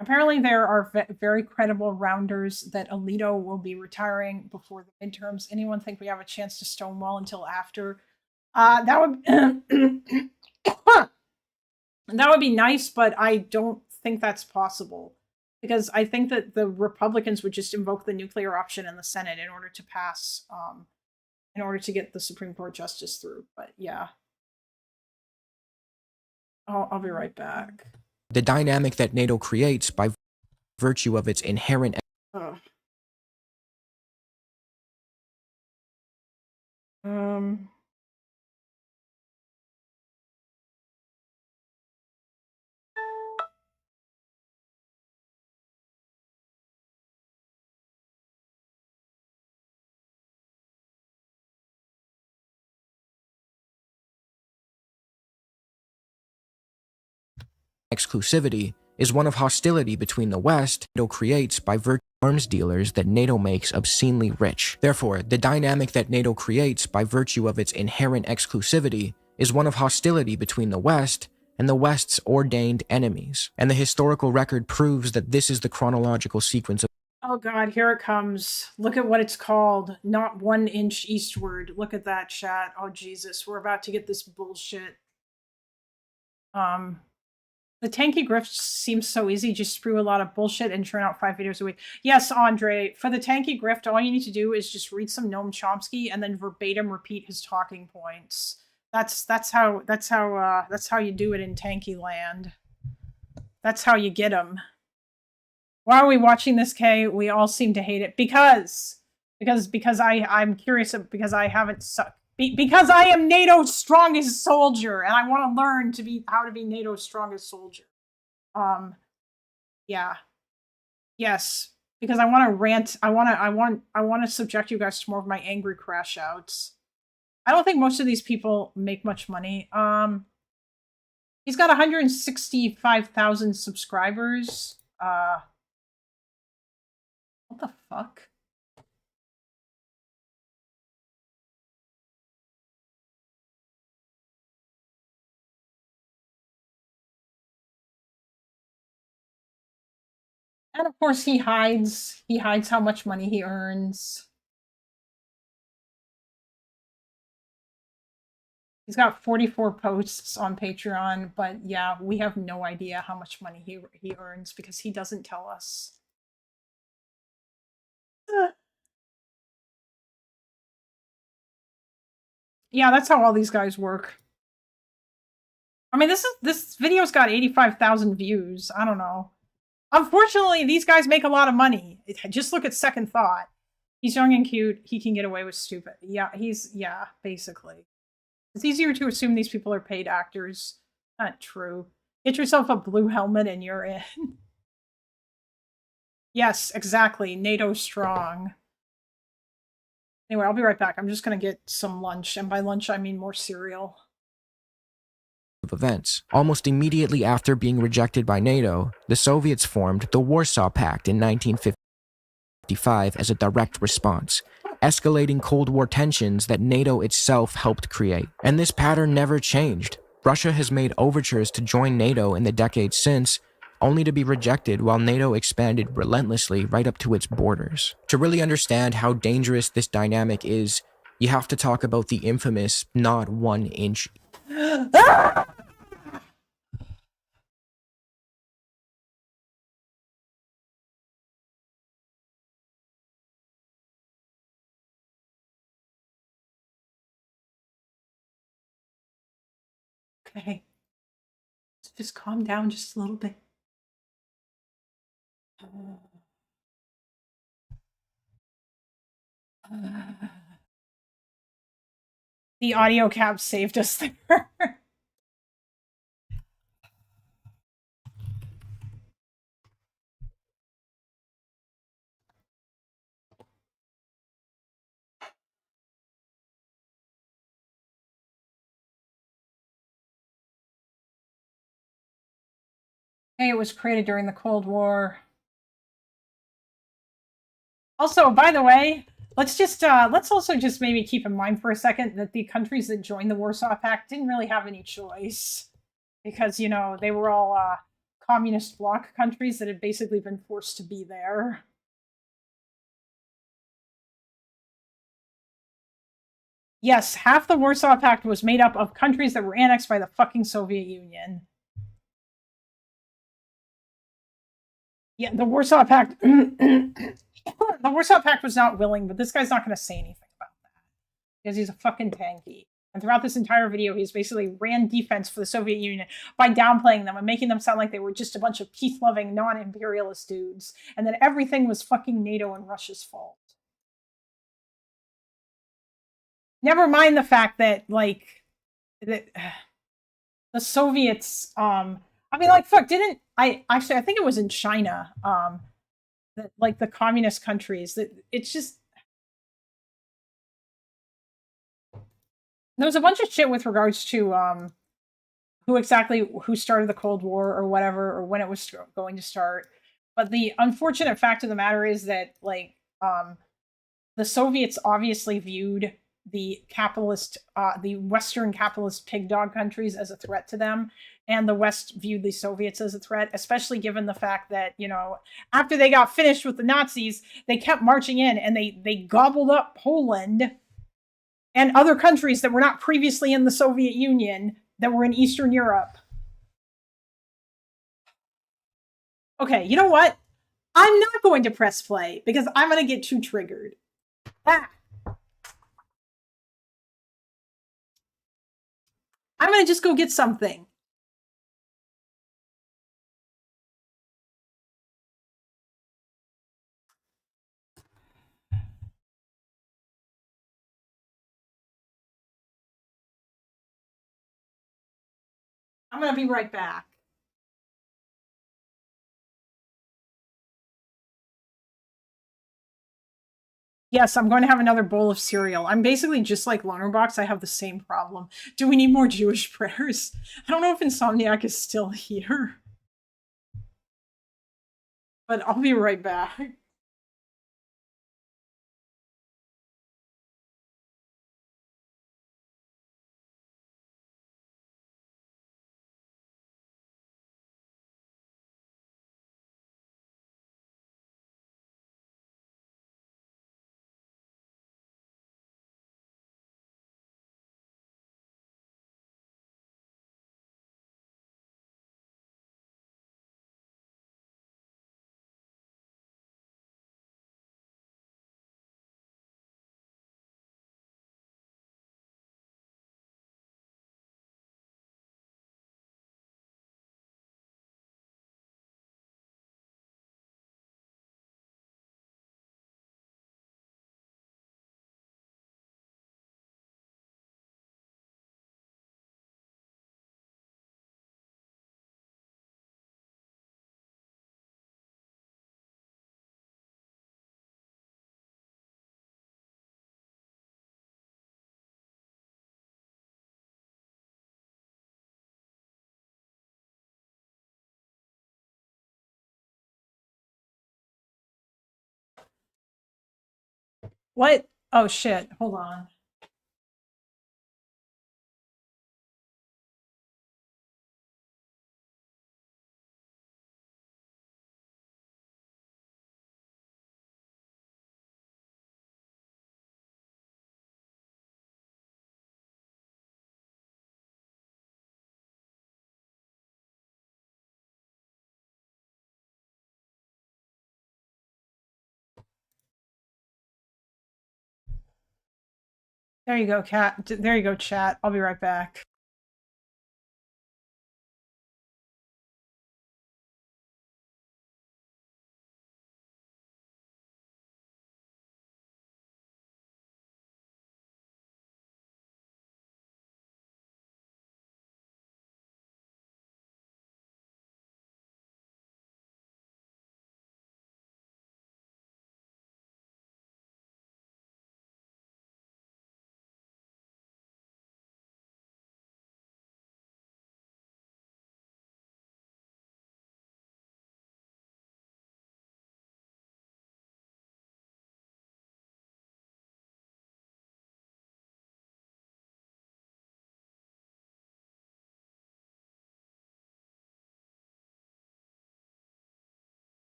Apparently there are very credible rounders that Alito will be retiring before the midterms. Anyone think we have a chance to stonewall until after? That would be nice, but I don't think that's possible because I think that the Republicans would just invoke the nuclear option in the Senate in order to pass, in order to get the Supreme Court justice through. But yeah, I'll be right back. the dynamic that NATO creates by virtue of its inherent exclusivity is one of hostility between the West NATO creates by virtue of arms dealers that NATO makes obscenely rich. Therefore, the dynamic that NATO creates by virtue of its inherent exclusivity is one of hostility between the West and the West's ordained enemies. And the historical record proves that this is the chronological sequence of Oh god, here it comes. Look at what it's called. Not 1 inch eastward. Look at that, chat. Oh Jesus, we're about to get this bullshit. The tanky grift seems so easy. Just spew a lot of bullshit and churn out 5 videos a week. Yes, Andre, for the tanky grift, all you need to do is just read some Noam Chomsky and then verbatim repeat his talking points. That's how you do it in tanky land. That's how you get them. Why are we watching this, Kay? We all seem to hate it because I'm curious because I haven't because I am NATO's strongest soldier and I want to learn how to be NATO's strongest soldier. Yeah. Yes, because I want to rant. I want to subject you guys to more of my angry crash outs. I don't think most of these people make much money. He's got 165,000 subscribers. What the fuck? And of course he hides how much money he earns. He's got 44 posts on Patreon, but yeah, we have no idea how much money he earns because he doesn't tell us. Yeah, that's how all these guys work. I mean, this video's got 85,000 views. I don't know. Unfortunately, these guys make a lot of money. Just look at Second Thought. He's young and cute. He can get away with stupid. Yeah, basically. It's easier to assume these people are paid actors. Not true. Get yourself a blue helmet and you're in. Yes, exactly. NATO strong. Anyway, I'll be right back. I'm just going to get some lunch. And by lunch, I mean more cereal. Of events. Almost immediately after being rejected by NATO, the Soviets formed the Warsaw Pact in 1955 as a direct response, escalating Cold War tensions that NATO itself helped create. And this pattern never changed. Russia has made overtures to join NATO in the decades since, only to be rejected while NATO expanded relentlessly right up to its borders. To really understand how dangerous this dynamic is, you have to talk about the infamous not 1 inch. Okay. Just calm down just a little bit. The audio cap saved us there. Hey, it was created during the Cold War. Also, by the way, let's also just maybe keep in mind for a second that the countries that joined the Warsaw Pact didn't really have any choice. Because, you know, they were all communist bloc countries that had basically been forced to be there. Yes, half the Warsaw Pact was made up of countries that were annexed by the fucking Soviet Union. Yeah, the Warsaw Pact... the Warsaw Pact was not willing, but this guy's not going to say anything about that. Because he's a fucking tanky. And throughout this entire video, he's basically ran defense for the Soviet Union by downplaying them and making them sound like they were just a bunch of peace-loving, non-imperialist dudes. And that everything was fucking NATO and Russia's fault. Never mind the fact that, like, the Soviets, I mean, like, fuck, I think it was in China, that, like, the communist countries, that it's just, there was a bunch of shit with regards to, who started the Cold War or whatever, or when it was going to start. But the unfortunate fact of the matter is that, like, the Soviets obviously viewed the Western capitalist pig dog countries as a threat to them, and the West viewed the Soviets as a threat, especially given the fact that, you know, after they got finished with the Nazis, they kept marching in and they gobbled up Poland and other countries that were not previously in the Soviet Union that were in Eastern Europe. Okay, you know what? I'm not going to press play because I'm going to get too triggered. I'm going to just go get something. I'm going to be right back. Yes, I'm going to have another bowl of cereal. I'm basically just like Lonerbox. I have the same problem. Do we need more Jewish prayers? I don't know if Insomniac is still here. But I'll be right back. What? Oh shit. Hold on. There you go, cat. There you go, chat. I'll be right back.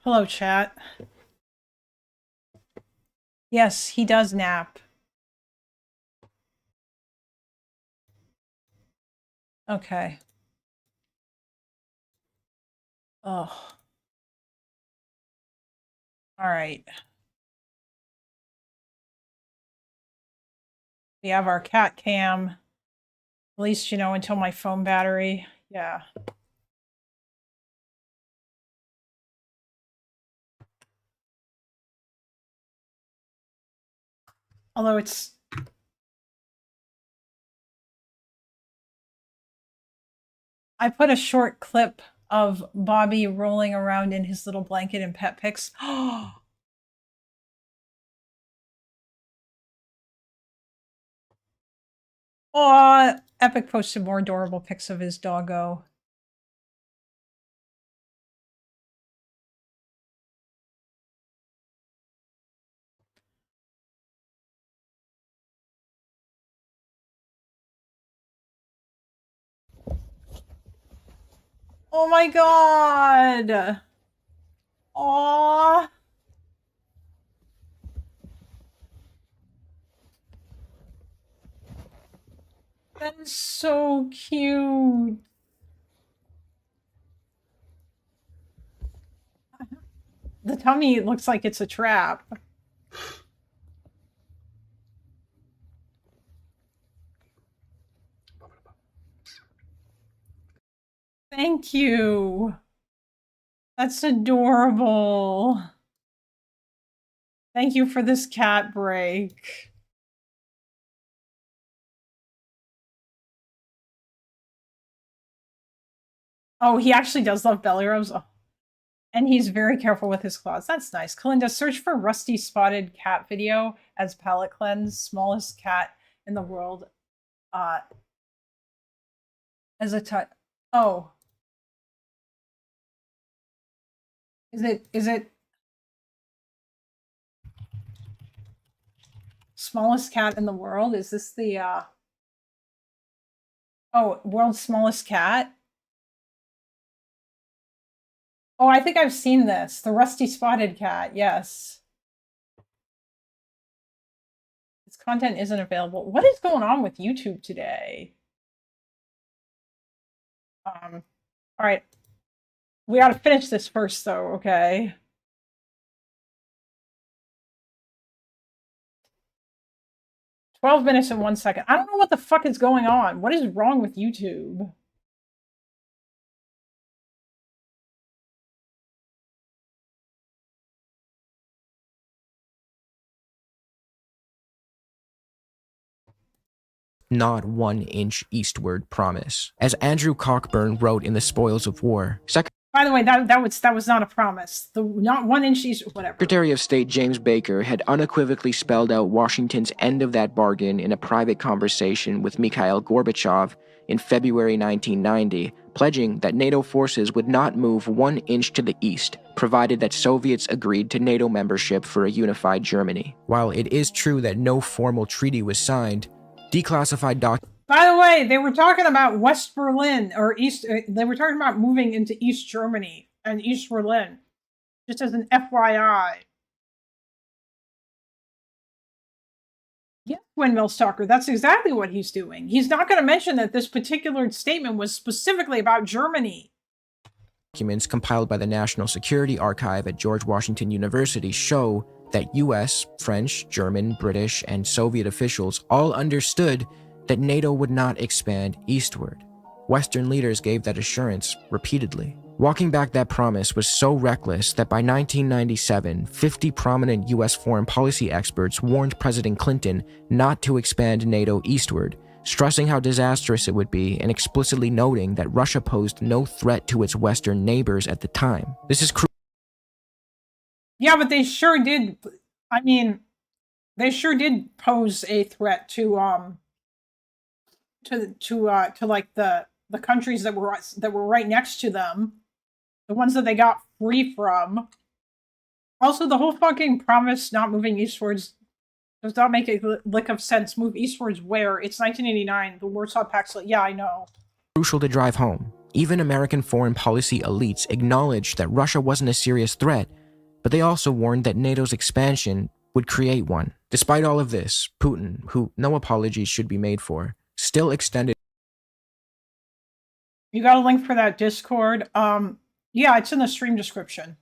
Hello, chat. Yes, he does nap. Okay. Oh. All right. We have our cat cam. At least, you know, until my phone battery. Yeah. Although it's... I put a short clip of Bobby rolling around in his little blanket in Pet Pics. Oh, Epic posted more adorable pics of his doggo. Oh my god! Aww! That is so cute. The tummy looks like it's a trap. Thank you. That's adorable. Thank you for this cat break. Oh, he actually does love belly rubs. Oh. And he's very careful with his claws. That's nice. Kalinda, search for Rusty Spotted Cat video as palate cleanse. Smallest cat in the world. As a touch. Oh. Is it smallest cat in the world? Is this the oh, world's smallest cat? Oh, I think I've seen this. The Rusty Spotted Cat, yes. Its content isn't available. What is going on with YouTube today? All right. We gotta finish this first though, okay? "12 minutes and 1 second. I don't know what the fuck is going on. What is wrong with YouTube? Not 1 inch eastward promise. As Andrew Cockburn wrote in The Spoils of War, By the way, that was not a promise. The not 1 inch east, whatever. Secretary of State James Baker had unequivocally spelled out Washington's end of that bargain in a private conversation with Mikhail Gorbachev in February 1990, pledging that NATO forces would not move 1 inch to the east, provided that Soviets agreed to NATO membership for a unified Germany. While it is true that no formal treaty was signed, declassified documents. By the way, they were talking about West Berlin or East. They were talking about moving into East Germany and East Berlin, just as an FYI. Yes, Windmill Stalker. That's exactly what he's doing. He's not going to mention that this particular statement was specifically about Germany. Documents compiled by the National Security Archive at George Washington University show that US, French, German, British, and Soviet officials all understood that NATO would not expand eastward. Western leaders gave that assurance repeatedly. Walking back that promise was so reckless that by 1997, 50 prominent US foreign policy experts warned President Clinton not to expand NATO eastward, stressing how disastrous it would be and explicitly noting that Russia posed no threat to its Western neighbors at the time. This is Yeah, but they sure did. I mean, they sure did pose a threat to like the countries that were right next to them, the ones that they got free from. Also, the whole fucking promise not moving eastwards does not make a lick of sense. Move eastwards where? It's 1989. The Warsaw Pact. Yeah, I know. Crucial to drive home. Even American foreign policy elites acknowledged that Russia wasn't a serious threat, but they also warned that NATO's expansion would create one. Despite all of this, Putin, who no apologies should be made for, still extended. You got a link for that Discord? Yeah, it's in the stream description.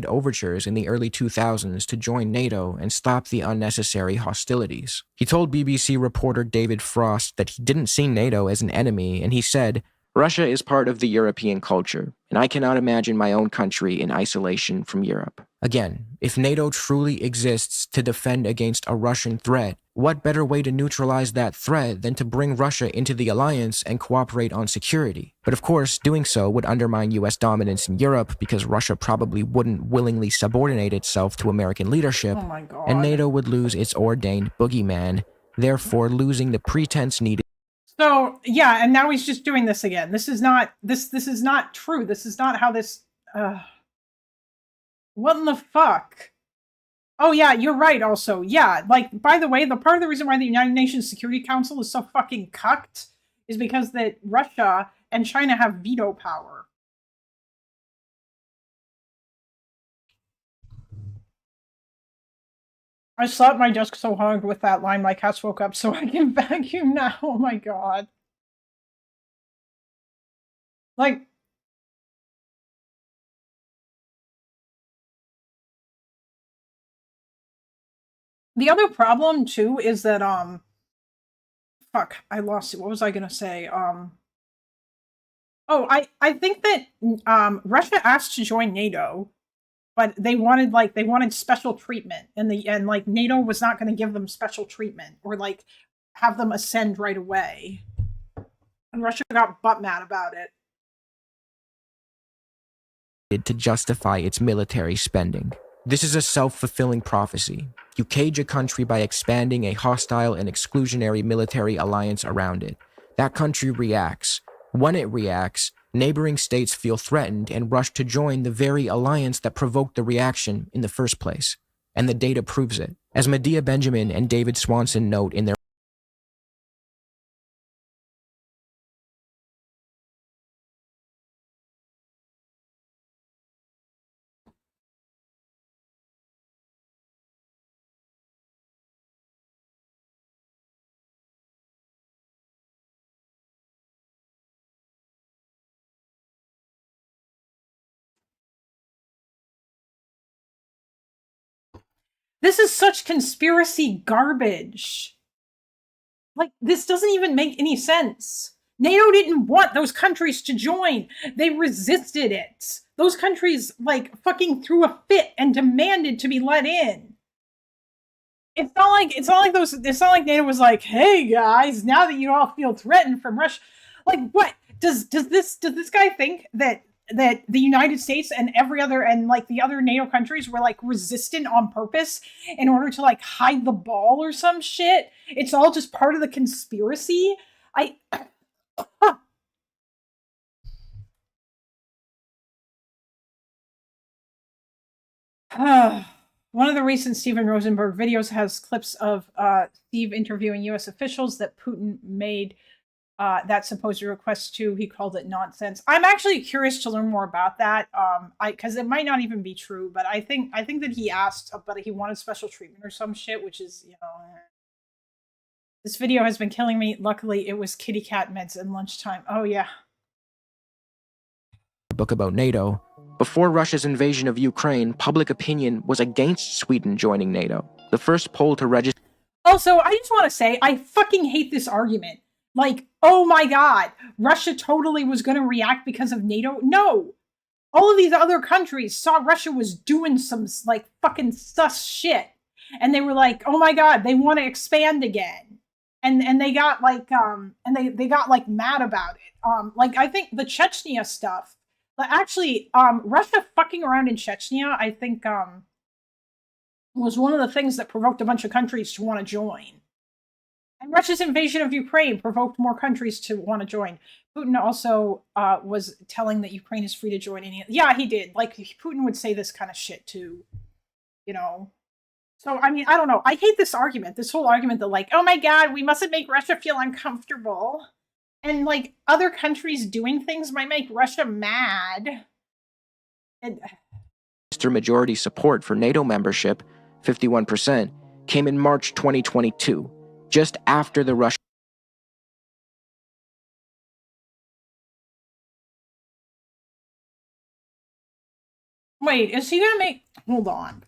Overtures in the early 2000s to join NATO and stop the unnecessary hostilities. He told BBC reporter David Frost that he didn't see NATO as an enemy, and he said, "Russia is part of the European culture, and I cannot imagine my own country in isolation from Europe." Again, if NATO truly exists to defend against a Russian threat, what better way to neutralize that threat than to bring Russia into the alliance and cooperate on security? But of course, doing so would undermine US dominance in Europe because Russia probably wouldn't willingly subordinate itself to American leadership, Oh my God. and NATO would lose its ordained boogeyman, therefore losing the pretense needed. So yeah, and now he's just doing this again. This is not this is not true. This is not how this what in the fuck? Oh yeah, you're right also. Yeah, like by the way, the part of the reason why the United Nations Security Council is so fucking cucked is because that Russia and China have veto power. I slapped my desk so hard with that line my cats woke up so I can vacuum now. Oh my God. Like, the other problem too is that fuck, I lost it. What was I gonna say? Oh, I think that Russia asked to join NATO, but they wanted special treatment, and like NATO was not going to give them special treatment or like have them ascend right away. And Russia got butt mad about it. To justify its military spending. This is a self-fulfilling prophecy. You cage a country by expanding a hostile and exclusionary military alliance around it. That country reacts. When it reacts, neighboring states feel threatened and rush to join the very alliance that provoked the reaction in the first place. And the data proves it. As Medea Benjamin and David Swanson note in their This is such conspiracy garbage. Like, this doesn't even make any sense. NATO didn't want those countries to join. They resisted it. Those countries, like, fucking threw a fit and demanded to be let in. It's not like NATO was like, "Hey guys, now that you all feel threatened from Russia," like, what does this guy think that the United States and the other NATO countries were like resistant on purpose in order to like hide the ball or some shit? It's all just part of the conspiracy. One of the recent Steven Rosenberg videos has clips of Steve interviewing U.S. officials that Putin made that supposed request to. He called it nonsense. I'm actually curious to learn more about that, because it might not even be true. But I think that he asked, but he wanted special treatment or some shit, which is, you know. This video has been killing me. Luckily, it was kitty cat meds and lunchtime. Oh yeah. book about NATO. Before Russia's invasion of Ukraine, public opinion was against Sweden joining NATO. The first poll to register. Also, I just want to say, I fucking hate this argument. Like, oh my God, Russia totally was going to react because of NATO. No, all of these other countries saw Russia was doing some like fucking sus shit, and they were like, oh my God, they want to expand again, and they got like they got like mad about it. Like I think the Chechnya stuff, but actually, Russia fucking around in Chechnya, I think was one of the things that provoked a bunch of countries to want to join. And Russia's invasion of Ukraine provoked more countries to want to join. Putin also was telling that Ukraine is free to join any. Yeah, he did. Like, Putin would say this kind of shit too, you know? So, I mean, I don't know. I hate this argument, this whole argument that like, oh my God, we mustn't make Russia feel uncomfortable. And like other countries doing things might make Russia mad. And majority support for NATO membership, 51%, came in March 2022, just after the Russian wait, is he gonna make? Hold on.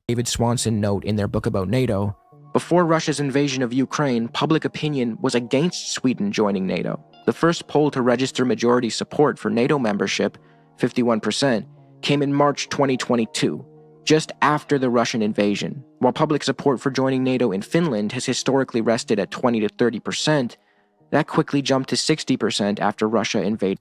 David Swanson note in their book about NATO, before Russia's invasion of Ukraine, public opinion was against Sweden joining NATO. The first poll to register majority support for NATO membership, 51%, came in March 2022, just after the Russian invasion. While public support for joining NATO in Finland has historically rested at 20 to 30%, that quickly jumped to 60% after Russia invaded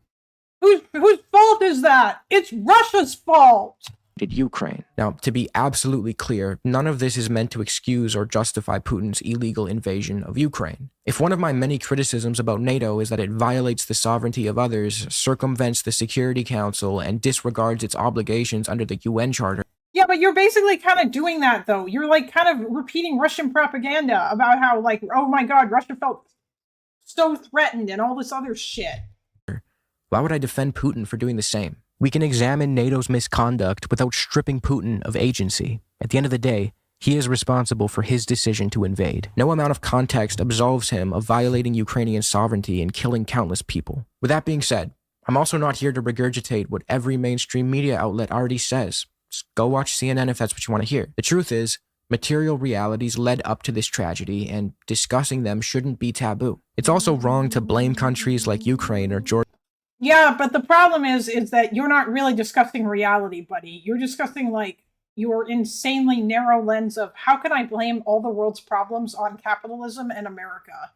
Whose fault is that? It's Russia's fault! Ukraine. Now, to be absolutely clear, none of this is meant to excuse or justify Putin's illegal invasion of Ukraine. If one of my many criticisms about NATO is that it violates the sovereignty of others, circumvents the Security Council, and disregards its obligations under the UN Charter. Yeah, but you're basically kind of doing that, though. You're like kind of repeating Russian propaganda about how, like, oh my god, Russia felt so threatened and all this other shit. Why would I defend Putin for doing the same? We can examine NATO's misconduct without stripping Putin of agency. At the end of the day, he is responsible for his decision to invade. No amount of context absolves him of violating Ukrainian sovereignty and killing countless people. With that being said, I'm also not here to regurgitate what every mainstream media outlet already says. Just go watch CNN if that's what you want to hear. The truth is, material realities led up to this tragedy, and discussing them shouldn't be taboo. It's also wrong to blame countries like Ukraine or Georgia. Yeah, but the problem is that you're not really discussing reality, buddy. You're discussing, like, your insanely narrow lens of how can I blame all the world's problems on capitalism and America?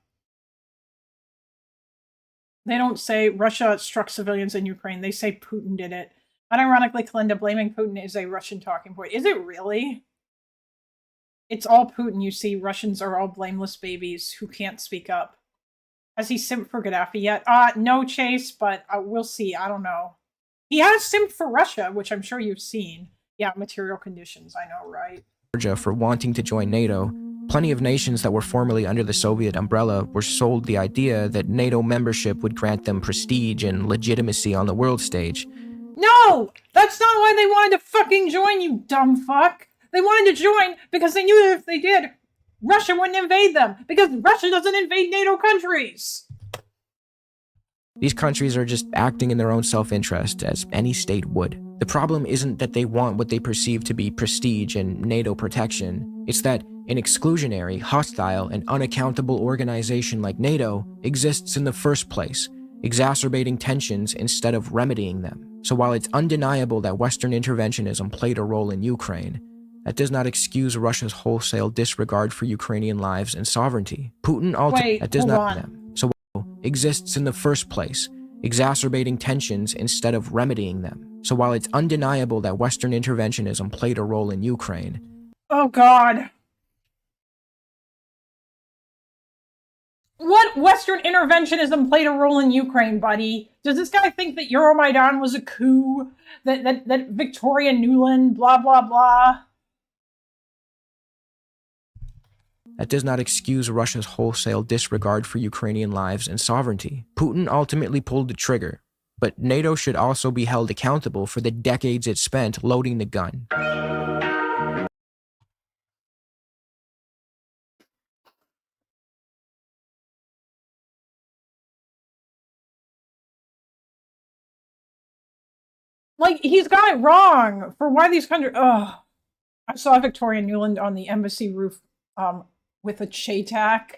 They don't say Russia struck civilians in Ukraine. They say Putin did it. Unironically, Kalinda, blaming Putin is a Russian talking point. Is it really? It's all Putin, you see. Russians are all blameless babies who can't speak up. Has he simped for Gaddafi yet? No, Chase, but we'll see. I don't know. He has simped for Russia, which I'm sure you've seen. Yeah, material conditions, I know, right? Georgia for wanting to join NATO. Plenty of nations that were formerly under the Soviet umbrella were sold the idea that NATO membership would grant them prestige and legitimacy on the world stage. No! That's not why they wanted to fucking join, you dumb fuck! They wanted to join because they knew that if they did, Russia wouldn't invade them, because Russia doesn't invade NATO countries! These countries are just acting in their own self-interest, as any state would. The problem isn't that they want what they perceive to be prestige and NATO protection. It's that an exclusionary, hostile, and unaccountable organization like NATO exists in the first place, exacerbating tensions instead of remedying them. So while it's undeniable that Western interventionism played a role in Ukraine, that does not excuse Russia's wholesale disregard for Ukrainian lives and sovereignty. Putin exists in the first place, exacerbating tensions instead of remedying them. So while it's undeniable that Western interventionism played a role in Ukraine. Oh god. What Western interventionism played a role in Ukraine, buddy? Does this guy think that Euromaidan was a coup? That Victoria Nuland, blah blah blah? That does not excuse Russia's wholesale disregard for Ukrainian lives and sovereignty. Putin ultimately pulled the trigger, but NATO should also be held accountable for the decades it spent loading the gun. Like, he's got it wrong for why these countries... Ugh. I saw Victoria Nuland on the embassy roof, with a Chaytak.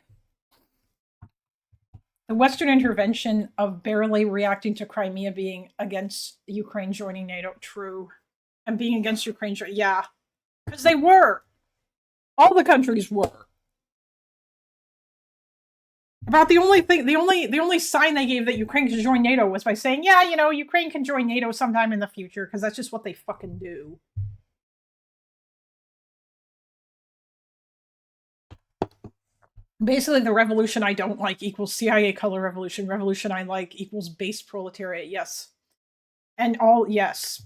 The Western intervention of barely reacting to Crimea being against Ukraine joining NATO, true. And being against Ukraine, yeah. Because they were. All the countries were. About the only sign they gave that Ukraine could join NATO was by saying, yeah, you know, Ukraine can join NATO sometime in the future, because that's just what they fucking do. Basically, the revolution I don't like equals CIA color revolution. Revolution I like equals base proletariat. Yes. And all, yes.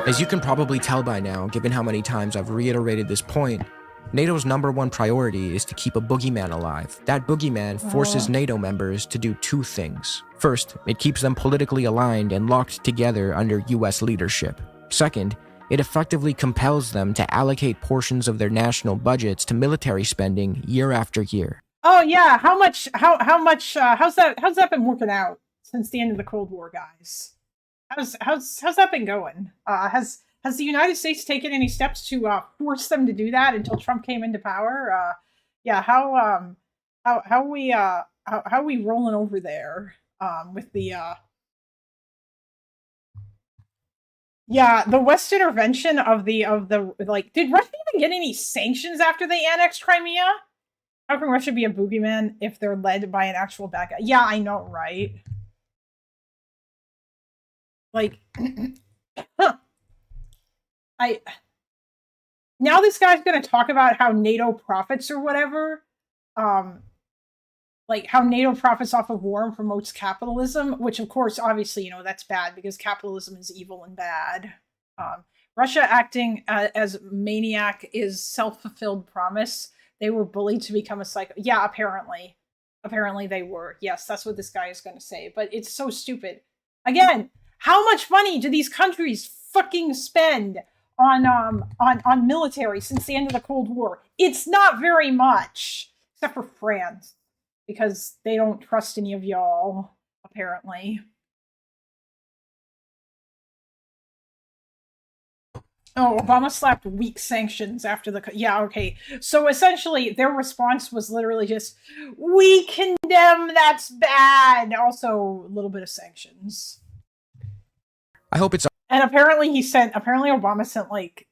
As you can probably tell by now, given how many times I've reiterated this point, NATO's #1 priority is to keep a boogeyman alive. That boogeyman forces NATO members to do two things. First, it keeps them politically aligned and locked together under US leadership. Second, it effectively compels them to allocate portions of their national budgets to military spending year after year. Oh yeah, how's that been working out since the end of the Cold War, guys? How's that been going? Has the United States taken any steps to force them to do that until Trump came into power? Yeah, how are we rolling over there with the the West intervention of the like, did Russia even get any sanctions after they annexed Crimea? How can Russia be a boogeyman if they're led by an actual bad guy? Yeah, I know, right? Like, now this guy's gonna talk about how NATO profits or whatever, like how NATO profits off of war and promotes capitalism, which of course, obviously, you know, that's bad because capitalism is evil and bad. Russia acting as maniac is self-fulfilled promise. They were bullied to become a psycho. Yeah, apparently they were. Yes, that's what this guy is going to say. But it's so stupid. Again, how much money do these countries fucking spend on military since the end of the Cold War? It's not very much, except for France, because they don't trust any of y'all, apparently. Oh, Obama slapped weak sanctions after the... Yeah, okay. So essentially, their response was literally just, we condemn, that's bad. Also, a little bit of sanctions. I hope it's... And apparently Obama sent, like,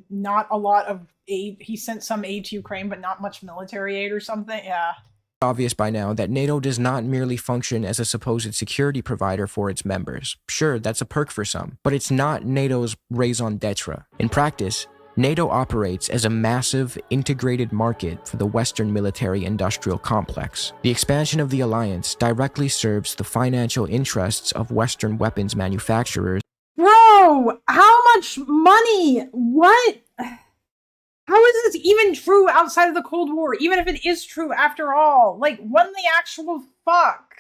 not a lot of aid. He sent some aid to Ukraine, but not much military aid or something. Yeah. Obvious by now that NATO does not merely function as a supposed security provider for its members. Sure, that's a perk for some, but it's not NATO's raison d'etre. In practice, NATO operates as a massive, integrated market for the Western military-industrial complex. The expansion of the alliance directly serves the financial interests of Western weapons manufacturers. Bro, how much money? What? How is this even true outside of the Cold War? Even if it is true after all. Like, what in the actual fuck?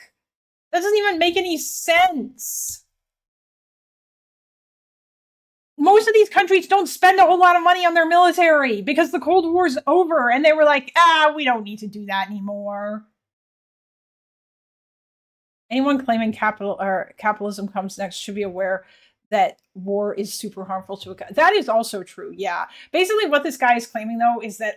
That doesn't even make any sense. Most of these countries don't spend a whole lot of money on their military because the Cold War's over and they were like, we don't need to do that anymore. Anyone claiming capitalism comes next should be aware that war is super harmful to a country. That is also true, yeah. Basically what this guy is claiming, though, is that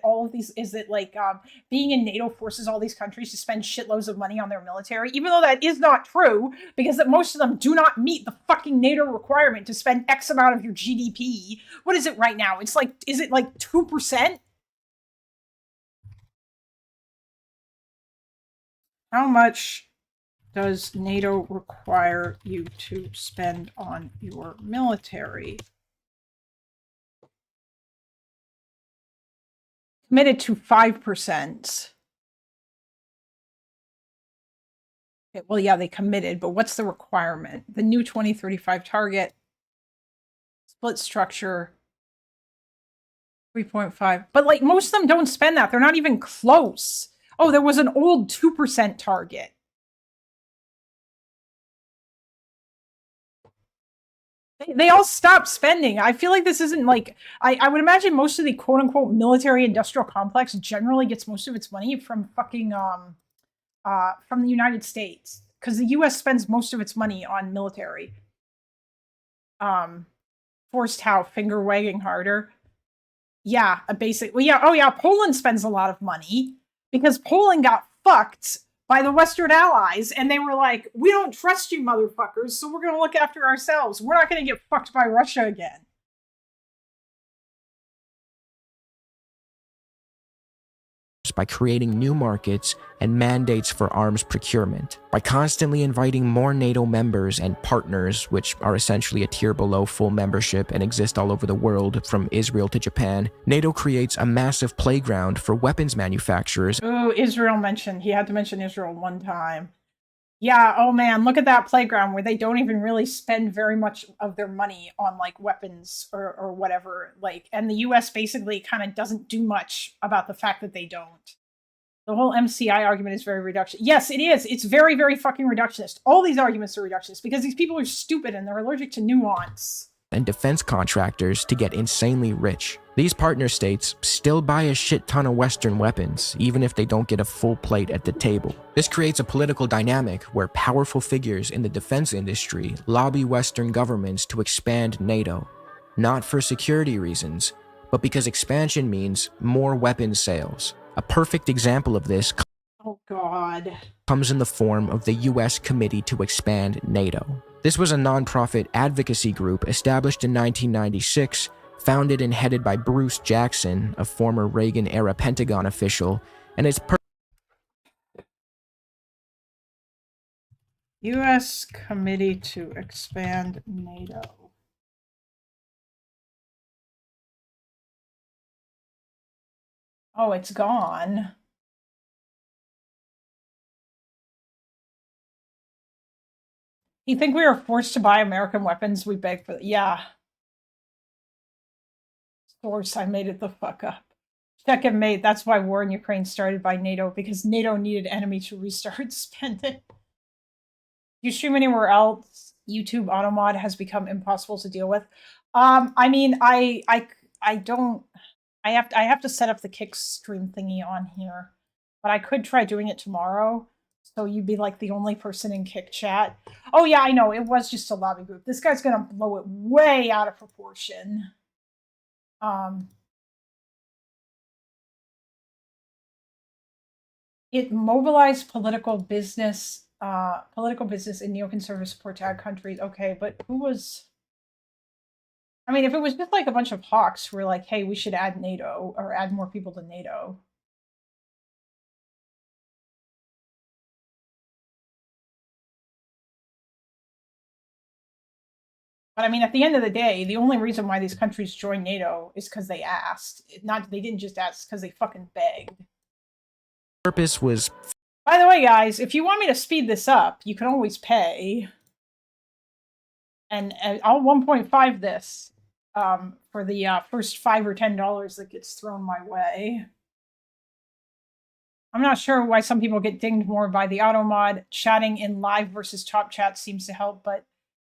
being in NATO forces all these countries to spend shitloads of money on their military, even though that is not true, because that most of them do not meet the fucking NATO requirement to spend X amount of your GDP. What is it right now? It's like, is it like 2%? How much does NATO require you to spend on your military? Committed to 5%. Okay, well, yeah, they committed, but what's the requirement? The new 2035 target, split structure, 3.5. But like most of them don't spend that. They're not even close. Oh, there was an old 2% target. They all stopped spending. I feel like this isn't like... I would imagine most of the quote-unquote military-industrial complex generally gets most of its money from fucking... from the United States. Because the U.S. spends most of its money on military. Forced how? Finger-wagging harder? Yeah, basically... Yeah, oh yeah, Poland spends a lot of money. Because Poland got fucked by the Western allies, and they were like, we don't trust you motherfuckers, so we're going to look after ourselves. We're not going to get fucked by Russia again. By creating new markets and mandates for arms procurement. By constantly inviting more NATO members and partners, which are essentially a tier below full membership and exist all over the world, from Israel to Japan, NATO creates a massive playground for weapons manufacturers. Oh, Israel mentioned. He had to mention Israel one time. Yeah, oh man, look at that playground where they don't even really spend very much of their money on like weapons or whatever. Like, and the US basically kind of doesn't do much about the fact that they don't. The whole MCI argument is very reductionist. Yes, it is. It's very, very fucking reductionist. All these arguments are reductionist because these people are stupid and they're allergic to nuance. And defense contractors to get insanely rich. These partner states still buy a shit ton of Western weapons, even if they don't get a full plate at the table. This creates a political dynamic where powerful figures in the defense industry lobby Western governments to expand NATO, not for security reasons, but because expansion means more weapons sales. A perfect example of this Oh God. comes in the form of the US Committee to Expand NATO. This was a nonprofit advocacy group established in 1996, founded and headed by Bruce Jackson, a former Reagan-era Pentagon official, and its US Committee to Expand NATO. Oh, it's gone. You think we were forced to buy American weapons? We begged for yeah. Source, I made it the fuck up. Check and mate, that's why war in Ukraine started by NATO, because NATO needed enemy to restart spending. You stream anywhere else, YouTube automod has become impossible to deal with. I mean, I don't, I have to set up the kick stream thingy on here, but I could try doing it tomorrow. So you'd be like the only person in Kick chat. Oh yeah, I know, it was just a lobby group. This guy's gonna blow it way out of proportion. It mobilized political business in neoconservative support to ag countries. Okay, but who was... I mean, if it was just like a bunch of hawks who were like, hey, we should add NATO or add more people to NATO. But I mean, at the end of the day, the only reason why these countries joined NATO is because they asked. They didn't just ask because they fucking begged. purpose was... By the way, guys, if you want me to speed this up, you can always pay. And I'll 1.5 this for the first $5 or $10 that gets thrown my way. I'm not sure why some people get dinged more by the auto mod. Chatting in live versus top chat seems to help, but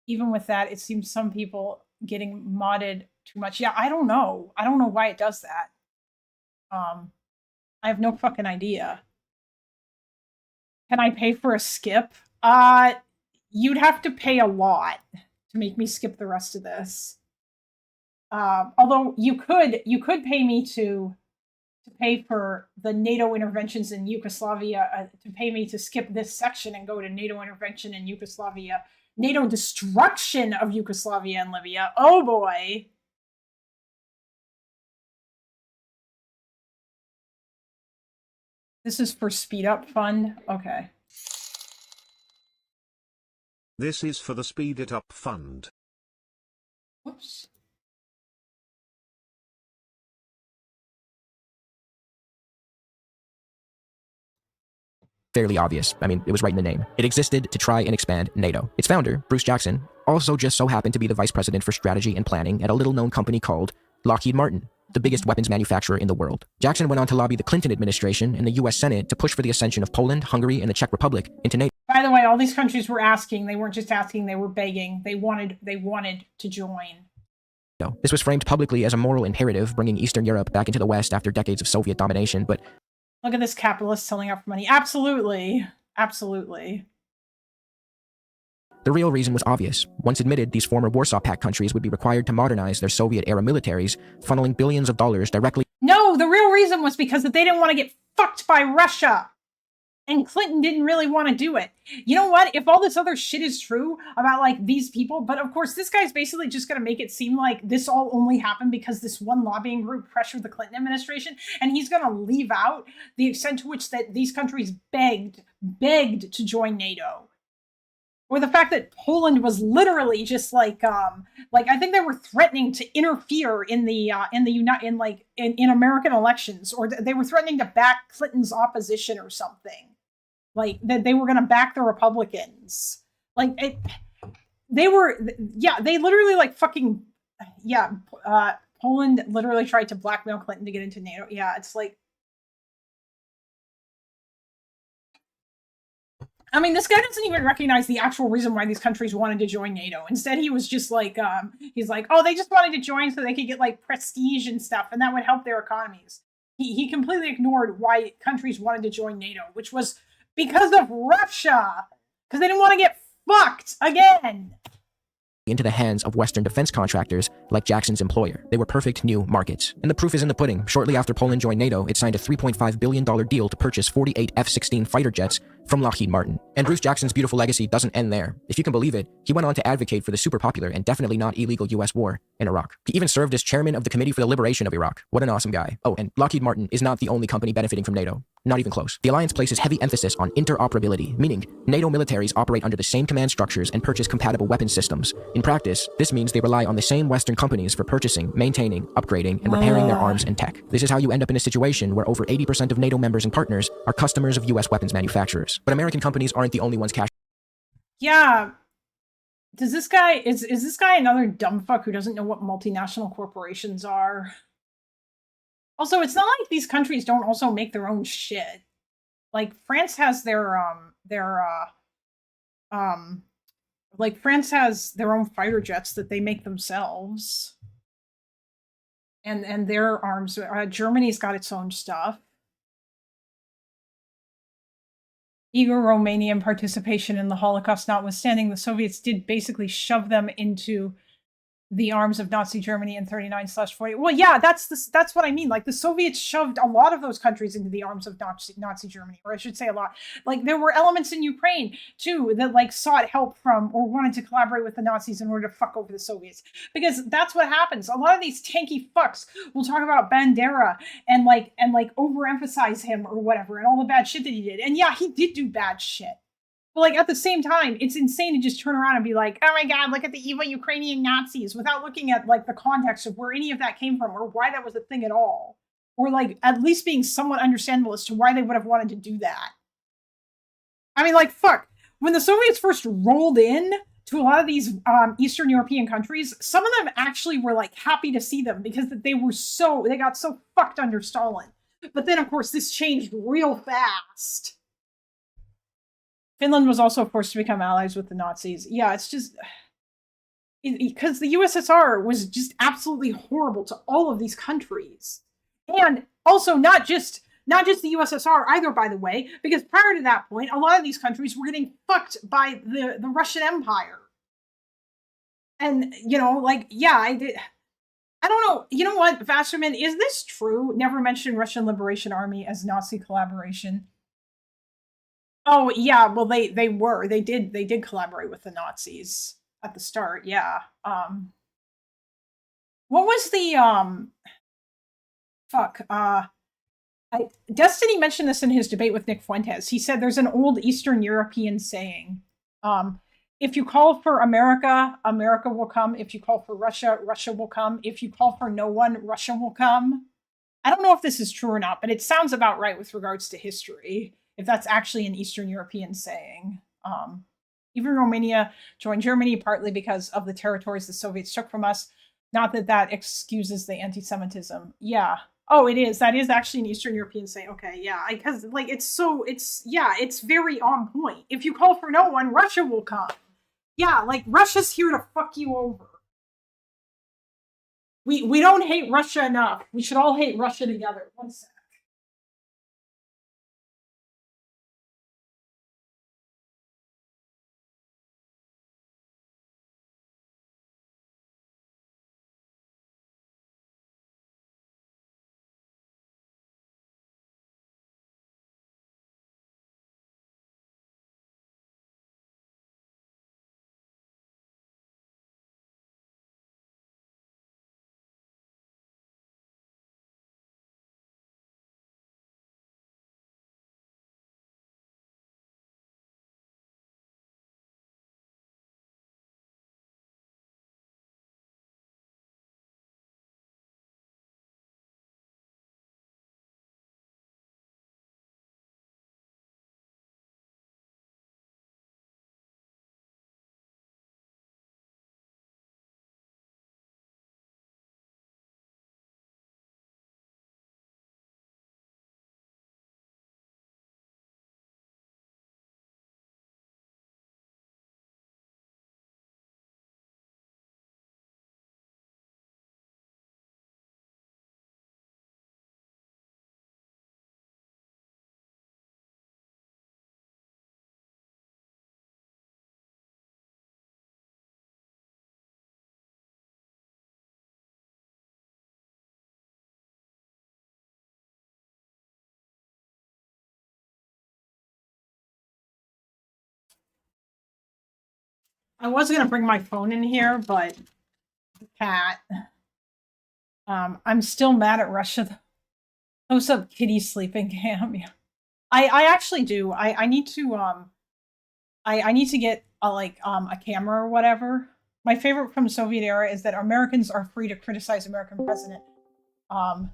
even with that, it seems some people getting modded too much. Yeah, I don't know. I don't know why it does that. I have no fucking idea. Can I pay for a skip? You'd have to pay a lot to make me skip the rest of this. Although you could pay me to pay for the NATO interventions in Yugoslavia, to pay me to skip this section and go to NATO intervention in Yugoslavia, NATO destruction of Yugoslavia and Libya. Oh boy. This is for Speed Up Fund. Okay. This is for the Speed It Up Fund. Whoops. Fairly obvious. I mean, it was right in the name. It existed to try and expand NATO. Its founder, Bruce Jackson, also just so happened to be the vice president for strategy and planning at a little-known company called Lockheed Martin, the biggest weapons manufacturer in the world. Jackson went on to lobby the Clinton administration and the US Senate to push for the ascension of Poland, Hungary, and the Czech Republic into NATO. By the way, all these countries were asking. They weren't just asking, they were begging. They wanted to join. This was framed publicly as a moral imperative, bringing Eastern Europe back into the West after decades of Soviet domination, but... Look at this capitalist selling out for money. Absolutely. Absolutely. The real reason was obvious. Once admitted, these former Warsaw Pact countries would be required to modernize their Soviet-era militaries, funneling billions of dollars directly... No, the real reason was because that they didn't want to get fucked by Russia. And Clinton didn't really want to do it. You know what? If all this other shit is true about, like, these people, but of course, this guy's basically just going to make it seem like this all only happened because this one lobbying group pressured the Clinton administration, and he's going to leave out the extent to which that these countries begged to join NATO. Or the fact that Poland was literally just like I think they were threatening to interfere in American elections, or they were threatening to back Clinton's opposition or something. like that they were going to back the Republicans. Like they literally like fucking, Poland literally tried to blackmail Clinton to get into NATO. Yeah, it's like, I mean, this guy doesn't even recognize the actual reason why these countries wanted to join NATO. Instead, he was just like, he's like, oh, they just wanted to join so they could get like prestige and stuff, and that would help their economies. He completely ignored why countries wanted to join NATO, which was because of Russia, because they didn't want to get fucked again. Into the hands of Western defense contractors like Jackson's employer. They were perfect new markets. And the proof is in the pudding. Shortly after Poland joined NATO, it signed a $3.5 billion deal to purchase 48 F-16 fighter jets from Lockheed Martin. And Bruce Jackson's beautiful legacy doesn't end there. If you can believe it, he went on to advocate for the super popular and definitely not illegal US war in Iraq. He even served as chairman of the Committee for the Liberation of Iraq. What an awesome guy. Oh, and Lockheed Martin is not the only company benefiting from NATO. Not even close. The alliance places heavy emphasis on interoperability, meaning NATO militaries operate under the same command structures and purchase compatible weapon systems. In practice, this means they rely on the same Western companies for purchasing, maintaining, upgrading, and repairing their arms and tech. This is how you end up in a situation where over 80% of NATO members and partners are customers of US weapons manufacturers. But American companies aren't the only ones cashing. Yeah. Does this guy, is this guy another dumb fuck who doesn't know what multinational corporations are? Also, it's not like these countries don't also make their own shit. Like France has France has their own fighter jets that they make themselves. And their arms, Germany's got its own stuff. Eager Romanian participation in the Holocaust notwithstanding, the Soviets did basically shove them into the arms of Nazi Germany in 39/40. Well, yeah, that's what I mean. Like the Soviets shoved a lot of those countries into the arms of Nazi Germany, or I should say a lot. Like there were elements in Ukraine too that like sought help from or wanted to collaborate with the Nazis in order to fuck over the Soviets, because that's what happens. A lot of these tanky fucks will talk about Bandera and overemphasize him or whatever and all the bad shit that he did. And yeah, he did do bad shit. But like at the same time, it's insane to just turn around and be like, oh my God, look at the evil Ukrainian Nazis without looking at like the context of where any of that came from or why that was a thing at all. Or like at least being somewhat understandable as to why they would have wanted to do that. I mean, like, fuck. When the Soviets first rolled in to a lot of these Eastern European countries, some of them actually were like happy to see them because they got so fucked under Stalin. But then of course this changed real fast. Finland was also forced to become allies with the Nazis. Yeah, it's just because the USSR was just absolutely horrible to all of these countries. And also not just the USSR either, by the way, because prior to that point, a lot of these countries were getting fucked by the Russian Empire. And, you know, like, yeah, I don't know. You know what, Vasserman, is this true? Never mention Russian Liberation Army as Nazi collaboration. Oh yeah, well they did collaborate with the Nazis at the start, yeah. What was the Destiny mentioned this in his debate with Nick Fuentes. He said there's an old Eastern European saying, if you call for America, America will come. If you call for Russia, Russia will come. If you call for no one, Russia will come. I don't know if this is true or not, but it sounds about right with regards to history, if that's actually an Eastern European saying. Even Romania joined Germany partly because of the territories the Soviets took from us. Not that that excuses the anti-Semitism. Yeah. Oh, it is. That is actually an Eastern European saying. Okay, yeah. Because like it's very on point. If you call for no one, Russia will come. Yeah, like Russia's here to fuck you over. We don't hate Russia enough. We should all hate Russia together. One sec. I was gonna bring my phone in here, but the cat. I'm still mad at Russia. Close up kitty sleeping cam. Yeah. I actually do. I need to I need to get a camera or whatever. My favorite from the Soviet era is that Americans are free to criticize American president. Oh.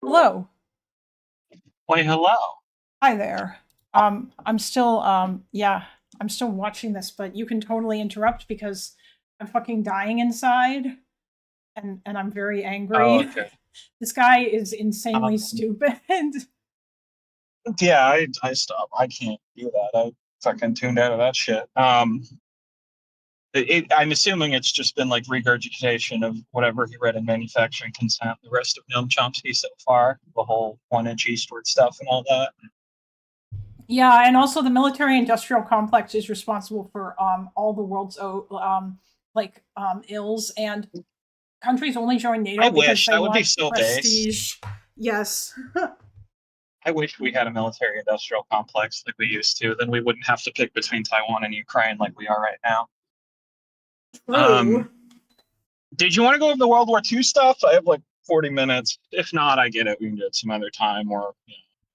Hello. Why, hello. Hi there. I'm still yeah, I'm still watching this, but you can totally interrupt because I'm fucking dying inside and I'm very angry. Oh, okay. This guy is insanely stupid. Yeah, I stop. I can't do that. I fucking tuned out of that shit. I'm assuming it's just been like regurgitation of whatever he read in Manufacturing Consent, the rest of Noam Chomsky so far, the whole 1 inch eastward stuff and all that. Yeah, and also the military-industrial complex is responsible for all the world's ills, and countries only join NATO because they that would want be so prestige. Yes. I wish we had a military-industrial complex like we used to. Then we wouldn't have to pick between Taiwan and Ukraine like we are right now. True. Did you want to go over the World War II stuff? I have like 40 minutes. If not, I get it. We can do it some other time or.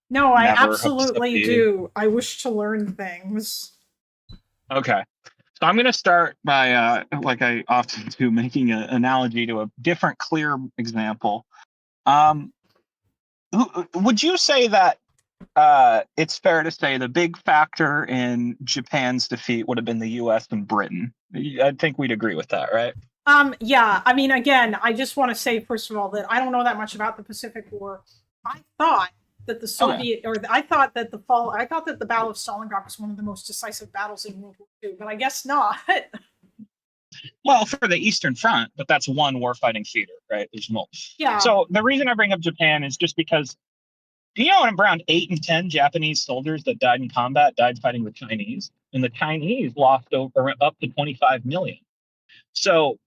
No, I never absolutely do. I wish to learn things. Okay. So I'm going to start by, like I often do, making an analogy to a different, clear example. Would you say that it's fair to say the big factor in Japan's defeat would have been the U.S. and Britain? I think we'd agree with that, right? Yeah. I mean, again, I just want to say, first of all, that I don't know that much about the Pacific War. I thought that I thought that the Battle of Stalingrad was one of the most decisive battles in World War II, but I guess not. Well, for the Eastern Front, but that's one warfighting theater, right? There's multiple. Yeah. So the reason I bring up Japan is just because, around 8 in 10 Japanese soldiers that died in combat died fighting the Chinese, and the Chinese lost up to 25 million. So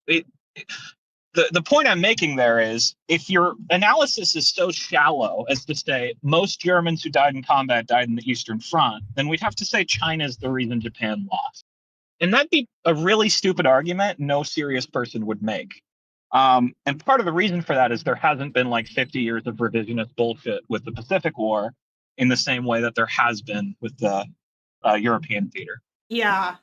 the point I'm making there is, if your analysis is so shallow as to say most Germans who died in combat died in the Eastern Front, then we'd have to say China's the reason Japan lost. And that'd be a really stupid argument no serious person would make. And part of the reason for that is there hasn't been like 50 years of revisionist bullshit with the Pacific War in the same way that there has been with the European theater. Yeah.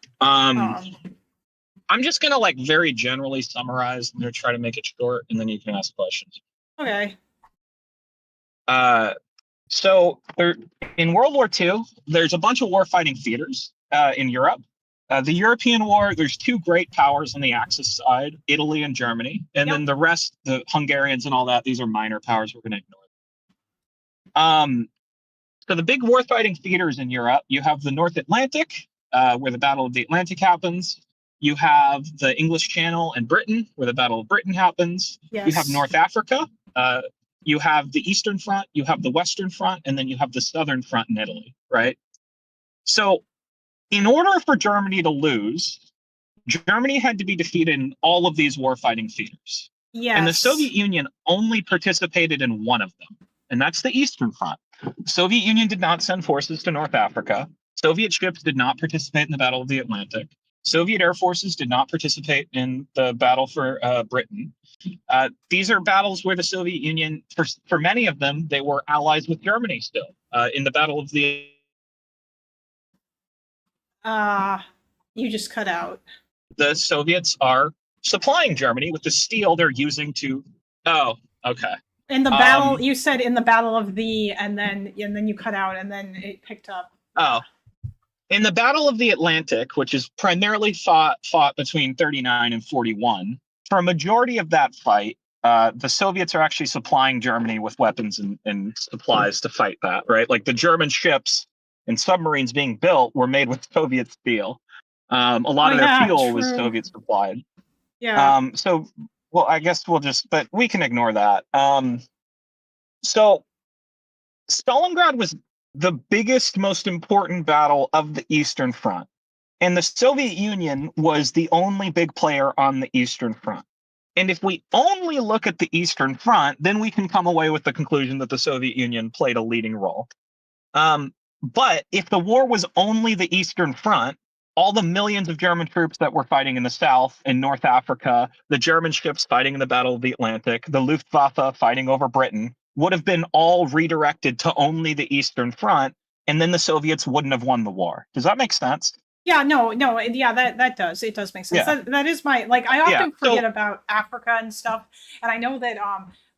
I'm just going to like very generally summarize. I'm going to try to make it short, and then you can ask questions. Okay. So in World War II, there's a bunch of warfighting theaters in Europe. The European War, there's two great powers on the Axis side, Italy and Germany. And then the rest, the Hungarians and all that, these are minor powers. We're going to ignore them. So the big warfighting theaters in Europe, you have the North Atlantic, where the Battle of the Atlantic happens. You have the English Channel and Britain, where the Battle of Britain happens. Yes. You have North Africa. You have the Eastern Front, you have the Western Front, and then you have the Southern Front in Italy, right? So in order for Germany to lose, Germany had to be defeated in all of these warfighting theaters. Yes. And the Soviet Union only participated in one of them, and that's the Eastern Front. The Soviet Union did not send forces to North Africa. Soviet ships did not participate in the Battle of the Atlantic. Soviet air forces did not participate in the battle for Britain. These are battles where the Soviet Union, for many of them, they were allies with Germany still. In the Battle of the... You just cut out. The Soviets are supplying Germany with the steel they're using to... Oh, okay. In the battle, you said in the Battle of the, and then you cut out, and then it picked up. Oh. In the Battle of the Atlantic, which is primarily fought between 39 and 41, for a majority of that fight, the Soviets are actually supplying Germany with weapons and supplies to fight that, right? Like the German ships and submarines being built were made with Soviet steel. A lot of their fuel was Soviet supplied. Yeah. So, well, I guess we'll just, but we can ignore that. So Stalingrad was the biggest, most important battle of the Eastern Front. And the Soviet Union was the only big player on the Eastern Front. And if we only look at the Eastern Front, then we can come away with the conclusion that the Soviet Union played a leading role. But if the war was only the Eastern Front, all the millions of German troops that were fighting in the South, in North Africa, the German ships fighting in the Battle of the Atlantic, the Luftwaffe fighting over Britain, would have been all redirected to only the Eastern Front, and then the Soviets wouldn't have won the war. Does that make sense? Yeah, no, yeah, that does. It does make sense. Yeah. That is my, like, I often forget about Africa and stuff, and I know that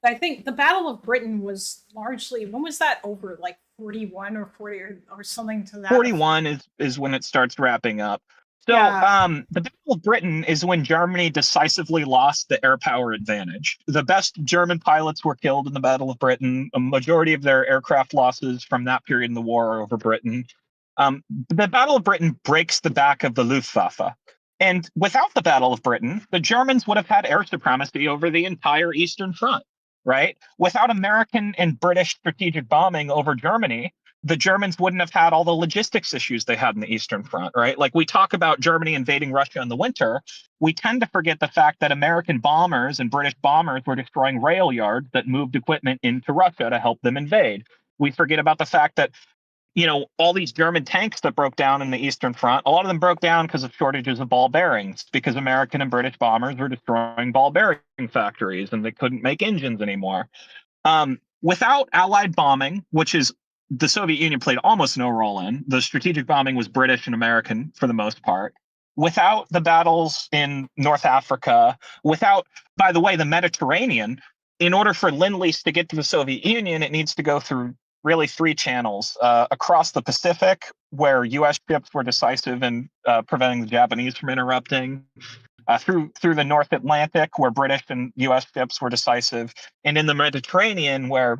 I think the Battle of Britain was largely, when was that over? Like 41 or 40 or something to that. 41 is when it starts wrapping up. So the Battle of Britain is when Germany decisively lost the air power advantage. The best German pilots were killed in the Battle of Britain. A majority of their aircraft losses from that period in the war are over Britain. The Battle of Britain breaks the back of the Luftwaffe. And without the Battle of Britain, the Germans would have had air supremacy over the entire Eastern Front, right? Without American and British strategic bombing over Germany, the Germans wouldn't have had all the logistics issues they had in the Eastern Front, right? Like, we talk about Germany invading Russia in the winter. We tend to forget the fact that American bombers and British bombers were destroying rail yards that moved equipment into Russia to help them invade. We forget about the fact that, you know, all these German tanks that broke down in the Eastern Front, a lot of them broke down because of shortages of ball bearings, because American and British bombers were destroying ball bearing factories and they couldn't make engines anymore. Without Allied bombing, which is the Soviet Union played almost no role in, the strategic bombing was British and American for the most part. Without the battles in North Africa, without, by the way, the Mediterranean, in order for Lend-Lease to get to the Soviet Union, it needs to go through really three channels: across the Pacific, where U.S. ships were decisive in preventing the Japanese from interrupting, through the North Atlantic, where British and U.S. ships were decisive, and in the Mediterranean, where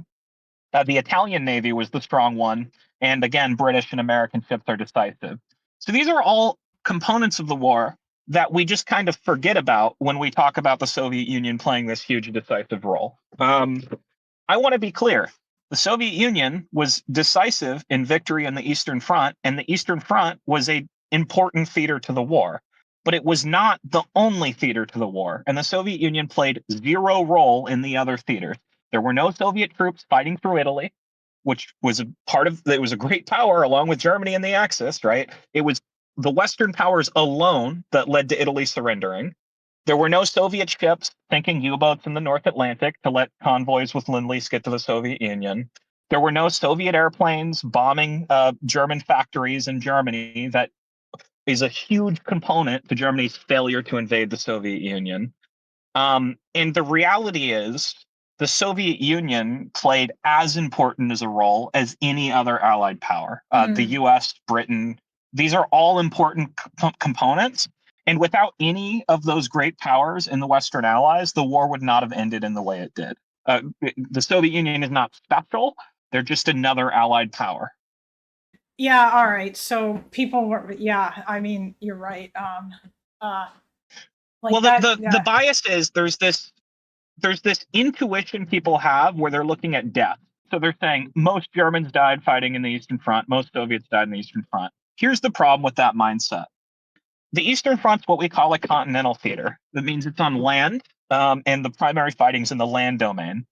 the Italian Navy was the strong one, and again, British and American ships are decisive. So these are all components of the war that we just kind of forget about when we talk about the Soviet Union playing this huge decisive role. I want to be clear. The Soviet Union was decisive in victory on the Eastern Front, and the Eastern Front was an important theater to the war. But it was not the only theater to the war, and the Soviet Union played zero role in the other theaters. There were no Soviet troops fighting through Italy, which was it was a great power along with Germany and the Axis, right? It was the Western powers alone that led to Italy surrendering. There were no Soviet ships sinking U-boats in the North Atlantic to let convoys with Lend-Lease get to the Soviet Union. There were no Soviet airplanes bombing German factories in Germany. That is a huge component to Germany's failure to invade the Soviet Union. And the reality is, the Soviet Union played as important as a role as any other Allied power. The US, Britain, these are all important components. And without any of those great powers in the Western Allies, the war would not have ended in the way it did. The Soviet Union is not special. They're just another Allied power. Yeah, all right. So people were, yeah, I mean, you're right. Well, the bias is there's this intuition people have where they're looking at death. So they're saying most Germans died fighting in the Eastern Front, most Soviets died in the Eastern Front. Here's the problem with that mindset. The Eastern Front's what we call a continental theater. That means it's on land, and the primary fighting's in the land domain.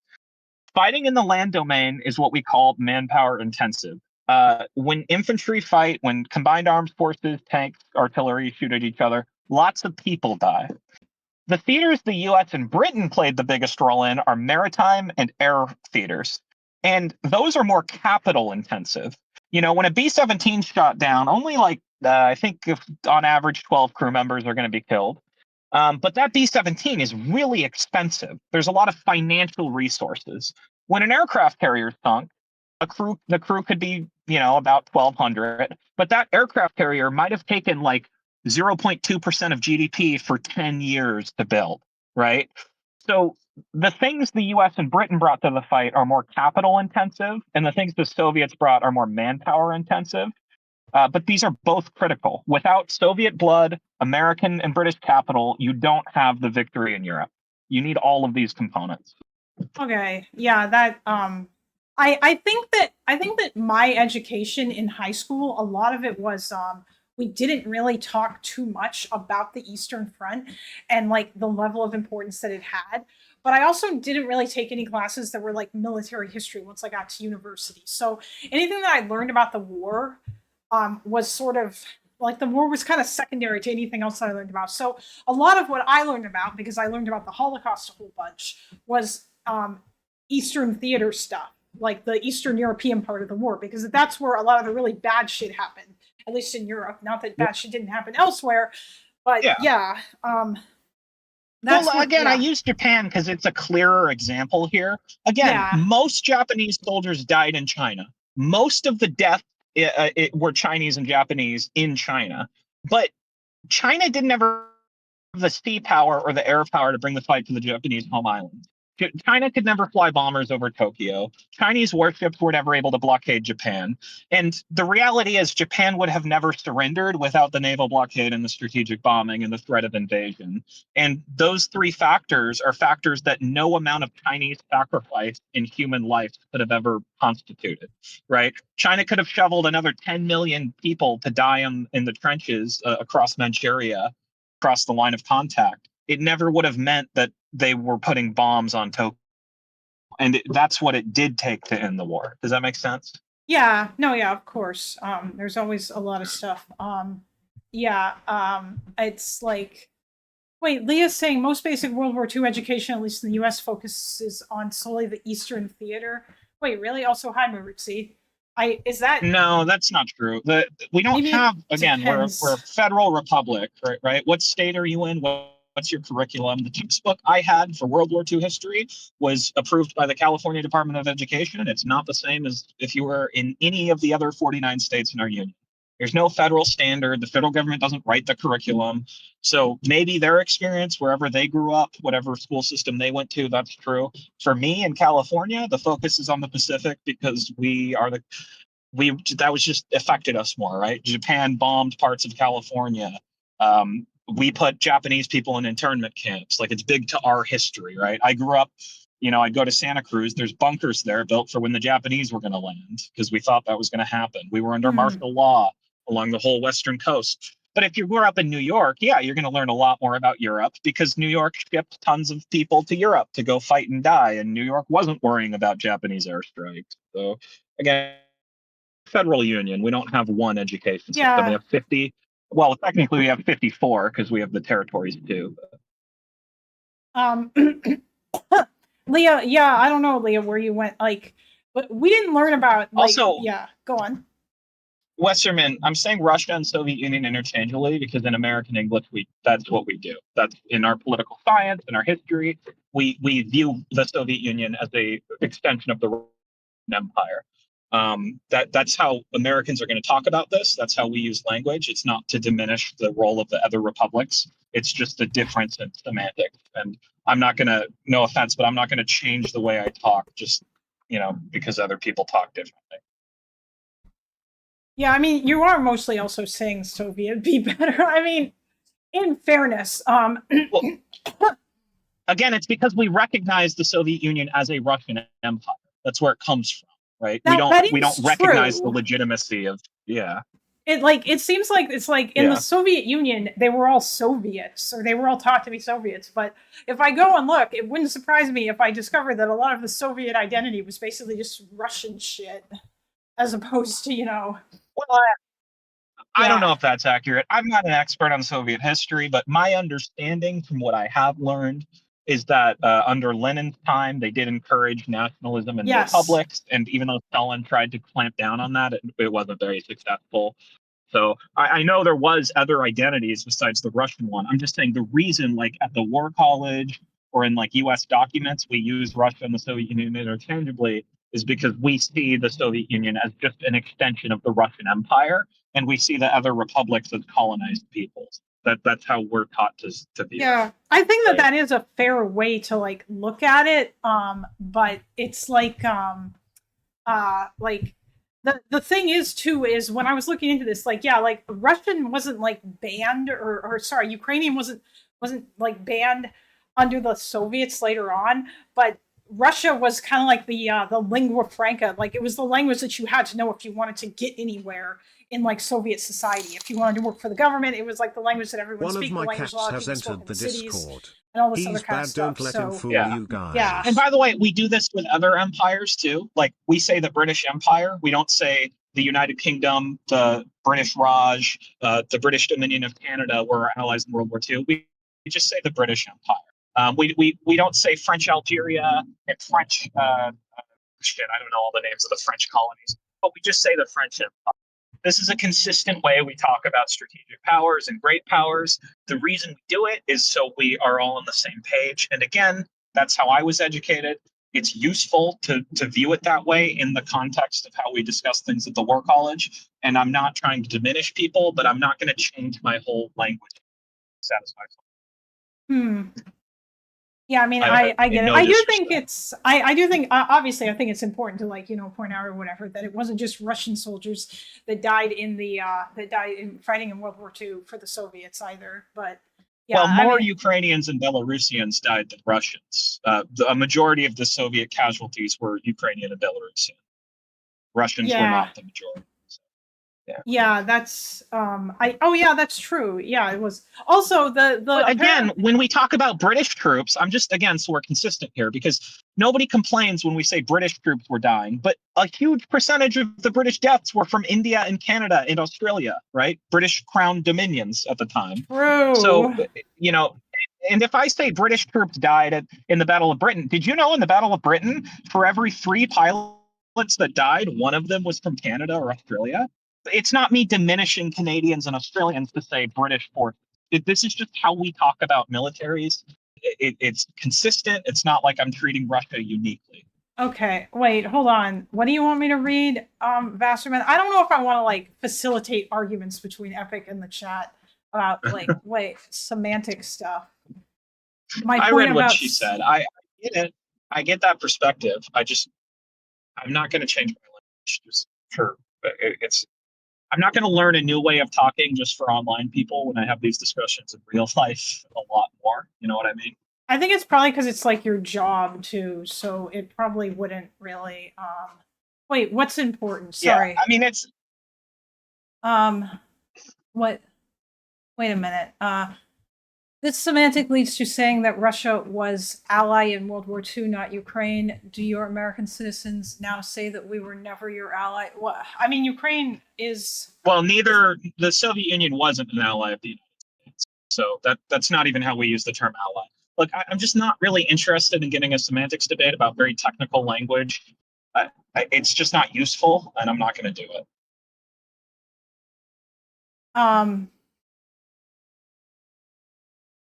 Fighting in the land domain is what we call manpower intensive. When infantry fight, when combined armed forces, tanks, artillery shoot at each other, lots of people die. The theaters the US and Britain played the biggest role in are maritime and air theaters. And those are more capital intensive. You know, when a B-17 shot down, only I think if on average 12 crew members are going to be killed. But that B-17 is really expensive. There's a lot of financial resources. When an aircraft carrier sunk, the crew could be, you know, about 1,200. But that aircraft carrier might have taken 0.2% of GDP for 10 years to build, right? So the things the US and Britain brought to the fight are more capital intensive, and the things the Soviets brought are more manpower intensive. But these are both critical. Without Soviet blood, American and British capital, you don't have the victory in Europe. You need all of these components. Okay, yeah, that I think that my education in high school, a lot of it was we didn't really talk too much about the Eastern Front and the level of importance that it had. but I also didn't really take any classes that were like military history once I got to university. So anything that I learned about the war was sort of like the war was kind of secondary to anything else that I learned about. So a lot of what I learned about, because I learned about the Holocaust a whole bunch, was Eastern theater stuff, like the Eastern European part of the war, because that's where a lot of the really bad shit happened, at least in Europe. Not that bad shit didn't happen elsewhere, but yeah. Well, again, I use Japan because it's a clearer example here. Again, most Japanese soldiers died in China. Most of the deaths were Chinese and Japanese in China. But China didn't ever have the sea power or the air power to bring the fight to the Japanese home island. China could never fly bombers over Tokyo. Chinese warships were never able to blockade Japan. And the reality is Japan would have never surrendered without the naval blockade and the strategic bombing and the threat of invasion. And those three factors are factors that no amount of Chinese sacrifice in human life could have ever constituted, right? China could have shoveled another 10 million people to die in the trenches across Manchuria, across the line of contact. It never would have meant that they were putting bombs on Tokyo. And that's what it did take to end the war. Does that make sense? Yeah, no, yeah, of course. There's always a lot of stuff. It's like, wait, Leah's saying most basic World War II education, at least in the US, focuses on solely the Eastern theater. Wait, really? Also, hi, Maritzi. Is that? No, that's not true. We don't have, again, we're a federal republic, right? What state are you in? What's your curriculum? The textbook I had for World War II history was approved by the California Department of Education. It's not the same as if you were in any of the other 49 states in our union. There's no federal standard. The federal government doesn't write the curriculum. So maybe their experience, wherever they grew up, whatever school system they went to, that's true. For me in California, the focus is on the Pacific because that was just affected us more, right? Japan bombed parts of California. We put Japanese people in internment camps. Like, it's big to our history, right? I grew up, I'd go to Santa Cruz. There's bunkers there built for when the Japanese were going to land because we thought that was going to happen. We were under martial law along the whole Western coast. But if you grew up in New York, yeah, you're going to learn a lot more about Europe because New York shipped tons of people to Europe to go fight and die. And New York wasn't worrying about Japanese airstrikes. So again, federal union, we don't have one education system. We have 50. Well, technically we have 54 because we have the territories too. Leah, yeah, I don't know, Leah, where you went. But we didn't learn about. Also, go on. Westerman, I'm saying Russia and Soviet Union interchangeably because in American English, that's what we do. That's in our political science, in our history. We view the Soviet Union as a extension of the Russian Empire. That's how Americans are going to talk about this. That's how we use language. It's not to diminish the role of the other republics. It's just a difference in semantics. And I'm not going to, no offense, but I'm not going to change the way I talk just, because other people talk differently. Yeah, I mean, you are mostly also saying Soviet be better. I mean, in fairness, well, again, it's because we recognize the Soviet Union as a Russian empire. That's where it comes from. Right. We don't recognize the legitimacy of. It seems like it's like in the Soviet Union, they were all Soviets or they were all taught to be Soviets. But if I go and look, it wouldn't surprise me if I discovered that a lot of the Soviet identity was basically just Russian shit as opposed to, Well, I don't know if that's accurate. I'm not an expert on Soviet history, but my understanding from what I have learned is that under Lenin's time, they did encourage nationalism in the republics. And even though Stalin tried to clamp down on that, it wasn't very successful. So I know there was other identities besides the Russian one. I'm just saying the reason, like at the War College or in like US documents, we use Russia and the Soviet Union interchangeably is because we see the Soviet Union as just an extension of the Russian Empire. And we see the other republics as colonized peoples. That's how we're taught to view. Yeah, I think that is a fair way to like look at it. But it's like the thing is too is when I was looking into this, Russian wasn't like banned or sorry, Ukrainian wasn't like banned under the Soviets later on, but Russia was kind of like the lingua franca, like it was the language that you had to know if you wanted to get anywhere in like Soviet society. If you wanted to work for the government, it was like the language that everyone One spoke. of my the language cats a lot of has people spoke entered in the cities, Discord. and all this He's other kind bad, of stuff. don't let him fool Yeah. you guys. Yeah. And by the way, we do this with other empires too. Like we say the British Empire. We don't say the United Kingdom, the British Raj, the British Dominion of Canada were our allies in World War II. We just say the British Empire. We don't say French Algeria and French, shit, I don't know all the names of the French colonies, but we just say the French Empire. This is a consistent way we talk about strategic powers and great powers. The reason we do it is so we are all on the same page. And again, that's how I was educated. It's useful to view it that way in the context of how we discuss things at the War College. And I'm not trying to diminish people, but I'm not going to change my whole language to satisfy someone. Yeah, I mean, I get it. no I do disrespect. think it's, I do think, obviously, I think it's important to like, point out or whatever that it wasn't just Russian soldiers that died in fighting in World War II for the Soviets either. But yeah, well, more I mean, Ukrainians and Belarusians died than Russians. A majority of the Soviet casualties were Ukrainian and Belarusian. Russians were not the majority. Yeah, that's yeah, that's true. Yeah, it was also But again, when we talk about British troops, I'm just again so we're consistent here because nobody complains when we say British troops were dying, but a huge percentage of the British deaths were from India and Canada and Australia, right? British Crown dominions at the time. True. So and if I say British troops died in the Battle of Britain, did you know in the Battle of Britain, for every 3 pilots that died, one of them was from Canada or Australia? It's not me diminishing Canadians and Australians to say British forces. This is just how we talk about militaries. It's consistent. It's not like I'm treating Russia uniquely. Okay, wait, hold on. What do you want me to read, Vasterman? I don't know if I want to like facilitate arguments between Epic and the chat about like semantic stuff. I read what she said. I get it. I get that perspective. I'm not going to change my language just for I'm not going to learn a new way of talking just for online people when I have these discussions in real life a lot more. You know what I mean? I think it's probably because it's like your job too, so it probably wouldn't really. Wait, what's important? Sorry. Yeah, I mean it's. What? Wait a minute. This semantic leads to saying that Russia was ally in World War II, not Ukraine. Do your American citizens now say that we were never your ally? Well, I mean, Ukraine is. Well, neither the Soviet Union wasn't an ally of the United States, so that's not even how we use the term ally. Look, I'm just not really interested in getting a semantics debate about very technical language. It's just not useful, and I'm not going to do it.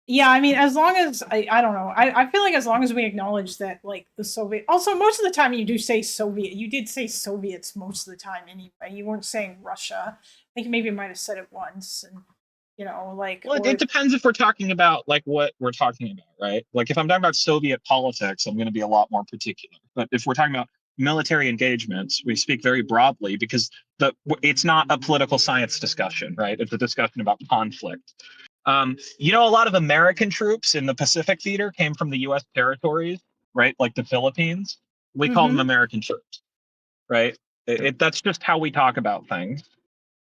Yeah, I mean, as long as I don't know, I feel like as long as we acknowledge that, like the Soviet. Also, most of the time you do say Soviet. You did say Soviets most of the time anyway. You weren't saying Russia. I think maybe you might have said it once, and like. Well, it depends if we're talking about like what we're talking about, right? Like if I'm talking about Soviet politics, I'm going to be a lot more particular. But if we're talking about military engagements, we speak very broadly because it's not a political science discussion, right? It's a discussion about conflict. A lot of American troops in the Pacific theater came from the U.S. territories, right? Like the Philippines. We call them American troops, right? That's just how we talk about things.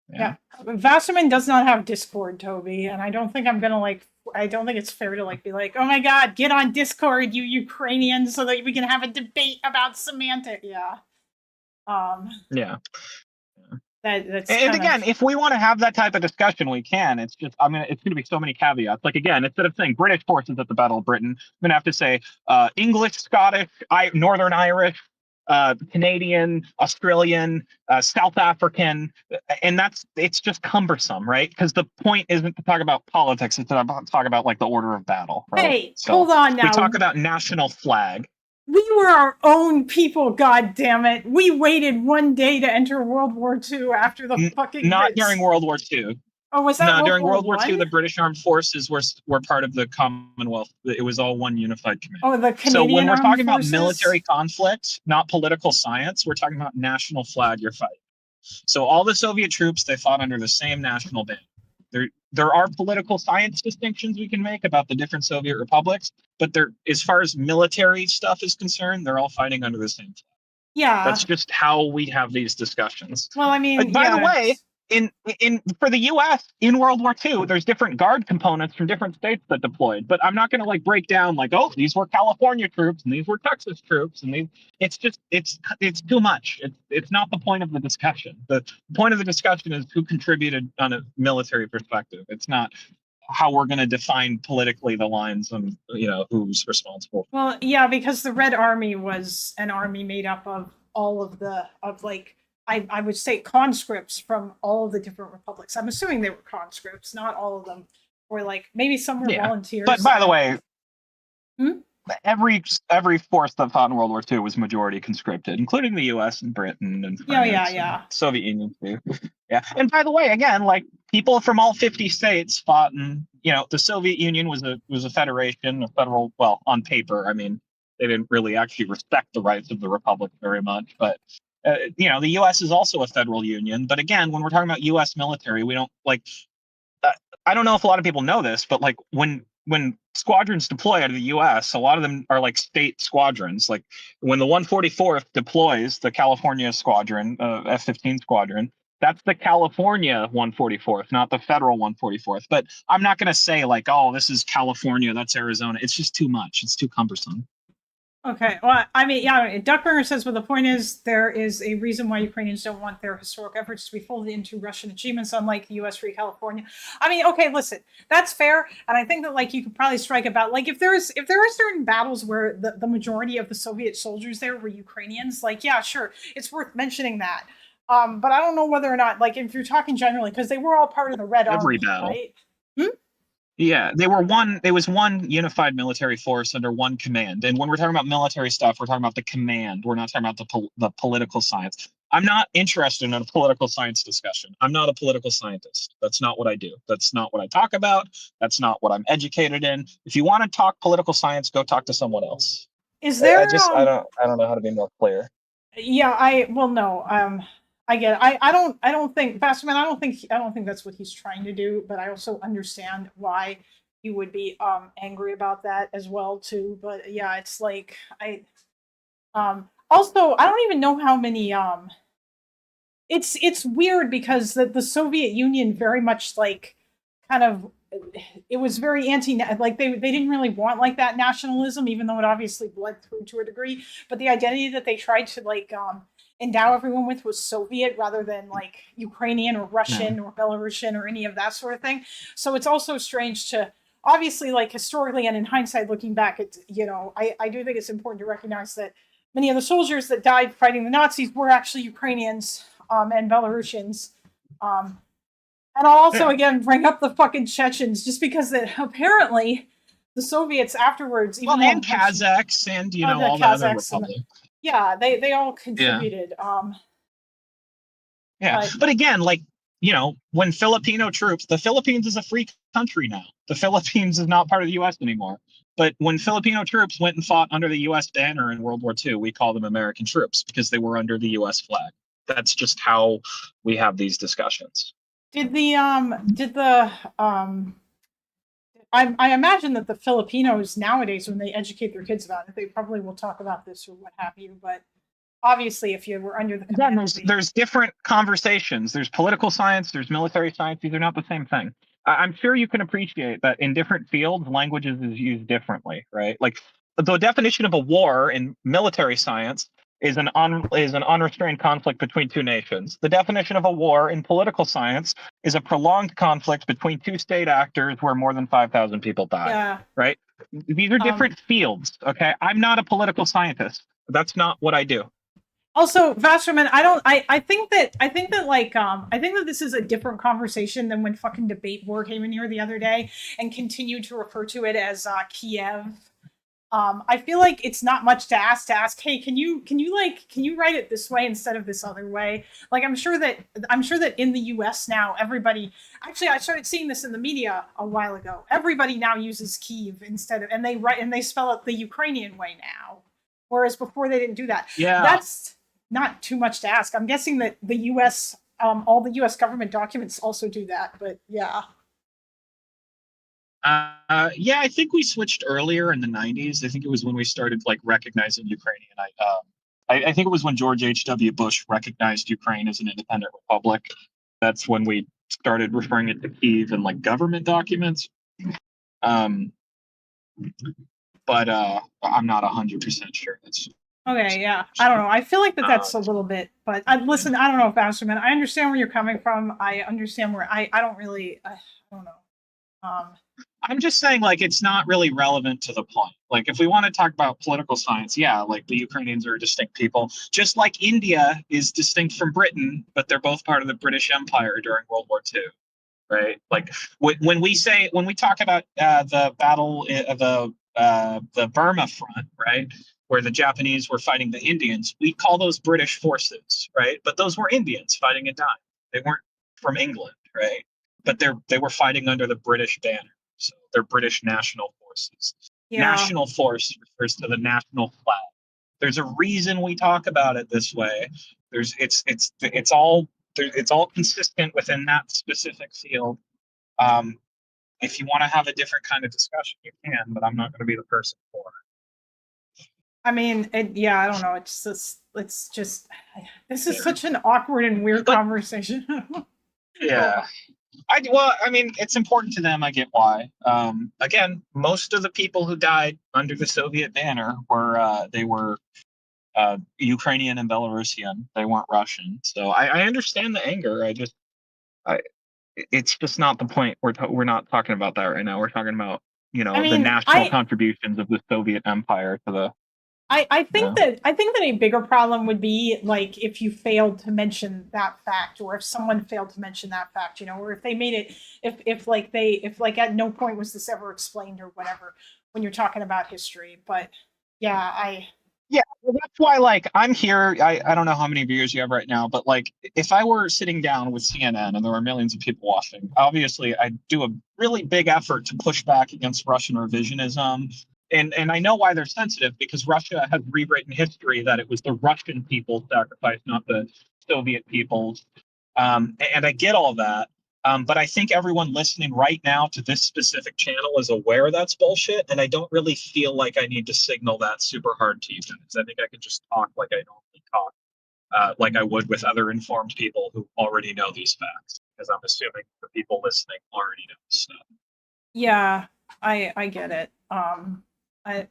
Yeah. Wasserman does not have Discord, Toby, and I don't think I'm gonna I don't think it's fair to be like, oh my god, get on Discord, you Ukrainians, so that we can have a debate about semantic. Yeah. Yeah. That's and again, if we want to have that type of discussion, we can. It's just, it's going to be so many caveats. Like again, instead of saying British forces at the Battle of Britain, I'm going to have to say English, Scottish, Northern Irish, Canadian, Australian, South African, and it's just cumbersome, right? Because the point isn't to talk about politics; it's to talk about like the order of battle. Right? Hey, hold on now. We talk about national flag. We were our own people, god damn it. We waited one day to enter World War II after the fucking Not during World War II. Oh, was that no, during World War II, the British Armed Forces were part of the Commonwealth. It was all one unified command. Oh, the Canadian So when we're talking Armed Forces? about military conflict, not political science, we're talking about national flag you're fighting. So all the Soviet troops, they fought under the same national banner. There are political science distinctions we can make about the different Soviet republics, but as far as military stuff is concerned, they're all fighting under the same flag. Yeah. That's just how we have these discussions. Well, I mean, by the way, in for the U.S. in World War II, there's different guard components from different states that deployed. But I'm not going to like break down like, oh, these were California troops and these were Texas troops, and these. It's just it's too much. It's not the point of the discussion. The point of the discussion is who contributed on a military perspective. It's not how we're going to define politically the lines and who's responsible. Well, yeah, because the Red Army was an army made up of all of I would say conscripts from all of the different republics. I'm assuming they were conscripts, not all of them were like, maybe some were volunteers. But by the way, every force that fought in World War II was majority conscripted, including the U.S. and Britain and France and Soviet Union too. Yeah, and by the way, again, like people from all 50 states fought in. The Soviet Union was a federation, a federal. Well, on paper, I mean, they didn't really actually respect the rights of the republic very much, but. The U.S. is also a federal union, but again, when we're talking about U.S. military, we don't like. I don't know if a lot of people know this, but like when squadrons deploy out of the U.S., a lot of them are like state squadrons. Like when the 144th deploys, the California squadron, F-15 squadron, that's the California 144th, not the federal 144th. But I'm not going to say like, oh, this is California, that's Arizona. It's just too much. It's too cumbersome. Okay, well, I mean, yeah, Duckbringer says, well, the point is there is a reason why Ukrainians don't want their historic efforts to be folded into Russian achievements, unlike the U.S. Free California. I mean, okay, listen, that's fair, and I think that like you could probably strike about like if there are certain battles where the majority of the Soviet soldiers there were Ukrainians, like yeah, sure, it's worth mentioning that. But I don't know whether or not like if you're talking generally because they were all part of the Red Army, battle. Right? Yeah, they were one. There was one unified military force under one command. And when we're talking about military stuff, we're talking about the command. We're not talking about the political science. I'm not interested in a political science discussion. I'm not a political scientist. That's not what I do. That's not what I talk about. That's not what I'm educated in. If you want to talk political science, go talk to someone else. Is there? I don't know how to be more clear. Yeah, I get it. I don't think Bassman, I don't think that's what he's trying to do, but I also understand why you would be angry about that as well too. But yeah, it's like also I don't even know how many it's weird because the Soviet Union very much like kind of it was very like they didn't really want like that nationalism, even though it obviously bled through to a degree, but the identity that they tried to like endow everyone with was Soviet rather than like Ukrainian or Russian or Belarusian or any of that sort of thing. So it's also strange to obviously like historically and in hindsight looking back, it's I do think it's important to recognize that many of the soldiers that died fighting the Nazis were actually Ukrainians and Belarusians. And I'll also again bring up the fucking Chechens just because that apparently the Soviets afterwards, even and Kazakhs and all the other republics. Yeah, they all contributed. But again, like when Filipino troops, the Philippines is a free country now. The Philippines is not part of the U.S. anymore. But when Filipino troops went and fought under the U.S. banner in World War II, we call them American troops because they were under the U.S. flag. That's just how we have these discussions. I imagine that the Filipinos nowadays, when they educate their kids about it, they probably will talk about this or what have you. But obviously, if you were under the command, there's different conversations. There's political science. There's military science. These are not the same thing. I'm sure you can appreciate that in different fields, languages is used differently, right? Like the definition of a war in military science is an unrestrained conflict between two nations. The definition of a war in political science is a prolonged conflict between two state actors where more than 5,000 people die. Yeah. Right? These are different fields. Okay, I'm not a political scientist. That's not what I do. Also, Vasterman, I think that this is a different conversation than when fucking Debate War came in here the other day and continued to refer to it as Kiev. I feel like it's not much to ask, hey, can you write it this way instead of this other way? Like I'm sure that in the US now everybody actually I started seeing this in the media a while ago. Everybody now uses Kiev instead of and they spell it the Ukrainian way now. Whereas before they didn't do that. Yeah. That's not too much to ask. I'm guessing that the US all the US government documents also do that, but yeah. I think we switched earlier in the 90s. I think it was when we started like recognizing Ukrainian. I think it was when George H.W. Bush recognized Ukraine as an independent republic. That's when we started referring it to Kyiv in like government documents. But I'm not 100% sure. That's okay. Yeah, I don't know. I feel like that's a little bit. But listen, I don't know, Bastardman. I understand where you're coming from. I understand where I don't really. I don't know. I'm just saying, like, it's not really relevant to the point. Like, if we want to talk about political science, yeah, like the Ukrainians are a distinct people, just like India is distinct from Britain, but they're both part of the British Empire during World War II, right? Like, when we talk about the battle of the Burma front, right, where the Japanese were fighting the Indians, we call those British forces, right? But those were Indians fighting and dying. They weren't from England, right? But they were fighting under the British banner. So they're British national forces. Yeah. National force refers to the national flag. There's a reason we talk about it this way. It's all consistent within that specific field. If you want to have a different kind of discussion, you can, but I'm not going to be the person for it. I mean, yeah, I don't know. It's just this is such an awkward and weird conversation. Yeah. I mean, it's important to them. I get why. Again, most of the people who died under the Soviet banner were Ukrainian and Belarusian. They weren't Russian. So I understand the anger. It's just not the point. We're not talking about that right now. We're talking about the national contributions of the Soviet Empire to the. I think that a bigger problem would be like if you failed to mention that fact, or if someone failed to mention that fact, or if they made it, if at no point was this ever explained or whatever when you're talking about history. But yeah, well, that's why like I'm here. I don't know how many viewers you have right now, but like if I were sitting down with CNN and there were millions of people watching, obviously I'd do a really big effort to push back against Russian revisionism. And I know why they're sensitive, because Russia has rewritten history that it was the Russian people's sacrifice, not the Soviet people's. And I get all that. But I think everyone listening right now to this specific channel is aware that's bullshit. And I don't really feel like I need to signal that super hard to you guys. I think I can just talk like I normally talk, like I would with other informed people who already know these facts, because I'm assuming the people listening already know this stuff. Yeah, I get it.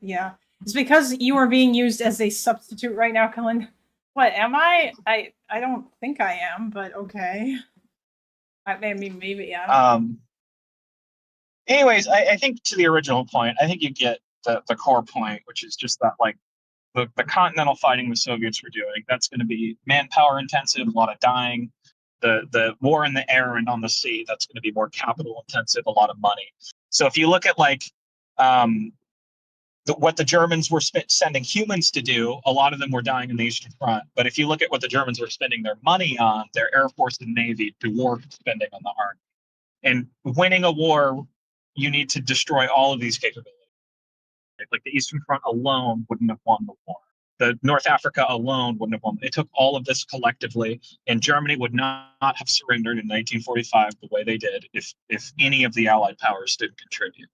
Yeah, it's because you are being used as a substitute right now, Cullen. What am I? I don't think I am, but okay. I mean, maybe I don't know. Anyways, I think to the original point, I think you get the core point, which is just that like the continental fighting the Soviets were doing, that's going to be manpower intensive, a lot of dying. The war in the air and on the sea, that's going to be more capital intensive, a lot of money. So if you look at like what the Germans were sending humans to do, a lot of them were dying in the Eastern Front. But if you look at what the Germans were spending their money on, their Air Force and Navy dwarfed spending on the Army. And winning a war, you need to destroy all of these capabilities. Like the Eastern Front alone wouldn't have won the war. The North Africa alone wouldn't have won. It took all of this collectively, and Germany would not have surrendered in 1945 the way they did if any of the Allied powers didn't contribute.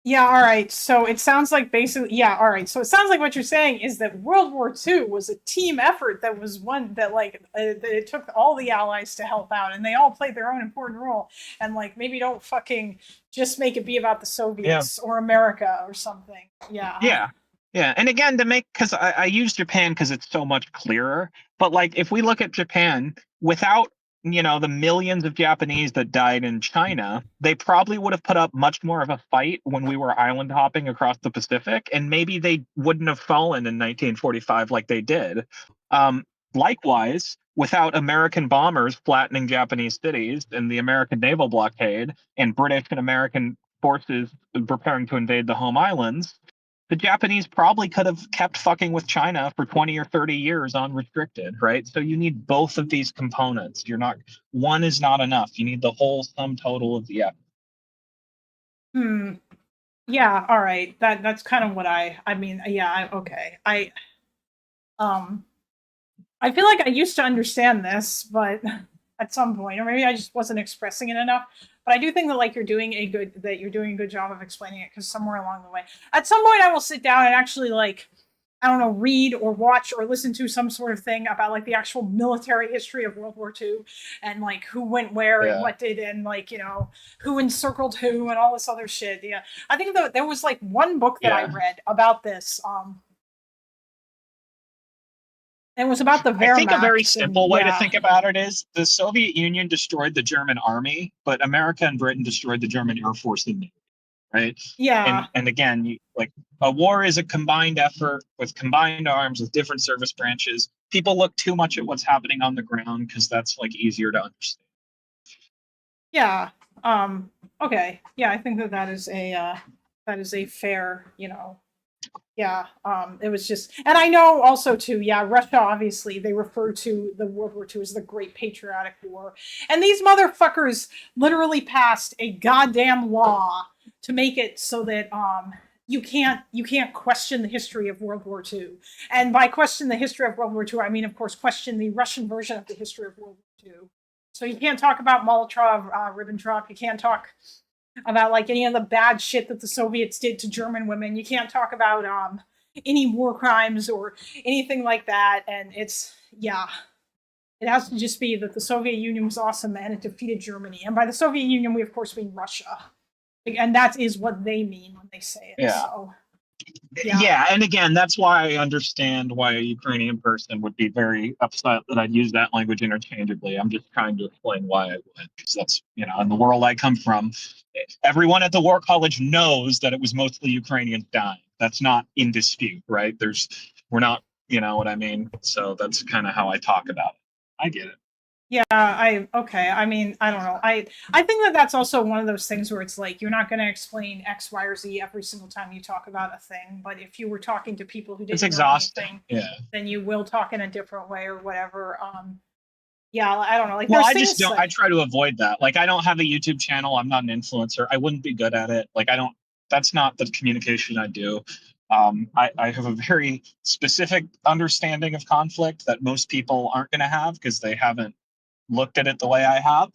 Yeah, all right. So it sounds like basically, yeah, all right. So it sounds like what you're saying is that World War II was a team effort that was one that like that it took all the allies to help out, and they all played their own important role. And like maybe don't fucking just make it be about the Soviets or America or something. Yeah. Yeah. And again, because I use Japan because it's so much clearer. But like if we look at Japan, without the millions of Japanese that died in China, they probably would have put up much more of a fight when we were island hopping across the Pacific, and maybe they wouldn't have fallen in 1945 like they did. Likewise, without American bombers flattening Japanese cities and the American naval blockade and British and American forces preparing to invade the home islands, the Japanese probably could have kept fucking with China for 20 or 30 years unrestricted, right? So you need both of these components. One is not enough. You need the whole sum total of the effort. Yeah, all right. That's kind of what I mean, yeah, okay. I feel like I used to understand this, but at some point, or maybe I just wasn't expressing it enough. But I do think that like you're doing a good job of explaining it, because somewhere along the way, at some point, I will sit down and actually like I don't know, read or watch or listen to some sort of thing about like the actual military history of World War II and like who went where and what did and like, you know, who encircled who and all this other shit. Yeah. I think that there was like one book that I read about this. It was about the Wehrmacht. I think a very simple way to think about it is the Soviet Union destroyed the German army, but America and Britain destroyed the German Air Force and Navy, right? Yeah. And again, like a war is a combined effort with combined arms with different service branches. People look too much at what's happening on the ground because that's like easier to understand. Yeah. Okay. Yeah, I think that is a fair, you know. Yeah, it was just, and I know also too, yeah, Russia, obviously, they refer to the World War II as the Great Patriotic War. And these motherfuckers literally passed a goddamn law to make it so that you can't question the history of World War II. And by question the history of World War II, I mean, of course, question the Russian version of the history of World War II. So you can't talk about Molotov, Ribbentrop, you can't talk about like any of the bad shit that the Soviets did to German women. You can't talk about any war crimes or anything like that. And it's, yeah, it has to just be that the Soviet Union was awesome and it defeated Germany. And by the Soviet Union, we of course mean Russia. And that is what they mean when they say it. Yeah. So, yeah, and again, that's why I understand why a Ukrainian person would be very upset that I'd use that language interchangeably. I'm just trying to explain why I would, because that's, you know, in the world I come from, everyone at the War College knows that it was mostly Ukrainians dying. That's not in dispute, right? We're not, you know what I mean? So that's kind of how I talk about it. I get it. Yeah, I mean, I don't know. I think that that's also one of those things where it's like, you're not going to explain X, Y, or Z every single time you talk about a thing. But if you were talking to people who didn't know anything, then you will talk in a different way or whatever. Yeah, I don't know. Like, well, I just don't, I try to avoid that. Like, I don't have a YouTube channel. I'm not an influencer. I wouldn't be good at it. Like, that's not the communication I do. I have a very specific understanding of conflict that most people aren't going to have because they haven't looked at it the way I have.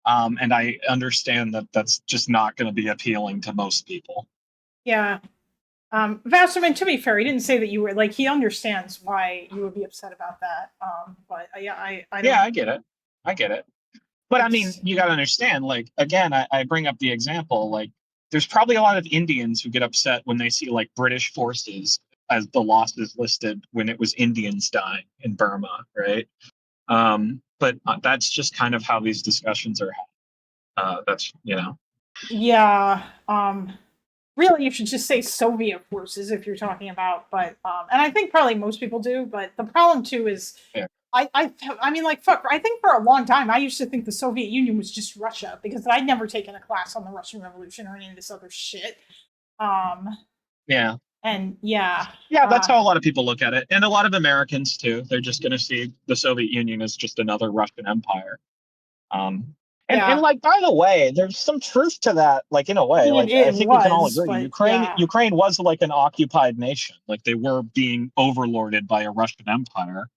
And I understand that that's just not going to be appealing to most people. Yeah. Vasserman, to be fair, he didn't say that you were, like, he understands why you would be upset about that. But yeah, I get it. I get it. But I mean, you got to understand, like, again, I bring up the example, like, there's probably a lot of Indians who get upset when they see like British forces as the losses listed when it was Indians dying in Burma, right? But that's just kind of how these discussions are had. That's, you know. Yeah. Really, you should just say Soviet forces if you're talking about, but and I think probably most people do, but the problem too is I mean, like, fuck, I think for a long time I used to think the Soviet Union was just Russia because I'd never taken a class on the Russian Revolution or any of this other shit. Yeah. And yeah, that's how a lot of people look at it, and a lot of Americans too. They're just going to see the Soviet Union as just another Russian empire. And like, by the way, there's some truth to that. Like, in a way, like, I think we can all agree, Ukraine was like an occupied nation. Like, they were being overlorded by a Russian empire.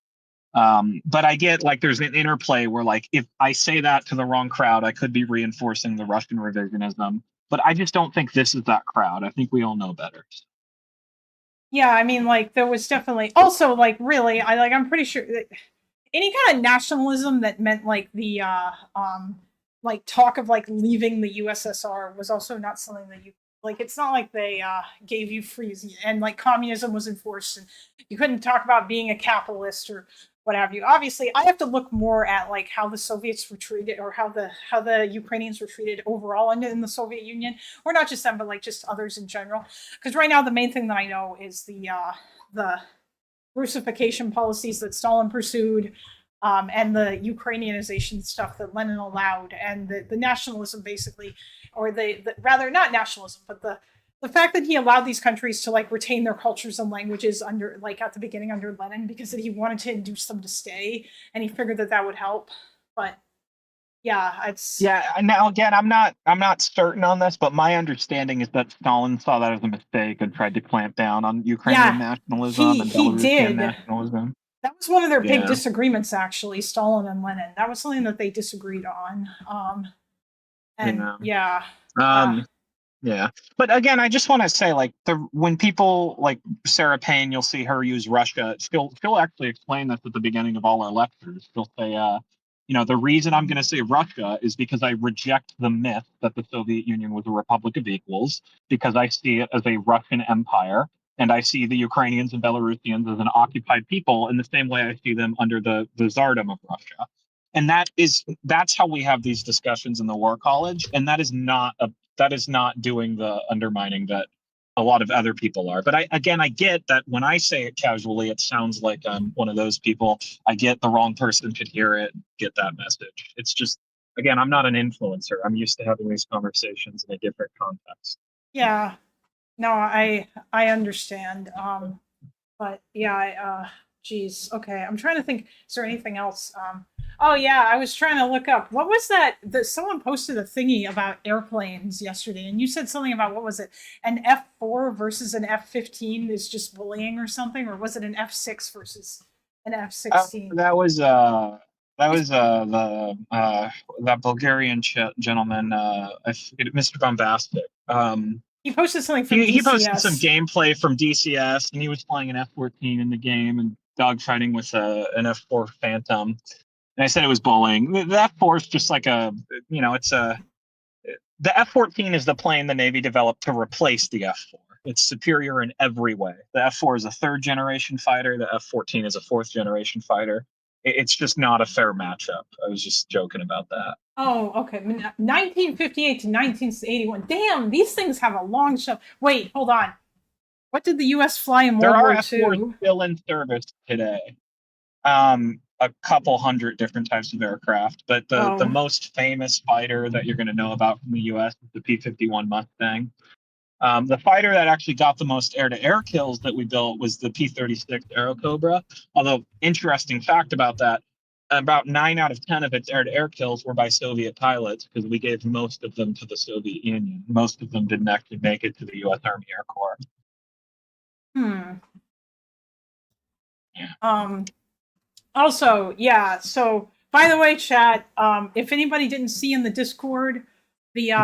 But I get, like, there's an interplay where, like, if I say that to the wrong crowd, I could be reinforcing the Russian revisionism. But I just don't think this is that crowd. I think we all know better. Yeah, I mean, like, there was definitely also, like, really, I'm pretty sure that any kind of nationalism that meant like the like talk of like leaving the USSR was also not something that you, like, it's not like they gave you free, and like communism was enforced and you couldn't talk about being a capitalist or what have you. Obviously, I have to look more at like how the Soviets were treated or how the Ukrainians were treated overall in the Soviet Union, or not just them, but like just others in general. Because right now the main thing that I know is the Russification policies that Stalin pursued, and the Ukrainianization stuff that Lenin allowed, and the nationalism basically, or the rather not nationalism, but the fact that he allowed these countries to like retain their cultures and languages under, like, at the beginning under Lenin, because he wanted to induce them to stay, and he figured that would help. But yeah, it's now again, I'm not certain on this, but my understanding is that Stalin saw that as a mistake and tried to clamp down on Ukrainian nationalism and Belarusian nationalism. That was one of their big disagreements, actually, Stalin and Lenin. That was something that they disagreed on. Yeah. But again, I just want to say, like, when people like Sarah Payne, you'll see her use Russia. She'll actually explain this at the beginning of all our lectures. She'll say, the reason I'm going to say Russia is because I reject the myth that the Soviet Union was a republic of equals, because I see it as a Russian empire, and I see the Ukrainians and Belarusians as an occupied people in the same way I see them under the Tsardom of Russia. And that's how we have these discussions in the War College, and that is not doing the undermining that a lot of other people are. But I get that when I say it casually, it sounds like I'm one of those people. I get the wrong person could hear it, get that message. It's just, again, I'm not an influencer. I'm used to having these conversations in a different context. Yeah, no, I understand. But yeah, geez, okay. I'm trying to think. Is there anything else? Oh yeah, I was trying to look up. What was that? Someone posted a thingy about airplanes yesterday, and you said something about, what was it? An F4 versus an F-15 is just bullying or something, or was it an F6 versus an F-16? That was that Bulgarian gentleman, Mr. Bombastic. He posted something from he DCS. posted some gameplay from DCS, and he was playing an F-14 in the game and dogfighting with an F-4 Phantom. And I said it was bullying. The F-4 is just like the F-14 is the plane the Navy developed to replace the F-4. It's superior in every way. The F-4 is a third generation fighter. The F-14 is a fourth generation fighter. It's just not a fair matchup. I was just joking about that. Oh, okay. 1958 to 1981. Damn, these things have a long shelf. Wait, hold on. What did the U.S. fly in World War II? There are F-4s still in service today. A couple hundred different types of aircraft, but the most famous fighter that you're going to know about from the U.S. is the P-51 Mustang. The fighter that actually got the most air-to-air kills that we built was the P-36 Airacobra. Although, interesting fact about that, about 9 out of 10 of its air-to-air kills were by Soviet pilots, because we gave most of them to the Soviet Union. Most of them didn't actually make it to the U.S. Army Air Corps. Also, yeah, so by the way, chat, if anybody didn't see in the Discord, there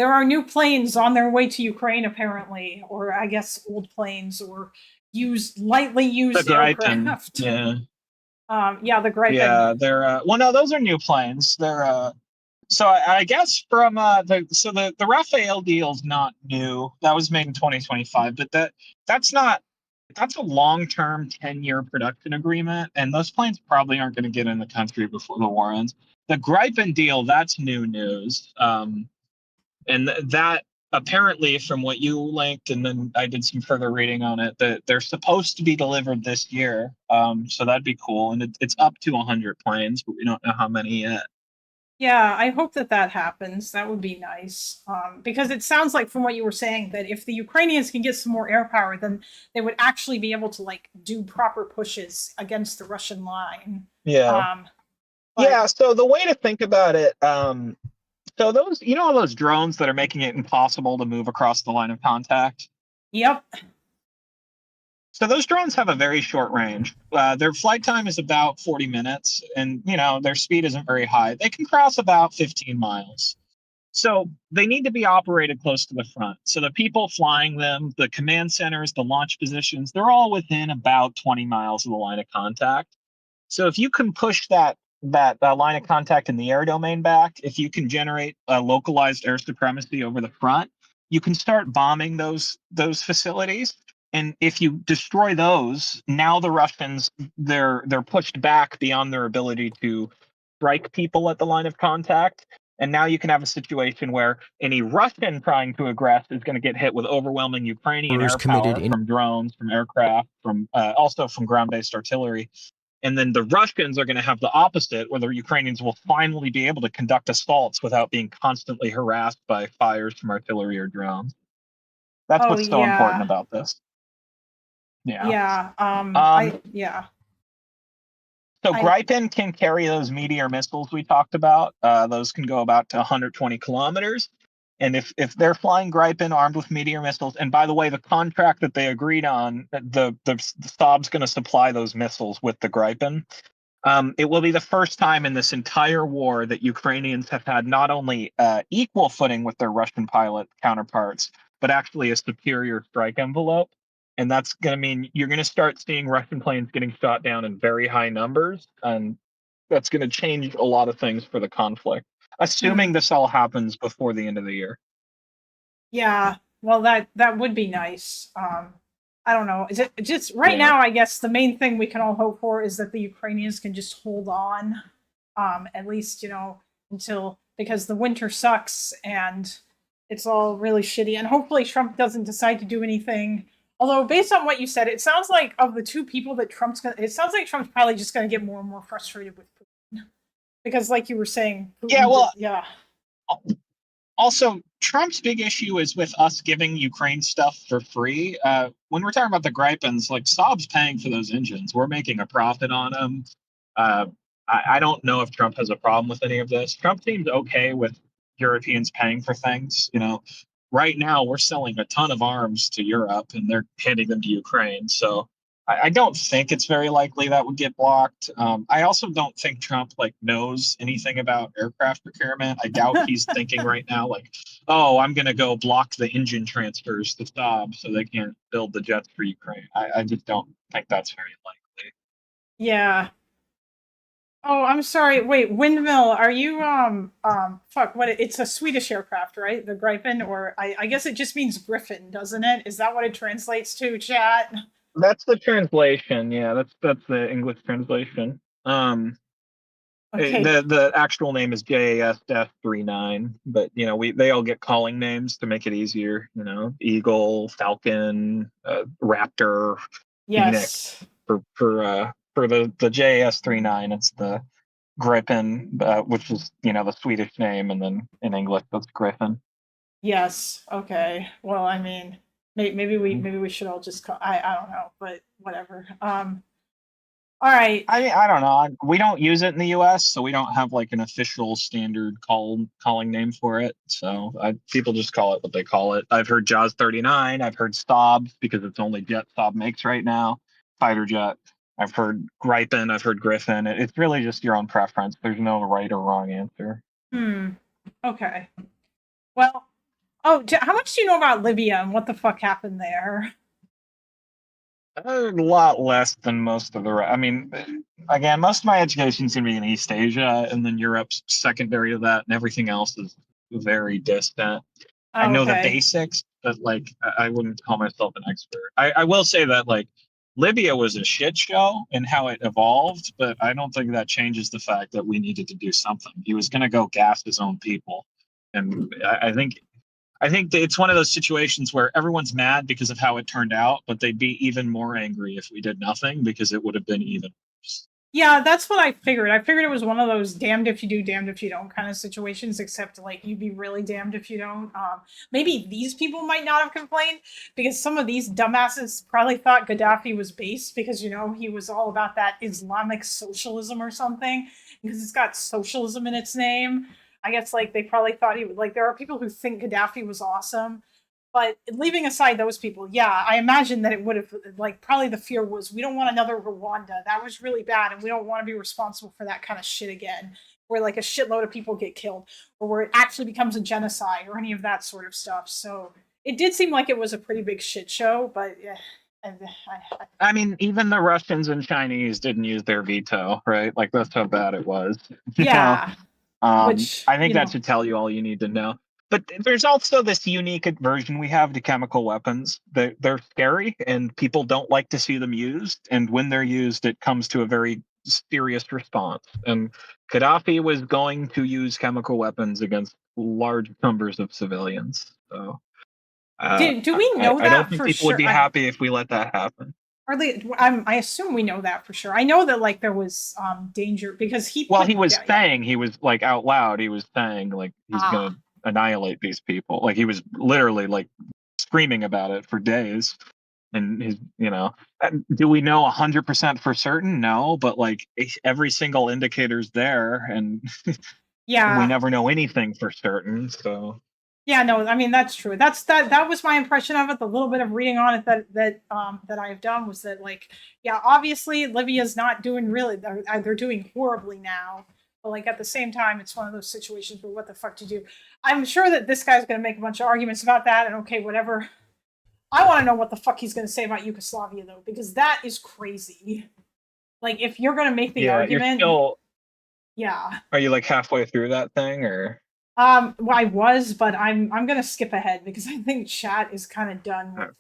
are new planes on their way to Ukraine, apparently, or I guess old planes, or lightly used aircraft. Yeah. The Gripen. Yeah, they're no, those are new planes. They're so I guess from the Rafael deal's not new. That was made in 2025, but that's a long-term 10-year production agreement, and those planes probably aren't going to get in the country before the war ends. The Gripen deal, that's new news. And that apparently, from what you linked, and then I did some further reading on it, that they're supposed to be delivered this year. So that'd be cool. And it's up to 100 planes, but we don't know how many yet. Yeah, I hope that happens. That would be nice. Because it sounds like, from what you were saying, that if the Ukrainians can get some more air power, then they would actually be able to do proper pushes against the Russian line. Yeah. So the way to think about it, so those, all those drones that are making it impossible to move across the line of contact? Yep. So those drones have a very short range. Their flight time is about 40 minutes, and their speed isn't very high. They can cross about 15 miles. So they need to be operated close to the front. So the people flying them, the command centers, the launch positions, they're all within about 20 miles of the line of contact. So if you can push that line of contact in the air domain back, if you can generate a localized air supremacy over the front, you can start bombing those facilities. And if you destroy those, now the Russians, they're pushed back beyond their ability to strike people at the line of contact. And now you can have a situation where any Russian trying to aggress is going to get hit with overwhelming Ukrainian air power from drones, from aircraft, from also from ground-based artillery. And then the Russians are going to have the opposite, where the Ukrainians will finally be able to conduct assaults without being constantly harassed by fires from artillery or drones. That's what's so important about this. Yeah. So Gripen can carry those Meteor missiles we talked about. Those can go about to 120 kilometers. And if they're flying Gripen armed with Meteor missiles, and by the way, the contract that they agreed on, the Saab's going to supply those missiles with the Gripen. It will be the first time in this entire war that Ukrainians have had not only equal footing with their Russian pilot counterparts, but actually a superior strike envelope. And that's going to mean you're going to start seeing Russian planes getting shot down in very high numbers. And that's going to change a lot of things for the conflict, assuming this all happens before the end of the year. Yeah, well, that would be nice. I don't know. Is it just right now? I guess the main thing we can all hope for is that the Ukrainians can just hold on, at least until, because the winter sucks and it's all really shitty. And hopefully Trump doesn't decide to do anything. Although, based on what you said, it sounds like of the two people that it sounds like Trump's probably just going to get more and more frustrated with Putin, because, like you were saying, Putin Also, Trump's big issue is with us giving Ukraine stuff for free. When we're talking about the Gripens, like Saab's paying for those engines. We're making a profit on them. I don't know if Trump has a problem with any of this. Trump seems okay with Europeans paying for things. Right now we're selling a ton of arms to Europe and they're handing them to Ukraine. So I don't think it's very likely that would get blocked. I also don't think Trump knows anything about aircraft procurement. I doubt he's thinking right now oh, I'm going to go block the engine transfers to Saab so they can't build the jets for Ukraine. I just don't think that's very likely. Yeah. Oh, I'm sorry. Wait, Windmill, are you fuck, what it's a Swedish aircraft, right? The Gripen, or I guess it just means Griffin, doesn't it? Is that what it translates to, chat? That's the translation. Yeah, that's the English translation. Okay. The actual name is JAS-39, but they all get calling names to make it easier. Eagle, Falcon, Raptor, Yes. Phoenix. For the JAS-39, it's the Gripen, which is the Swedish name, and then in English that's Griffin. Yes. Okay. Well, I mean, maybe we should all just call. I don't know, but whatever. All right. I don't know. We don't use it in the U.S., so we don't have an official standard calling name for it. So people just call it what they call it. I've heard JAS 39. I've heard Saab because it's the only jet Saab makes right now, fighter jet. I've heard Gripen. I've heard Griffin. It's really just your own preference. There's no right or wrong answer. Okay. Well, how much do you know about Libya and what the fuck happened there? A lot less than most of the rest. I mean, again, most of my education is going to be in East Asia, and then Europe's secondary to that, and everything else is very distant. I know the basics, but I wouldn't call myself an expert. I will say that Libya was a shit show in how it evolved, but I don't think that changes the fact that we needed to do something. He was going to go gas his own people, and I think it's one of those situations where everyone's mad because of how it turned out, but they'd be even more angry if we did nothing because it would have been even worse. Yeah, that's what I figured. I figured it was one of those damned if you do, damned if you don't kind of situations, except you'd be really damned if you don't. Maybe these people might not have complained because some of these dumbasses probably thought Gaddafi was base because, he was all about that Islamic socialism or something because it's got socialism in its name. I guess they probably thought he would there are people who think Gaddafi was awesome, but leaving aside those people, yeah, I imagine that it would have probably the fear was we don't want another Rwanda. That was really bad, and we don't want to be responsible for that kind of shit again, where a shitload of people get killed, or where it actually becomes a genocide, or any of that sort of stuff. So it did seem like it was a pretty big shit show, but yeah. I mean, even the Russians and Chinese didn't use their veto, right? That's how bad it was. Yeah. Which, I think that should tell you all you need to know. But there's also this unique aversion we have to chemical weapons. They're scary, and people don't like to see them used. And when they're used, it comes to a very serious response. And Gaddafi was going to use chemical weapons against large numbers of civilians. So, do we know that I don't think for people sure? would be happy if we let that happen. I assume we know that for sure. I know that there was danger because he. He was saying he was out loud. He was saying he's gonna annihilate these people. He was literally screaming about it for days. And he's do we know 100% for certain? No, but every single indicator's there, and yeah, we never know anything for certain. So Yeah, no, I mean that's true. That was my impression of it. The little bit of reading on it that I have done was that, like, yeah, obviously Libya's not doing really. They're doing horribly now. But like at the same time, it's one of those situations where what the fuck to do? I'm sure that this guy's going to make a bunch of arguments about that, and okay, whatever. I want to know what the fuck he's going to say about Yugoslavia though, because that is crazy. Like, if you're going to make the argument, yeah. Are you like halfway through that thing, or? Well, I was, but I'm gonna skip ahead because I think chat is kind of done with.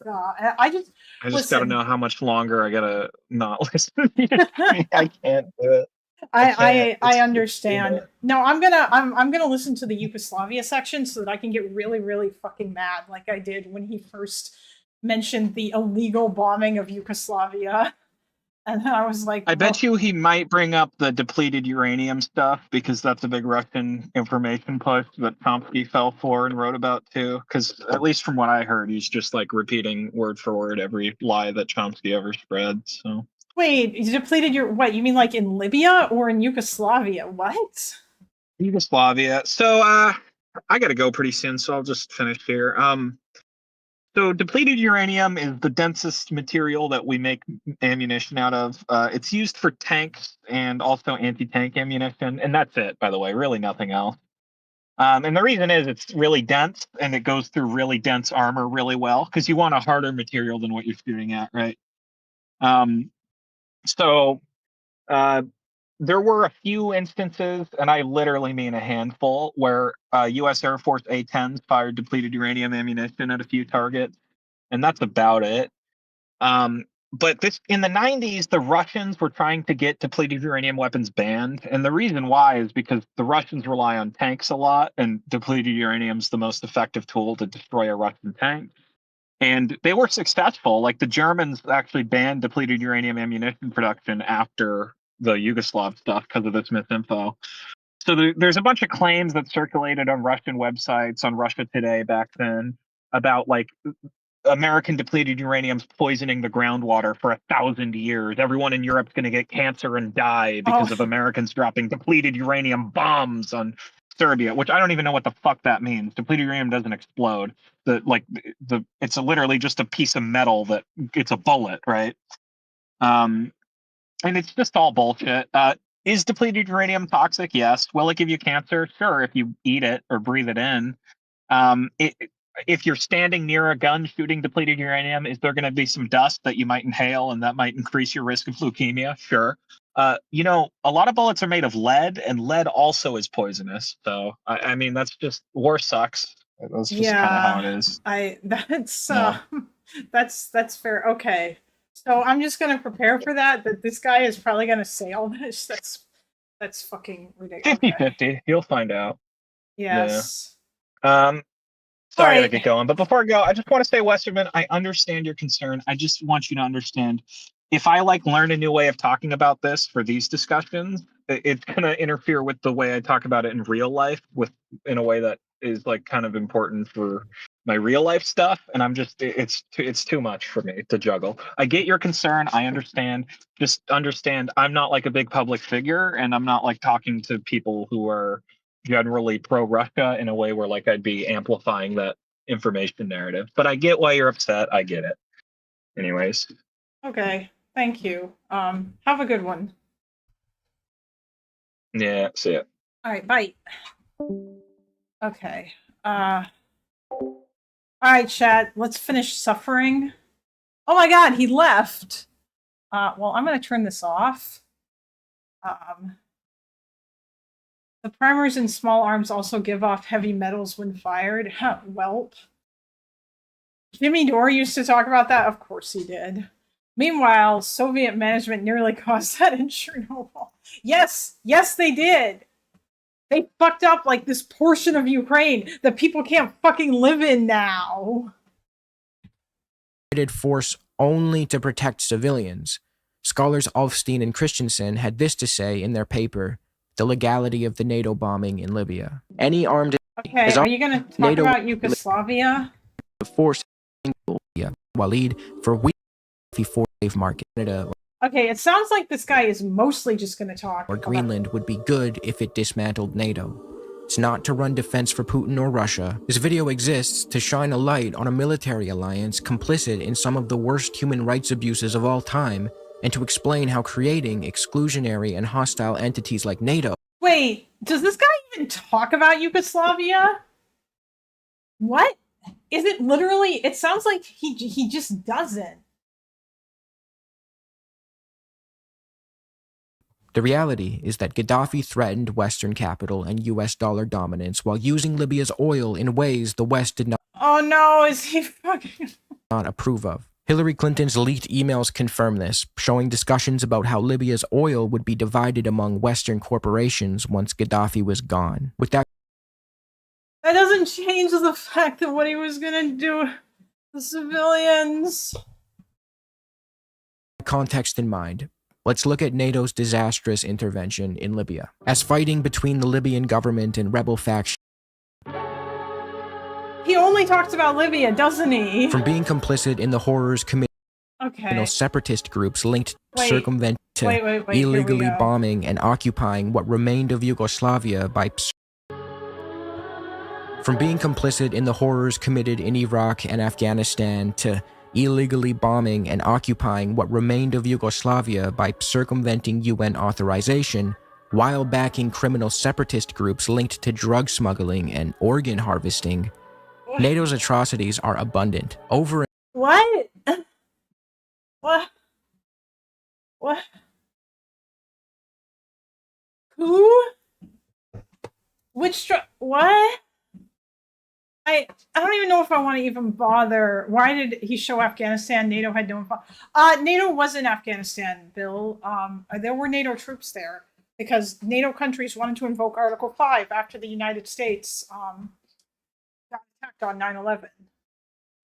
I just gotta know how much longer I gotta not listen. I can't do it. I understand. No, I'm gonna listen to the Yugoslavia section so that I can get really, really fucking mad, like I did when he first mentioned the illegal bombing of Yugoslavia. And then I was like, I bet you he might bring up the depleted uranium stuff because that's a big Russian information push that Chomsky fell for and wrote about too. Because at least from what I heard, he's just like repeating word for word every lie that Chomsky ever spread. So wait, you depleted your what? You mean like in Libya or in Yugoslavia? What? Yugoslavia. So I gotta go pretty soon, so I'll just finish here. So depleted uranium is the densest material that we make ammunition out of. It's used for tanks and also anti-tank ammunition, and that's it, by the way, really nothing else. And the reason is it's really dense, and it goes through really dense armor really well, because you want a harder material than what you're shooting at, right? There were a few instances, and I literally mean a handful, where U.S. Air Force A-10s fired depleted uranium ammunition at a few targets, and that's about it. But in the 90s, the Russians were trying to get depleted uranium weapons banned, and the reason why is because the Russians rely on tanks a lot, and depleted uranium is the most effective tool to destroy a Russian tank. And they were successful. Like the Germans actually banned depleted uranium ammunition production after the Yugoslav stuff because of this misinfo. So there's a bunch of claims that circulated on Russian websites, on Russia Today back then, about like American depleted uranium's poisoning the groundwater for 1,000 years. Everyone in Europe's going to get cancer and die because of Americans dropping depleted uranium bombs on Serbia, which I don't even know what the fuck that means. Depleted uranium doesn't explode. It's literally just a piece of metal that it's a bullet, right? And it's just all bullshit. Is depleted uranium toxic? Yes. Will it give you cancer? Sure, if you eat it or breathe it in. If you're standing near a gun shooting depleted uranium, is there going to be some dust that you might inhale and that might increase your risk of leukemia? Sure. A lot of bullets are made of lead, and lead also is poisonous. So, I mean, that's just, war sucks. That's just kind of how it is. That's fair. Okay. So I'm just going to prepare for that this guy is probably going to say all this. That's fucking ridiculous. 50-50. You'll find out. Yes. Yeah. Sorry, I gotta get going. But before I go, I just want to say, Westerman, I understand your concern. I just want you to understand, if I learn a new way of talking about this for these discussions, it's gonna interfere with the way I talk about it in real life, in a way that is kind of important for my real life stuff. And I'm just, it's too much for me to juggle. I get your concern. I understand. Just understand, I'm not a big public figure, and I'm not talking to people who are generally pro-Russia in a way where I'd be amplifying that information narrative. But I get why you're upset. I get it. Anyways. Okay. Thank you. Have a good one. Yeah, see ya. All right, bye. Okay. All right, chat. Let's finish suffering. Oh my god, he left. Well, I'm going to turn this off. The primers in small arms also give off heavy metals when fired. Welp. Jimmy Dore used to talk about that? Of course he did. Meanwhile, Soviet management nearly caused that in Chernobyl. Yes, they did. They fucked up this portion of Ukraine that people can't fucking live in now. Force only to protect civilians. Scholars Alfstein and Christensen had this to say in their paper, The Legality of the NATO Bombing in Libya. Any armed... Okay, are you going to talk NATO about Yugoslavia? Force Walid for weeks before slave market. Okay, it sounds like this guy is mostly just going to talk. Or Greenland would be good if it dismantled NATO. It's not to run defense for Putin or Russia. This video exists to shine a light on a military alliance complicit in some of the worst human rights abuses of all time, and to explain how creating exclusionary and hostile entities like NATO— Wait, does this guy even talk about Yugoslavia? What? Is it literally? It sounds like he just doesn't. The reality is that Gaddafi threatened Western capital and US dollar dominance while using Libya's oil in ways the West did Oh no, is he fucking... not approve of. Hillary Clinton's leaked emails confirm this, showing discussions about how Libya's oil would be divided among Western corporations once Gaddafi was gone. With that doesn't change the fact that what he was gonna do to the civilians. context in mind, let's look at NATO's disastrous intervention in Libya. As fighting between the Libyan government and rebel factions— He only talks about Libya, doesn't he? from being complicit in the horrors committed Okay. by separatist groups linked to Wait. circumvent to Wait, here we illegally go. bombing and occupying what remained of Yugoslavia by from being complicit in the horrors committed in Iraq and Afghanistan to illegally bombing and occupying what remained of Yugoslavia by circumventing UN authorization, while backing criminal separatist groups linked to drug smuggling and organ harvesting, NATO's atrocities are abundant. Over What? What? What? Who? Which what? I don't even know if I want to even bother. Why did he show Afghanistan? NATO had no NATO was in Afghanistan, Bill. There were NATO troops there because NATO countries wanted to invoke Article 5 after the United States got attacked on 9/11.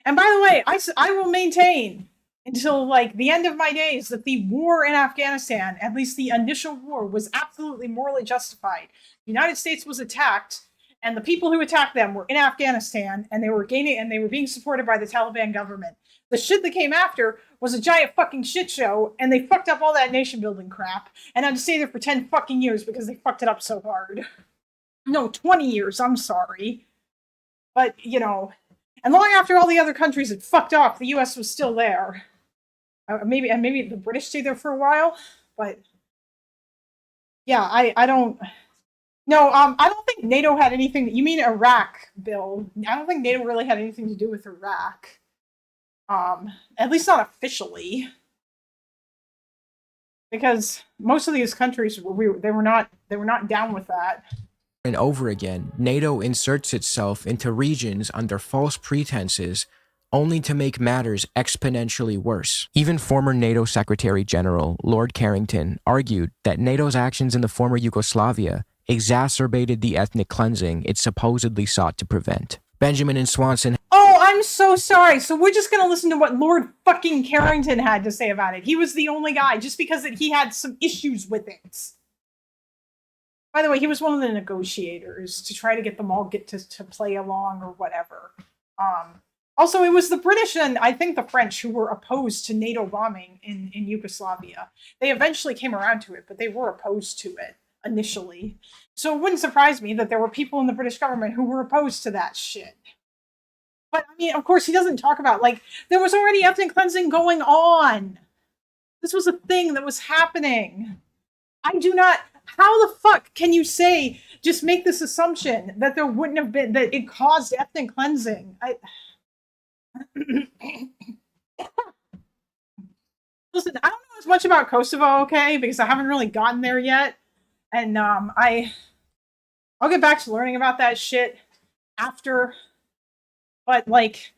And by the way, I will maintain until like the end of my days that the war in Afghanistan, at least the initial war, was absolutely morally justified. The United States was attacked, and the people who attacked them were in Afghanistan, and they were being supported by the Taliban government. The shit that came after was a giant fucking shit show, and they fucked up all that nation building crap, and I had to stay there for 10 fucking years because they fucked it up so hard. No, 20 years, I'm sorry. But, you know, and long after all the other countries had fucked off, the US was still there. Maybe the British stayed there for a while, but yeah, I don't... No, I don't think NATO had anything... You mean Iraq, Bill. I don't think NATO really had anything to do with Iraq. At least not officially. Because most of these countries, they were not down with that. and over again, NATO inserts itself into regions under false pretenses only to make matters exponentially worse. Even former NATO Secretary General Lord Carrington argued that NATO's actions in the former Yugoslavia exacerbated the ethnic cleansing it supposedly sought to prevent. Benjamin and Swanson— Oh, I'm so sorry. So we're just going to listen to what Lord fucking Carrington had to say about it. He was the only guy, just because he had some issues with it. By the way, he was one of the negotiators to try to get them all to play along or whatever. Also, it was the British and I think the French who were opposed to NATO bombing in Yugoslavia. They eventually came around to it, but they were opposed to it initially. So it wouldn't surprise me that there were people in the British government who were opposed to that shit. But, I mean, of course, he doesn't talk about, like, there was already ethnic cleansing going on. This was a thing that was happening. I do not... How the fuck can you say, just make this assumption that there wouldn't have been, that it caused ethnic cleansing? Listen, I don't know as much about Kosovo, okay, because I haven't really gotten there yet. And I'll get back to learning about that shit after. But, like,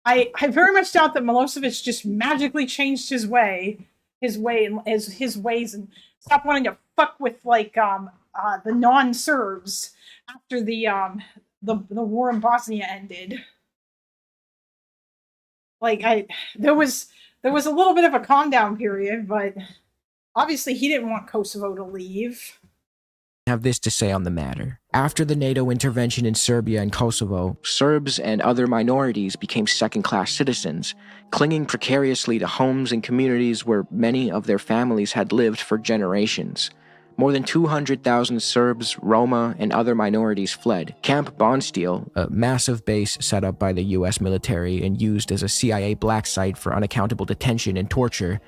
I very much doubt that Milosevic just magically changed his ways and stopped wanting to fuck with, like, the non-Serbs after the war in Bosnia ended. Like, there was a little bit of a calm down period, but obviously he didn't want Kosovo to leave. Have this to say on the matter. After the NATO intervention in Serbia and Kosovo, Serbs and other minorities became second-class citizens, clinging precariously to homes and communities where many of their families had lived for generations. More than 200,000 Serbs, Roma, and other minorities fled. Camp Bondsteel, a massive base set up by the US military and used as a CIA black site for unaccountable detention and torture,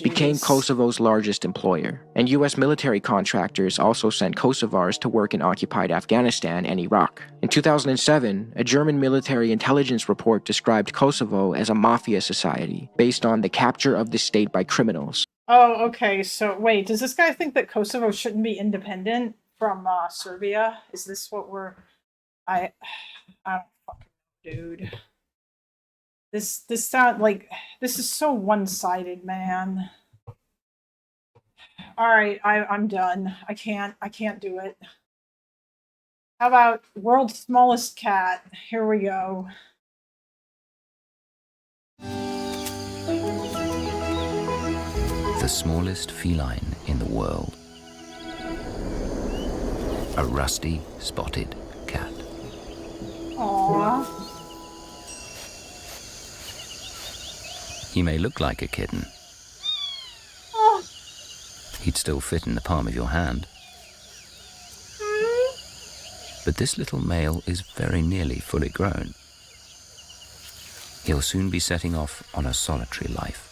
became Kosovo's largest employer. And US military contractors also sent Kosovars to work in occupied Afghanistan and Iraq. In 2007, a German military intelligence report described Kosovo as a mafia society, based on the capture of the state by criminals. Oh, okay. So wait, does this guy think that Kosovo shouldn't be independent from Serbia? Is this what we're? I don't fucking know, dude. This sound like this is so one-sided, man. All right, I'm done. I can't do it. How about world's smallest cat? Here we go. The smallest feline in the world. A rusty spotted cat. Aww. He may look like a kitten. Oh. He'd still fit in the palm of your hand. But this little male is very nearly fully grown. He'll soon be setting off on a solitary life,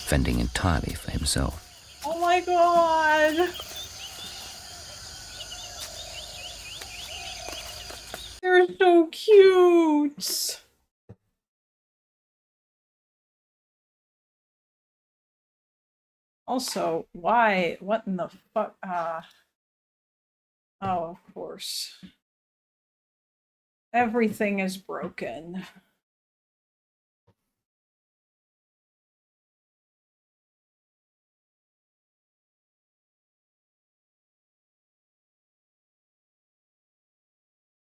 fending entirely for himself. Oh my god! They're so cute! Also, why? What in the fuck? Oh, of course. Everything is broken.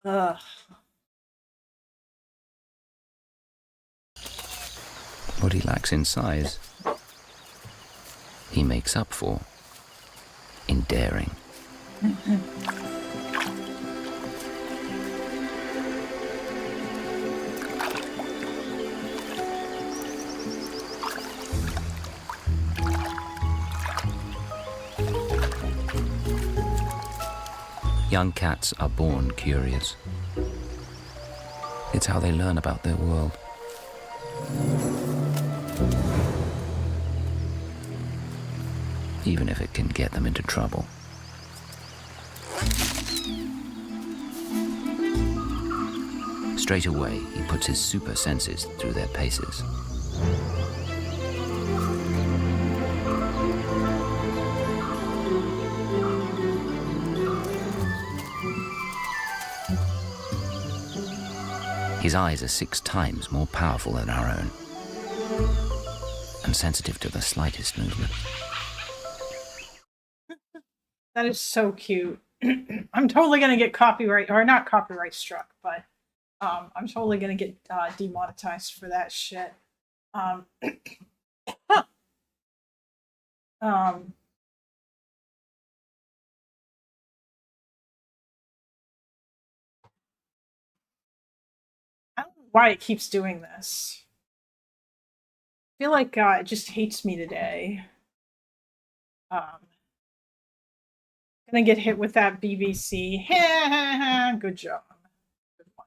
Ugh. What he lacks in size, he makes up for in daring. Young cats are born curious. It's how they learn about their world. Even if it can get them into trouble. Straight away, he puts his super senses through their paces. His eyes are 6 times more powerful than our own, and sensitive to the slightest movement. That is so cute. I'm totally gonna get copyright, or not copyright struck, but I'm totally gonna get demonetized for that shit. I don't know why it keeps doing this. I feel like it just hates me today. Gonna get hit with that BBC. Good job. Good one.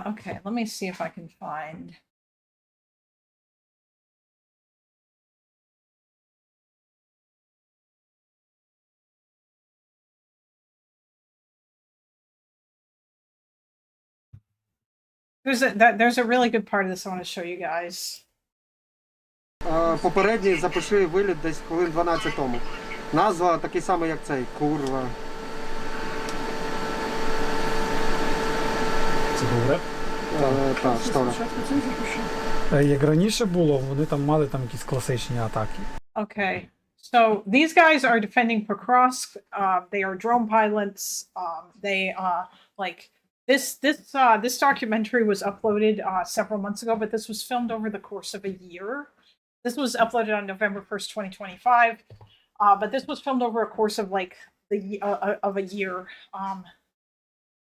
Okay, let me see if I can find. There's a really good part of this I want to show you guys. Попередній запиши виліт десь хвилин 12 тому. Назва такий самий, як цей. Курва. Це добре? Так, штора. Як раніше було, вони там мали там якісь класичні атаки. Okay. So these guys are defending Pokrovsk. They are drone pilots. They like this documentary was uploaded several months ago, but this was filmed over the course of a year. This was uploaded on November 1st, 2025. But this was filmed over a course of like of a year.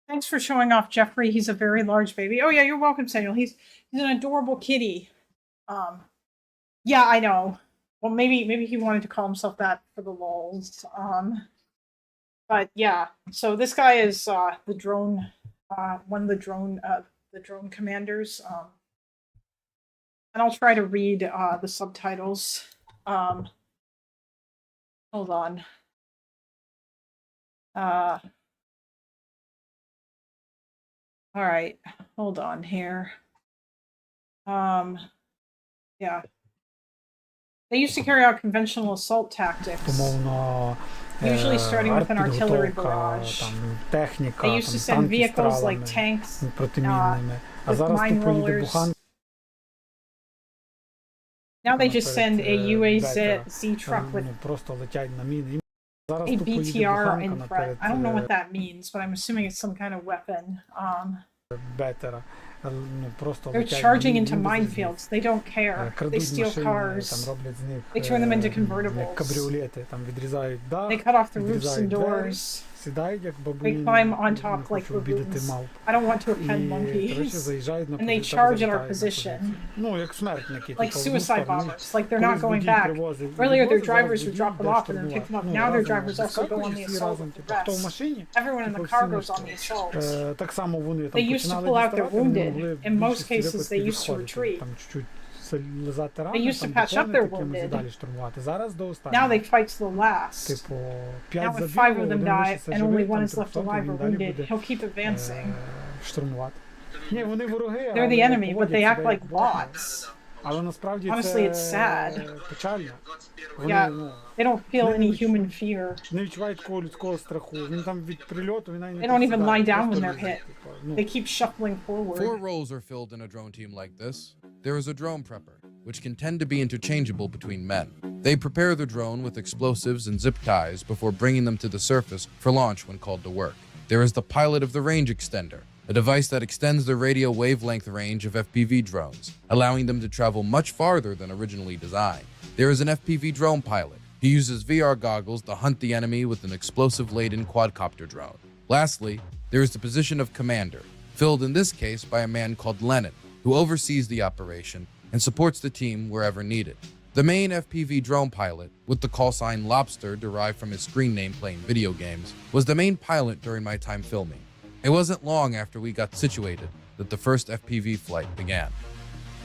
Thanks for showing off Jeffrey. He's a very large baby. Oh yeah, you're welcome, Samuel. He's an adorable kitty. Yeah, I know. Well, maybe he wanted to call himself that for the lulz. But yeah, so this guy is the drone, one of the drone commanders. And I'll try to read the subtitles. Hold on. All right, hold on here. Yeah. They used to carry out conventional assault tactics, usually starting with an artillery barrage. They used to send vehicles like tanks with mine rollers. Now they just send a UAZ truck with a BTR in front. I don't know what that means, but I'm assuming it's some kind of weapon. They're charging into minefields. They don't care. They steal cars. They turn them into convertibles. They cut off the roofs and doors. They climb on top like baboons. I don't want to offend monkeys. And they charge at our position. Like suicide bombers. Like they're not going back. Earlier their drivers would drop them off and then pick them up. Now their drivers also go on the assault with the rest. Everyone in the car goes on the assault. They used to pull out their wounded. In most cases they used to retreat. They used to patch up their wounded. Now they fight to the last. Now when 5 of them die and only 1 is left alive or wounded, he'll keep advancing. They're the enemy, but they act like bots. Honestly, it's sad. Yeah, they don't feel any human fear. They don't even lie down when they're hit. They keep shuffling forward. 4 roles are filled in a drone team like this. There is a drone prepper, which can tend to be interchangeable between men. They prepare the drone with explosives and zip ties before bringing them to the surface for launch when called to work. There is the pilot of the range extender, a device that extends the radio wavelength range of FPV drones, allowing them to travel much farther than originally designed. There is an FPV drone pilot. He uses VR goggles to hunt the enemy with an explosive-laden quadcopter drone. Lastly, there is the position of commander, filled in this case by a man called Lennon, who oversees the operation and supports the team wherever needed. The main FPV drone pilot, with the call sign Lobster derived from his screen name playing video games, was the main pilot during my time filming. It wasn't long after we got situated that the first FPV flight began.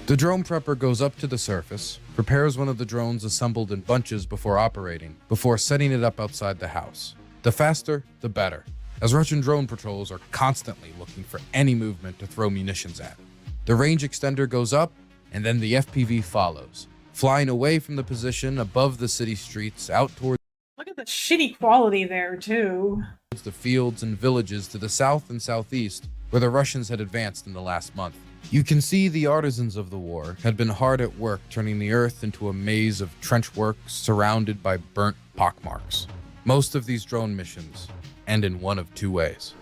The drone prepper goes up to the surface, prepares one of the drones assembled in bunches before operating, before setting it up outside the house. The faster, the better, as Russian drone patrols are constantly looking for any movement to throw munitions at. The range extender goes up, and then the FPV follows, flying away from the position above the city streets out towards Look at the shitty quality there, too. The fields and villages to the south and southeast where the Russians had advanced in the last month. You can see the artisans of the war had been hard at work turning the earth into a maze of trench work surrounded by burnt pockmarks. Most of these drone missions end in one of 2 ways.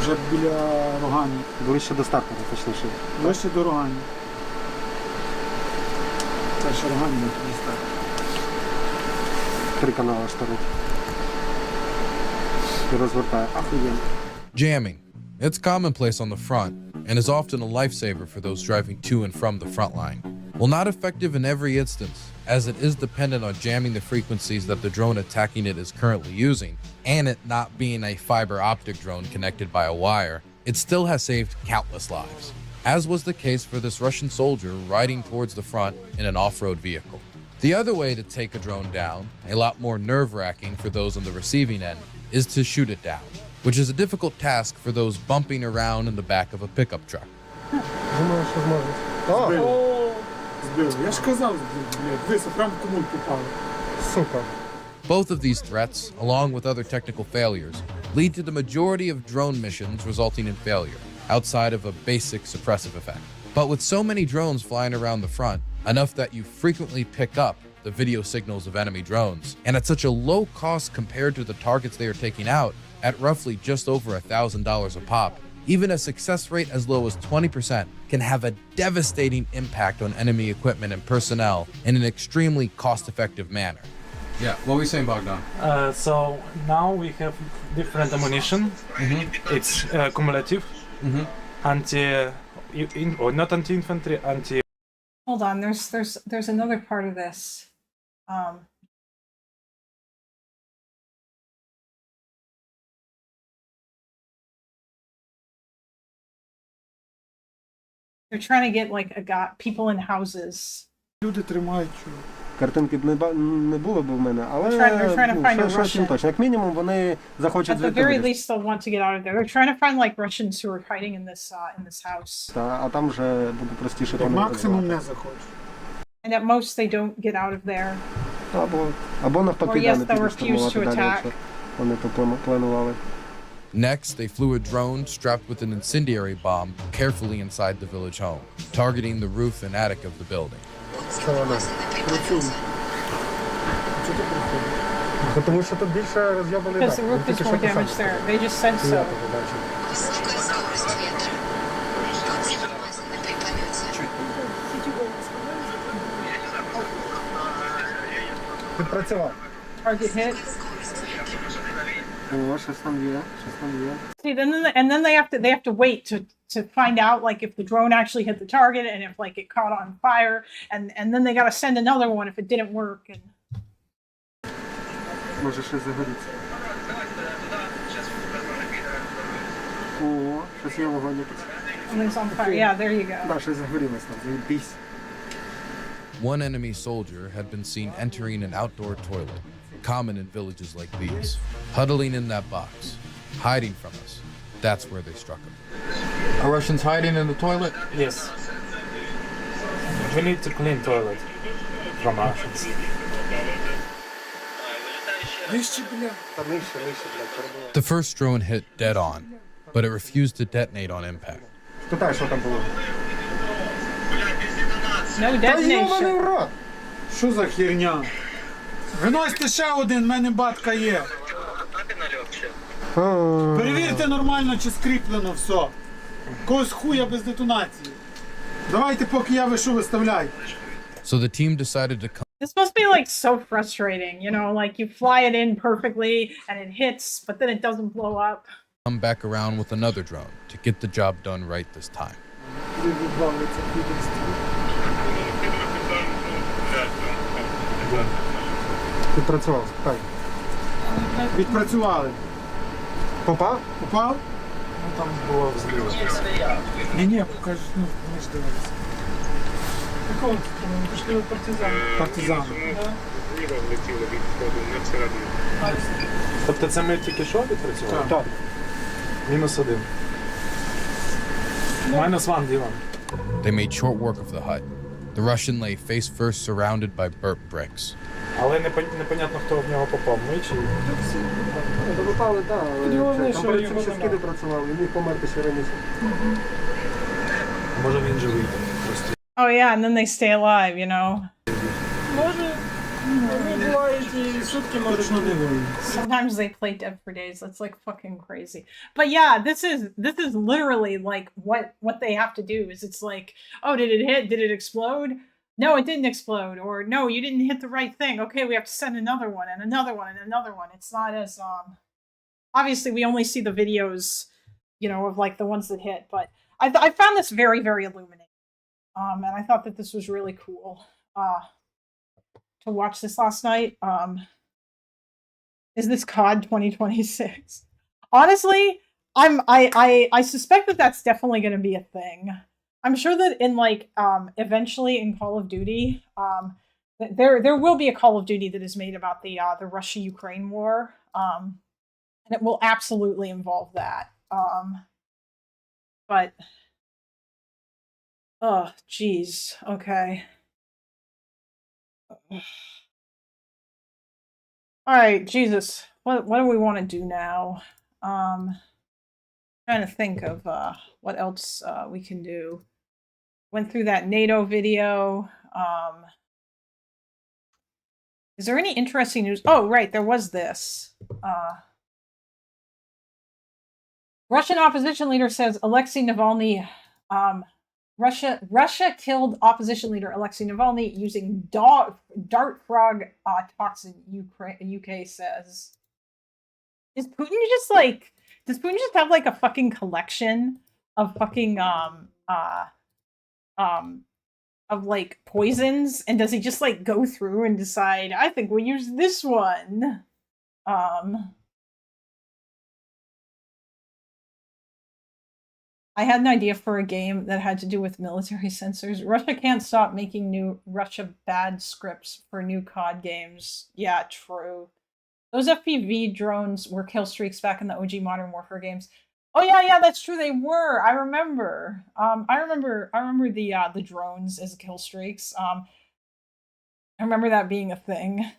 Вже біля Рогані, ближче до стартера, точніше. Ближче до Рогані. Це ще Рогані, не туди стартер. 3 канали штарить. І розвертає. Ахуєнно. Jamming. It's commonplace on the front and is often a lifesaver for those driving to and from the front line. While not effective in every instance, as it is dependent on jamming the frequencies that the drone attacking it is currently using, and it not being a fiber optic drone connected by a wire, it still has saved countless lives, as was the case for this Russian soldier riding towards the front in an off-road vehicle. The other way to take a drone down, a lot more nerve-wracking for those on the receiving end, is to shoot it down, which is a difficult task for those bumping around in the back of a pickup truck. Думаю, що зможуть. Збив. Я ж казав, дивися, прямо в кому попали. Сука. Both of these threats, along with other technical failures, lead to the majority of drone missions resulting in failure, outside of a basic suppressive effect. But with so many drones flying around the front, enough that you frequently pick up the video signals of enemy drones, and at such a low cost compared to the targets they are taking out, at roughly just over $1,000 a pop, even a success rate as low as 20% can have a devastating impact on enemy equipment and personnel in an extremely cost-effective manner. Yeah, what were you saying, Bogdan? So now we have different ammunition. It's cumulative, or not anti-infantry, anti. Hold on, there's another part of this. They're trying to get like people in houses. Люди тримають. Картинки не було б в мене, але точно. Як мінімум вони захочуть звідти. At the very least they'll want to get out of there. They're trying to find like Russians who are hiding in this house. А там вже буде простіше. Максимум не захочуть. And at most they don't get out of there. Або навпаки, yes, they'll refuse to attack. Вони то планували. Next, they flew a drone strapped with an incendiary bomb carefully inside the village home, targeting the roof and attic of the building. Because the roof is more damaged there. They just said so. Target hit. See, then they have to wait to find out like if the drone actually hit the target and if like it caught on fire, and then they got to send another one if it didn't work. And може ще загоріться. О, щось є вогонь. Something's on fire. Yeah, there you go. Да, щось загорілось там, заєбісь. One enemy soldier had been seen entering an outdoor toilet, common in villages like these, huddling in that box, hiding from us. That's where they struck him. Are Russians hiding in the toilet? Yes. We need to clean toilet from Russians. The first drone hit dead on, but it refused to detonate on impact. No detonation. Що за херня? Виносьте ще один, в мене батка є. Перевірте нормально, чи скріплено все. Когось хуя без детонації. Давайте, поки я вишу, виставляй. So the team decided to come. This must be like so frustrating, you know, like you fly it in perfectly and it hits, but then it doesn't blow up. Come back around with another drone to get the job done right this time. Відпрацював, так. Відпрацювали. Попав? Попав? Ну там було взрив. Ні, покажи, ну, ми ж дивилися. Якого? Пішли партизани. Партизани. Тобто це ми тільки що відпрацювали? Так. Мінус один. Minus one, Dylan. They made short work of the hut. The Russian lay face first, surrounded by burnt bricks. Але непонятно, хто в нього попав. Ми чи? Попали, так. Там перед цим ще скиди працювали, і міг померти ще раніше. Може він живий. Oh yeah, and then they stay alive, you know. Sometimes they play dead for days. That's like fucking crazy. But yeah, this is literally like what they have to do is it's like, oh, did it hit? Did it explode? No, it didn't explode. Or no, you didn't hit the right thing. Okay, we have to send another one and another one and another one. It's not as obviously we only see the videos, you know, of like the ones that hit, but I found this very, very illuminating. And I thought that this was really cool to watch this last night. Is this COD 2026? Honestly, I suspect that that's definitely going to be a thing. I'm sure that in like eventually in Call of Duty, there will be a Call of Duty that is made about the Russia-Ukraine war, and it will absolutely involve that. But oh, geez. Okay. All right, Jesus. What do we want to do now? Trying to think of what else we can do. Went through that NATO video. Is there any interesting news? Oh, right, there was this. Russian opposition leader says Alexei Navalny Russia killed opposition leader Alexei Navalny using dart frog toxin. UK says. Does Putin just have like a fucking collection of fucking of like poisons, and does he just like go through and decide, I think we'll use this one? I had an idea for a game that had to do with military sensors. Russia can't stop making new Russia bad scripts for new COD games. Yeah, true. Those FPV drones were kill streaks back in the OG Modern Warfare games. Oh yeah, that's true. They were. I remember. I remember the drones as kill streaks. I remember that being a thing.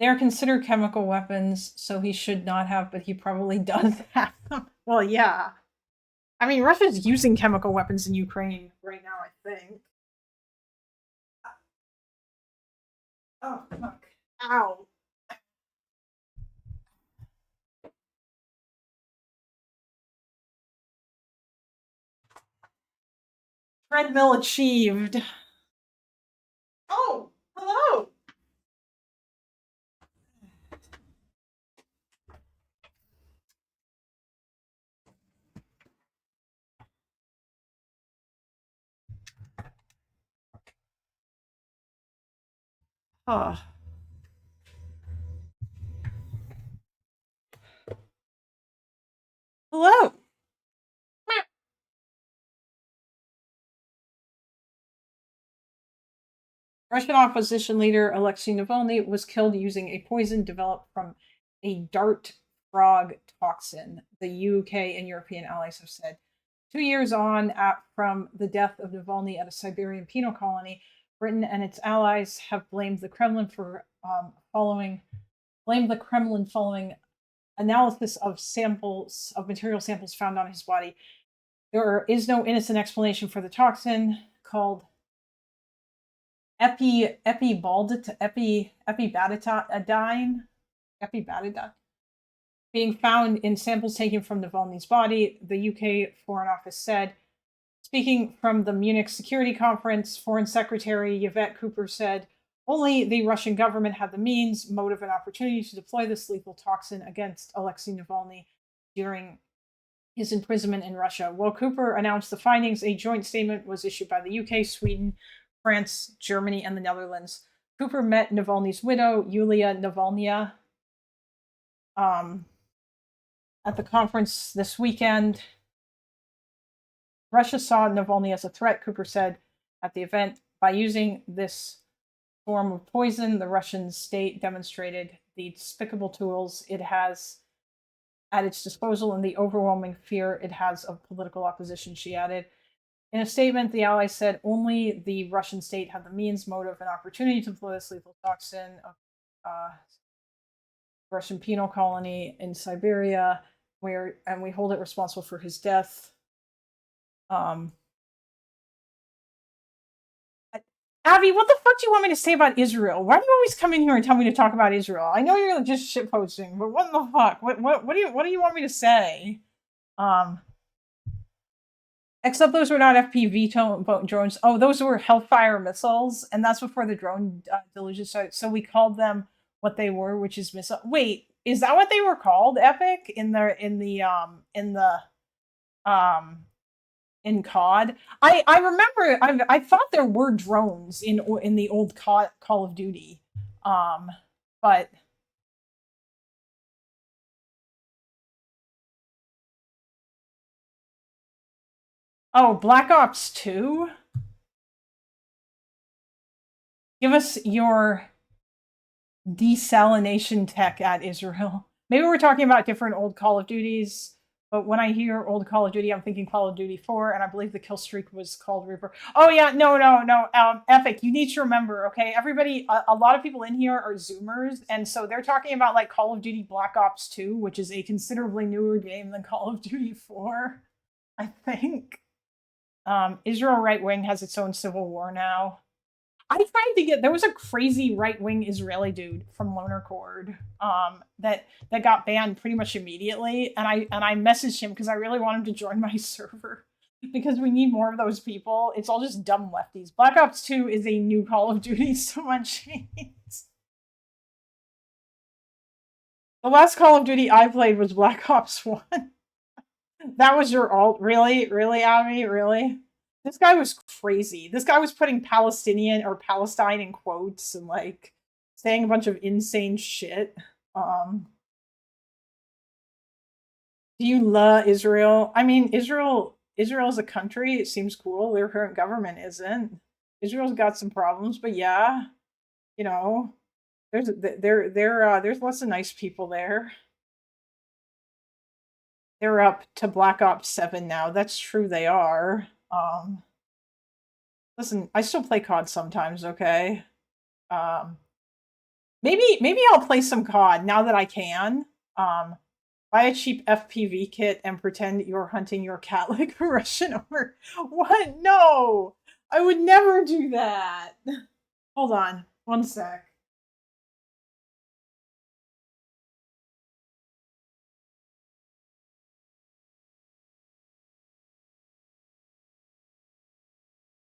They are considered chemical weapons, so he should not have, but he probably does have them. Well, yeah. I mean, Russia's using chemical weapons in Ukraine right now, I think. Oh, fuck. Ow. Treadmill achieved. Oh, hello. Oh. Hello. Russian opposition leader Alexei Navalny was killed using a poison developed from a dart frog toxin, the UK and European allies have said. 2 years on from the death of Navalny at a Siberian penal colony, Britain and its allies have blamed the Kremlin for following analysis of material samples found on his body. There is no innocent explanation for the toxin called epibadidine, being found in samples taken from Navalny's body, the UK Foreign Office said. Speaking from the Munich Security Conference, Foreign Secretary Yvette Cooper said, only the Russian government had the means, motive, and opportunity to deploy this lethal toxin against Alexei Navalny during his imprisonment in Russia. While Cooper announced the findings, a joint statement was issued by the UK, Sweden, France, Germany, and the Netherlands. Cooper met Navalny's widow, Yulia Navalnaya, at the conference this weekend. Russia saw Navalny as a threat, Cooper said at the event. By using this form of poison, the Russian state demonstrated the despicable tools it has at its disposal and the overwhelming fear it has of political opposition, she added. In a statement, the allies said only the Russian state had the means, motive, and opportunity to deploy this lethal toxin of Russian penal colony in Siberia, and we hold it responsible for his death. Abby, what the fuck do you want me to say about Israel? Why do you always come in here and tell me to talk about Israel? I know you're just shitposting, but what the fuck? What do you want me to say? Except those were not FPV drones. Oh, those were Hellfire missiles, and that's before the drone deluge started. So we called them what they were, which is missile. Wait, is that what they were called? Epic in COD. I remember I thought there were drones in the old Call of Duty, but oh, Black Ops 2. Give us your desalination tech at Israel. Maybe we're talking about different old Call of Duties. But when I hear old Call of Duty, I'm thinking Call of Duty 4, and I believe the kill streak was called Reaper. Oh yeah, no. Epic, you need to remember, okay? Everybody, a lot of people in here are Zoomers, and so they're talking about like Call of Duty Black Ops 2, which is a considerably newer game than Call of Duty 4, I think. Israel right wing has its own civil war now. I tried to get, there was a crazy right-wing Israeli dude from Loner Cord that got banned pretty much immediately, and I messaged him because I really want him to join my server because we need more of those people. It's all just dumb lefties. Black Ops 2 is a new Call of Duty, someone changed. The last Call of Duty I played was Black Ops 1. That was your alt? Really? Really, Abby? Really? This guy was crazy. This guy was putting Palestinian or Palestine in quotes and like saying a bunch of insane shit. Do you love Israel? I mean, Israel is a country. It seems cool. Their current government isn't. Israel's got some problems, but yeah, you know, there's lots of nice people there. They're up to Black Ops 7 now. That's true, they are. Listen, I still play COD sometimes, okay? Maybe I'll play some COD now that I can. Buy a cheap FPV kit and pretend you're hunting your cat like a Russian or what? No! I would never do that. Hold on, one sec.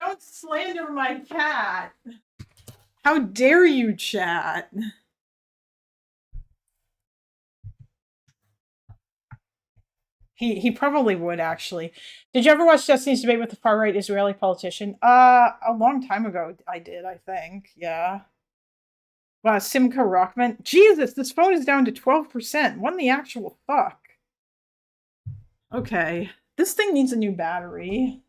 Don't slander my cat. How dare you, chat? He probably would, actually. Did you ever watch Destiny's debate with the far-right Israeli politician? A long time ago I did, I think. Yeah. Simca Rockman. Jesus, this phone is down to 12%. What in the actual fuck? Okay. This thing needs a new battery.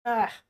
Ah.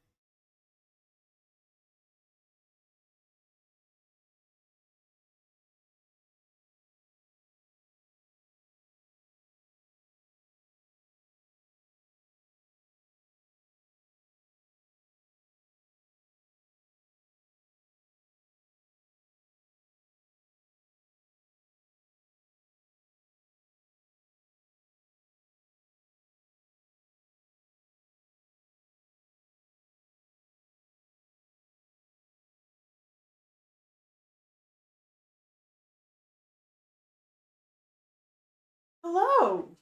Hello.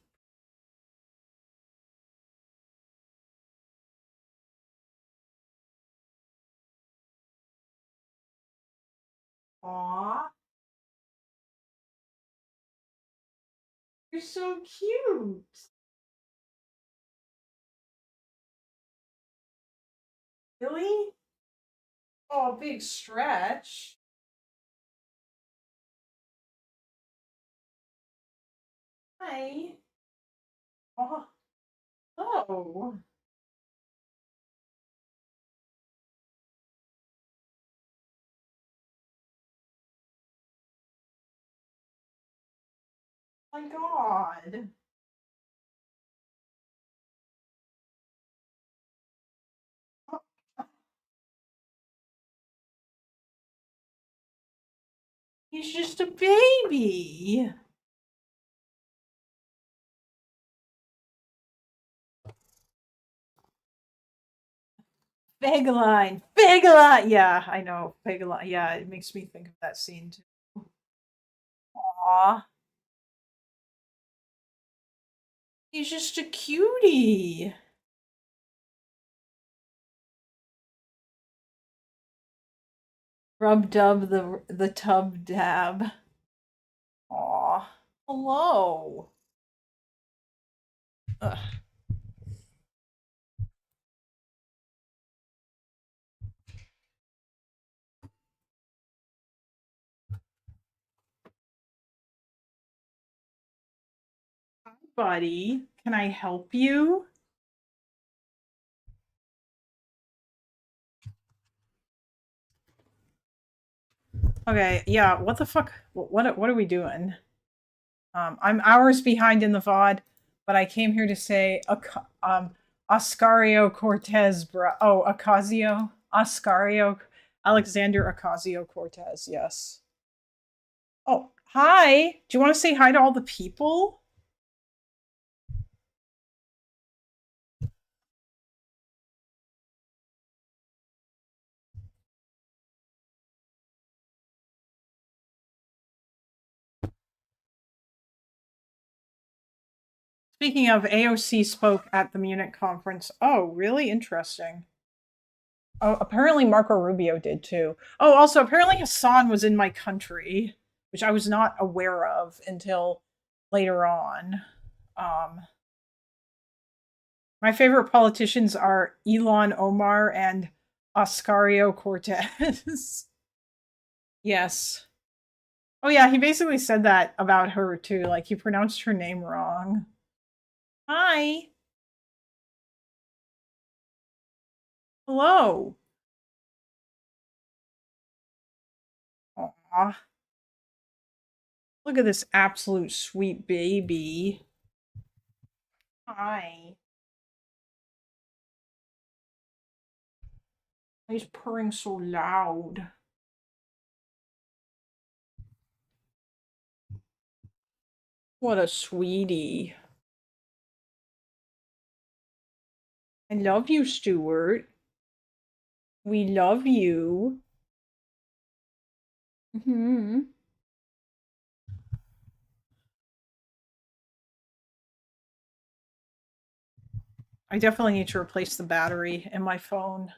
Aw. You're so cute. Really? Oh, big stretch. Hi. Oh. Oh. My God. He's just a baby. Fegaline. Fegaline. Yeah, I know. Fegaline. Yeah, it makes me think of that scene too. Aw. He's just a cutie. Rub dub the tub dab. Aw. Hello. Ugh. Hi, buddy. Can I help you? Okay, yeah, what the fuck? What are we doing? I'm hours behind in the VOD, but I came here to say, Oscario Cortez, bro. Oh, Ocasio? Oscario. Alexander Ocasio Cortez, yes. Oh, hi. Do you want to say hi to all the people? Speaking of, AOC spoke at the Munich conference. Oh, really interesting. Oh, apparently Marco Rubio did too. Oh, also, apparently Hassan was in my country, which I was not aware of until later on. My favorite politicians are Ilhan Omar and Oscario Cortez. Yes. Oh yeah, he basically said that about her too. Like, he pronounced her name wrong. Hi. Hello. Aw. Look at this absolute sweet baby. Hi. He's purring so loud. What a sweetie. I love you, Stuart. We love you. Mm-hmm. I definitely need to replace the battery in my phone.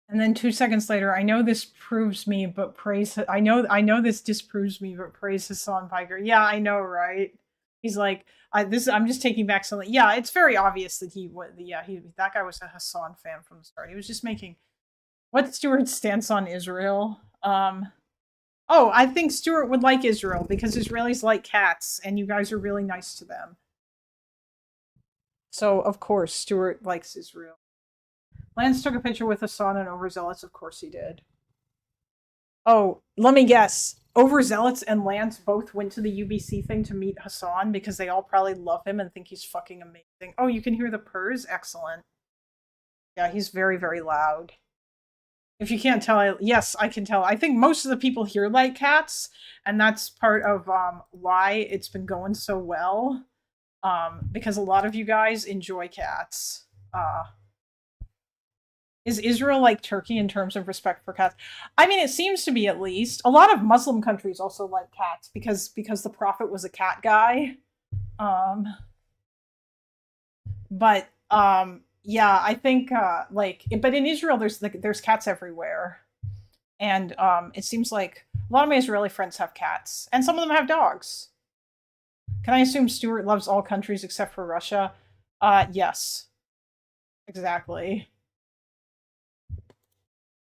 And then 2 seconds later, I know this proves me, but praise. I know this disproves me, but praise Hassan Piker. Yeah, I know, right? He's like, I'm just taking back something. Yeah, it's very obvious that that guy was a Hassan fan from the start. He was just making. What's Stuart's stance on Israel? Oh, I think Stuart would like Israel because Israelis like cats, and you guys are really nice to them. So of course Stuart likes Israel. Lance took a picture with Hassan and Overzealots. Of course he did. Oh, let me guess. Overzealots and Lance both went to the UBC thing to meet Hassan because they all probably love him and think he's fucking amazing. Oh, you can hear the purrs? Excellent. Yeah, he's very, very loud. If you can't tell, yes, I can tell. I think most of the people here like cats, and that's part of why it's been going so well. Because a lot of you guys enjoy cats. Is Israel like Turkey in terms of respect for cats? I mean, it seems to be, at least. A lot of Muslim countries also like cats because the Prophet was a cat guy. Yeah, I think but in Israel there's cats everywhere. And it seems like a lot of my Israeli friends have cats, and some of them have dogs. Can I assume Stuart loves all countries except for Russia? Yes. Exactly.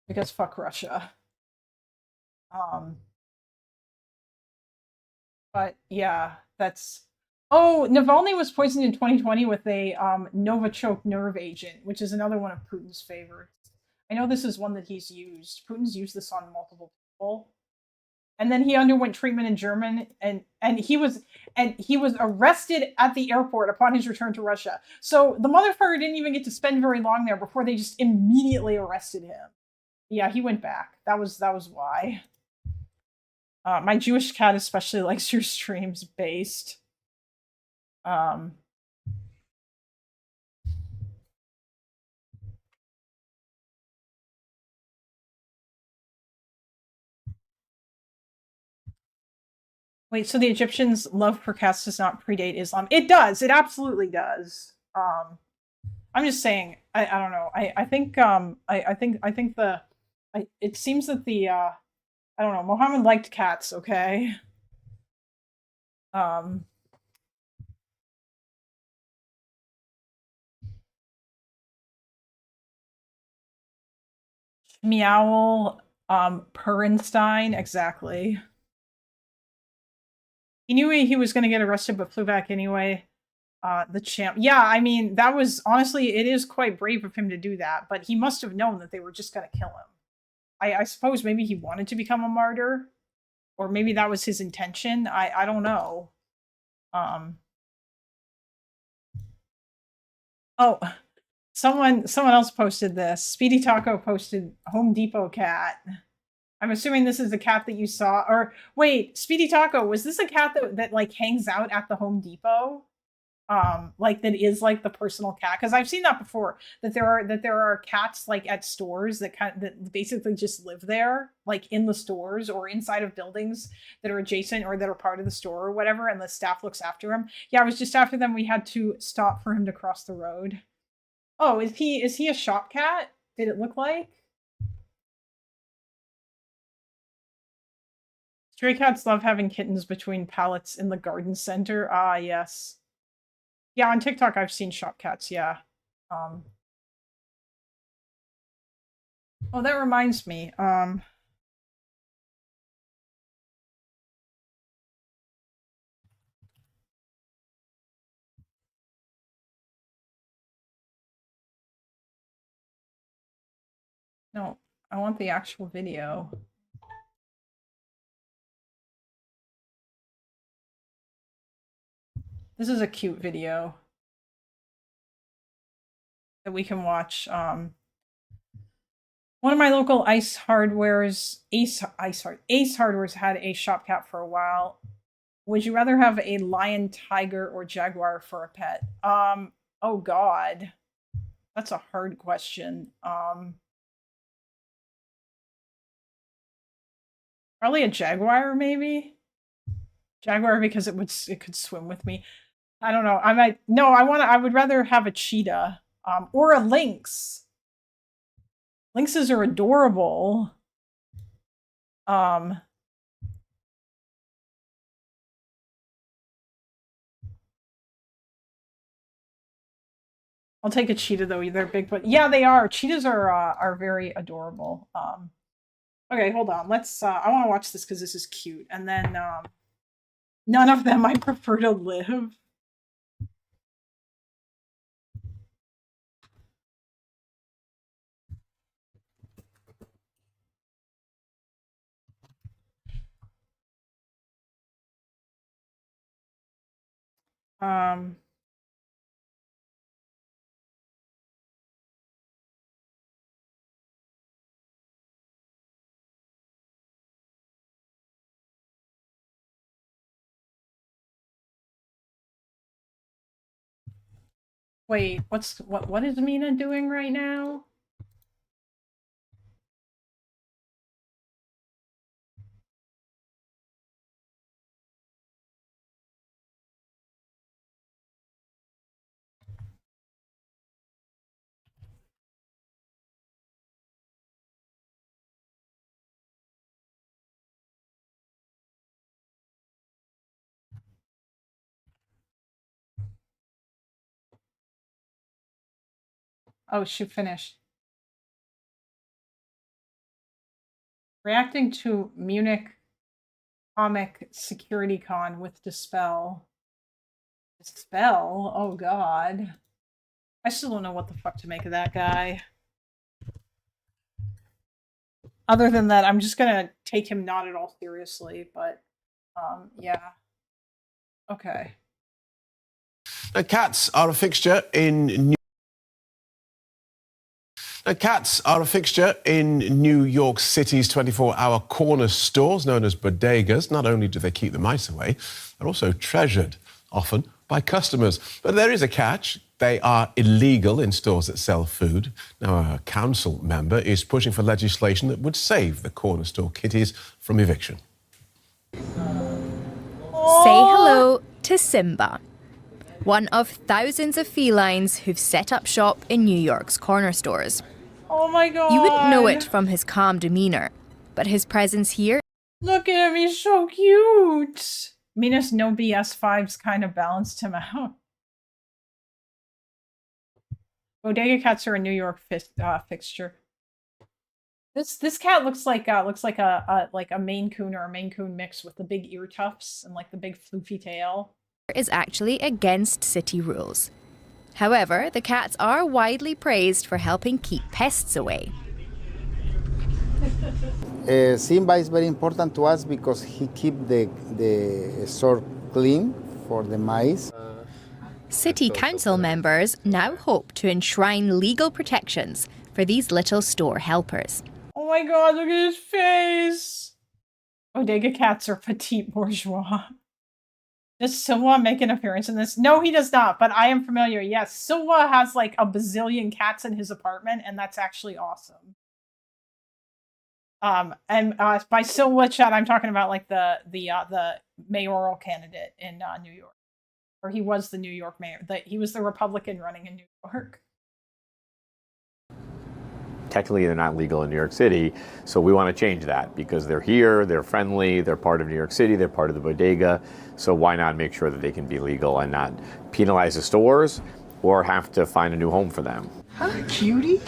Because fuck Russia. But yeah, that's... Oh, Navalny was poisoned in 2020 with a Novichok nerve agent, which is another one of Putin's favorites. I know this is one that he's used. Putin's used this on multiple people. And then he underwent treatment in Germany, and he was arrested at the airport upon his return to Russia. So the motherfucker didn't even get to spend very long there before they just immediately arrested him. Yeah, he went back. That was why. My Jewish cat especially likes your streams, based. Wait, so the Egyptians' love for cats does not predate Islam? It does. It absolutely does. I'm just saying. I don't know. I think it seems that I don't know. Muhammad liked cats. Okay. Meowl, Purenstein, exactly. He knew he was going to get arrested, but flew back anyway. The champ. Yeah, I mean, that was, honestly, it is quite brave of him to do that, but he must have known that they were just going to kill him. I suppose maybe he wanted to become a martyr, or maybe that was his intention. I don't know. Oh, someone else posted this. Speedy Taco posted Home Depot cat. I'm assuming this is the cat that you saw. Or wait, Speedy Taco, was this a cat that like hangs out at the Home Depot? Like that is like the personal cat? Because I've seen that before. That there are cats like at stores that basically just live there, like in the stores or inside of buildings that are adjacent or that are part of the store or whatever, and the staff looks after him. Yeah, it was just after them we had to stop for him to cross the road. Oh, is he a shop cat? Did it look like? Stray cats love having kittens between pallets in the garden center. Ah, yes. Yeah, on TikTok I've seen shop cats, yeah. Oh, that reminds me. No, I want the actual video. This is a cute video that we can watch. One of my local Ace Hardware's had a shop cat for a while. Would you rather have a lion, tiger, or jaguar for a pet? Oh God, that's a hard question. Probably a jaguar, maybe. Jaguar because it could swim with me. I don't know. I would rather have a cheetah, or a lynx. Lynxes are adorable. I'll take a cheetah though. They're big, but yeah, they are. Cheetahs are very adorable. Okay, hold on. Let's. I want to watch this because this is cute. And then none of them I prefer to live. Wait, what is Mina doing right now? Oh, she finished. Reacting to Munich Comic Security Con with Dispel. Dispel? Oh God. I still don't know what the fuck to make of that guy. Other than that, I'm just gonna take him not at all seriously, but yeah. Okay. Cats are a fixture in New York City's 24-hour corner stores known as bodegas. Not only do they keep the mice away, they're also treasured, often by customers. But there is a catch. They are illegal in stores that sell food. Now, a council member is pushing for legislation that would save the corner store kitties from eviction. Say hello to Simba, one of thousands of felines who've set up shop in New York's corner stores. Oh my God. You wouldn't know it from his calm demeanor, but his presence here... Look at him, he's so cute. Mina's no BS 5s kind of balanced him out. Bodega cats are a New York fixture. This cat looks like a Maine Coon or a Maine Coon mix with the big ear tufts and like the big floofy tail. Is actually against city rules. However, the cats are widely praised for helping keep pests away. Simba is very important to us because he keeps the store clean for the mice. City council members now hope to enshrine legal protections for these little store helpers. Oh my god, look at his face! Bodega cats are petite bourgeois. Does Silva make an appearance in this? No, he does not, but I am familiar. Yes, Silva has like a bazillion cats in his apartment, and that's actually awesome. By Silva chat, I'm talking about like the mayoral candidate in New York, or he was the New York mayor. He was the Republican running in New York. Technically, they're not legal in New York City, so we want to change that because they're here, they're friendly, they're part of New York City, they're part of the bodega, so why not make sure that they can be legal and not penalize the stores or have to find a new home for them? Hi, cutie.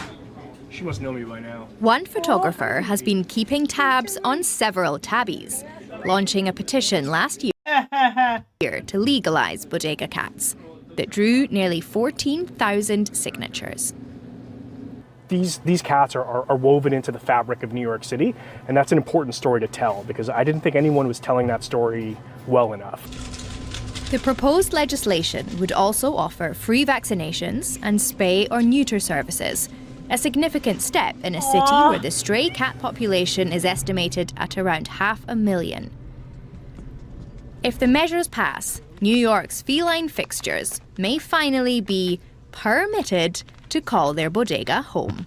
She must know me by now. One photographer has been keeping tabs on several tabbies, launching a petition last year to legalize bodega cats that drew nearly 14,000 signatures. These cats are woven into the fabric of New York City, and that's an important story to tell because I didn't think anyone was telling that story well enough. The proposed legislation would also offer free vaccinations and spay or neuter services, a significant step in a city where the stray cat population is estimated at around 500,000. If the measures pass, New York's feline fixtures may finally be permitted to call their bodega home.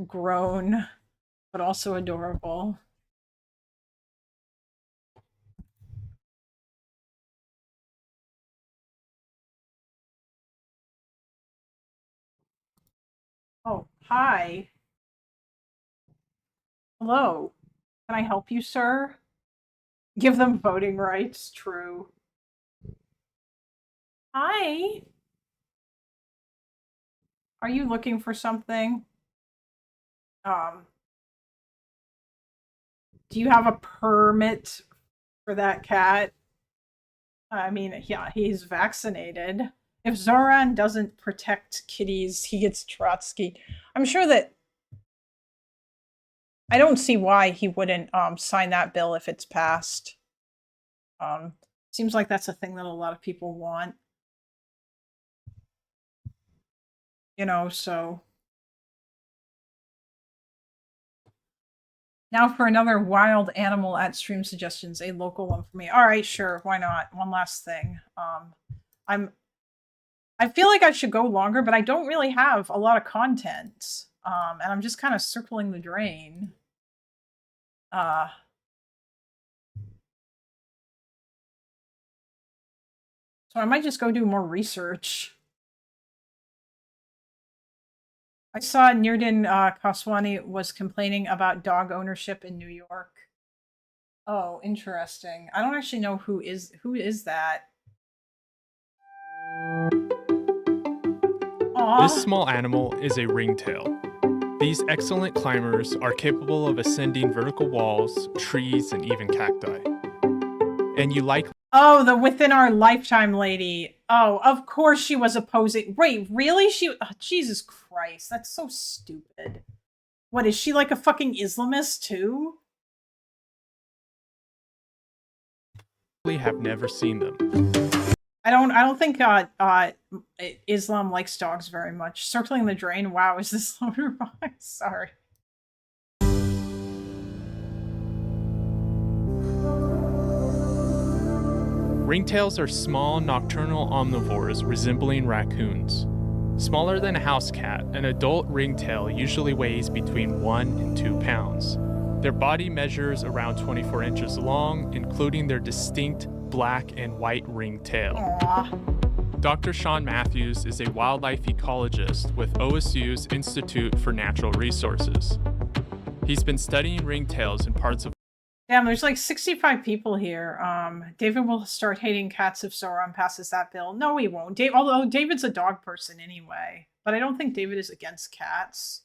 Grown, but also adorable. Oh, hi. Hello. Can I help you, sir? Give them voting rights, true. Hi. Are you looking for something? Do you have a permit for that cat? I mean, yeah, he's vaccinated. If Zoran doesn't protect kitties, he gets Trotsky. I'm sure that I don't see why he wouldn't sign that bill if it's passed. Seems like that's a thing that a lot of people want. You know, so. Now for another wild animal at stream suggestions, a local one for me. All right, sure, why not? One last thing. I feel like I should go longer, but I don't really have a lot of content. And I'm just kind of circling the drain. So I might just go do more research. I saw Nirden Kaswani was complaining about dog ownership in New York. Oh, interesting. I don't actually know who is that. Aww. This small animal is a ringtail. These excellent climbers are capable of ascending vertical walls, trees, and even cacti. And you likely... Oh, the Within Our Lifetime lady. Oh, of course she was opposing... Wait, really? Oh, Jesus Christ, that's so stupid. What, is she like a fucking Islamist too? have never seen them. I don't think Islam likes dogs very much. Circling the drain. Wow, is this loader box? Sorry. Ringtails are small, nocturnal omnivores resembling raccoons. Smaller than a house cat, an adult ringtail usually weighs between 1 and 2 pounds. Their body measures around 24 inches long, including their distinct black and white ringtail. Dr. Sean Matthews is a wildlife ecologist with OSU's Institute for Natural Resources. He's been studying ringtails in parts of... Damn, there's like 65 people here. David will start hating cats if Sauron passes that bill. No, he won't. Although David's a dog person anyway. But I don't think David is against cats.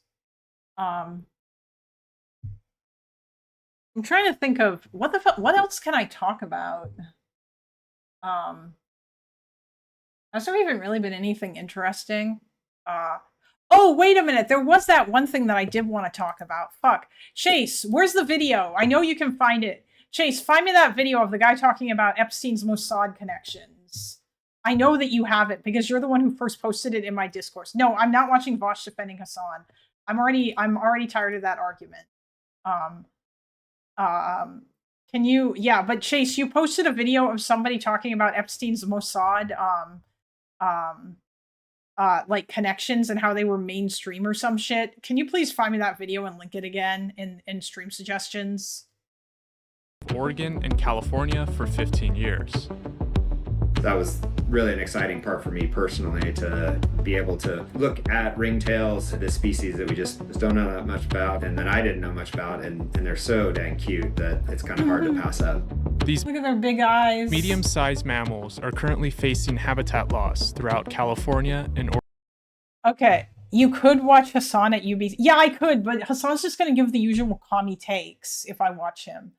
I'm trying to think of what the fuck. What else can I talk about? Has there even really been anything interesting? Oh, wait a minute. There was that one thing that I did want to talk about. Fuck. Chase, where's the video? I know you can find it. Chase, find me that video of the guy talking about Epstein's Mossad connections. I know that you have it because you're the one who first posted it in my discourse. No, I'm not watching Vosh defending Hassan. I'm already tired of that argument. Can you, yeah, but Chase, you posted a video of somebody talking about Epstein's Mossad, like connections and how they were mainstream or some shit. Can you please find me that video and link it again in stream suggestions? Oregon and California for 15 years. That was really an exciting part for me personally, to be able to look at ringtails, this species that we just don't know that much about and that I didn't know much about, and they're so dang cute that it's kind of hard to pass up. These look at their big eyes. Medium-sized mammals are currently facing habitat loss throughout California and Oregon. Okay, you could watch Hassan at UBC. Yeah, I could, but Hassan's just going to give the usual commie takes if I watch him.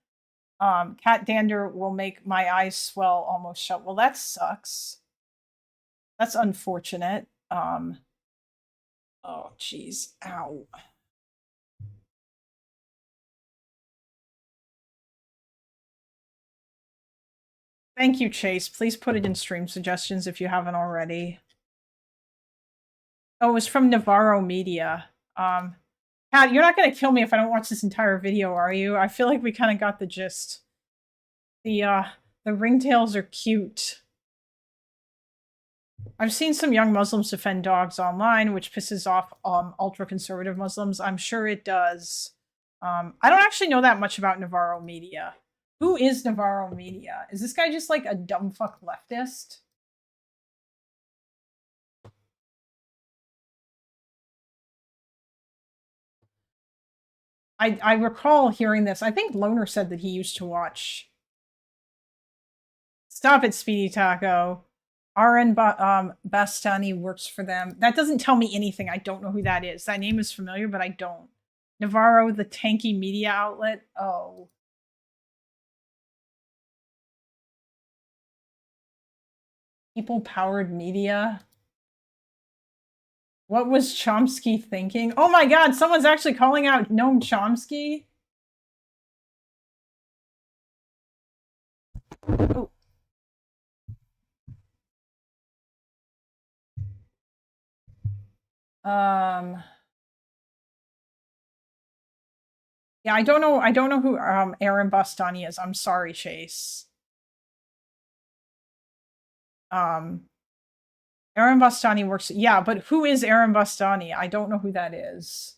Cat dander will make my eyes swell almost shut. Well, that sucks. That's unfortunate. Oh, jeez. Ow. Thank you, Chase. Please put it in stream suggestions if you haven't already. Oh, it was from Navarro Media. Pat, you're not going to kill me if I don't watch this entire video, are you? I feel like we kind of got the gist. The ringtails are cute. I've seen some young Muslims defend dogs online, which pisses off ultra-conservative Muslims. I'm sure it does. I don't actually know that much about Navarro Media. Who is Navarro Media? Is this guy just like a dumb fuck leftist? I recall hearing this. I think Loner said that he used to watch. Stop it, Speedy Taco. RN Bastani works for them. That doesn't tell me anything. I don't know who that is. That name is familiar, but I don't. Navarro, the tanky media outlet. Oh. People-powered media. What was Chomsky thinking? Oh my god, someone's actually calling out Noam Chomsky. Oh. Yeah, I don't know who Aaron Bastani is. I'm sorry, Chase. Aaron Bastani works. Yeah, but who is Aaron Bastani? I don't know who that is.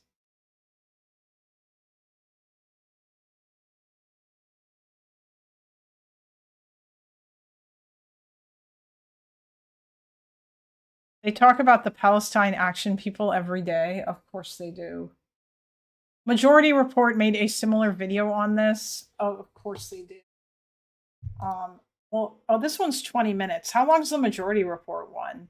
They talk about the Palestine Action people every day. Of course they do. Majority Report made a similar video on this. Oh, of course they did. Well, oh, this one's 20 minutes. How long is the Majority Report one?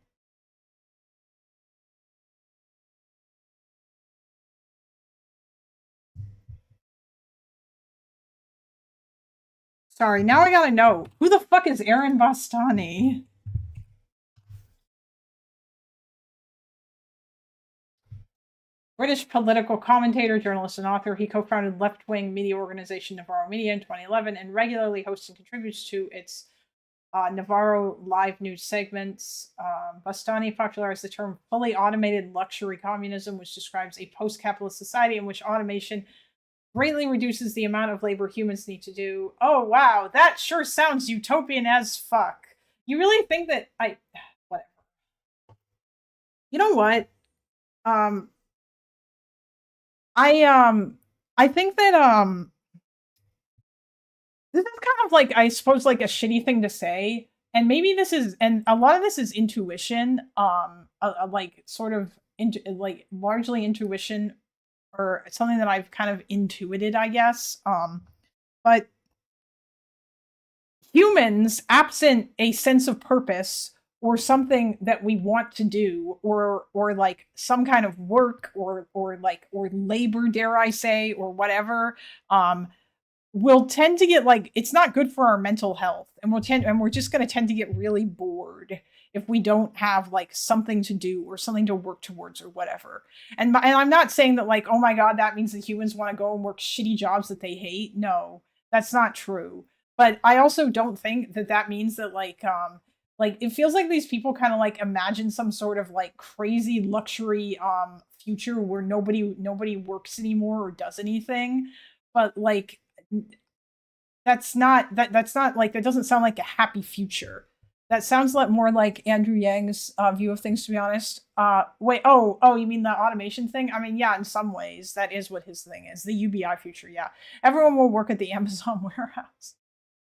Sorry, now I gotta know. Who the fuck is Aaron Bastani? British political commentator, journalist, and author. He co-founded left-wing media organization Navarro Media in 2011 and regularly hosts and contributes to its Navarro live news segments. Bastani popularized the term fully automated luxury communism, which describes a post-capitalist society in which automation greatly reduces the amount of labor humans need to do. Oh, wow. That sure sounds utopian as fuck. You really think that whatever. You know what? I think that, this is kind of like, I suppose, like a shitty thing to say. And maybe this is, and a lot of this is intuition, like sort of, like largely intuition, or something that I've kind of intuited, I guess. But humans, absent a sense of purpose or something that we want to do, or like some kind of work or labor, dare I say, or whatever, we'll tend to get like, it's not good for our mental health, and we're just going to tend to get really bored if we don't have like something to do or something to work towards or whatever. And I'm not saying that like, oh my God, that means that humans want to go and work shitty jobs that they hate. No, that's not true. But I also don't think that that means that like it feels like these people kind of like imagine some sort of like crazy luxury future where nobody works anymore or does anything. But like that's not like, that doesn't sound like a happy future. That sounds a lot more like Andrew Yang's view of things, to be honest. Wait, oh, you mean the automation thing? I mean, yeah, in some ways, that is what his thing is. The UBI future, yeah. Everyone will work at the Amazon warehouse.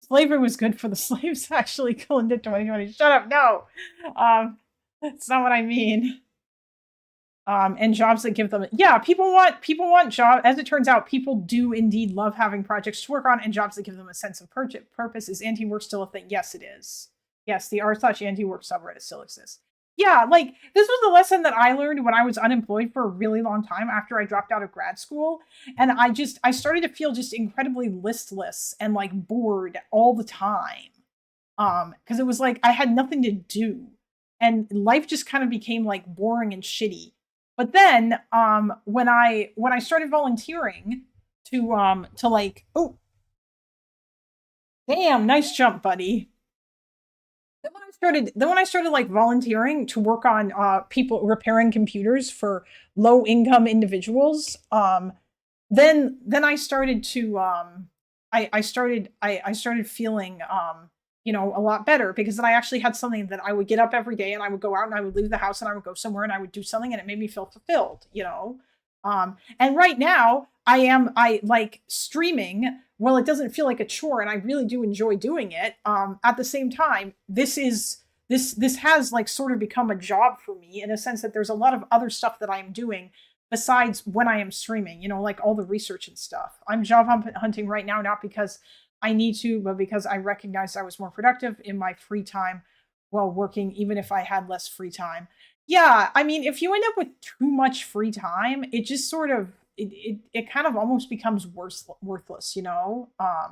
Slavery was good for the slaves, actually. Kalinda 2020. Shut up, no. That's not what I mean. And jobs that give them, yeah, people want jobs. As it turns out, people do indeed love having projects to work on, and jobs that give them a sense of purpose. Is anti-work still a thing? Yes, it is. Yes, the r/anti-work subreddit still exists. Yeah, like, this was a lesson that I learned when I was unemployed for a really long time after I dropped out of grad school. And I started to feel just incredibly listless and like bored all the time. Because it was like I had nothing to do. And life just kind of became like boring and shitty. But then when I started volunteering to like, oh, damn, nice jump, buddy. Then when I started like volunteering to work on people repairing computers for low income individuals, then I started to I started feeling a lot better, because then I actually had something that I would get up every day and I would go out and I would leave the house and I would go somewhere and I would do something, and it made me feel fulfilled, and right now I like streaming. Well, it doesn't feel like a chore, and I really do enjoy doing it. At the same time, this has like sort of become a job for me, in a sense that there's a lot of other stuff that I'm doing besides when I am streaming, like all the research and stuff. I'm job hunting right now, not because I need to, but because I recognized I was more productive in my free time while working, even if I had less free time. Yeah, I mean, if you end up with too much free time, it just sort of, it kind of almost becomes worthless, Yeah,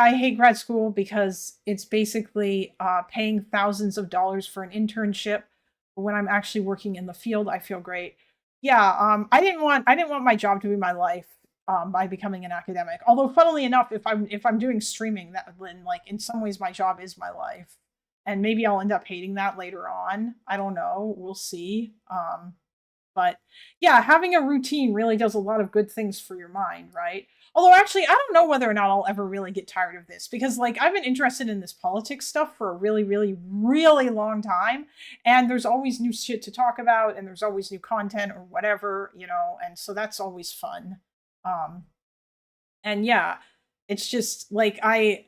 I hate grad school because it's basically paying thousands of dollars for an internship. But when I'm actually working in the field, I feel great. Yeah, I didn't want my job to be my life by becoming an academic. Although, funnily enough, if I'm doing streaming, that then like in some ways my job is my life, and maybe I'll end up hating that later on. I don't know. We'll see. But yeah, having a routine really does a lot of good things for your mind, right? Although actually, I don't know whether or not I'll ever really get tired of this, because like I've been interested in this politics stuff for a really, really, really long time. And there's always new shit to talk about, and there's always new content or whatever, and so that's always fun. And yeah, it's just like, I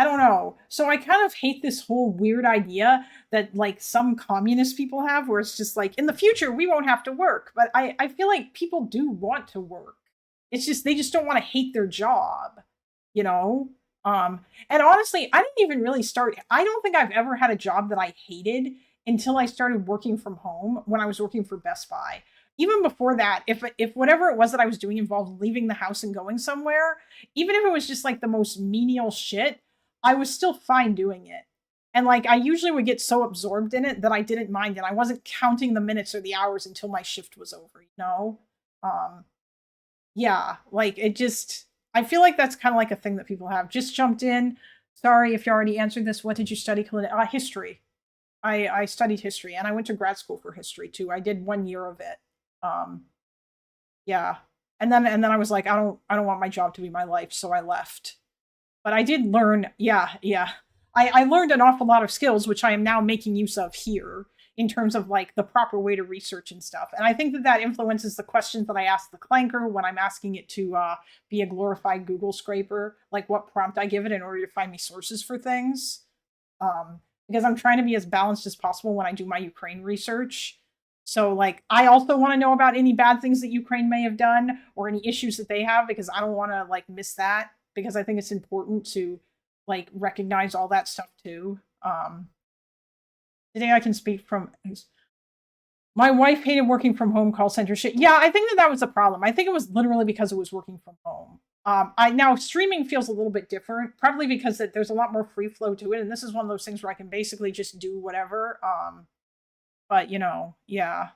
don't know. So I kind of hate this whole weird idea that like some communist people have, where it's just like, in the future, we won't have to work. But I feel like people do want to work. It's just, they just don't want to hate their job, And honestly, I didn't even really I don't think I've ever had a job that I hated until I started working from home when I was working for Best Buy. Even before that, if whatever it was that I was doing involved leaving the house and going somewhere, even if it was just like the most menial shit, I was still fine doing it. And like, I usually would get so absorbed in it that I didn't mind it. I wasn't counting the minutes or the hours until my shift was over, Yeah, like it just, I feel like that's kind of like a thing that people have. Just jumped in. Sorry if you already answered this. What did you study? History. I studied history, and I went to grad school for history too. I did 1 year of it. Yeah. And then I was like, I don't want my job to be my life. So I left. But I did learn, yeah. I learned an awful lot of skills, which I am now making use of here in terms of like the proper way to research and stuff. And I think that influences the questions that I ask the Clanker when I'm asking it to be a glorified Google scraper, like what prompt I give it in order to find me sources for things. Because I'm trying to be as balanced as possible when I do my Ukraine research. So like, I also want to know about any bad things that Ukraine may have done or any issues that they have, because I don't want to like miss that, because I think it's important to like recognize all that stuff too. Today I can speak from, my wife hated working from home call center shit. Yeah, I think that was a problem. I think it was literally because it was working from home. Now streaming feels a little bit different, probably because there's a lot more free flow to it, and this is one of those things where I can basically just do whatever. But you know, yeah.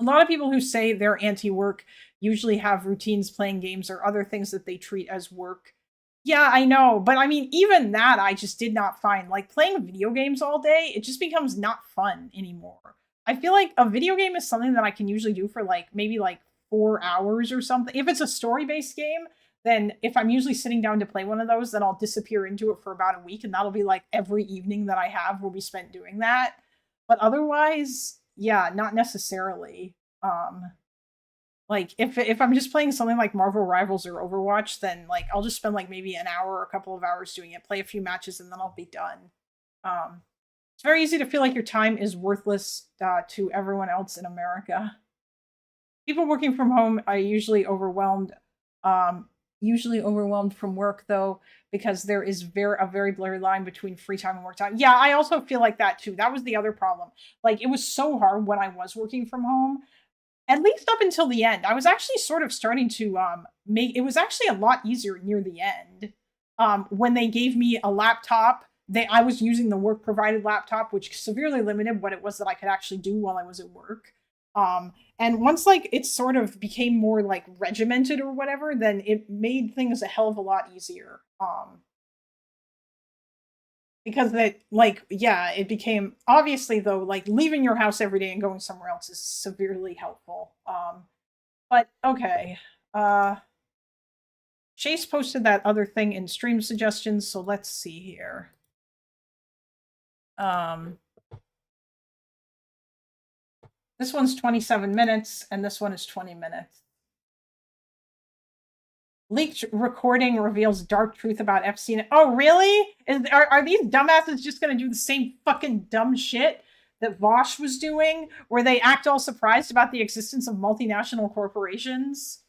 A lot of people who say they're anti-work usually have routines, playing games, or other things that they treat as work. Yeah, I know, but I mean, even that I just did not find. Like, playing video games all day, it just becomes not fun anymore. I feel like a video game is something that I can usually do for like maybe like 4 hours or something. If it's a story-based game, then if I'm usually sitting down to play one of those, then I'll disappear into it for about a week, and that'll be like every evening that I have will be spent doing that. But otherwise, yeah, not necessarily. Like if I'm just playing something like Marvel Rivals or Overwatch, then like I'll just spend like maybe an hour or a couple of hours doing it, play a few matches, and then I'll be done. It's very easy to feel like your time is worthless to everyone else in America. People working from home are usually overwhelmed from work, though, because there is a very blurry line between free time and work time. Yeah, I also feel like that too. That was the other problem. Like, it was so hard when I was working from home, at least up until the end. I was actually sort of starting to make it was actually a lot easier near the end. When they gave me a laptop, I was using the work provided laptop, which severely limited what it was that I could actually do while I was at work. And once like it sort of became more like regimented or whatever, then it made things a hell of a lot easier. Because it became obviously, though, like leaving your house every day and going somewhere else is severely helpful. But okay. Chase posted that other thing in stream suggestions, so let's see here. This one's 27 minutes, and this one is 20 minutes. Leaked recording reveals dark truth about Epstein. Oh, really? Are these dumbasses just going to do the same fucking dumb shit that Vosh was doing, where they act all surprised about the existence of multinational corporations?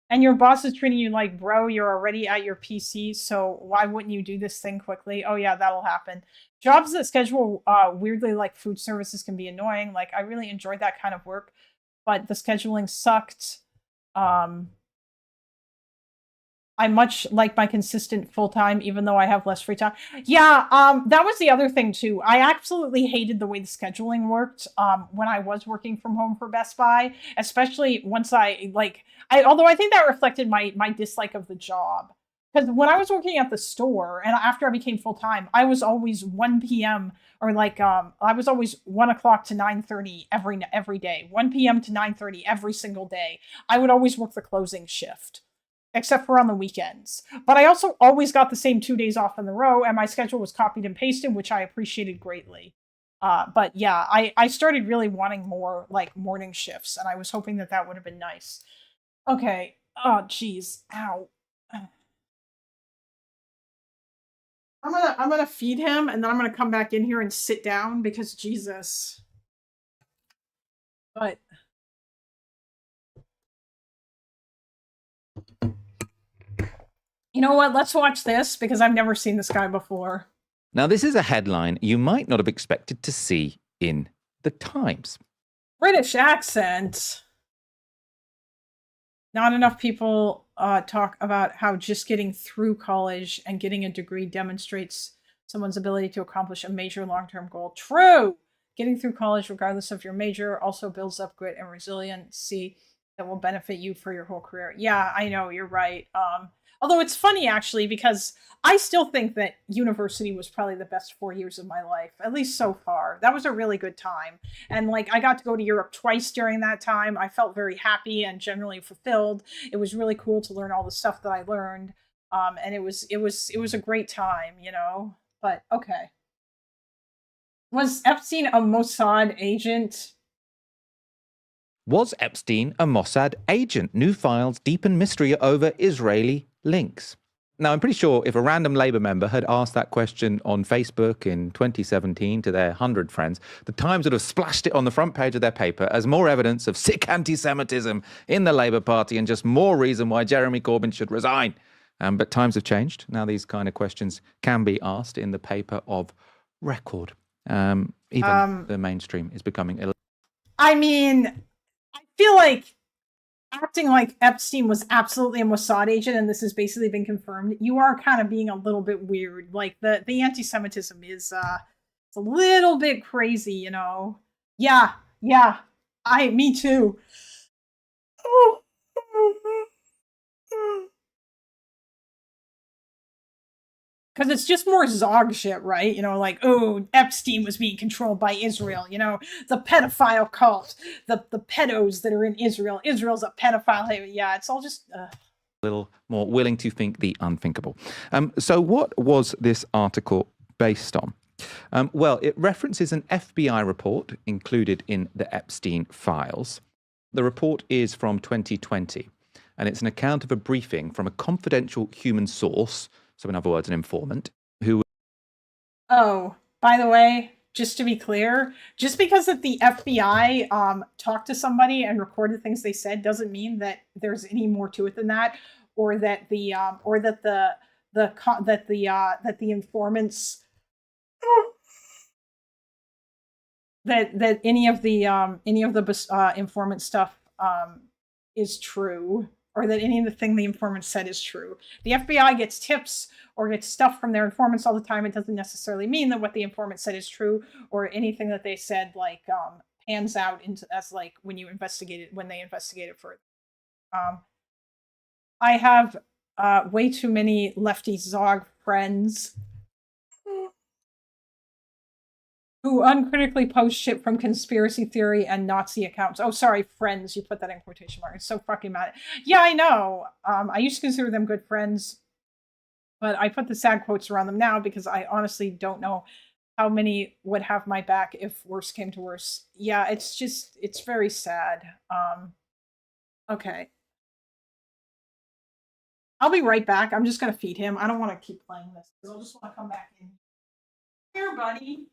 And your boss is treating you like, bro, you're already at your PC, so why wouldn't you do this thing quickly? Oh yeah, that'll happen. Jobs that schedule weirdly, like food services, can be annoying. Like, I really enjoyed that kind of work, but the scheduling sucked. I much like my consistent full-time, even though I have less free time. Yeah, that was the other thing too. I absolutely hated the way the scheduling worked when I was working from home for Best Buy, especially once although I think that reflected my dislike of the job. Because when I was working at the store, and after I became full-time, I was always 1 p.m. or I was always 1 o'clock to 9:30 every day. 1 p.m. to 9:30 every single day. I would always work the closing shift, except for on the weekends. But I also always got the same 2 days off in a row, and my schedule was copied and pasted, which I appreciated greatly. But yeah, I started really wanting more like morning shifts, and I was hoping that would have been nice. Okay. Oh, geez. Ow. I'm gonna feed him, and then I'm gonna come back in here and sit down because Jesus. But you know what? Let's watch this because I've never seen this guy before. Now, this is a headline you might not have expected to see in the Times. British accent. Not enough people talk about how just getting through college and getting a degree demonstrates someone's ability to accomplish a major long-term goal. True! Getting through college, regardless of your major, also builds up grit and resiliency that will benefit you for your whole career. Yeah, I know, you're right. Although it's funny, actually, because I still think that university was probably the best 4 years of my life, at least so far. That was a really good time. And like, I got to go to Europe twice during that time. I felt very happy and generally fulfilled. It was really cool to learn all the stuff that I learned. And it was a great time, you know, but okay. Was Epstein a Mossad agent? Was Epstein a Mossad agent? New files deepen mystery over Israeli links. Now, I'm pretty sure if a random Labour member had asked that question on Facebook in 2017 to their 100 friends, the Times would have splashed it on the front page of their paper as more evidence of sick anti-Semitism in the Labour Party and just more reason why Jeremy Corbyn should resign. But times have changed. Now these kind of questions can be asked in the paper of record. Even the mainstream is becoming... I mean, I feel like acting like Epstein was absolutely a Mossad agent and this has basically been confirmed, you are kind of being a little bit weird. Like the anti-Semitism is it's a little bit crazy, you know. Yeah, yeah. Me too. Because it's just more Zog shit, right? You know, like, oh, Epstein was being controlled by Israel, you know, the pedophile cult, the pedos that are in Israel. Israel's a pedophile. Yeah, it's all just... little more willing to think the unthinkable. So what was this article based on? Well, it references an FBI report included in the Epstein files. The report is from 2020, and it's an account of a briefing from a confidential human source, so in other words, an informant, who... Oh, by the way, just to be clear, just because that the FBI talked to somebody and recorded things they said doesn't mean that there's any more to it than that, or that the informants that any of the informant stuff is true, or that any of the thing the informant said is true. The FBI gets tips or gets stuff from their informants all the time. It doesn't necessarily mean that what the informant said is true, or anything that they said like pans out into as like when they investigate it further. I have way too many lefty Zog friends who uncritically post shit from conspiracy theory and Nazi accounts. Oh, sorry, friends. You put that in quotation marks. It's so fucking mad. Yeah, I know. I used to consider them good friends, but I put the sad quotes around them now because I honestly don't know how many would have my back if worse came to worse. Yeah, it's very sad. Okay. I'll be right back. I'm just going to feed him. I don't want to keep playing this because I'll just want to come back in. Here, buddy.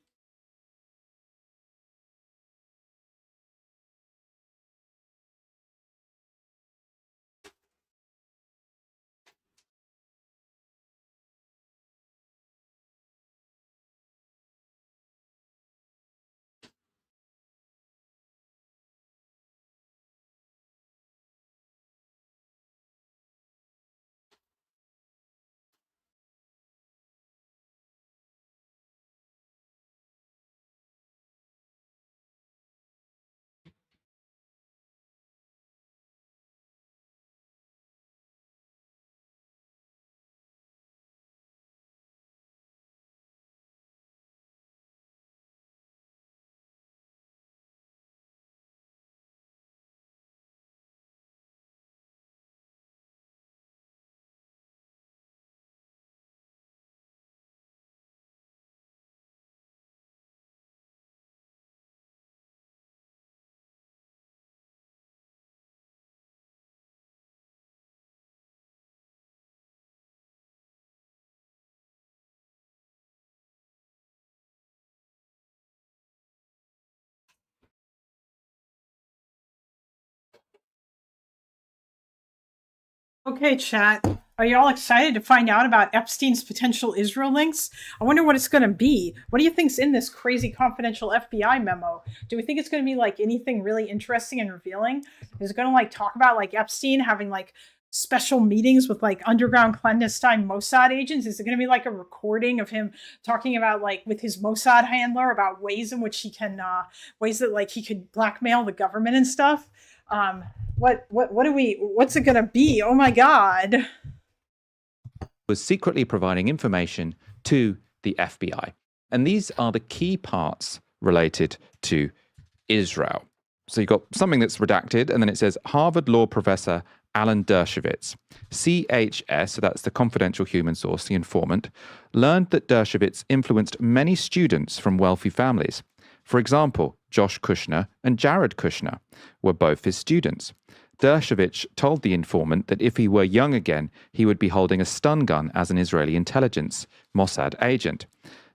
Okay, chat. Are you all excited to find out about Epstein's potential Israel links? I wonder what it's going to be. What do you think's in this crazy confidential FBI memo? Do we think it's going to be like anything really interesting and revealing? Is it going to like talk about like Epstein having like special meetings with like underground clandestine Mossad agents? Is it going to be like a recording of him talking about like with his Mossad handler about ways in which he can ways that like he could blackmail the government and stuff? What's it gonna be? Oh my God. Was secretly providing information to the FBI. And these are the key parts related to Israel. So you've got something that's redacted, and then it says Harvard law professor Alan Dershowitz, CHS, so that's the confidential human source, the informant, learned that Dershowitz influenced many students from wealthy families. For example, Josh Kushner and Jared Kushner were both his students. Dershowitz told the informant that if he were young again, he would be holding a stun gun as an Israeli intelligence Mossad agent.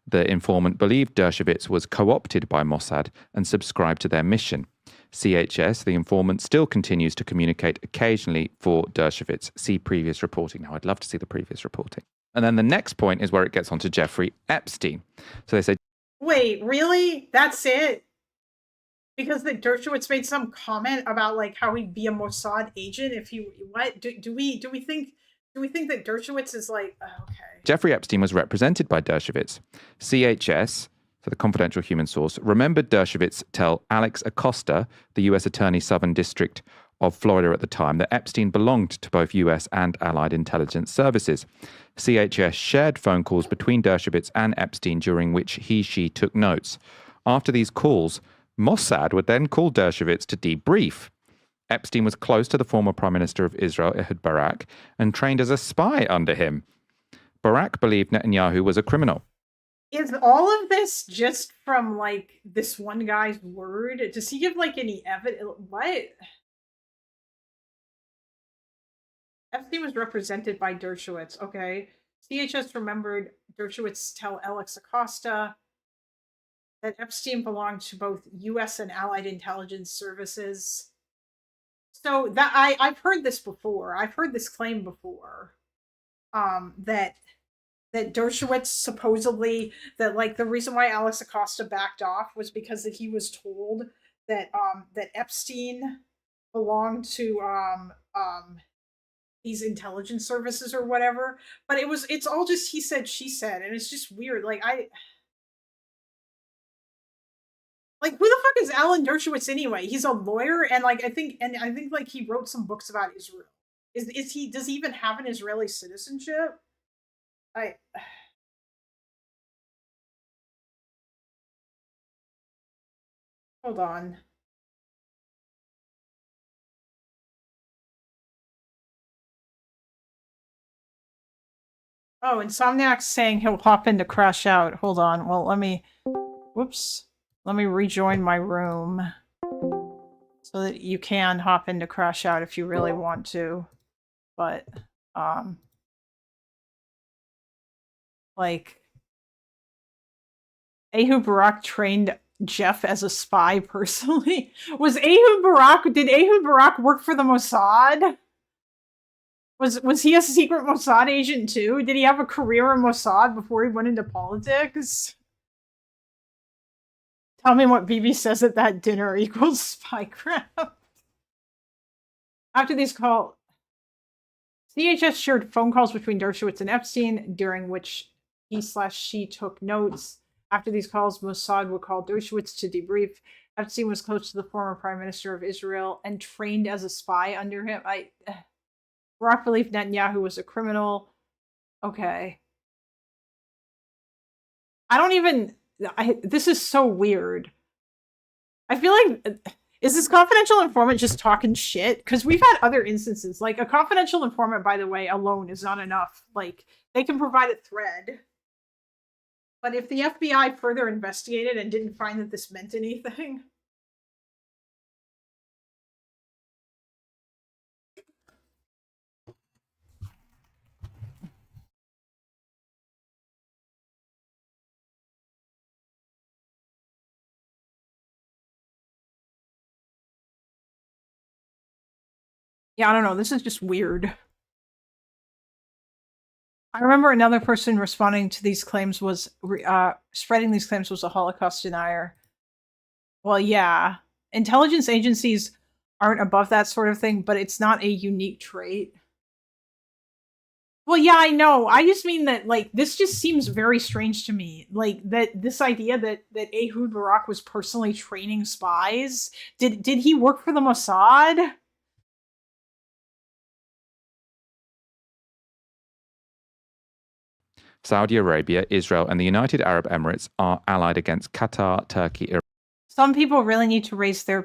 The informant believed Dershowitz was co-opted by Mossad and subscribed to their mission. CHS, the informant, still continues to communicate occasionally for Dershowitz. See previous reporting. Now, I'd love to see the previous reporting. And then the next point is where it gets onto Jeffrey Epstein. So they say, wait, really? That's it? Because the Dershowitz made some comment about like how he'd be a Mossad agent if he what do we think that Dershowitz is like okay. Jeffrey Epstein was represented by Dershowitz. CHS, so the confidential human source, remembered Dershowitz tell Alex Acosta, the U.S. Attorney Southern District of Florida at the time, that Epstein belonged to both U.S. and Allied intelligence services. CHS shared phone calls between Dershowitz and Epstein during which she took notes. After these calls, Mossad would then call Dershowitz to debrief. Epstein was close to the former Prime Minister of Israel, Ehud Barak, and trained as a spy under him. Barak believed Netanyahu was a criminal. Is all of this just from like this one guy's word? Does he give like any evidence? What? Epstein was represented by Dershowitz. Okay. CHS remembered Dershowitz tell Alex Acosta that Epstein belonged to both U.S. and Allied intelligence services. So that I've heard this before. I've heard this claim before. That Dershowitz supposedly that like the reason why Alex Acosta backed off was because that he was told that that Epstein belonged to these intelligence services or whatever. But it's all just he said, she said, and it's just weird. Like who the fuck is Alan Dershowitz anyway? He's a lawyer, and I think like he wrote some books about Israel. Does he even have an Israeli citizenship? Hold on. Oh, Insomniac's saying he'll hop in to crash out. Hold on. Well, let me rejoin my room so that you can hop in to crash out if you really want to. But, like, Ehud Barak trained Jeff as a spy personally. Did Ehud Barak work for the Mossad? Was he a secret Mossad agent too? Did he have a career in Mossad before he went into politics? Tell me what Bibi says at that dinner equals spycraft. After these calls, CHS shared phone calls between Dershowitz and Epstein, during which he/she took notes. After these calls, Mossad would call Dershowitz to debrief. Epstein was close to the former Prime Minister of Israel and trained as a spy under him. Barak believed Netanyahu was a criminal. Okay. This is so weird. I feel like, is this confidential informant just talking shit? Because we've had other instances. Like, a confidential informant, by the way, alone is not enough. Like, they can provide a thread. But if the FBI further investigated and didn't find that this meant anything... Yeah, I don't know. This is just weird. I remember another person responding to these claims was, spreading these claims was a Holocaust denier. Well, yeah. Intelligence agencies aren't above that sort of thing, but it's not a unique trait. Well, yeah, I know. I just mean that, like, this just seems very strange to me. Like, that this idea that Ehud Barak was personally training spies. Did he work for the Mossad? Saudi Arabia, Israel, and the United Arab Emirates are allied against Qatar, Turkey, Iran. Some people really need to raise their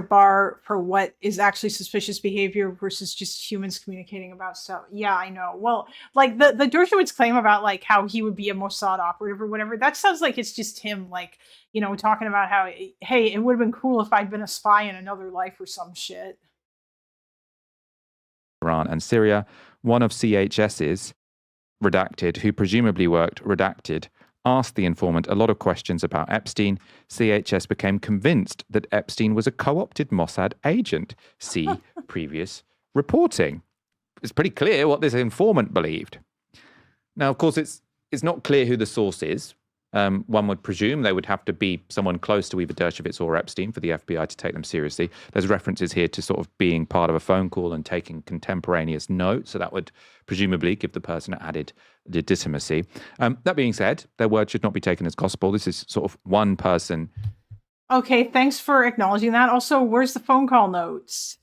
bar for what is actually suspicious behavior versus just humans communicating about stuff. Yeah, I know. Well, like the Dershowitz claim about like how he would be a Mossad operative or whatever, that sounds like it's just him, like, you know, talking about how, hey, it would have been cool if I'd been a spy in another life or some shit. Iran and Syria, one of CHS's, redacted, who presumably worked redacted, asked the informant a lot of questions about Epstein. CHS became convinced that Epstein was a co-opted Mossad agent. See previous reporting. It's pretty clear what this informant believed. Now, of course, it's not clear who the source is. One would presume they would have to be someone close to either Dershowitz or Epstein for the FBI to take them seriously. There's references here to sort of being part of a phone call and taking contemporaneous notes, so that would presumably give the person added legitimacy. That being said, their word should not be taken as gospel. This is sort of one person. Okay, thanks for acknowledging that. Also, where's the phone call notes?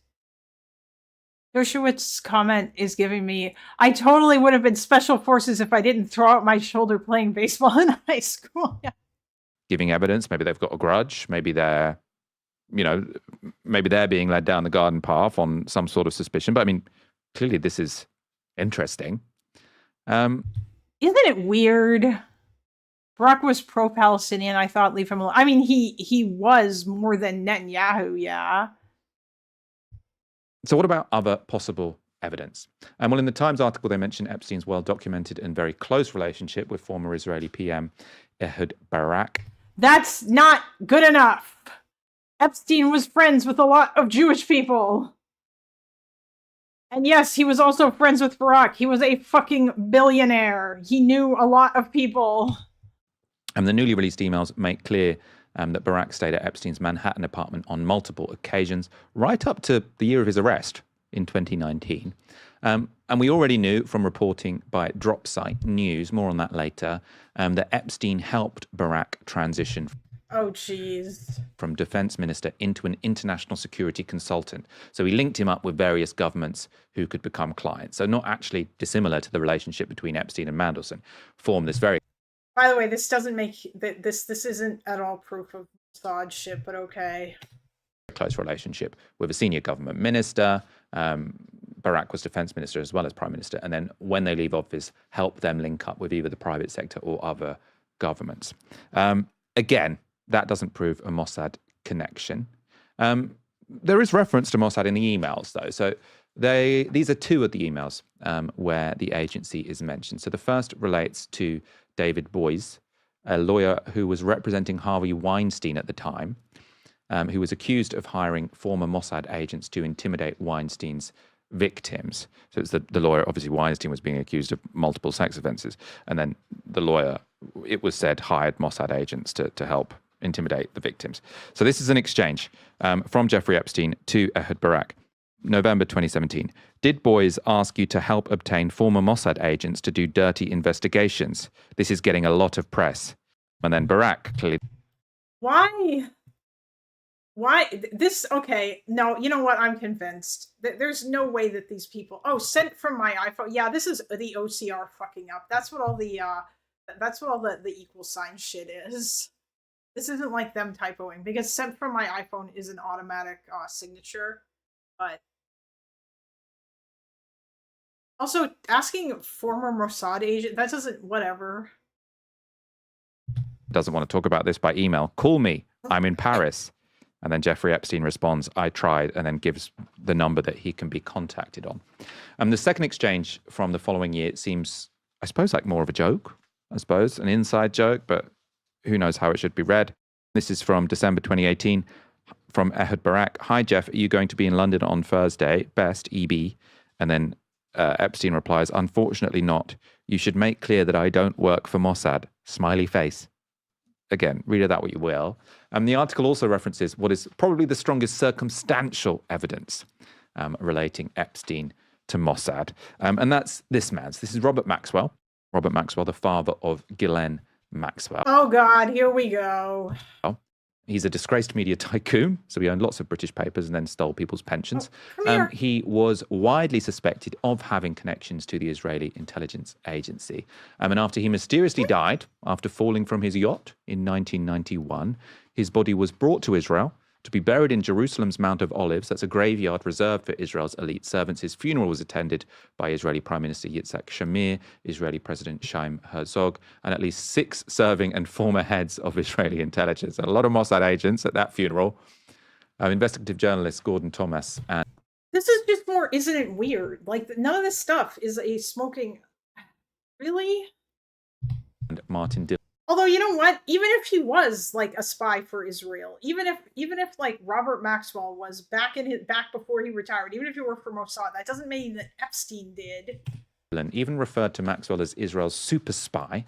Dershowitz's comment is giving me, I totally would have been special forces if I didn't throw out my shoulder playing baseball in high school. Yeah. Giving evidence. Maybe they've got a grudge. Maybe they're, maybe they're being led down the garden path on some sort of suspicion. But I mean, clearly this is interesting. Isn't it weird? Barack was pro-Palestinian. I thought leave him alone. I mean, he was more than Netanyahu, yeah. So what about other possible evidence? Well, in the Times article, they mention Epstein's well-documented and very close relationship with former Israeli PM Ehud Barak. That's not good enough. Epstein was friends with a lot of Jewish people. And yes, he was also friends with Barak. He was a fucking billionaire. He knew a lot of people. And the newly released emails make clear that Barak stayed at Epstein's Manhattan apartment on multiple occasions, right up to the year of his arrest in 2019. And we already knew from reporting by Dropsite News, more on that later, that Epstein helped Barak transition Oh, jeez. from defense minister into an international security consultant. So he linked him up with various governments who could become clients. So not actually dissimilar to the relationship between Epstein and Mandelson, formed this very By the way, this doesn't make this isn't at all proof of Mossad shit, but okay. close relationship with a senior government minister. Barak was defense minister as well as prime minister. And then when they leave office, help them link up with either the private sector or other governments. Again, that doesn't prove a Mossad connection. There is reference to Mossad in the emails, though. So these are two of the emails where the agency is mentioned. So the first relates to David Boies, a lawyer who was representing Harvey Weinstein at the time, who was accused of hiring former Mossad agents to intimidate Weinstein's victims. So it's the lawyer, obviously Weinstein was being accused of multiple sex offenses, and then the lawyer, it was said, hired Mossad agents to help intimidate the victims. So this is an exchange from Jeffrey Epstein to Ehud Barak. November 2017. Did Boies ask you to help obtain former Mossad agents to do dirty investigations? This is getting a lot of press. And then Barak clearly. Why this? Okay, no, you know what? I'm convinced that there's no way that these people. Oh, sent from my iPhone. Yeah, this is the OCR fucking up. That's what all the equal sign shit is. This isn't like them typoing, because sent from my iPhone is an automatic signature. But also asking former Mossad agent, that doesn't, whatever. Doesn't want to talk about this by email. Call me. I'm in Paris. And then Jeffrey Epstein responds, I tried, and then gives the number that he can be contacted on. The second exchange from the following year seems, I suppose, like more of a joke, an inside joke, but who knows how it should be read. This is from December 2018 from Ehud Barak. Hi, Jeff, are you going to be in London on Thursday? Best, EB. And then Epstein replies, unfortunately not. You should make clear that I don't work for Mossad. Smiley face. Again, read of that what you will. The article also references what is probably the strongest circumstantial evidence relating Epstein to Mossad. And that's this man's. This is Robert Maxwell. Robert Maxwell, the father of Ghislaine Maxwell. Oh, God, here we go. He's a disgraced media tycoon, so he owned lots of British papers and then stole people's pensions. Oh, he was widely suspected of having connections to the Israeli intelligence agency. And after he mysteriously died, after falling from his yacht in 1991, his body was brought to Israel to be buried in Jerusalem's Mount of Olives. That's a graveyard reserved for Israel's elite servants. His funeral was attended by Israeli Prime Minister Yitzhak Shamir, Israeli President Chaim Herzog, and at least 6 serving and former heads of Israeli intelligence. And a lot of Mossad agents at that funeral. Investigative journalist Gordon Thomas. And this is just more, isn't it weird? Like, none of this stuff is a smoking... Really? And Martin Dillon. Although, you know what? Even if he was like a spy for Israel, even if like Robert Maxwell was back before he retired, even if he worked for Mossad, that doesn't mean that Epstein did. Even referred to Maxwell as Israel's super spy,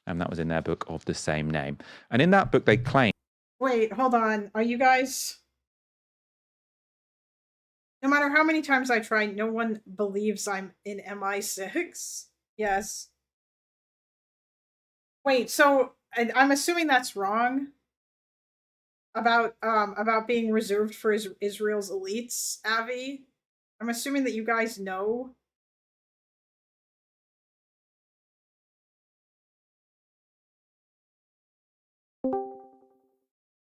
And that was in their book of the same name. And in that book, they claim. Wait, hold on. Are you guys... No matter how many times I try, no one believes I'm in MI6. Yes. Wait, so I'm assuming that's wrong about being reserved for Israel's elites, Avi? I'm assuming that you guys know.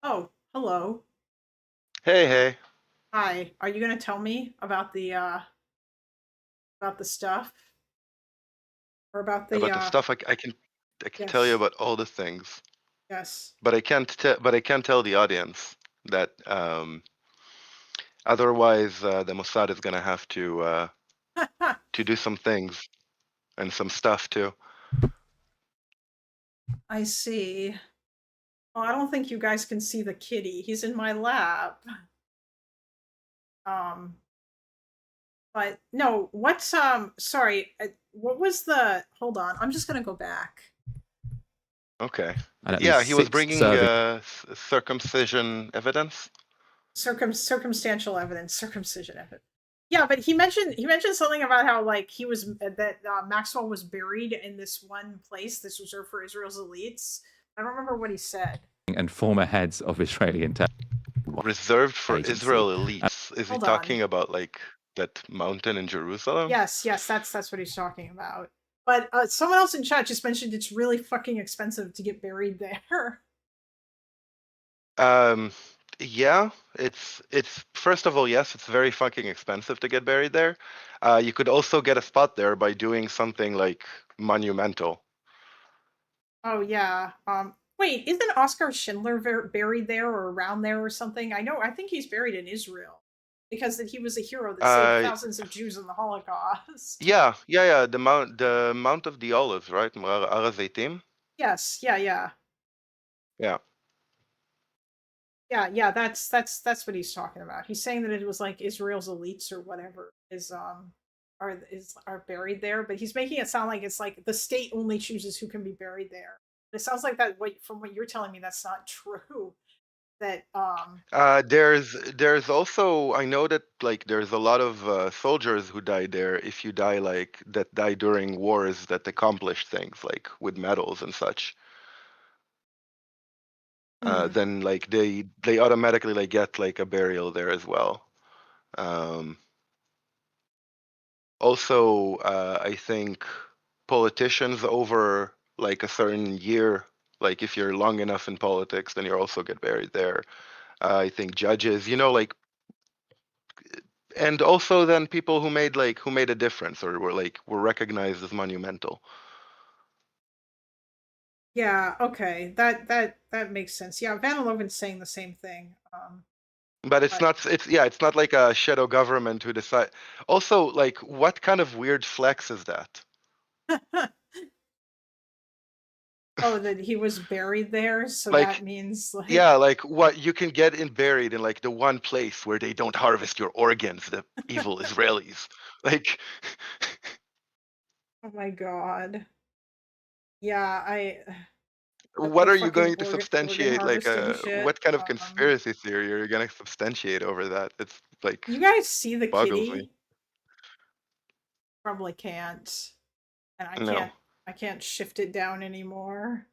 Oh, hello. Hey. Hi. Are you gonna tell me about the stuff? Or about the About the stuff I can tell you about all the things. Yes. But I can't tell the audience that otherwise the Mossad is gonna have to do some things and some stuff too. I see. Oh, I don't think you guys can see the kitty. He's in my lap. But no, what's sorry, what was the, hold on, I'm just gonna go back. Okay. Yeah, he was bringing circumcision evidence. Circumstantial evidence, circumcision evidence. Yeah, but he mentioned something about how like he was that Maxwell was buried in this one place that's reserved for Israel's elites. I don't remember what he said. And former heads of Israeli intelligence. Reserved for Israel elites. Is he Hold talking on. about like that mountain in Jerusalem? Yes, that's what he's talking about. But someone else in chat just mentioned it's really fucking expensive to get buried there. Yeah, it's first of all, yes, it's very fucking expensive to get buried there. You could also get a spot there by doing something like monumental. Oh yeah. Wait, isn't Oskar Schindler buried there or around there or something? I think he's buried in Israel because that he was a hero that saved thousands of Jews in the Holocaust. Yeah. The Mount of the Olives, right? Har HaZeitim? Yes. Yeah. Yeah. Yeah, that's what he's talking about. He's saying that it was like Israel's elites or whatever are buried there, but he's making it sound like it's like the state only chooses who can be buried there. It sounds like that from what you're telling me, that's not true. That there's also, I know that like there's a lot of soldiers who die there if you die like that die during wars that accomplished things like with medals and such. Then like they automatically like get like a burial there as well. Also, I think politicians over like a certain year, like if you're long enough in politics, then you also get buried there. I think judges, like, and also then people who made a difference or were recognized as monumental. Yeah, okay. That makes sense. Yeah, Van Loven's saying the same thing. But it's not like a shadow government who decide. Also, like, what kind of weird flex is that? Oh, that he was buried there, so like, that means like yeah, like what you can get buried in like the one place where they don't harvest your organs, the evil Israelis. Like, oh my god. Yeah, what are you going to substantiate? Like, what kind of conspiracy theory are you going to substantiate over that? It's like, you guys see the boggles kitty? me. Probably can't, and No. I can't shift it down anymore.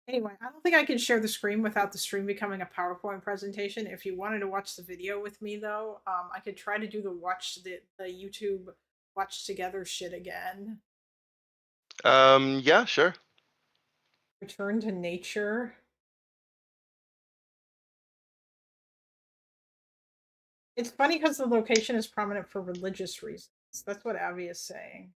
Anyway, I don't think I can share the screen without the stream becoming a PowerPoint presentation. If you wanted to watch the video with me, though, I could try to do the YouTube watch together shit again. Yeah, sure. Return to nature. It's funny because the location is prominent for religious reasons. That's what Avi is saying.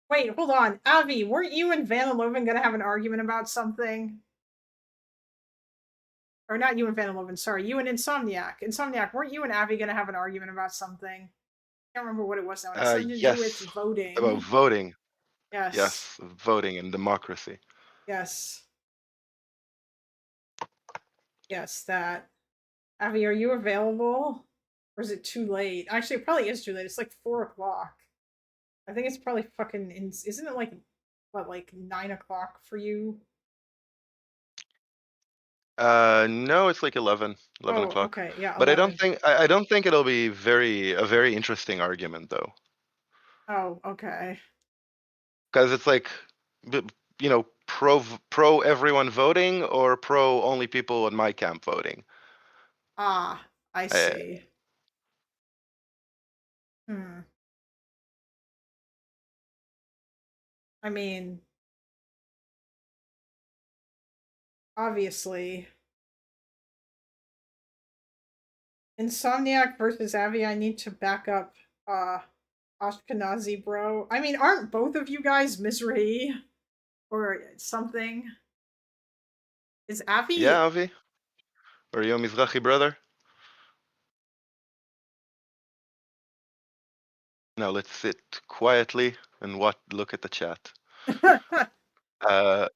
Wait, hold on. Avi, weren't you and Van Loven going to have an argument about something? Or not you and Van Loven, sorry. You and Insomniac. Insomniac, weren't you and Avi going to have an argument about something? I can't remember what it was now. It has something to do with voting. About voting. Yes. Yes, voting and democracy. Yes. Yes, that. Avi, are you available? Or is it too late? Actually, it probably is too late. It's like 4 o'clock. I think it's probably fucking. Isn't it like what, like 9 o'clock for you? No, it's like 11 Oh, o'clock. okay, yeah, But 11. I don't think it'll be a very interesting argument though, Oh, okay. because it's like, you know, pro everyone voting or pro only people in my camp voting. Ah, I Uh, see. Hmm. I mean, obviously, Insomniac versus Avi. I need to back up. Ashkenazi bro. I mean, aren't both of you guys Mizrahi or something? Is Avi? Yeah, Avi, or your Mizrahi brother. Now let's sit quietly and look at the chat. Uh,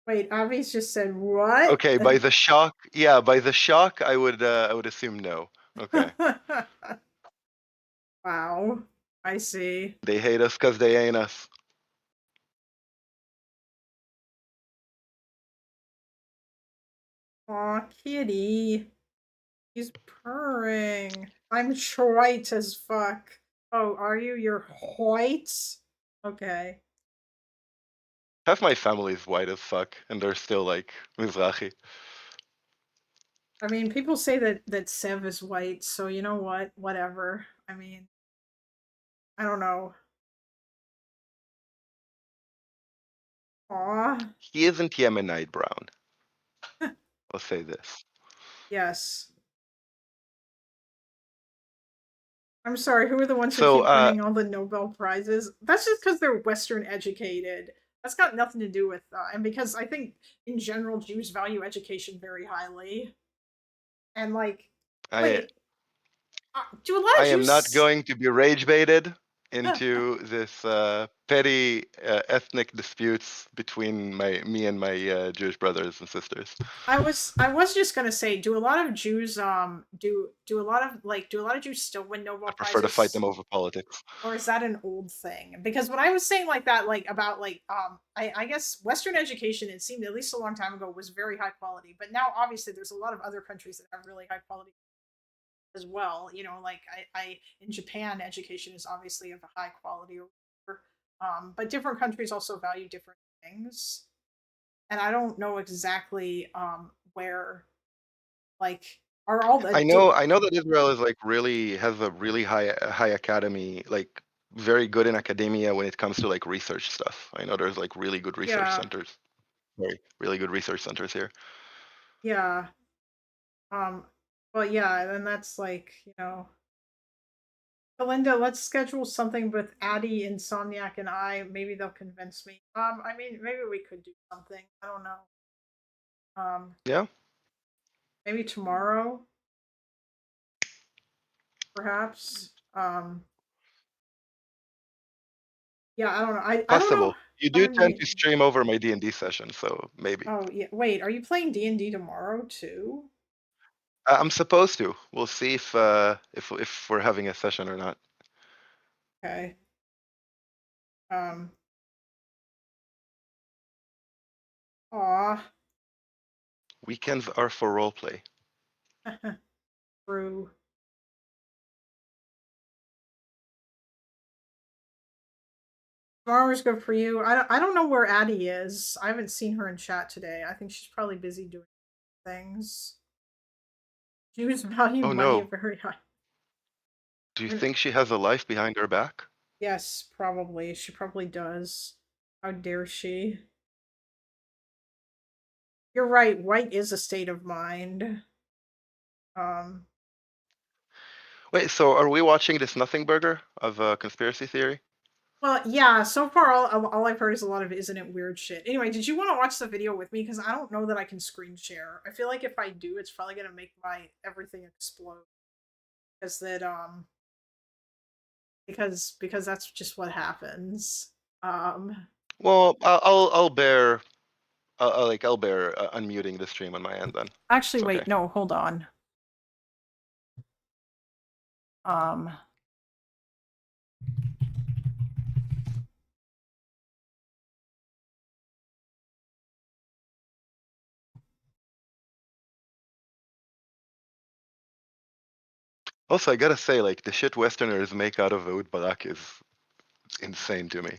Wait, Avi's just said what? okay, by the shock, I would assume no. Okay. Wow, I see. They hate us because they ain't us. Aw, kitty. He's purring. I'm white as fuck. Oh, are you? You're white? Okay. Half my family's white as fuck, and they're still like Mizrahi. I mean, people say that Sev is white, so you know what? Whatever. I mean, I don't know. Aw. He isn't Yemenite brown. I'll say this. Yes. I'm sorry, who are the ones who So, keep winning all the Nobel Prizes? That's just because they're Western educated. That's got nothing to do with, and because I think in general Jews value education very highly. And like, I wait, do a lot of I am Jews? not going to be rage baited into this petty ethnic disputes between me and my Jewish brothers and sisters. I was just gonna say, do a lot of Jews do a lot of Jews still win Nobel Prizes? Prefer to fight them over politics. Or is that an old thing? Because when I was saying like that, like about like I guess Western education, it seemed at least a long time ago, was very high quality. But now obviously there's a lot of other countries that have really high quality as well. You know, like I in Japan, education is obviously of a high quality or whatever. But different countries also value different things. And I don't know exactly where like are all the I know that Israel is like has a really high academy, like very good in academia when it comes to like research stuff. I know there's like really good research Yeah. centers. Really good research centers here. Yeah. Well, yeah, then that's like, you know, Belinda, let's schedule something with Addie, Insomniac, and I. Maybe they'll convince me. I mean, maybe we could do something. I don't know. Yeah. Maybe tomorrow, perhaps. Yeah, I don't know. I don't know. Possible. You do tend to stream over my D&D session, so maybe. Oh yeah. Wait, are you playing D&D tomorrow too? I'm supposed to. We'll see if we're having a session or not. Okay. Aw. Weekends are for roleplay. True. Tomorrow's good for you. I don't know where Addie is. I haven't seen her in chat today. I think she's probably busy doing things. Jews value Oh, money no. very high. Do you think she has a life behind her back? Yes, probably. She probably does. How dare she? You're right. White is a state of mind. Wait, so are we watching this Nothing Burger of conspiracy theory? Well, yeah, so far all I've heard is a lot of isn't it weird shit. Anyway, did you want to watch the video with me? Because I don't know that I can screen share. I feel like if I do, it's probably gonna make my everything explode. Because that because that's just what happens. Well, I'll bear unmuting the stream on my end then. Actually, It's wait, okay. no, hold on. Also, I gotta say, like, the shit Westerners make out of Ehud Barak is insane to me.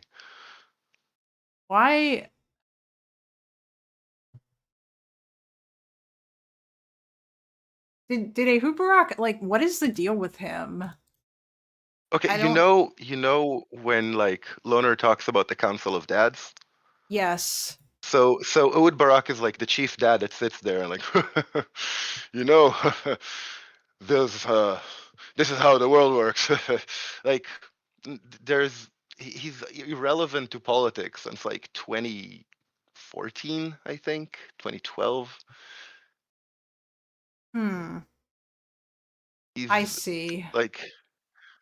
Why? Did Ehud Barak, like, what is the deal with him? Okay, I you don't- know when like Loner talks about the Council of Dads? Yes. So Ehud Barak is like the chief dad that sits there and like, you know, this is how the world works. Like, he's irrelevant to politics since like 2014, I think, 2012. I see. Like,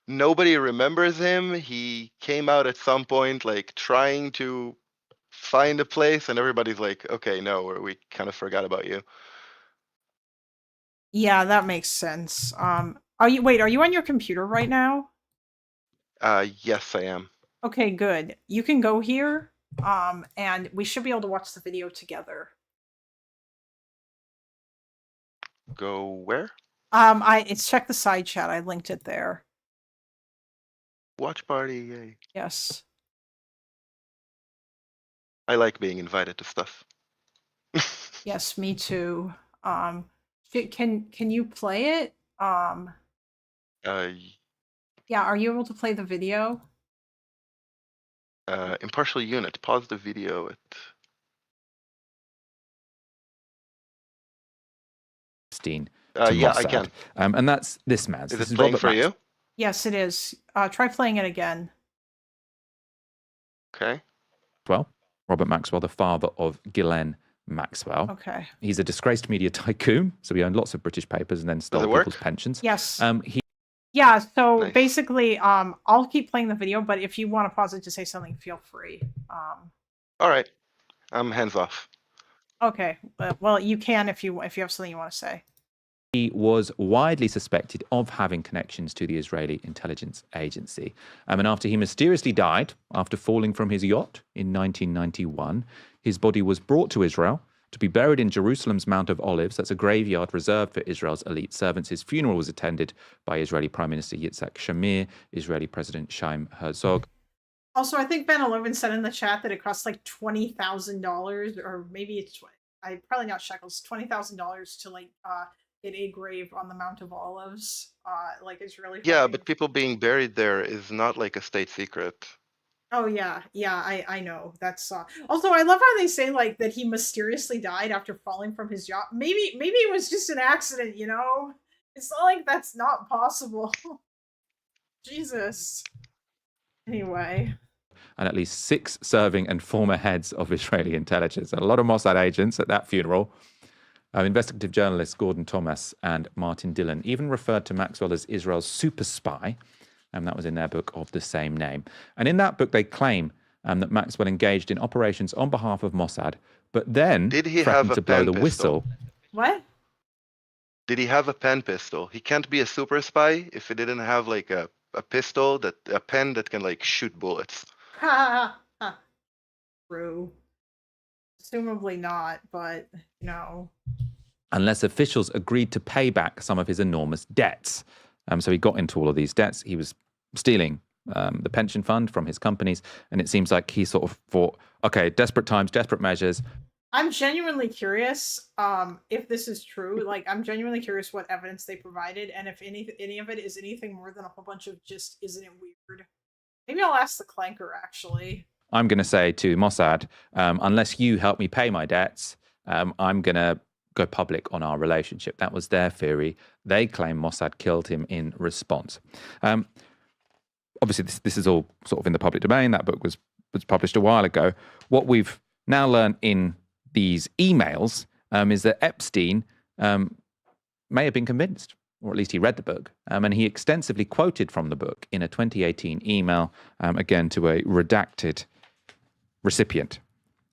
nobody remembers him. He came out at some point like trying to find a place, and everybody's like, okay, no, we kind of forgot about you. Yeah, that makes sense. Are you on your computer right now? Yes, I am. Okay, good. You can go here, and we should be able to watch the video together. Go where? It's check the side chat. I linked it there. Watch party, yay. Yes. I like being invited to stuff. Yes, me too. Can you play it? Yeah, are you able to play the video? Impartial unit, pause the video at to yeah, Mossad. I can. And that's this man's. Is This it playing Robert for you? Yes, it is. Try playing it again. Okay. Maxwell, Robert Maxwell, the father of Ghislaine Maxwell. Okay. He's a disgraced media tycoon, so he owned lots of British papers and then stole people's pensions. Yes. He Yeah, so basically, I'll keep playing the video, but if you want to pause it to say something, feel free. All right. I'm hands off. Okay. Well, you can if you have something you want to say. He was widely suspected of having connections to the Israeli intelligence agency. And after he mysteriously died, after falling from his yacht in 1991, his body was brought to Israel to be buried in Jerusalem's Mount of Olives. That's a graveyard reserved for Israel's elite servants. His funeral was attended by Israeli Prime Minister Yitzhak Shamir, Israeli President Chaim Herzog. Also, I think Ben 11 said in the chat that it costs like $20,000, or maybe it's probably not shekels, $20,000 to like get a grave on the Mount of Olives. Like it's really Yeah, but people being buried there is not like a state secret. Oh yeah, I know. That's also I love how they say like that he mysteriously died after falling from his yacht. Maybe it was just an accident, you know? It's not like that's not possible. Jesus. Anyway. And at least 6 serving and former heads of Israeli intelligence. A lot of Mossad agents at that funeral. Investigative journalists Gordon Thomas and Martin Dillon even referred to Maxwell as Israel's super spy. And that was in their book of the same name. And in that book, they claim that Maxwell engaged in operations on behalf of Mossad, but then threatened to blow the whistle. What? Did he have a pen pistol? He can't be a super spy if he didn't have like a pistol, a pen that can like shoot bullets. True. Assumably not, but no. Unless officials agreed to pay back some of his enormous debts. So he got into all of these debts. He was stealing the pension fund from his companies. And it seems like he sort of thought, okay, desperate times, desperate measures. I'm genuinely curious if this is true. Like, I'm genuinely curious what evidence they provided. And if any of it is anything more than a whole bunch of just, isn't it weird? Maybe I'll ask the Clanker, actually. I'm going to say to Mossad, unless you help me pay my debts, I'm going to go public on our relationship. That was their theory. They claim Mossad killed him in response. Obviously, this is all sort of in the public domain. That book was published a while ago. What we've now learned in these emails is that Epstein may have been convinced, or at least he read the book, and he extensively quoted from the book in a 2018 email, again to a redacted recipient.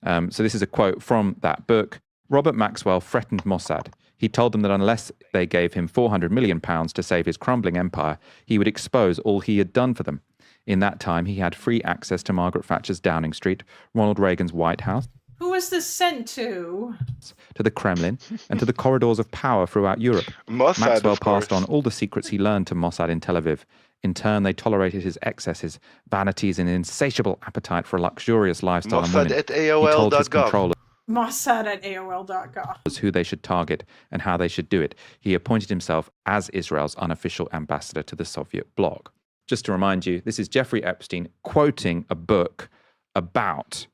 So this is a quote from that book. Robert Maxwell threatened Mossad. He told them that unless they gave him £400 million to save his crumbling empire, he would expose all he had done for them. In that time, he had free access to Margaret Thatcher's Downing Street, Ronald Reagan's White House, Who was this sent to? to the Kremlin, and to the corridors of power throughout Europe. Mossad, Maxwell of passed course. on all the secrets he learned to Mossad in Tel Aviv. In turn, they tolerated his excesses, vanities, and insatiable appetite for a luxurious lifestyle and Mossad women. at He told his AOL.gov. controllers Mossad at AOL.com. who they should target and how they should do it. He appointed himself as Israel's unofficial ambassador to the Soviet bloc. Just to remind you, this is Jeffrey Epstein quoting a book about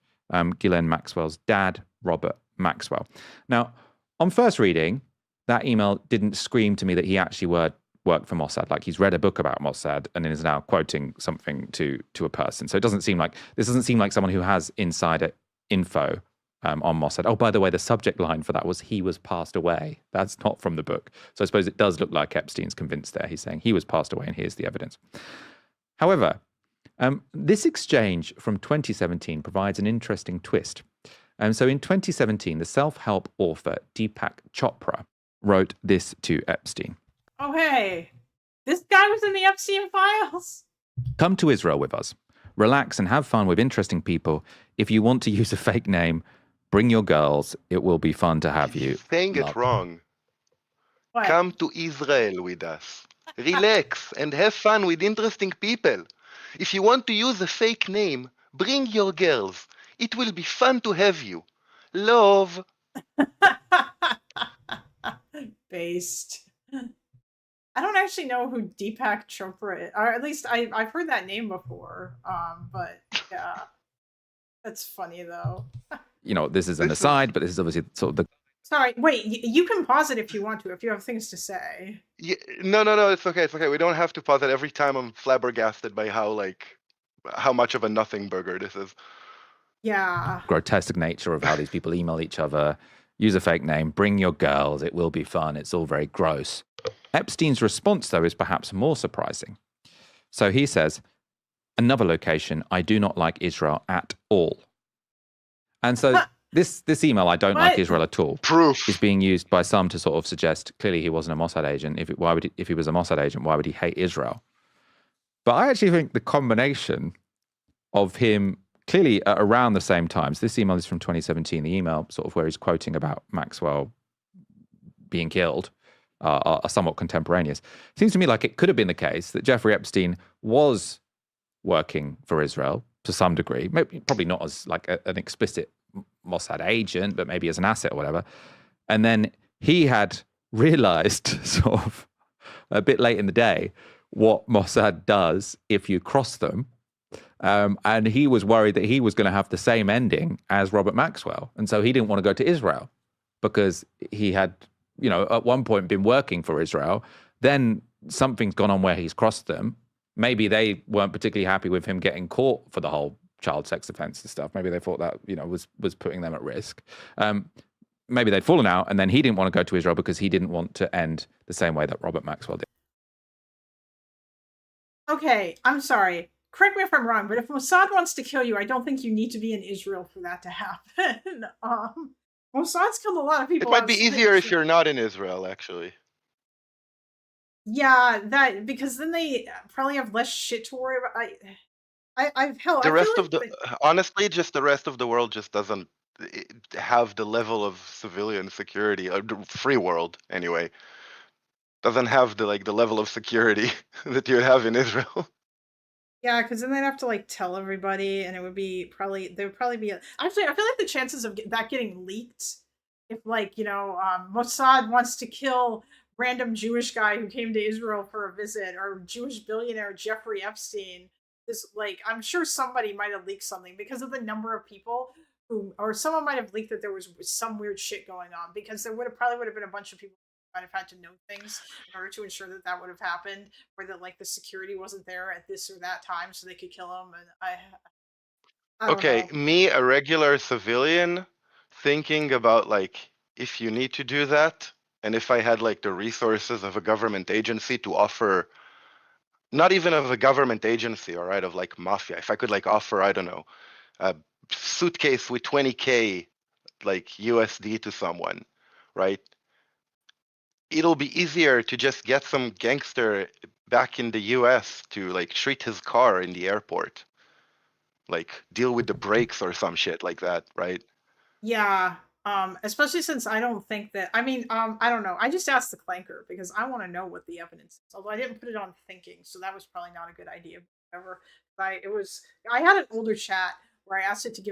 Ghislaine Maxwell's dad, Robert Maxwell. Now, on first reading, that email didn't scream to me that he actually worked for Mossad. Like, he's read a book about Mossad and is now quoting something to a person. So this doesn't seem like someone who has insider info on Mossad. Oh, by the way, the subject line for that was "he was passed away." That's not from the book. So I suppose it does look like Epstein's convinced there. He's saying he was passed away and here's the evidence. However, this exchange from 2017 provides an interesting twist. So in 2017, the self-help author Deepak Chopra wrote this to Epstein. Oh, hey. This guy was in the Epstein files? Come to Israel with us. Relax and have fun with interesting people. If you want to use a fake name, bring your girls. It will be fun to have you. Saying Love. it wrong. What? Come to Israel with us. Relax and have fun with interesting people. If you want to use a fake name, bring your girls. It will be fun to have you. Love. Based. I don't actually know who Deepak Chopra is, or at least I've heard that name before. But yeah, that's funny though. This is an aside, but this is obviously sort of the Sorry, wait. You can pause it if you want to, if you have things to say. Yeah, no, it's okay. It's okay. We don't have to pause it every time. I'm flabbergasted by how much of a nothing burger this is. Yeah. grotesque nature of how these people email each other. Use a fake name, bring your girls, it will be fun. It's all very gross. Epstein's response, though, is perhaps more surprising. So he says, another location, I do not like Israel at all. And so this email, I don't like Israel at all, proof is being used by some to sort of suggest clearly he wasn't a Mossad agent. If he was a Mossad agent, why would he hate Israel? But I actually think the combination of him clearly at around the same times, this email is from 2017, the email sort of where he's quoting about Maxwell being killed, are somewhat contemporaneous. It seems to me like it could have been the case that Jeffrey Epstein was working for Israel to some degree, maybe, probably not as like an explicit Mossad agent, but maybe as an asset or whatever. And then he had realized sort of a bit late in the day what Mossad does if you cross them. And he was worried that he was going to have the same ending as Robert Maxwell. And so he didn't want to go to Israel because he had, at one point been working for Israel. Then something's gone on where he's crossed them. Maybe they weren't particularly happy with him getting caught for the whole child sex offense and stuff. Maybe they thought that, was putting them at risk. Maybe they'd fallen out and then he didn't want to go to Israel because he didn't want to end the same way that Robert Maxwell did. Okay, I'm sorry. Correct me if I'm wrong, but if Mossad wants to kill you, I don't think you need to be in Israel for that to happen. Mossad's killed a lot of people. It might be easier if you're not in Israel, actually. Yeah, because then they probably have less shit to worry about. Honestly, just the rest of the world just doesn't have the level of civilian security, the free world anyway, doesn't have the level of security that you would have in Israel. Yeah, because then they'd have to tell everybody, and it would be there would probably be actually, I feel like the chances of that getting leaked, if Mossad wants to kill random Jewish guy who came to Israel for a visit, or Jewish billionaire Jeffrey Epstein, is I'm sure somebody might have leaked something because of the number of people or someone might have leaked that there was some weird shit going on, because there probably would have been a bunch of people might have had to know things in order to ensure that would have happened, or that the security wasn't there at this or that time so they could kill him. And I don't know. Me, a regular civilian, thinking about if you need to do that, and if I had the resources of a government agency to offer, not even of a government agency, all right, of mafia, if I could offer, I don't know, a suitcase with 20K USD to someone, right? it'll be easier to just get some gangster back in the US to like treat his car in the airport. Like deal with the brakes or some shit like that, right? Yeah. Especially since I don't think that I don't know. I just asked the clanker because I want to know what the evidence is. Although I didn't put it on thinking, so that was probably not a good idea. Whatever. I had an older chat where I asked it to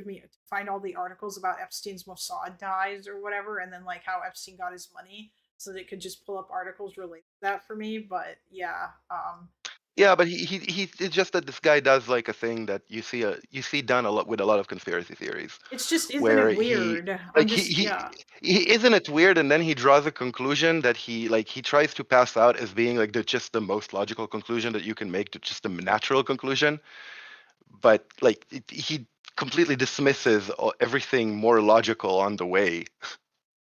find all the articles about Epstein's Mossad ties or whatever, and then like how Epstein got his money, so that it could just pull up articles related to that for me. But yeah, Yeah, but he it's just that this guy does like a thing that you see done a lot with a lot of conspiracy theories, it's just isn't where it he weird? I'm like just yeah. he isn't it weird, and then he draws a conclusion that he tries to pass out as being like just the most logical conclusion that you can make, just a natural conclusion, but like he completely dismisses everything more logical on the way.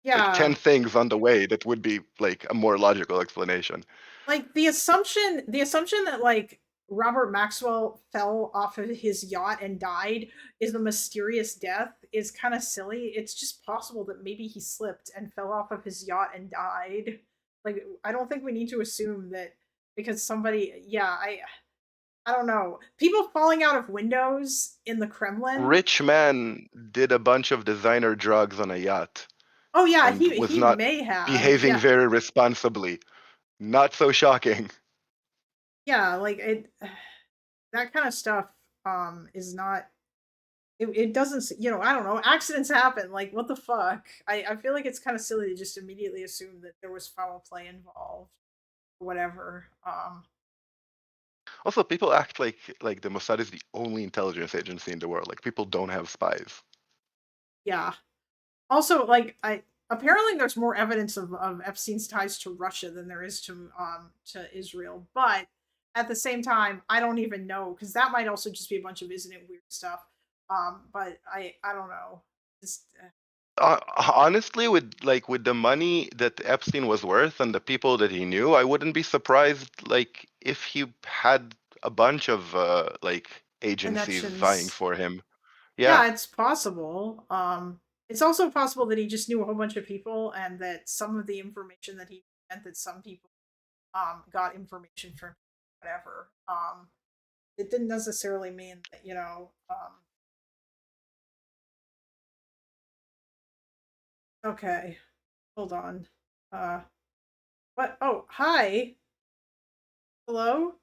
Like 10 Yeah. things on the way that would be like a more logical explanation. Like the assumption that like Robert Maxwell fell off of his yacht and died is a mysterious death is kind of silly. It's just possible that maybe he slipped and fell off of his yacht and died. Like I don't think we need to assume that because somebody I don't know. People falling out of windows in the Kremlin. Rich man did a bunch of designer drugs on a yacht Oh yeah, and was he not may have. behaving Yeah. very responsibly. Not so shocking. Yeah, like it that kind of stuff is not it doesn't I don't know, accidents happen, like what the fuck. I feel like it's kind of silly to just immediately assume that there was foul play involved or whatever. Also, people act like the Mossad is the only intelligence agency in the world. Like people don't have spies. Yeah. Also, like I apparently there's more evidence of Epstein's ties to Russia than there is to Israel, but at the same time I don't even know because that might also just be a bunch of isn't it weird stuff. But I don't know. Just Honestly, with the money that Epstein was worth and the people that he knew, I wouldn't be surprised like if he had a bunch of like agencies vying connections. for him. Yeah, Yeah. it's possible. It's also possible that he just knew a whole bunch of people and that some of the information that he meant that some people got information from whatever. It didn't necessarily mean that, okay. Hold on. What? Oh, hi. Hello?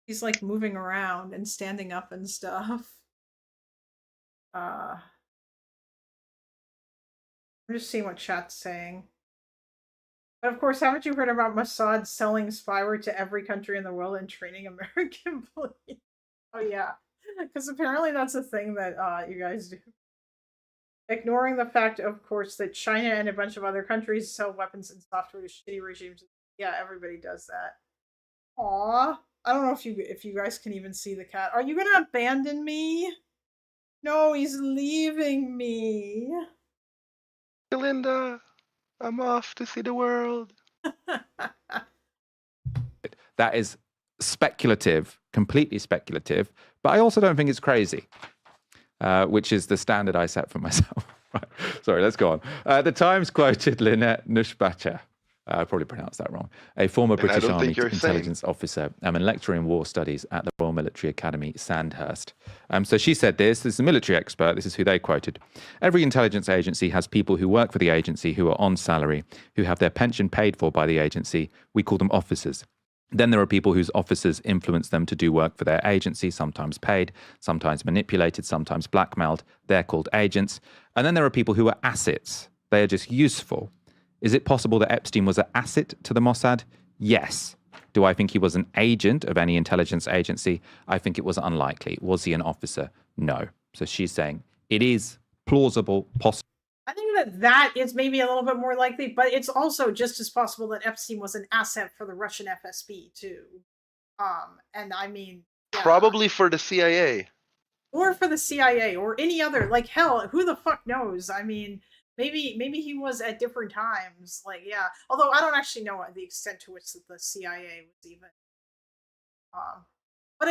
He's like moving around and standing up and stuff. I'm just seeing what chat's saying. But of course, haven't you heard about Mossad selling spyware to every country in the world and training American employees? Oh yeah, because apparently that's a thing that you guys do. Ignoring the fact, of course, that China and a bunch of other countries sell weapons and software to shitty regimes. Yeah, everybody does that. Aw, I don't know if you guys can even see the cat. Are you gonna abandon me? No, he's leaving me. Linda, I'm off to see the world. That is speculative, completely speculative, but I also don't think it's crazy, which is the standard I set for myself. Right. Sorry, let's go on. The Times quoted Lynette Nussbacher, I probably pronounced that wrong, a former British Army intelligence officer and lecturer in war studies at the Royal Military Academy, Sandhurst. So she said this is a military expert, this is who they quoted. Every intelligence agency has people who work for the agency who are on salary, who have their pension paid for by the agency. We call them officers. Then there are people whose officers influence them to do work for their agency, sometimes paid, sometimes manipulated, sometimes blackmailed. They're called agents. And then there are people who are assets. They are just useful. Is it possible that Epstein was an asset to the Mossad? Yes. Do I think he was an agent of any intelligence agency? I think it was unlikely. Was he an officer? No. So she's saying it is plausible, possible. I think that is maybe a little bit more likely, but it's also just as possible that Epstein was an asset for the Russian FSB too. And I mean, Probably for the CIA. Or for the CIA or any other, like hell, who the fuck knows? I mean, maybe he was at different times. Like, yeah. Although I don't actually know the extent to which the CIA was even. But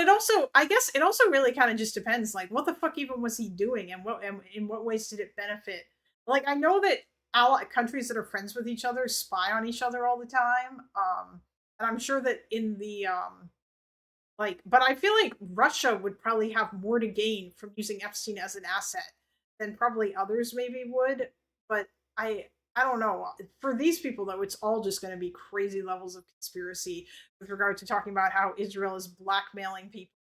I guess it also really kind of just depends. Like, what the fuck even was he doing, and in what ways did it benefit? Like, I know that countries that are friends with each other spy on each other all the time. And I'm sure that in the but I feel like Russia would probably have more to gain from using Epstein as an asset than probably others maybe would. But I don't know. For these people though, it's all just going to be crazy levels of conspiracy with regard to talking about how Israel is blackmailing people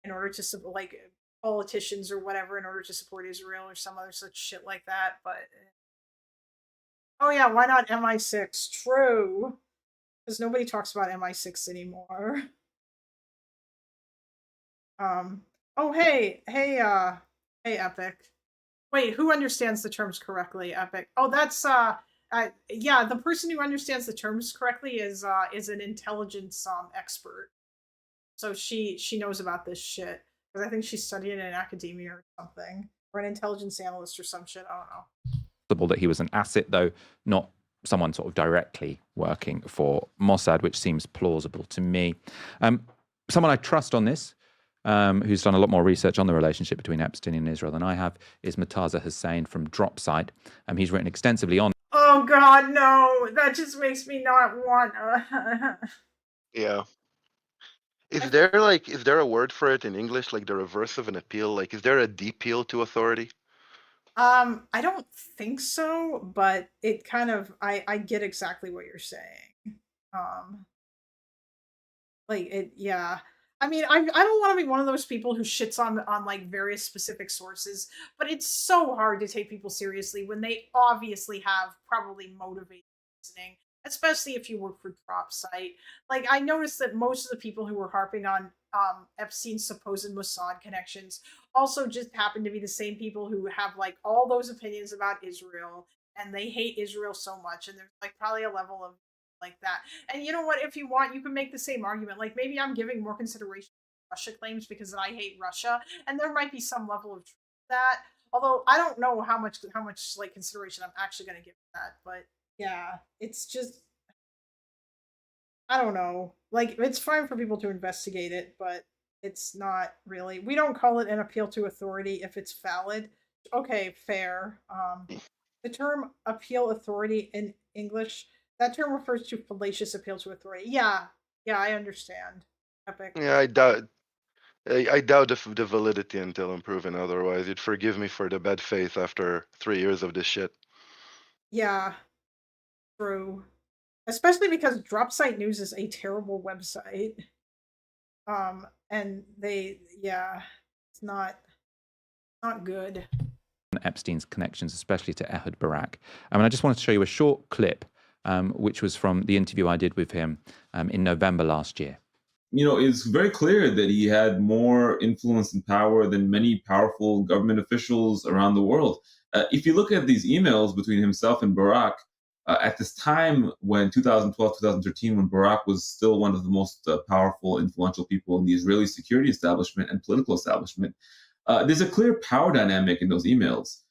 in order to like politicians or whatever in order to support Israel or some other such shit like that. But oh yeah, why not MI6? True, because nobody talks about MI6 anymore. Oh hey Epic. Wait, who understands the terms correctly? Epic. Oh, that's yeah, the person who understands the terms correctly is an intelligence expert. So she knows about this shit because I think she's studying in academia or something, or an intelligence analyst or some shit. I don't know. Possible that he was an asset, though not someone sort of directly working for Mossad, which seems plausible to me. Someone I trust on this, who's done a lot more research on the relationship between Epstein and Israel than I have, is Murtaza Hussain from Dropsite. He's written extensively on. Oh God, no! That just makes me not want. Yeah. Is there a word for it in English, like the reverse of an appeal? Like, is there a depeal to authority? I don't think so, but it kind of I get exactly what you're saying. Like it, yeah. I mean, I don't want to be one of those people who shits on like various specific sources, but it's so hard to take people seriously when they obviously have probably motivated listening, especially if you work for Dropsite. Like I noticed that most of the people who were harping on Epstein's supposed Mossad connections also just happen to be the same people who have like all those opinions about Israel and they hate Israel so much, and there's like probably a level of like that. And you know what? If you want, you can make the same argument. Like maybe I'm giving more consideration to Russia claims because I hate Russia, and there might be some level of truth to that. Although I don't know how much like consideration I'm actually going to give that. But yeah, it's just I don't know. Like it's fine for people to investigate it, but it's not really. We don't call it an appeal to authority if it's valid. Okay, fair. The term appeal authority in English, that term refers to fallacious appeal to authority. Yeah, I understand. Epic. Yeah, I doubt the validity until I'm proven otherwise. You'd forgive me for the bad faith after 3 years of this shit. Yeah, true. Especially because Dropsite News is a terrible website. And it's not good. Epstein's connections, especially to Ehud Barak. I just wanted to show you a short clip, which was from the interview I did with him in November last year. It's very clear that he had more influence and power than many powerful government officials around the world. If you look at these emails between himself and Barak, at this time when 2012, 2013, when Barak was still one of the most powerful, influential people in the Israeli security establishment and political establishment, there's a clear power dynamic in those emails.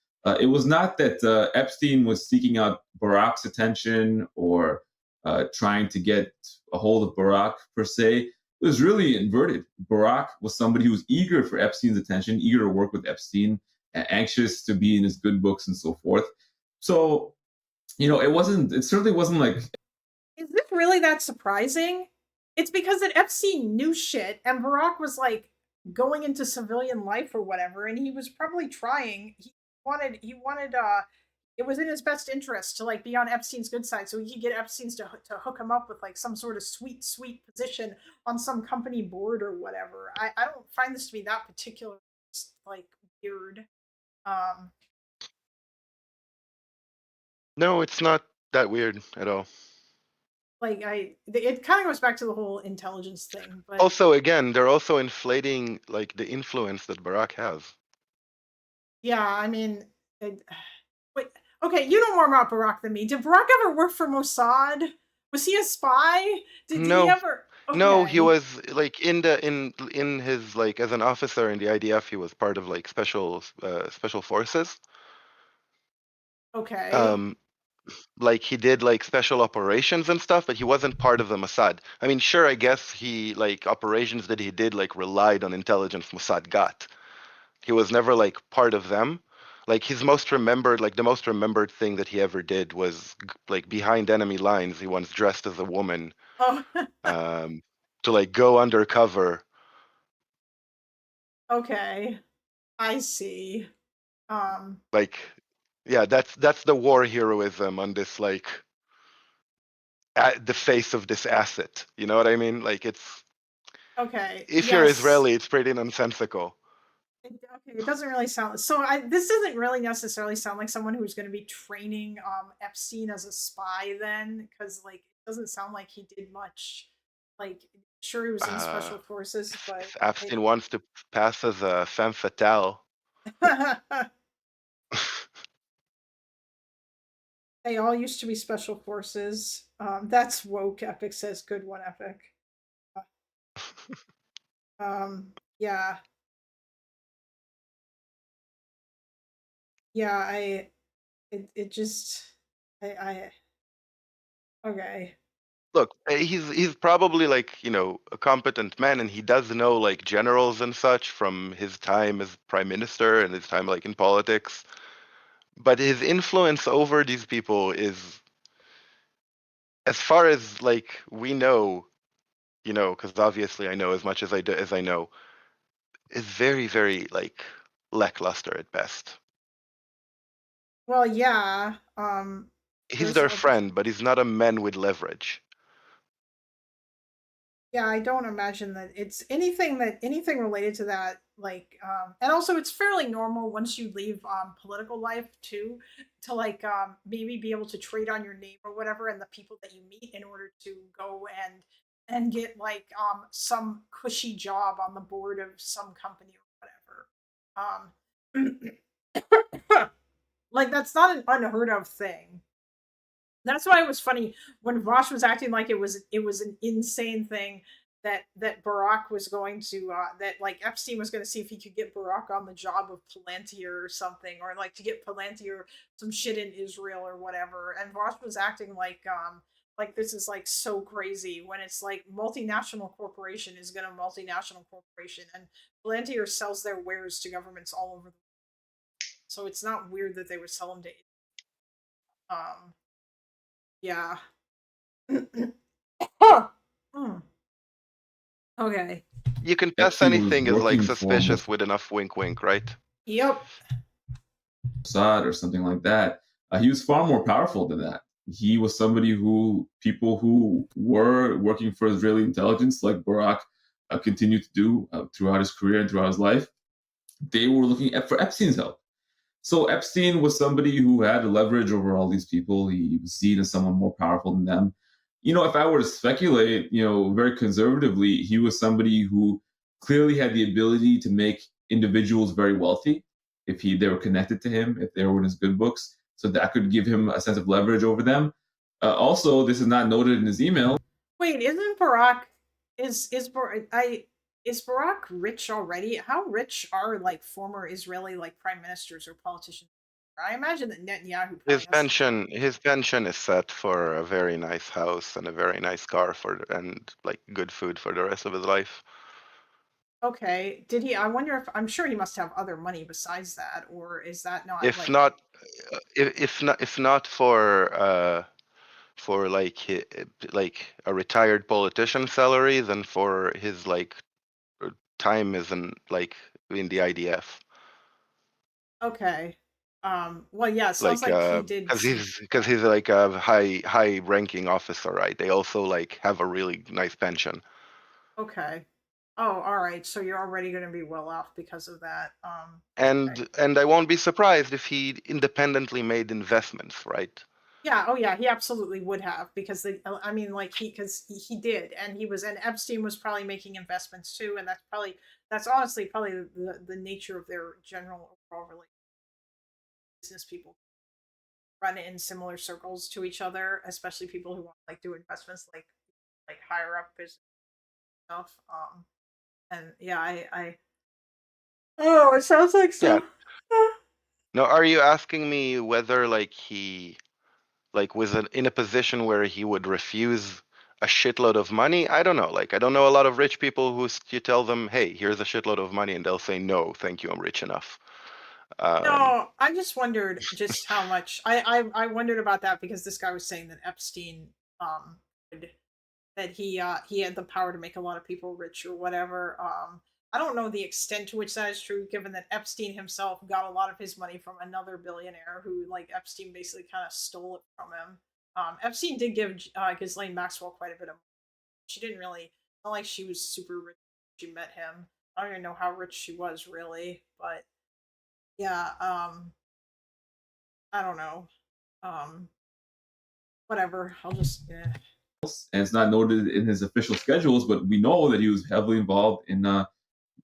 It was not that Epstein was seeking out Barak's attention or trying to get a hold of Barak per se. It was really inverted. Barak was somebody who was eager for Epstein's attention, eager to work with Epstein, anxious to be in his good books and so forth. So, it certainly wasn't like. Is this really that surprising? It's because that Epstein knew shit and Barak was like going into civilian life or whatever, and he was probably trying. He wanted it was in his best interest to like be on Epstein's good side so he could get Epstein's to hook him up with like some sort of sweet position on some company board or whatever. I don't find this to be that particular like weird. No, it's not that weird at all. Like it kind of goes back to the whole intelligence thing. But also, again, they're also inflating like the influence that Barak has. Yeah, I mean, wait. Okay, you know more about Barak than me. Did Barak ever work for Mossad? Was he a spy? Did he ever? Okay. No, he was like in his like as an officer in the IDF. He was part of like special forces. Okay. Like he did like special operations and stuff, but he wasn't part of the Mossad. I mean, sure, I guess he like operations that he did like relied on intelligence Mossad got. He was never like part of them, like his most remembered, like the most remembered thing that he ever did was like behind enemy lines. He once dressed as a woman Oh, to like go undercover. okay. I see. Like, yeah, that's the war heroism on this like at the face of this asset. You know what I mean? Like it's Okay. if you're Yes. Israeli, it's pretty nonsensical. Okay, it doesn't really sound so. This doesn't really necessarily sound like someone who's going to be training Epstein as a spy then, because like it doesn't sound like he did much. Like, sure, he was in special forces, but If Epstein wants to pass as a femme fatale. They all used to be special forces. That's woke. Epic says, "Good one, Epic." Yeah, yeah. It just, okay. Look, he's probably like, you know, a competent man, and he does know like generals and such from his time as prime minister and his time like in politics. But his influence over these people is, as far as like we know, you know, because obviously I know as much as I do as I know, is very, very like lackluster at best. Well, yeah. He's There's their a friend, but he's not a man with leverage. Yeah, I don't imagine that it's anything related to that, like and also it's fairly normal once you leave political life too, to like maybe be able to trade on your name or whatever and the people that you meet in order to go and get like some cushy job on the board of some company or whatever. Like that's not an unheard of thing. That's why it was funny when Vosh was acting like it was an insane thing that Barack was going to that like Epstein was going to see if he could get Barack on the job of Palantir or something, or like to get Palantir some shit in Israel or whatever. And Vosh was acting like this is like so crazy when it's like multinational corporation is going to multinational corporation, and Palantir sells their wares to governments all over the world. So it's not weird that they would sell them to um yeah. Hmm. Okay. You can test Epstein was anything as like working for suspicious with enough wink wink, right? Yep. Mossad or something like that. He was far more powerful than that. He was somebody who people who were working for Israeli intelligence, like Barak, continued to do throughout his career and throughout his life. They were looking for Epstein's help. So Epstein was somebody who had leverage over all these people. He was seen as someone more powerful than them. You know, if I were to speculate, you know, very conservatively, he was somebody who clearly had the ability to make individuals very wealthy if they were connected to him, if they were in his good books. So that could give him a sense of leverage over them. Also, this is not noted in his email. Wait, isn't Barack is Barack rich already? How rich are like former Israeli like prime ministers or politicians? I imagine that Netanyahu His pension is set for a very nice house and a very nice car and like good food for the rest of his life. Okay. Did he? I wonder if I'm sure he must have other money besides that, or is that not If like not, if not for like a retired politician salary, then for his like time is in like in the IDF. okay? Well, yeah, it sounds like he did. Because he's like a high ranking officer, right? They also like have a really nice pension. Okay. Oh, all right. So you're already going to be well off because of that. And I won't be surprised if he independently made investments, right? Yeah. Oh, yeah. He absolutely would have because I mean, like because he did, and Epstein was probably making investments too, and that's honestly probably the nature of their general overall relationship. Business people run in similar circles to each other, especially people who want to like do investments like higher up business stuff. And yeah, I oh, it sounds like so. Yeah. Now, are you asking me whether like he like was in a position where he would refuse a shitload of money? I don't know. Like I don't know a lot of rich people who you tell them, "Hey, here's a shitload of money," and they'll say, "No, thank you, I'm rich enough." No, I just wondered just how much I wondered about that because this guy was saying that Epstein could that he had the power to make a lot of people rich or whatever. I don't know the extent to which that is true, given that Epstein himself got a lot of his money from another billionaire who, like, Epstein basically kind of stole it from him. Epstein did give Ghislaine Maxwell quite a bit of money. She didn't really, not like she was super rich when she met him. I don't even know how rich she was really, but yeah, I don't know. Um, whatever. I'll just And it's not noted in his official schedules, but we know that he was heavily involved in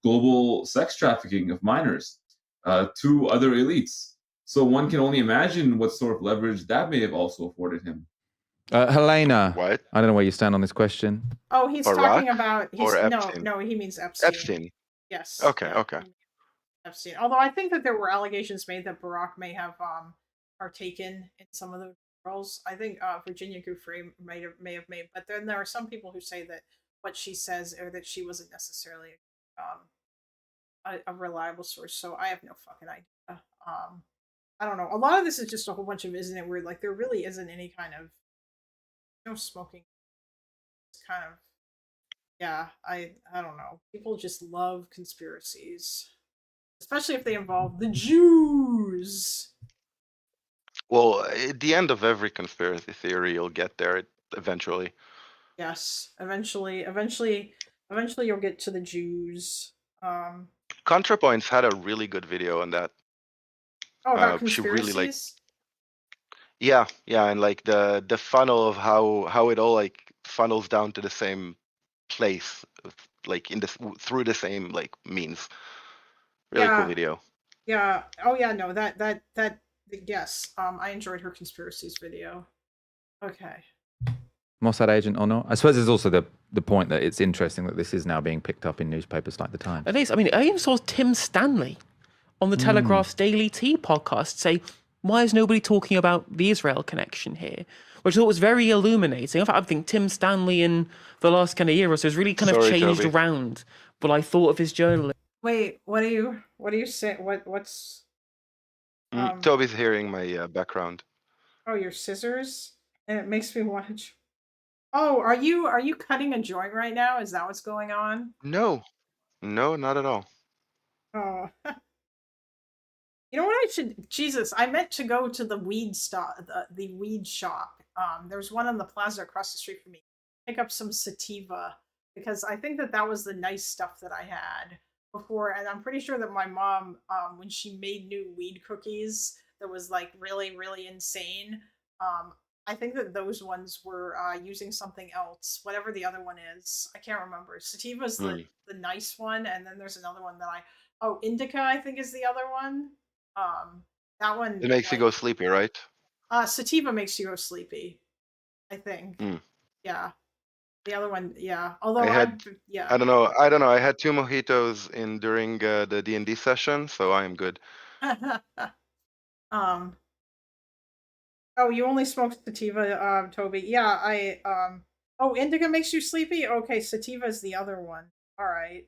global sex trafficking of minors to other elites. So one can only imagine what sort of leverage that may have also afforded him. Helena, What? I don't know where you stand on this question. Oh, he's Barack talking about or no, Epstein? no, he means Epstein. Epstein. Yes. Okay, yeah, okay. Epstein. Although I think that there were allegations made that Barack may have partaken in some of those girls. I think Virginia Giuffre may have made, but then there are some people who say that what she says or that she wasn't necessarily a reliable source. So I have no fucking idea. I don't know. A lot of this is just a whole bunch of isn't it weird? Like there really isn't any kind of no smoking. It's kind of yeah. I don't know. People just love conspiracies, especially if they involve the Jews. Well, at the end of every conspiracy theory, you'll get there eventually. Yes, eventually, you'll get to the Jews. ContraPoints had a really good video on that. Oh, about She really like, conspiracies. yeah, and like the funnel of how it all like funnels down to the same place, like in this through the same like means. Really cool Yeah, video. yeah. Oh, yeah. No, that yes. I enjoyed her conspiracies video. Okay. Mossad agent or not? I suppose there's also the point that it's interesting that this is now being picked up in newspapers like the Times. At least, I mean, I even saw Tim Stanley on the Telegraph's Daily Tea podcast say, why is nobody talking about the Israel connection here? Which I thought was very illuminating. In fact, I think Tim Stanley in the last kind of year or so has really kind of changed Toby. around what I thought of his journalism. Wait, what do you say? What's Toby's hearing my background. oh, your scissors? And it makes me want to. Oh, are you cutting a joint right now? Is that what's going on? No, not at all. Oh. You know what I should Jesus, I meant to go to the weed stop the weed shop. There's one on the plaza across the street from me. Pick up some sativa because I think that was the nice stuff that I had before, and I'm pretty sure that my mom when she made new weed cookies that was like really really insane. I think that those ones were using something else, whatever the other one is. I can't remember. Sativa's the nice one, and then there's another one that indica I think is the other one. That one. It makes you go sleepy, right? Sativa makes you go sleepy, I think. Yeah. The other one, yeah. Although I don't know. I had 2 mojitos during the D&D session, so I am good. Oh, you only smoke sativa, Toby. Yeah, oh, indica makes you sleepy? Okay, sativa is the other one. All right.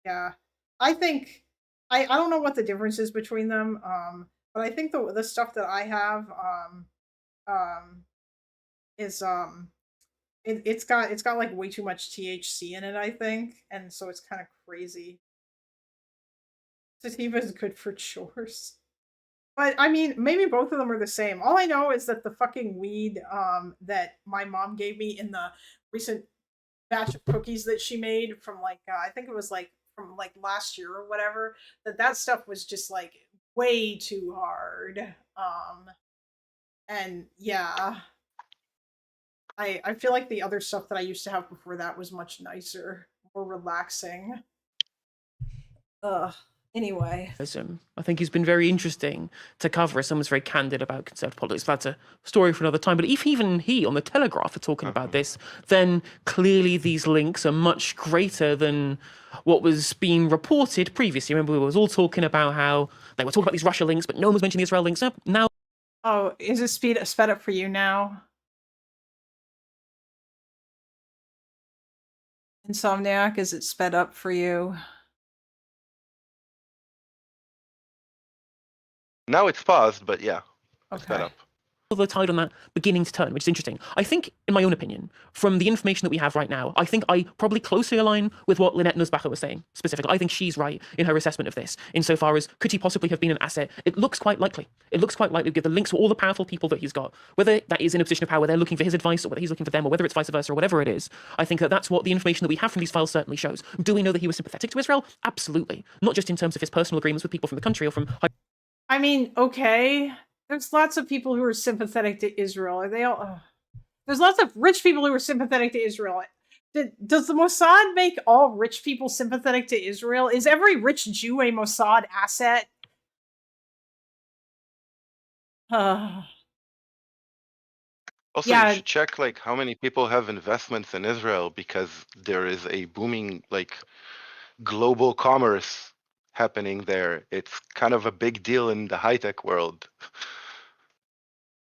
Yeah. I think I don't know what the difference is between them. But I think the stuff that I have is it's got like way too much THC in it, I think, and so it's kind of crazy. Sativa is good for chores. But I mean, maybe both of them are the same. All I know is that the fucking weed that my mom gave me in the recent batch of cookies that she made from like I think it was like from like last year or whatever, that stuff was just like way too hard. And yeah, I feel like the other stuff that I used to have before that was much nicer, more relaxing. Anyway. I think he's been very interesting to cover as someone's very candid about conservative politics. That's a story for another time. But if even he on the Telegraph are talking about this, then clearly these links are much greater than what was being reported previously. Remember, we was all talking about how they were talking about these Russia links, but no one was mentioning the Israel links. Now, oh, is it sped up for you now? Insomniac, is it sped up for you? Now it's paused, but yeah, it's sped up. The tide on that beginning to turn, which is interesting. I think, in my own opinion, from the information that we have right now, I think I probably closely align with what Lynette Nussbacher was saying specifically. I think she's right in her assessment of this, insofar as could he possibly have been an asset? It looks quite likely. It looks quite likely to give the links to all the powerful people that he's got, whether that is in a position of power, they're looking for his advice, or whether he's looking for them, or whether it's vice versa, or whatever it is. I think that that's what the information that we have from these files certainly shows. Do we know that he was sympathetic to Israel? Absolutely. Not just in terms of his personal agreements with people from the country or from... I mean, okay. There's lots of people who are sympathetic to Israel. Are they all? There's lots of rich people who are sympathetic to Israel. Does the Mossad make all rich people sympathetic to Israel? Is every rich Jew a Mossad asset? Also, Yeah. you should check like how many people have investments in Israel, because there is a booming like global commerce happening there. It's kind of a big deal in the high-tech world.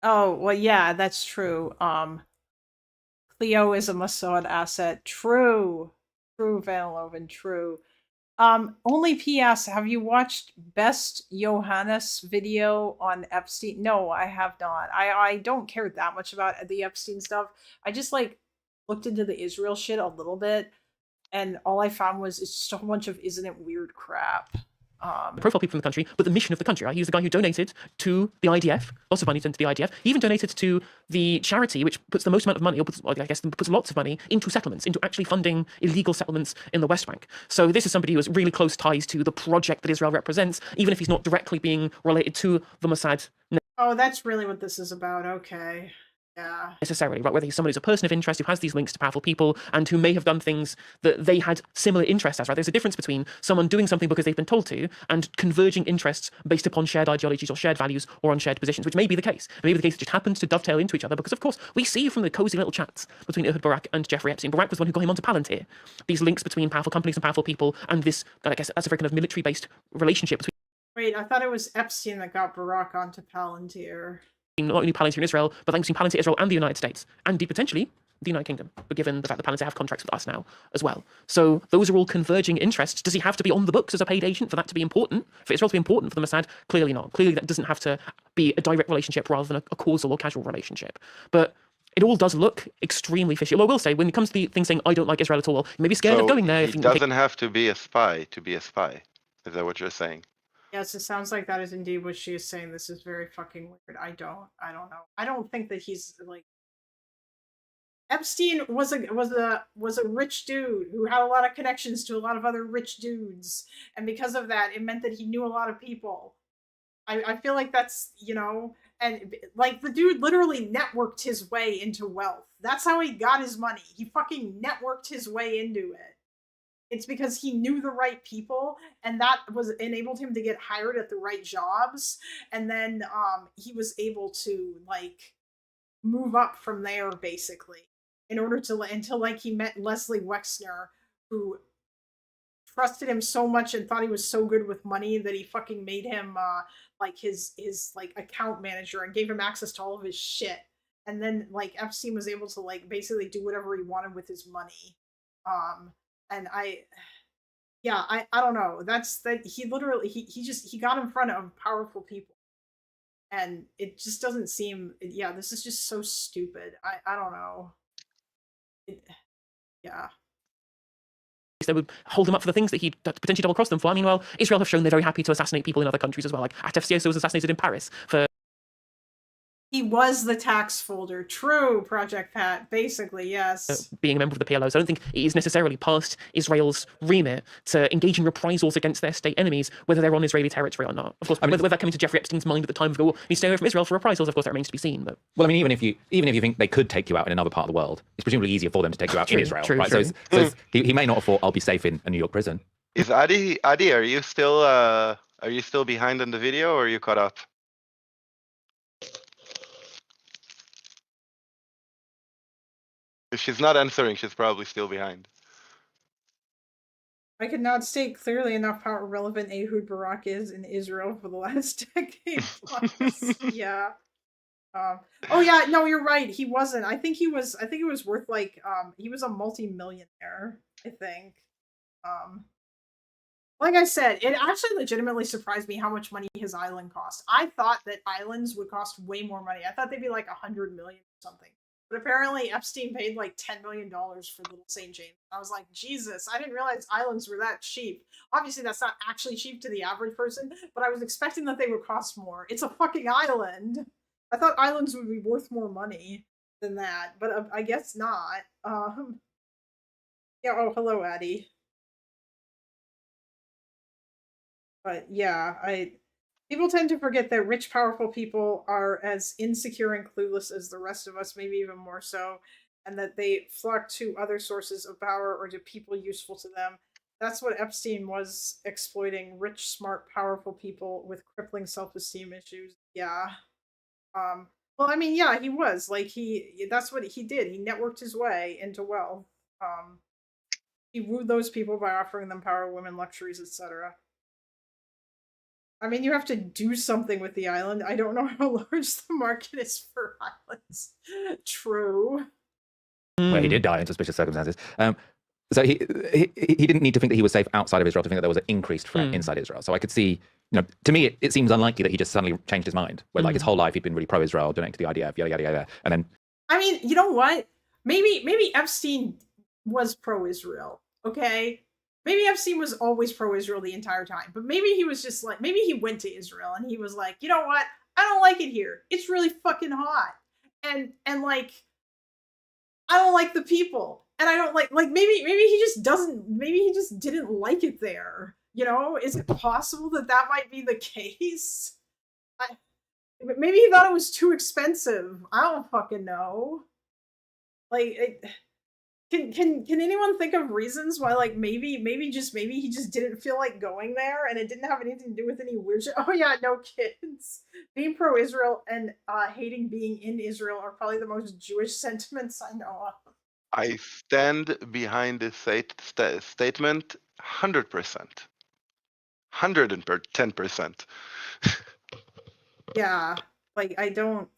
Oh, well, yeah, that's true. Cleo is a Mossad asset. True. True, Van Loven, true. Only PS, have you watched Best Johannes video on Epstein? No, I have not. I don't care that much about the Epstein stuff. I just like looked into the Israel shit a little bit, and all I found was it's just a whole bunch of isn't it weird crap. The profile people from the country, but the mission of the country. Right? He was the guy who donated to the IDF, lots of money into the IDF. He even donated to the charity, which puts the most amount of money, or puts lots of money into settlements, into actually funding illegal settlements in the West Bank. So this is somebody who has really close ties to the project that Israel represents, even if he's not directly being related to the Mossad. Oh, that's really what this is about. Okay. Yeah. Necessarily, right? Whether he's somebody who's a person of interest who has these links to powerful people and who may have done things that they had similar interests as, right? There's a difference between someone doing something because they've been told to and converging interests based upon shared ideologies or shared values or on shared positions, which may be the case. It may be the case that just happens to dovetail into each other because, of course, we see from the cozy little chats between Ehud Barak and Jeffrey Epstein. Barak was the one who got him onto Palantir. These links between powerful companies and powerful people, and this, I guess, that's a very kind of military-based relationship between. Wait, I thought it was Epstein that got Barack onto Palantir. Not only Palantir in Israel, but thanks to Palantir Israel and the United States, and potentially the United Kingdom, but given the fact that Palantir have contracts with us now as well. So those are all converging interests. Does he have to be on the books as a paid agent for that to be important? For Israel to be important for the Mossad? Clearly not. Clearly that doesn't have to be a direct relationship rather than a causal or casual relationship. But it all does look extremely fishy. Although I will say, when it comes to the thing saying, I don't like Israel at all, you may be scared of going there. He doesn't have to be a spy to be a spy. Is that what you're saying? Yes, it sounds like that is indeed what she is saying. This is very fucking weird. I don't know. I don't think that he's like Epstein was a rich dude who had a lot of connections to a lot of other rich dudes, and because of that, it meant that he knew a lot of people. I feel like that's, you know, and like the dude literally networked his way into wealth. That's how he got his money. He fucking networked his way into it. It's because he knew the right people, and that was enabled him to get hired at the right jobs, and then he was able to like move up from there basically in order to until like he met Leslie Wexner, who trusted him so much and thought he was so good with money that he fucking made him like his like account manager and gave him access to all of his shit. And then like Epstein was able to like basically do whatever he wanted with his money. And I don't know. That's that he literally he got in front of powerful people, and it just doesn't seem. Yeah, this is just so stupid. I don't know. Yeah. They would hold him up for the things that he'd potentially double cross them for. I mean, well, Israel have shown they're very happy to assassinate people in other countries as well. Like Atef Sieso was assassinated in Paris for. He was the tax folder. True, Project Pat. Basically, yes. Being a member of the PLO. So I don't think it is necessarily past Israel's remit to engage in reprisals against their state enemies, whether they're on Israeli territory or not. Of course, whether that came into Jeffrey Epstein's mind at the time of the war, he's staying away from Israel for reprisals, of course, that remains to be seen. But well, I mean, even if you think they could take you out in another part of the world, it's presumably easier for them to take you out in Israel, right? True. So he may not have thought, I'll be safe in a New York prison. Is Adi, are you still behind on the video, or are you caught up? If she's not answering, she's probably still behind. I could not state clearly enough how irrelevant Ehud Barak is in Israel for the last decade plus. Yeah. Oh yeah, no, you're right. He wasn't. I think it was worth like he was a multi-millionaire, I think. Like I said, it actually legitimately surprised me how much money his island cost. I thought that islands would cost way more money. I thought they'd be like 100 million or something. But apparently Epstein paid like $10 million for Little St. James. I was like, Jesus, I didn't realize islands were that cheap. Obviously, that's not actually cheap to the average person, but I was expecting that they would cost more. It's a fucking island. I thought islands would be worth more money than that, but I guess not. Yeah, oh, hello, Addie. But yeah, people tend to forget that rich, powerful people are as insecure and clueless as the rest of us, maybe even more so, and that they flock to other sources of power or to people useful to them. That's what Epstein was, exploiting rich, smart, powerful people with crippling self-esteem issues. Yeah. Well, I mean, yeah, he was. Like, that's what he did. He networked his way into wealth. He wooed those people by offering them power, women, luxuries, etc. I mean, you have to do something with the island. I don't know how large the market is for islands. True. Where he did die in suspicious circumstances. So he didn't need to think that he was safe outside of Israel to think that there was an increased threat inside Israel. So I could see, to me, it seems unlikely that he just suddenly changed his mind. Where like his whole life he'd been really pro-Israel, donating to the IDF, yada yada yada, and then. I mean, you know what? Maybe Epstein was pro-Israel. Okay. Maybe Epstein was always pro-Israel the entire time, but maybe he was just like, maybe he went to Israel and he was like, you know what? I don't like it here. It's really fucking hot. And like, I don't like the people. And I don't like maybe he just didn't like it there. Is it possible that might be the case? Maybe he thought it was too expensive. I don't fucking know. Like, Can anyone think of reasons why, like, maybe he just didn't feel like going there, and it didn't have anything to do with any weird shit? Oh yeah, no kids. Being pro-Israel and hating being in Israel are probably the most Jewish sentiments I know of. I stand behind this statement 100%. 110%. Yeah, like, I don't.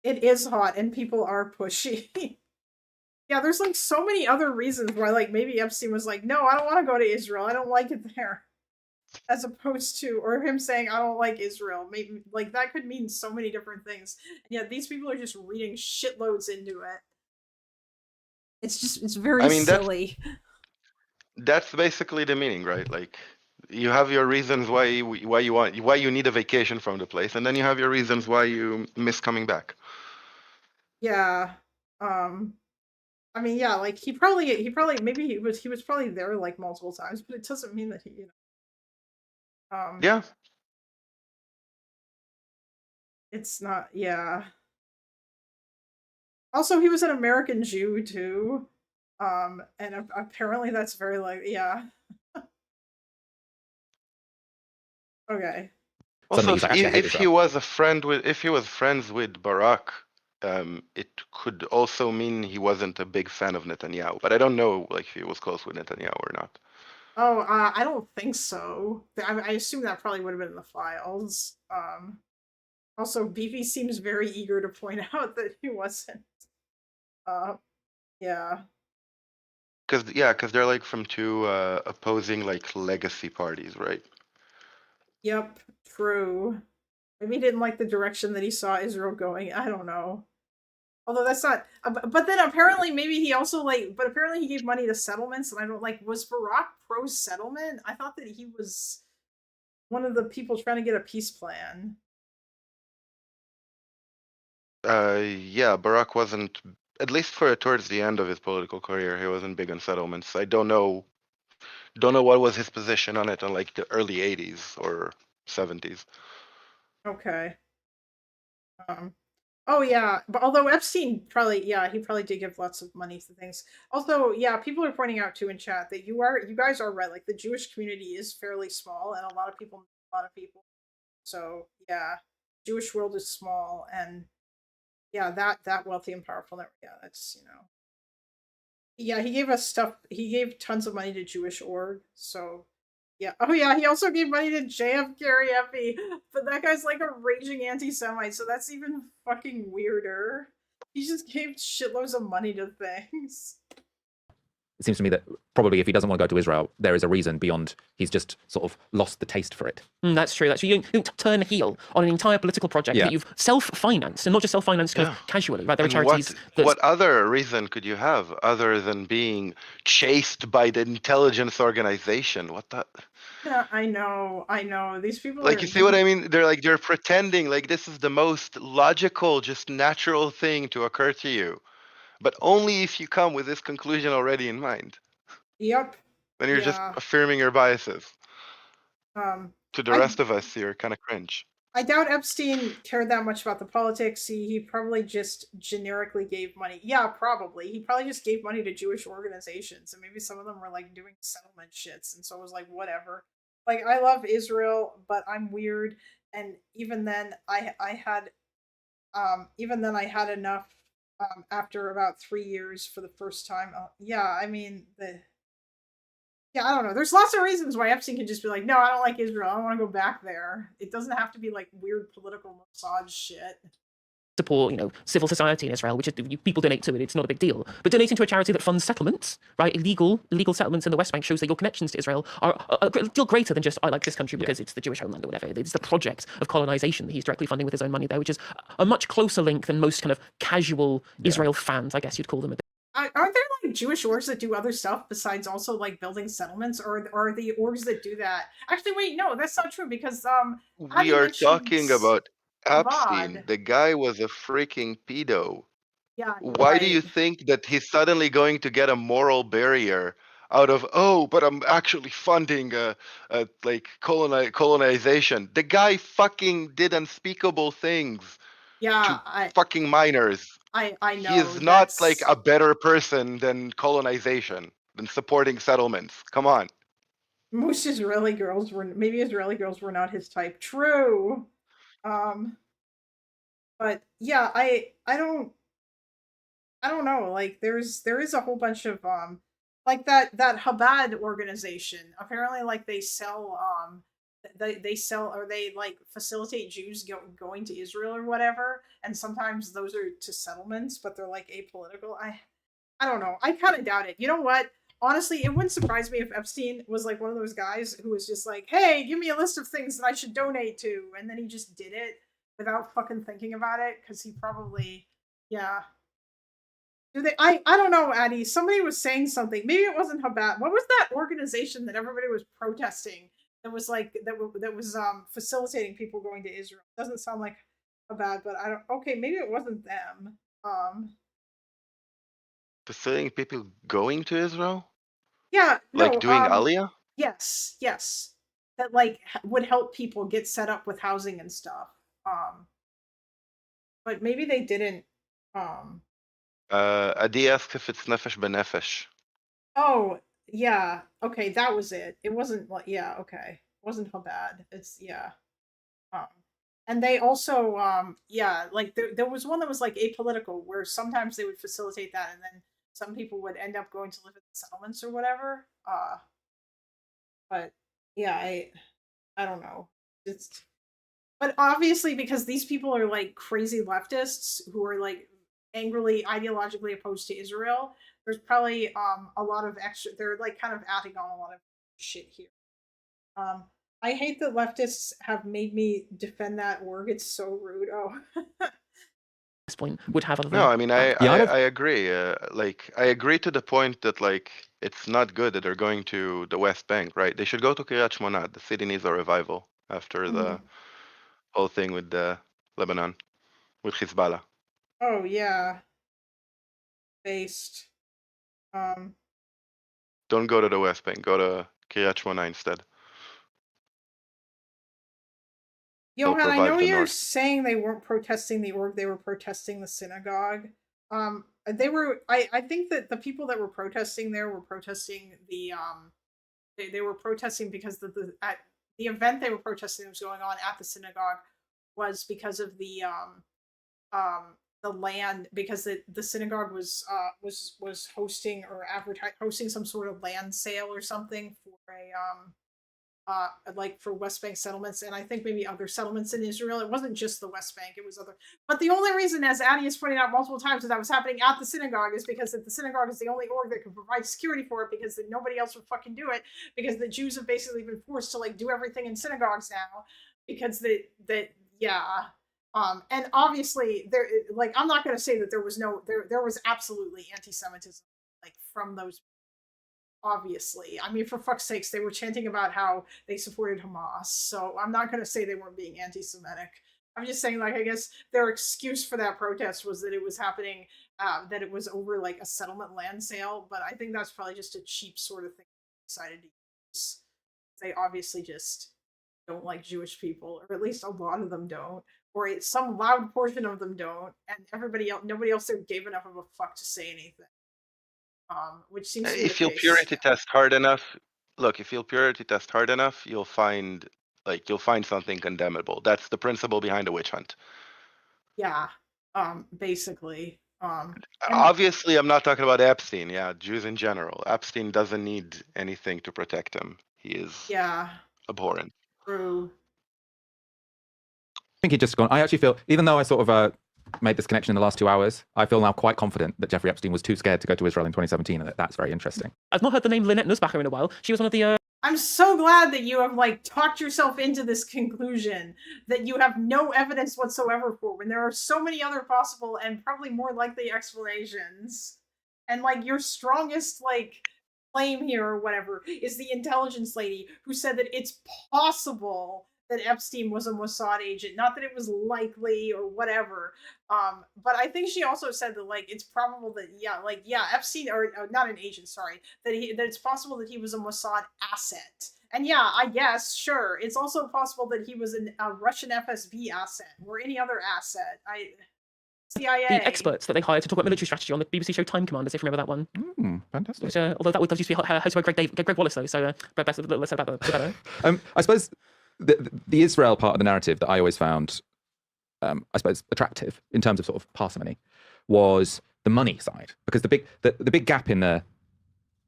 It is hot, and people are pushy. Yeah, there's like so many other reasons why, like, maybe Epstein was like, no, I don't want to go to Israel. I don't like it there. As opposed to, or him saying, I don't like Israel. Maybe, like, that could mean so many different things. And yet these people are just reading shitloads into it. It's very silly. That's basically the meaning, right? Like, you have your reasons why you need a vacation from the place, and then you have your reasons why you miss coming back. Yeah. I mean, yeah, like he probably maybe he was probably there like multiple times, but it doesn't mean that he, Yeah. It's not, yeah. Also, he was an American Jew too. And apparently that's very like, yeah. Okay. Also, if he was friends with Barack, it could also mean he wasn't a big fan of Netanyahu. But I don't know, like, if he was close with Netanyahu or not. Oh, I don't think so. I assume that probably would have been in the files. Also, Beefy seems very eager to point out that he wasn't. Yeah. Because they're like from two opposing like legacy parties, right? Yep, true. Maybe he didn't like the direction that he saw Israel going. I don't know. Although that's not. But then apparently maybe he also but apparently he gave money to settlements, and I don't like. Was Barack pro settlement? I thought that he was one of the people trying to get a peace plan. Yeah, Barack wasn't, at least towards the end of his political career, he wasn't big on settlements. I don't know what was his position on it in like the early 80s or 70s. Okay. Oh yeah, but although Epstein probably, he probably did give lots of money to things. Also, yeah, people are pointing out too in chat that you guys are right. Like, the Jewish community is fairly small, and a lot of people know a lot of people. So yeah, Jewish world is small, and yeah, that wealthy and powerful network. Yeah, that's, yeah, he gave us stuff. He gave tons of money to Jewish org. So yeah. Oh yeah, he also gave money to JF Gary Effie, but that guy's like a raging anti-Semite, so that's even fucking weirder. He just gave shitloads of money to things. It seems to me that probably if he doesn't want to go to Israel, there is a reason beyond he's just sort of lost the taste for it. That's true. That's true. You don't turn heel on an entire political project that you've self-financed, and not just self-financed kind of casually, right? There are charities. What other reason could you have other than being chased by the intelligence organization? What the? Yeah, I know. These people Like, are, you see what I mean? They're pretending like this is the most logical, just natural thing to occur to you, but only if you come with this conclusion already in mind. Yep. Then you're just Yeah. affirming your biases. To the I rest of us, you're kind of cringe. I doubt Epstein cared that much about the politics. He probably just generically gave money. Yeah, probably. He probably just gave money to Jewish organizations, and maybe some of them were like doing settlement shits, and so it was like whatever. Like, I love Israel, but I'm weird, and even then I had enough after about 3 years for the first time. Yeah, I mean I don't know. There's lots of reasons why Epstein can just be like, no, I don't like Israel. I don't want to go back there. It doesn't have to be like weird political massage shit. Support, civil society in Israel, which is people donate to it. It's not a big deal. But donating to a charity that funds settlements, right, illegal settlements in the West Bank, shows that your connections to Israel are a deal greater than just I like this country because it's the Jewish homeland or whatever. It's the project of colonization that he's directly funding with his own money there, which is a much closer link than most kind of casual Israel fans, I guess you'd call them. Aren't there like Jewish orgs that do other stuff besides also like building settlements, or are the orgs that do that? Actually, wait, no, that's not true because We are talking about Epstein. The guy was a freaking pedo. Yeah. Why do you think that he's suddenly going to get a moral barrier out of, oh, but I'm actually funding like colonization? The guy fucking did unspeakable things Yeah, to fucking minors. I know. He is not like a better person than colonization, than supporting settlements. Come on. Most Israeli girls were not his type. True. But yeah, I don't know. Like there is a whole bunch of like that Chabad organization. Apparently, like they sell they sell or they like facilitate Jews going to Israel or whatever, and sometimes those are to settlements, but they're like apolitical. I don't know. I kind of doubt it. You know what? Honestly, it wouldn't surprise me if Epstein was like one of those guys who was just like, "Hey, give me a list of things that I should donate to," and then he just did it without fucking thinking about it because he probably, yeah. Do they? I don't know, Addie. Somebody was saying something. Maybe it wasn't Chabad. What was that organization that everybody was protesting? That was like that was facilitating people going to Israel. Doesn't sound like Chabad, but I don't. Okay, maybe it wasn't them. Facilitating people going to Israel? Yeah, no, Like doing Aliyah? Yes, yes. That like would help people get set up with housing and stuff. But maybe they didn't. Adi asked if it's nefesh benefesh. Oh, yeah. Okay, that was it. It wasn't like okay. It wasn't how bad. It's and they also like there was one that was like apolitical where sometimes they would facilitate that and then some people would end up going to live in the settlements or whatever. But yeah, I don't know. But obviously because these people are like crazy leftists who are like angrily ideologically opposed to Israel, there's probably a lot of extra, they're like kind of adding on a lot of shit here. I hate that leftists have made me defend that org. It's so rude. Oh. This point would have other. No, I mean I agree. Like I agree to the point that like it's not good that they're going to the West Bank, right? They should go to Kiryat Shmona. The city needs a revival after the whole thing with Lebanon, with Hezbollah. Oh yeah. Based. Don't go to the West Bank. Go to Kiryat Shmona instead. Johan, I know you're saying they weren't protesting the org, they were protesting the synagogue. They were. I think that the people that were protesting there were protesting the they were protesting because the event they were protesting that was going on at the synagogue was because of the land, because the synagogue was hosting or hosting some sort of land sale or something for like for West Bank settlements, and I think maybe other settlements in Israel. It wasn't just the West Bank; it was other. But the only reason, as Addie has pointed out multiple times, that was happening at the synagogue is because the synagogue is the only org that can provide security for it, because nobody else would fucking do it, because the Jews have basically been forced to like do everything in synagogues now, because and obviously there, like, I'm not going to say that there was absolutely anti-Semitism like from those. Obviously, I mean, for fuck's sakes, they were chanting about how they supported Hamas, so I'm not going to say they weren't being anti-Semitic. I'm just saying, like, I guess their excuse for that protest was that it was happening, that it was over like a settlement land sale, but I think that's probably just a cheap sort of thing they decided to use. They obviously just don't like Jewish people, or at least a lot of them don't, or some loud portion of them don't, and nobody else there gave enough of a fuck to say anything. Which seems to be If you'll purity test hard enough, if you'll purity test hard enough, you'll find something condemnable. That's the principle behind a witch hunt. Yeah, basically. Obviously, I'm not talking about Epstein. Yeah, Jews in general. Epstein doesn't need anything to protect him. He is abhorrent. True. I think he just gone. I actually feel, even though I sort of made this connection in the last 2 hours, I feel now quite confident that Jeffrey Epstein was too scared to go to Israel in 2017, and that's very interesting. I've not heard the name Lynette Nussbacher in a while. She was one of the... I'm so glad that you have like talked yourself into this conclusion that you have no evidence whatsoever for, when there are so many other possible and probably more likely explanations. And like your strongest like claim here or whatever is the intelligence lady who said that it's possible that Epstein was a Mossad agent, not that it was likely or whatever. But I think she also said that like it's probable that Epstein, or not an agent, sorry, that it's possible that he was a Mossad asset. And yeah, I guess sure, it's also possible that he was a Russian FSB asset or any other asset. CIA. The experts that they hired to talk about military strategy on the BBC show Time Commanders, if you remember that one. Fantastic. Which, although that used to be hosted by Greg Wallace, though, so let's say about the better. I suppose the Israel part of the narrative that I always found, I suppose, attractive in terms of sort of parsimony was the money side, because the big gap in the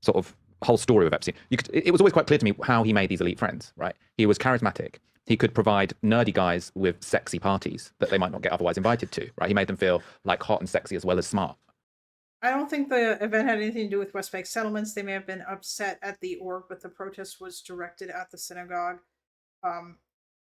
sort of whole story of Epstein, it was always quite clear to me how he made these elite friends, right? He was charismatic. He could provide nerdy guys with sexy parties that they might not get otherwise invited to, right? He made them feel like hot and sexy as well as smart. I don't think the event had anything to do with West Bank settlements. They may have been upset at the org, but the protest was directed at the synagogue.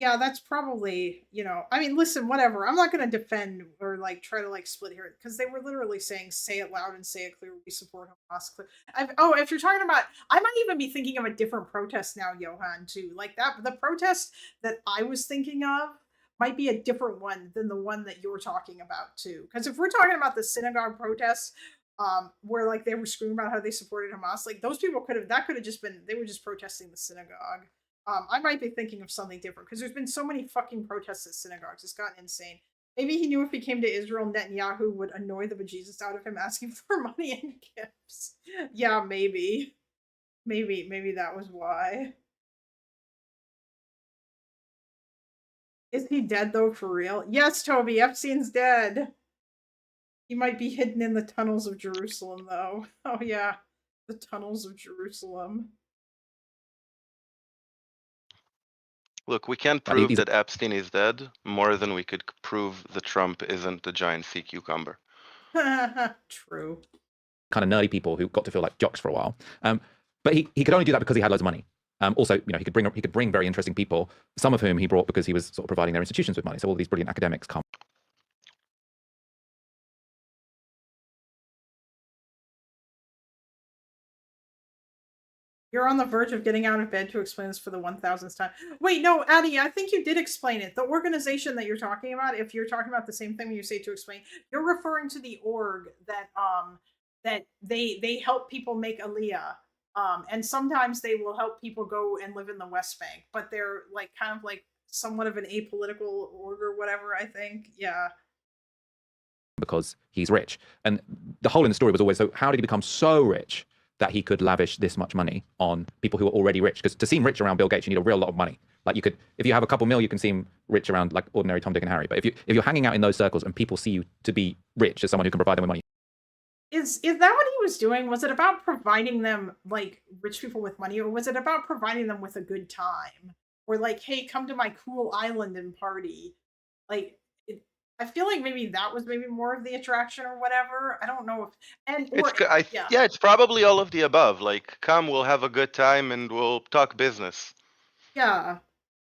Yeah, that's probably, I mean, listen, whatever. I'm not going to defend or like try to like split here, because they were literally saying, say it loud and say it clear. We support Hamas. If you're talking about, I might even be thinking of a different protest now, Johan, too. Like that, the protest that I was thinking of might be a different one than the one that you're talking about too. Because if we're talking about the synagogue protests, where like they were screaming about how they supported Hamas, like those people could have just been, they were just protesting the synagogue. I might be thinking of something different, because there's been so many fucking protests at synagogues. It's gotten insane. Maybe he knew if he came to Israel, Netanyahu would annoy the bejesus out of him asking for money and gifts. Yeah, maybe. Maybe that was why. Is he dead though, for real? Yes, Toby, Epstein's dead. He might be hidden in the tunnels of Jerusalem though. Oh yeah, the tunnels of Jerusalem. Look, we can't prove that Epstein is dead more than we could prove that Trump isn't a giant sea cucumber. True. Kind of nerdy people who got to feel like jocks for a while. But he could only do that because he had loads of money. Also, he could bring very interesting people, some of whom he brought because he was sort of providing their institutions with money. So all these brilliant academics come. You're on the verge of getting out of bed to explain this for the 1000th time. Wait, no, Addie, I think you did explain it. The organization that you're talking about, if you're talking about the same thing when you say to explain, you're referring to the org that they help people make Aliyah. And sometimes they will help people go and live in the West Bank, but they're like kind of like somewhat of an apolitical org or whatever, I think. Yeah. Because he's rich. And the whole in the story was always, so how did he become so rich that he could lavish this much money on people who are already rich? Because to seem rich around Bill Gates, you need a real lot of money. Like you could, if you have a couple mil, you can seem rich around like ordinary Tom, Dick and Harry. But if you're hanging out in those circles and people see you to be rich as someone who can provide them with money, Is that what he was doing? Was it about providing them, like, rich people with money, or was it about providing them with a good time? Or like, hey, come to my cool island and party? Like, I feel like maybe that was maybe more of the attraction or whatever. I don't know if yeah. Yeah, it's probably all of the above. Like, come, we'll have a good time and we'll talk business Yeah.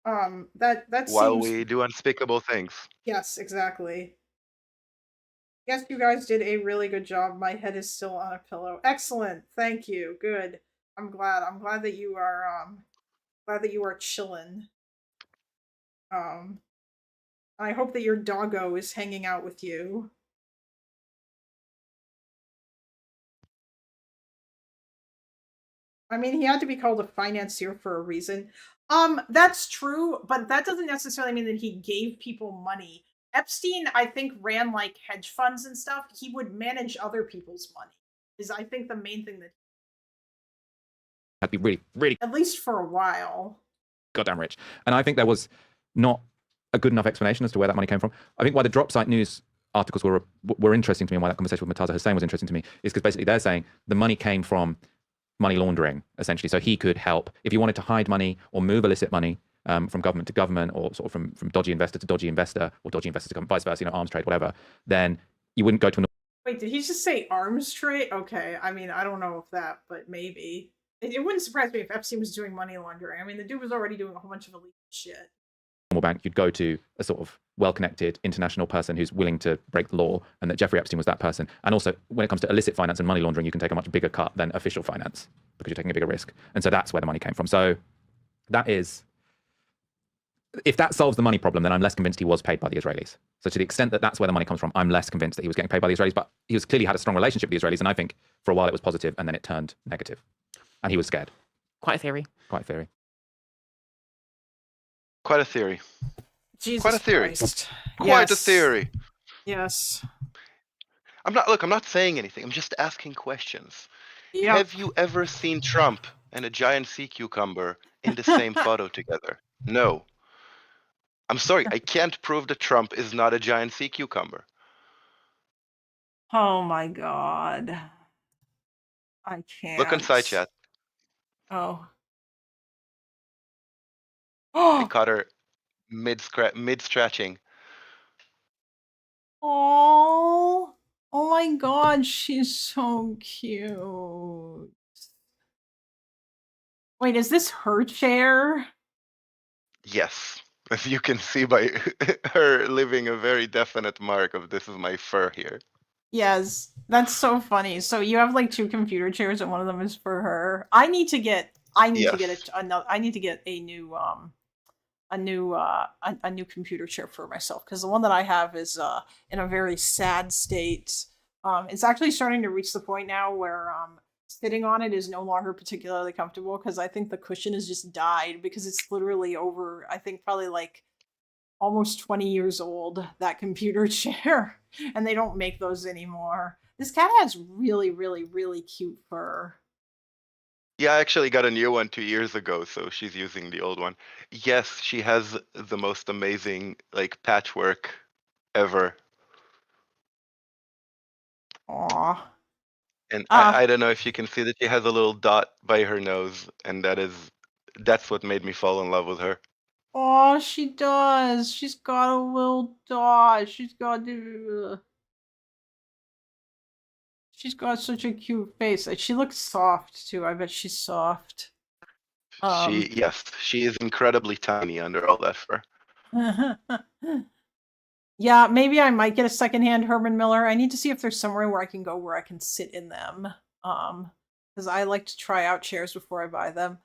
That while seems we do unspeakable things. yes, exactly. Yes, you guys did a really good job. My head is still on a pillow. Excellent. Thank you. Good. I'm glad. I'm glad that you are chilling. I hope that your doggo is hanging out with you. I mean, he had to be called a financier for a reason. That's true, but that doesn't necessarily mean that he gave people money. Epstein, I think, ran like hedge funds and stuff. He would manage other people's money. Is I think the main thing that I'd be really, really at least for a while. goddamn rich. And I think there was not a good enough explanation as to where that money came from. I think why the drop site news articles were interesting to me, and why that conversation with Murtaza Hussain was interesting to me, is because basically they're saying the money came from money laundering, essentially. So he could help if you wanted to hide money or move illicit money from government to government, or sort of from dodgy investor to dodgy investor, or dodgy investor to government, vice versa, arms trade, whatever. Then you wouldn't go to an. Wait, did he just say arms trade? Okay, I mean, I don't know if that, but maybe. It wouldn't surprise me if Epstein was doing money laundering. I mean, the dude was already doing a whole bunch of illegal shit. Bank, you'd go to a sort of well-connected international person who's willing to break the law, and that Jeffrey Epstein was that person. And also, when it comes to illicit finance and money laundering, you can take a much bigger cut than official finance because you're taking a bigger risk. And so that's where the money came from. So that is, if that solves the money problem, then I'm less convinced he was paid by the Israelis. So to the extent that that's where the money comes from, I'm less convinced that he was getting paid by the Israelis. But he was clearly had a strong relationship with the Israelis, and I think for a while it was positive, and then it turned negative, and he was scared. Quite a theory. Quite a theory. Quite a theory. Jesus Quite a theory. Christ. Quite a Yes. theory. Yes. I'm not saying anything. I'm just asking questions. Yep. Have you ever seen Trump and a giant sea cucumber in the same photo together? No. I'm sorry, I can't prove that Trump is not a giant sea cucumber. Oh my god. I can't. Look inside chat. Oh. I caught her mid-stretching. Oh. Oh my god, she's so cute. Wait, is this her chair? Yes. As you can see by her leaving a very definite mark of this is my fur here. Yes, that's so funny. So you have like two computer chairs, and one of them is for her. I need to get a new computer chair for myself, because the one that I have is in a very sad state. It's actually starting to reach the point now where sitting on it is no longer particularly comfortable, because I think the cushion has just died, because it's literally over, I think probably like almost 20 years old, that computer chair, and they don't make those anymore. This cat has really, really, really cute fur. Yeah, I actually got a new one 2 years ago, so she's using the old one. Yes, she has the most amazing like patchwork ever. Aw. And I don't know if you can see that she has a little dot by her nose, and that's what made me fall in love with her. Oh, she does. She's got a little dot. She's got such a cute face. She looks soft too. I bet she's soft. Yes, she is incredibly tiny under all that fur. Yeah, maybe I might get a secondhand Herman Miller. I need to see if there's somewhere where I can go where I can sit in them. Because I like to try out chairs before I buy them.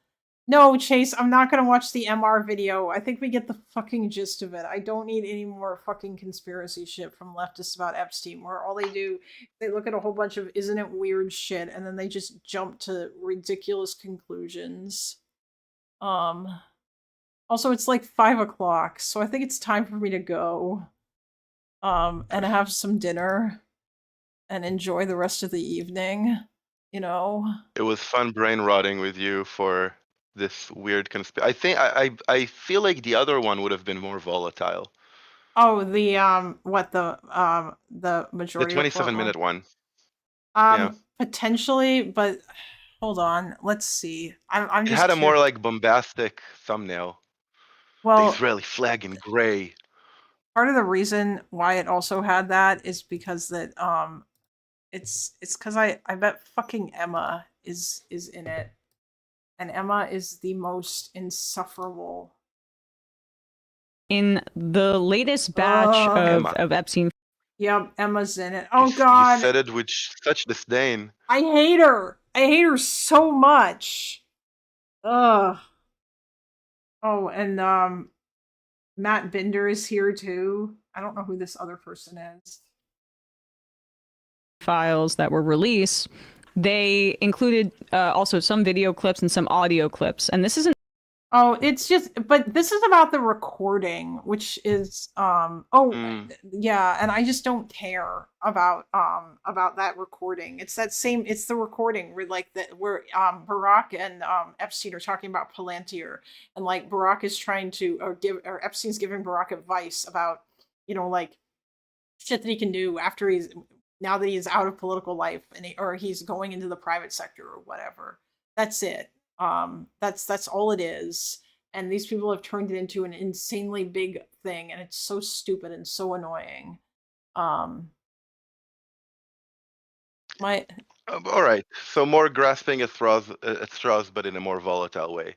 No, Chase, I'm not gonna watch the MR video. I think we get the fucking gist of it. I don't need any more fucking conspiracy shit from leftists about Epstein, where all they do, they look at a whole bunch of isn't it weird shit, and then they just jump to ridiculous conclusions. Also, it's like 5 o'clock, so I think it's time for me to go. And have some dinner and enjoy the rest of the evening, you know? It was fun brain rotting with you for this weird conspiracy. I feel like the other one would have been more volatile. Oh, the majority. The 27-minute one. Yeah. Potentially, but hold on. Let's see. I'm It just had a more curious. like bombastic thumbnail. The Well, Israeli flag in gray. part of the reason why it also had that is because that it's because I bet fucking Emma is in it, and Emma is the most insufferable. In the latest batch Ugh. Emma. of Epstein. Yep, Emma's in it. Oh You God, said it with such disdain. I hate her. I hate her so much. Ugh. Oh, and Matt Binder is here too. I don't know who this other person is. Files that were released, they included also some video clips and some audio clips. And this isn't. Oh, it's just, but this is about the recording, which is yeah, and I just don't care about that recording. It's the recording where like where Barack and Epstein are talking about Palantir, and like Barack is trying to or Epstein's giving Barack advice about, like shit that he can do now that he's out of political life and or he's going into the private sector or whatever. That's it. That's all it is. And these people have turned it into an insanely big thing, and it's so stupid and so annoying. All right. So more grasping at straws, but in a more volatile way.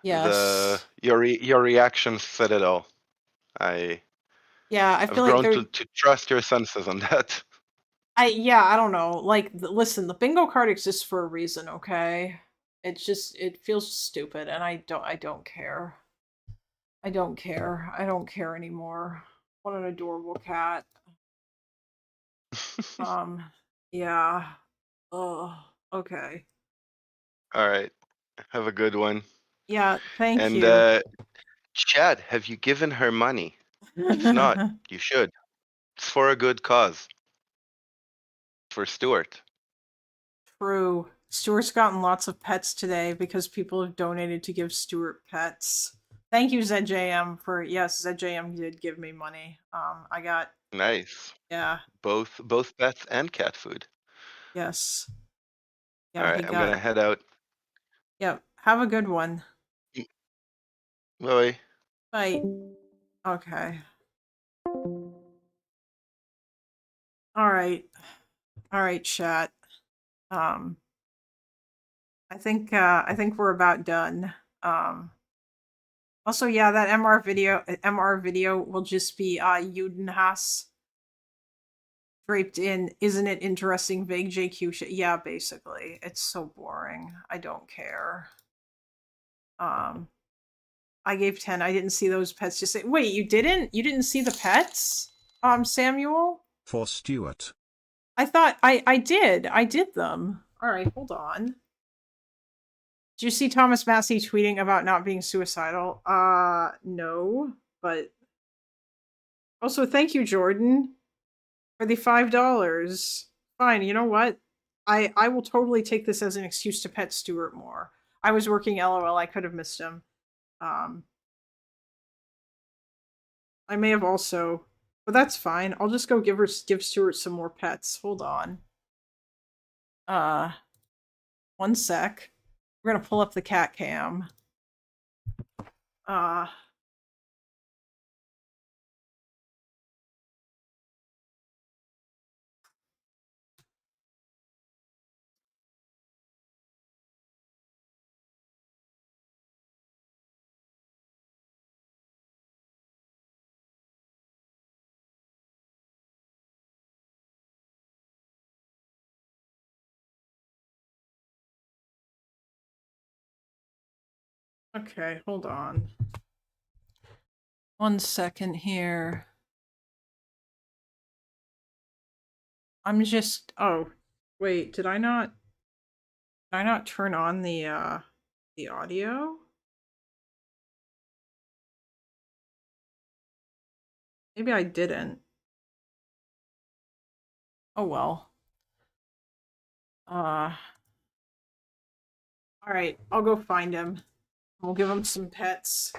Yes. Your reactions said it all. I I've feel like grown to trust your senses on that. I don't know. Like, listen, the bingo card exists for a reason, okay? It feels stupid, and I don't care. I don't care. I don't care anymore. What an adorable cat. Yeah. Oh, okay. All right. Have a good one. Yeah, thank And you. Chad, have you given her money? If not, you should. It's for a good cause. For Stuart. True. Stuart's gotten lots of pets today because people have donated to give Stuart pets. Thank you, ZJM, yes, ZJM did give me money. I got Nice. Yeah. Both pets and cat food. Yes. All Yeah, right, he I'm gonna got. head out. Yep. Have a good one. Bye. Bye. Okay. All right. All right, chat. I think we're about done. Also, yeah, that MR video will just be Judenhass draped in, isn't it interesting, vague JQ shit. Yeah, basically. It's so boring. I don't care. I gave 10. I didn't see those pets. Just say, wait, you didn't? You didn't see the pets? Samuel? For Stuart. I thought I did. I did them. All right, hold on. Did you see Thomas Massey tweeting about not being suicidal? No, but also thank you, Jordan, for the $5. Fine, you know what? I will totally take this as an excuse to pet Stuart more. I was working LOL, I could have missed him. I may have also, but that's fine. I'll just go give Stuart some more pets. Hold on. 1 sec. We're gonna pull up the cat cam. Okay, hold on. 1 second here. I'm just, oh, wait, did I not turn on the audio? Maybe I didn't. Oh well. All right, I'll go find him. We'll give him some pets.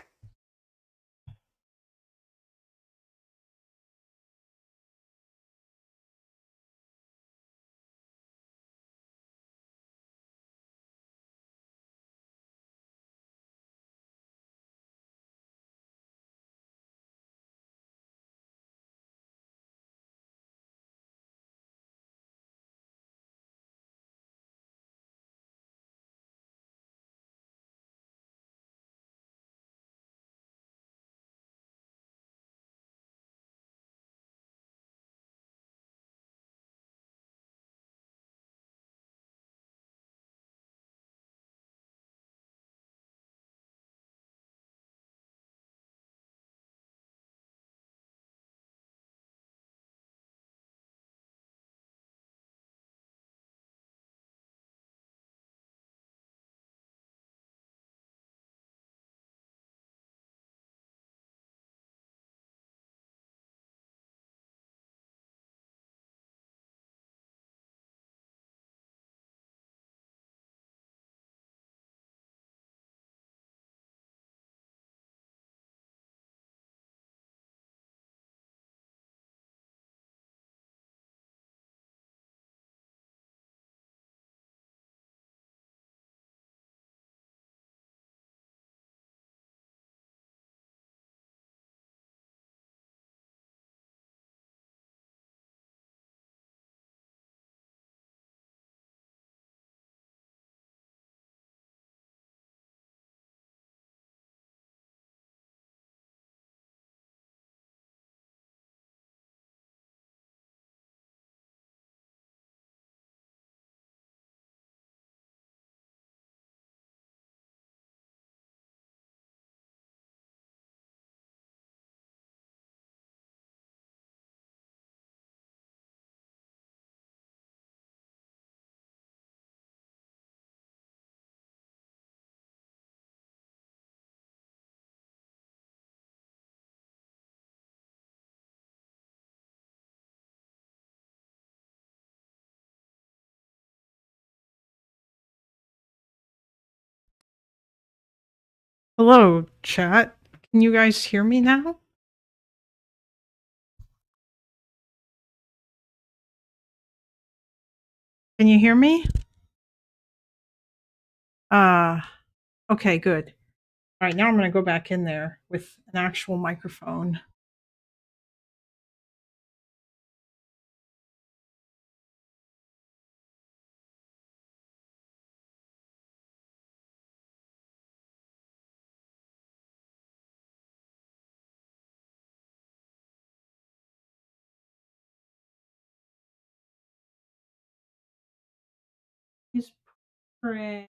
Hello, chat. Can you guys hear me now? Can you hear me? Okay, good. All right, now I'm going to go back in there with an actual microphone. He's praying.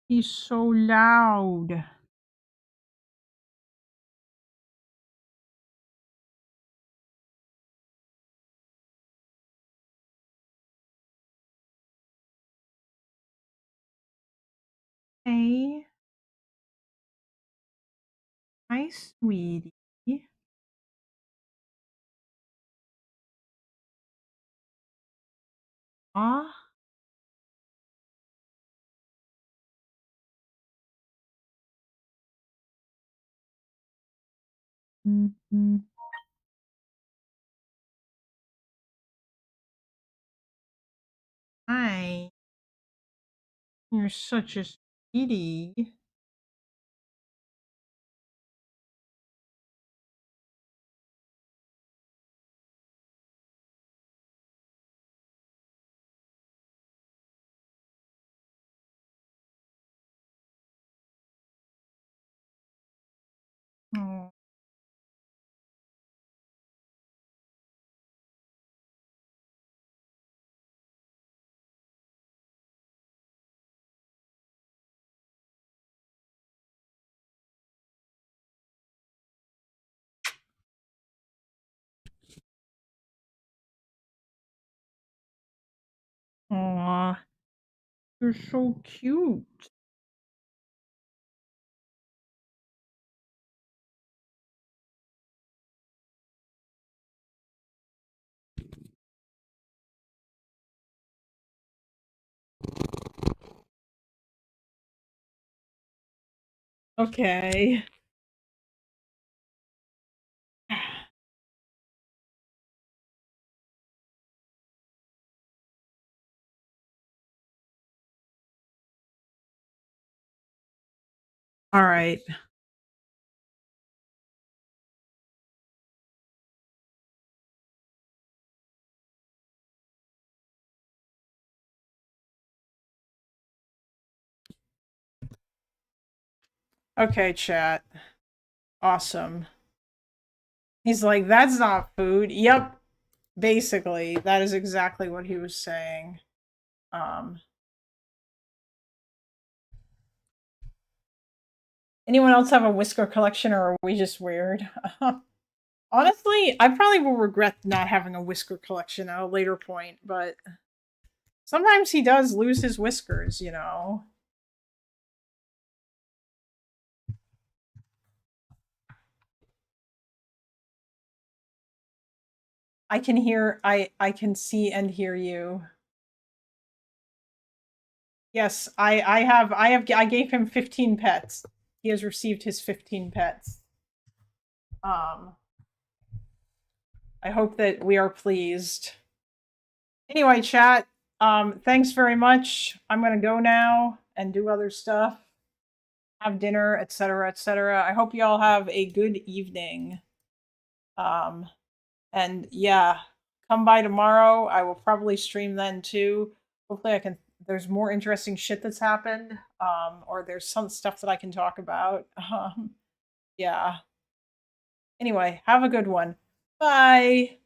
He's so loud. Hey. Hi, sweetie. Aw. Mm-hmm. Hi. You're such a sweetie. Oh. Aw. You're so cute. Okay. All right. Okay, chat. Awesome. He's like, that's not food. Yep. Basically, that is exactly what he was saying. Anyone else have a whisker collection, or are we just weird? Honestly, I probably will regret not having a whisker collection at a later point, but sometimes he does lose his whiskers, you know. I can hear, I can see and hear you. Yes, I gave him 15 pets. He has received his 15 pets. I hope that we are pleased. Anyway, chat, thanks very much. I'm gonna go now and do other stuff, have dinner, etc., etc. I hope you all have a good evening. And yeah, come by tomorrow. I will probably stream then too. Hopefully I can, there's more interesting shit that's happened, or there's some stuff that I can talk about. Yeah. Anyway, have a good one. Bye.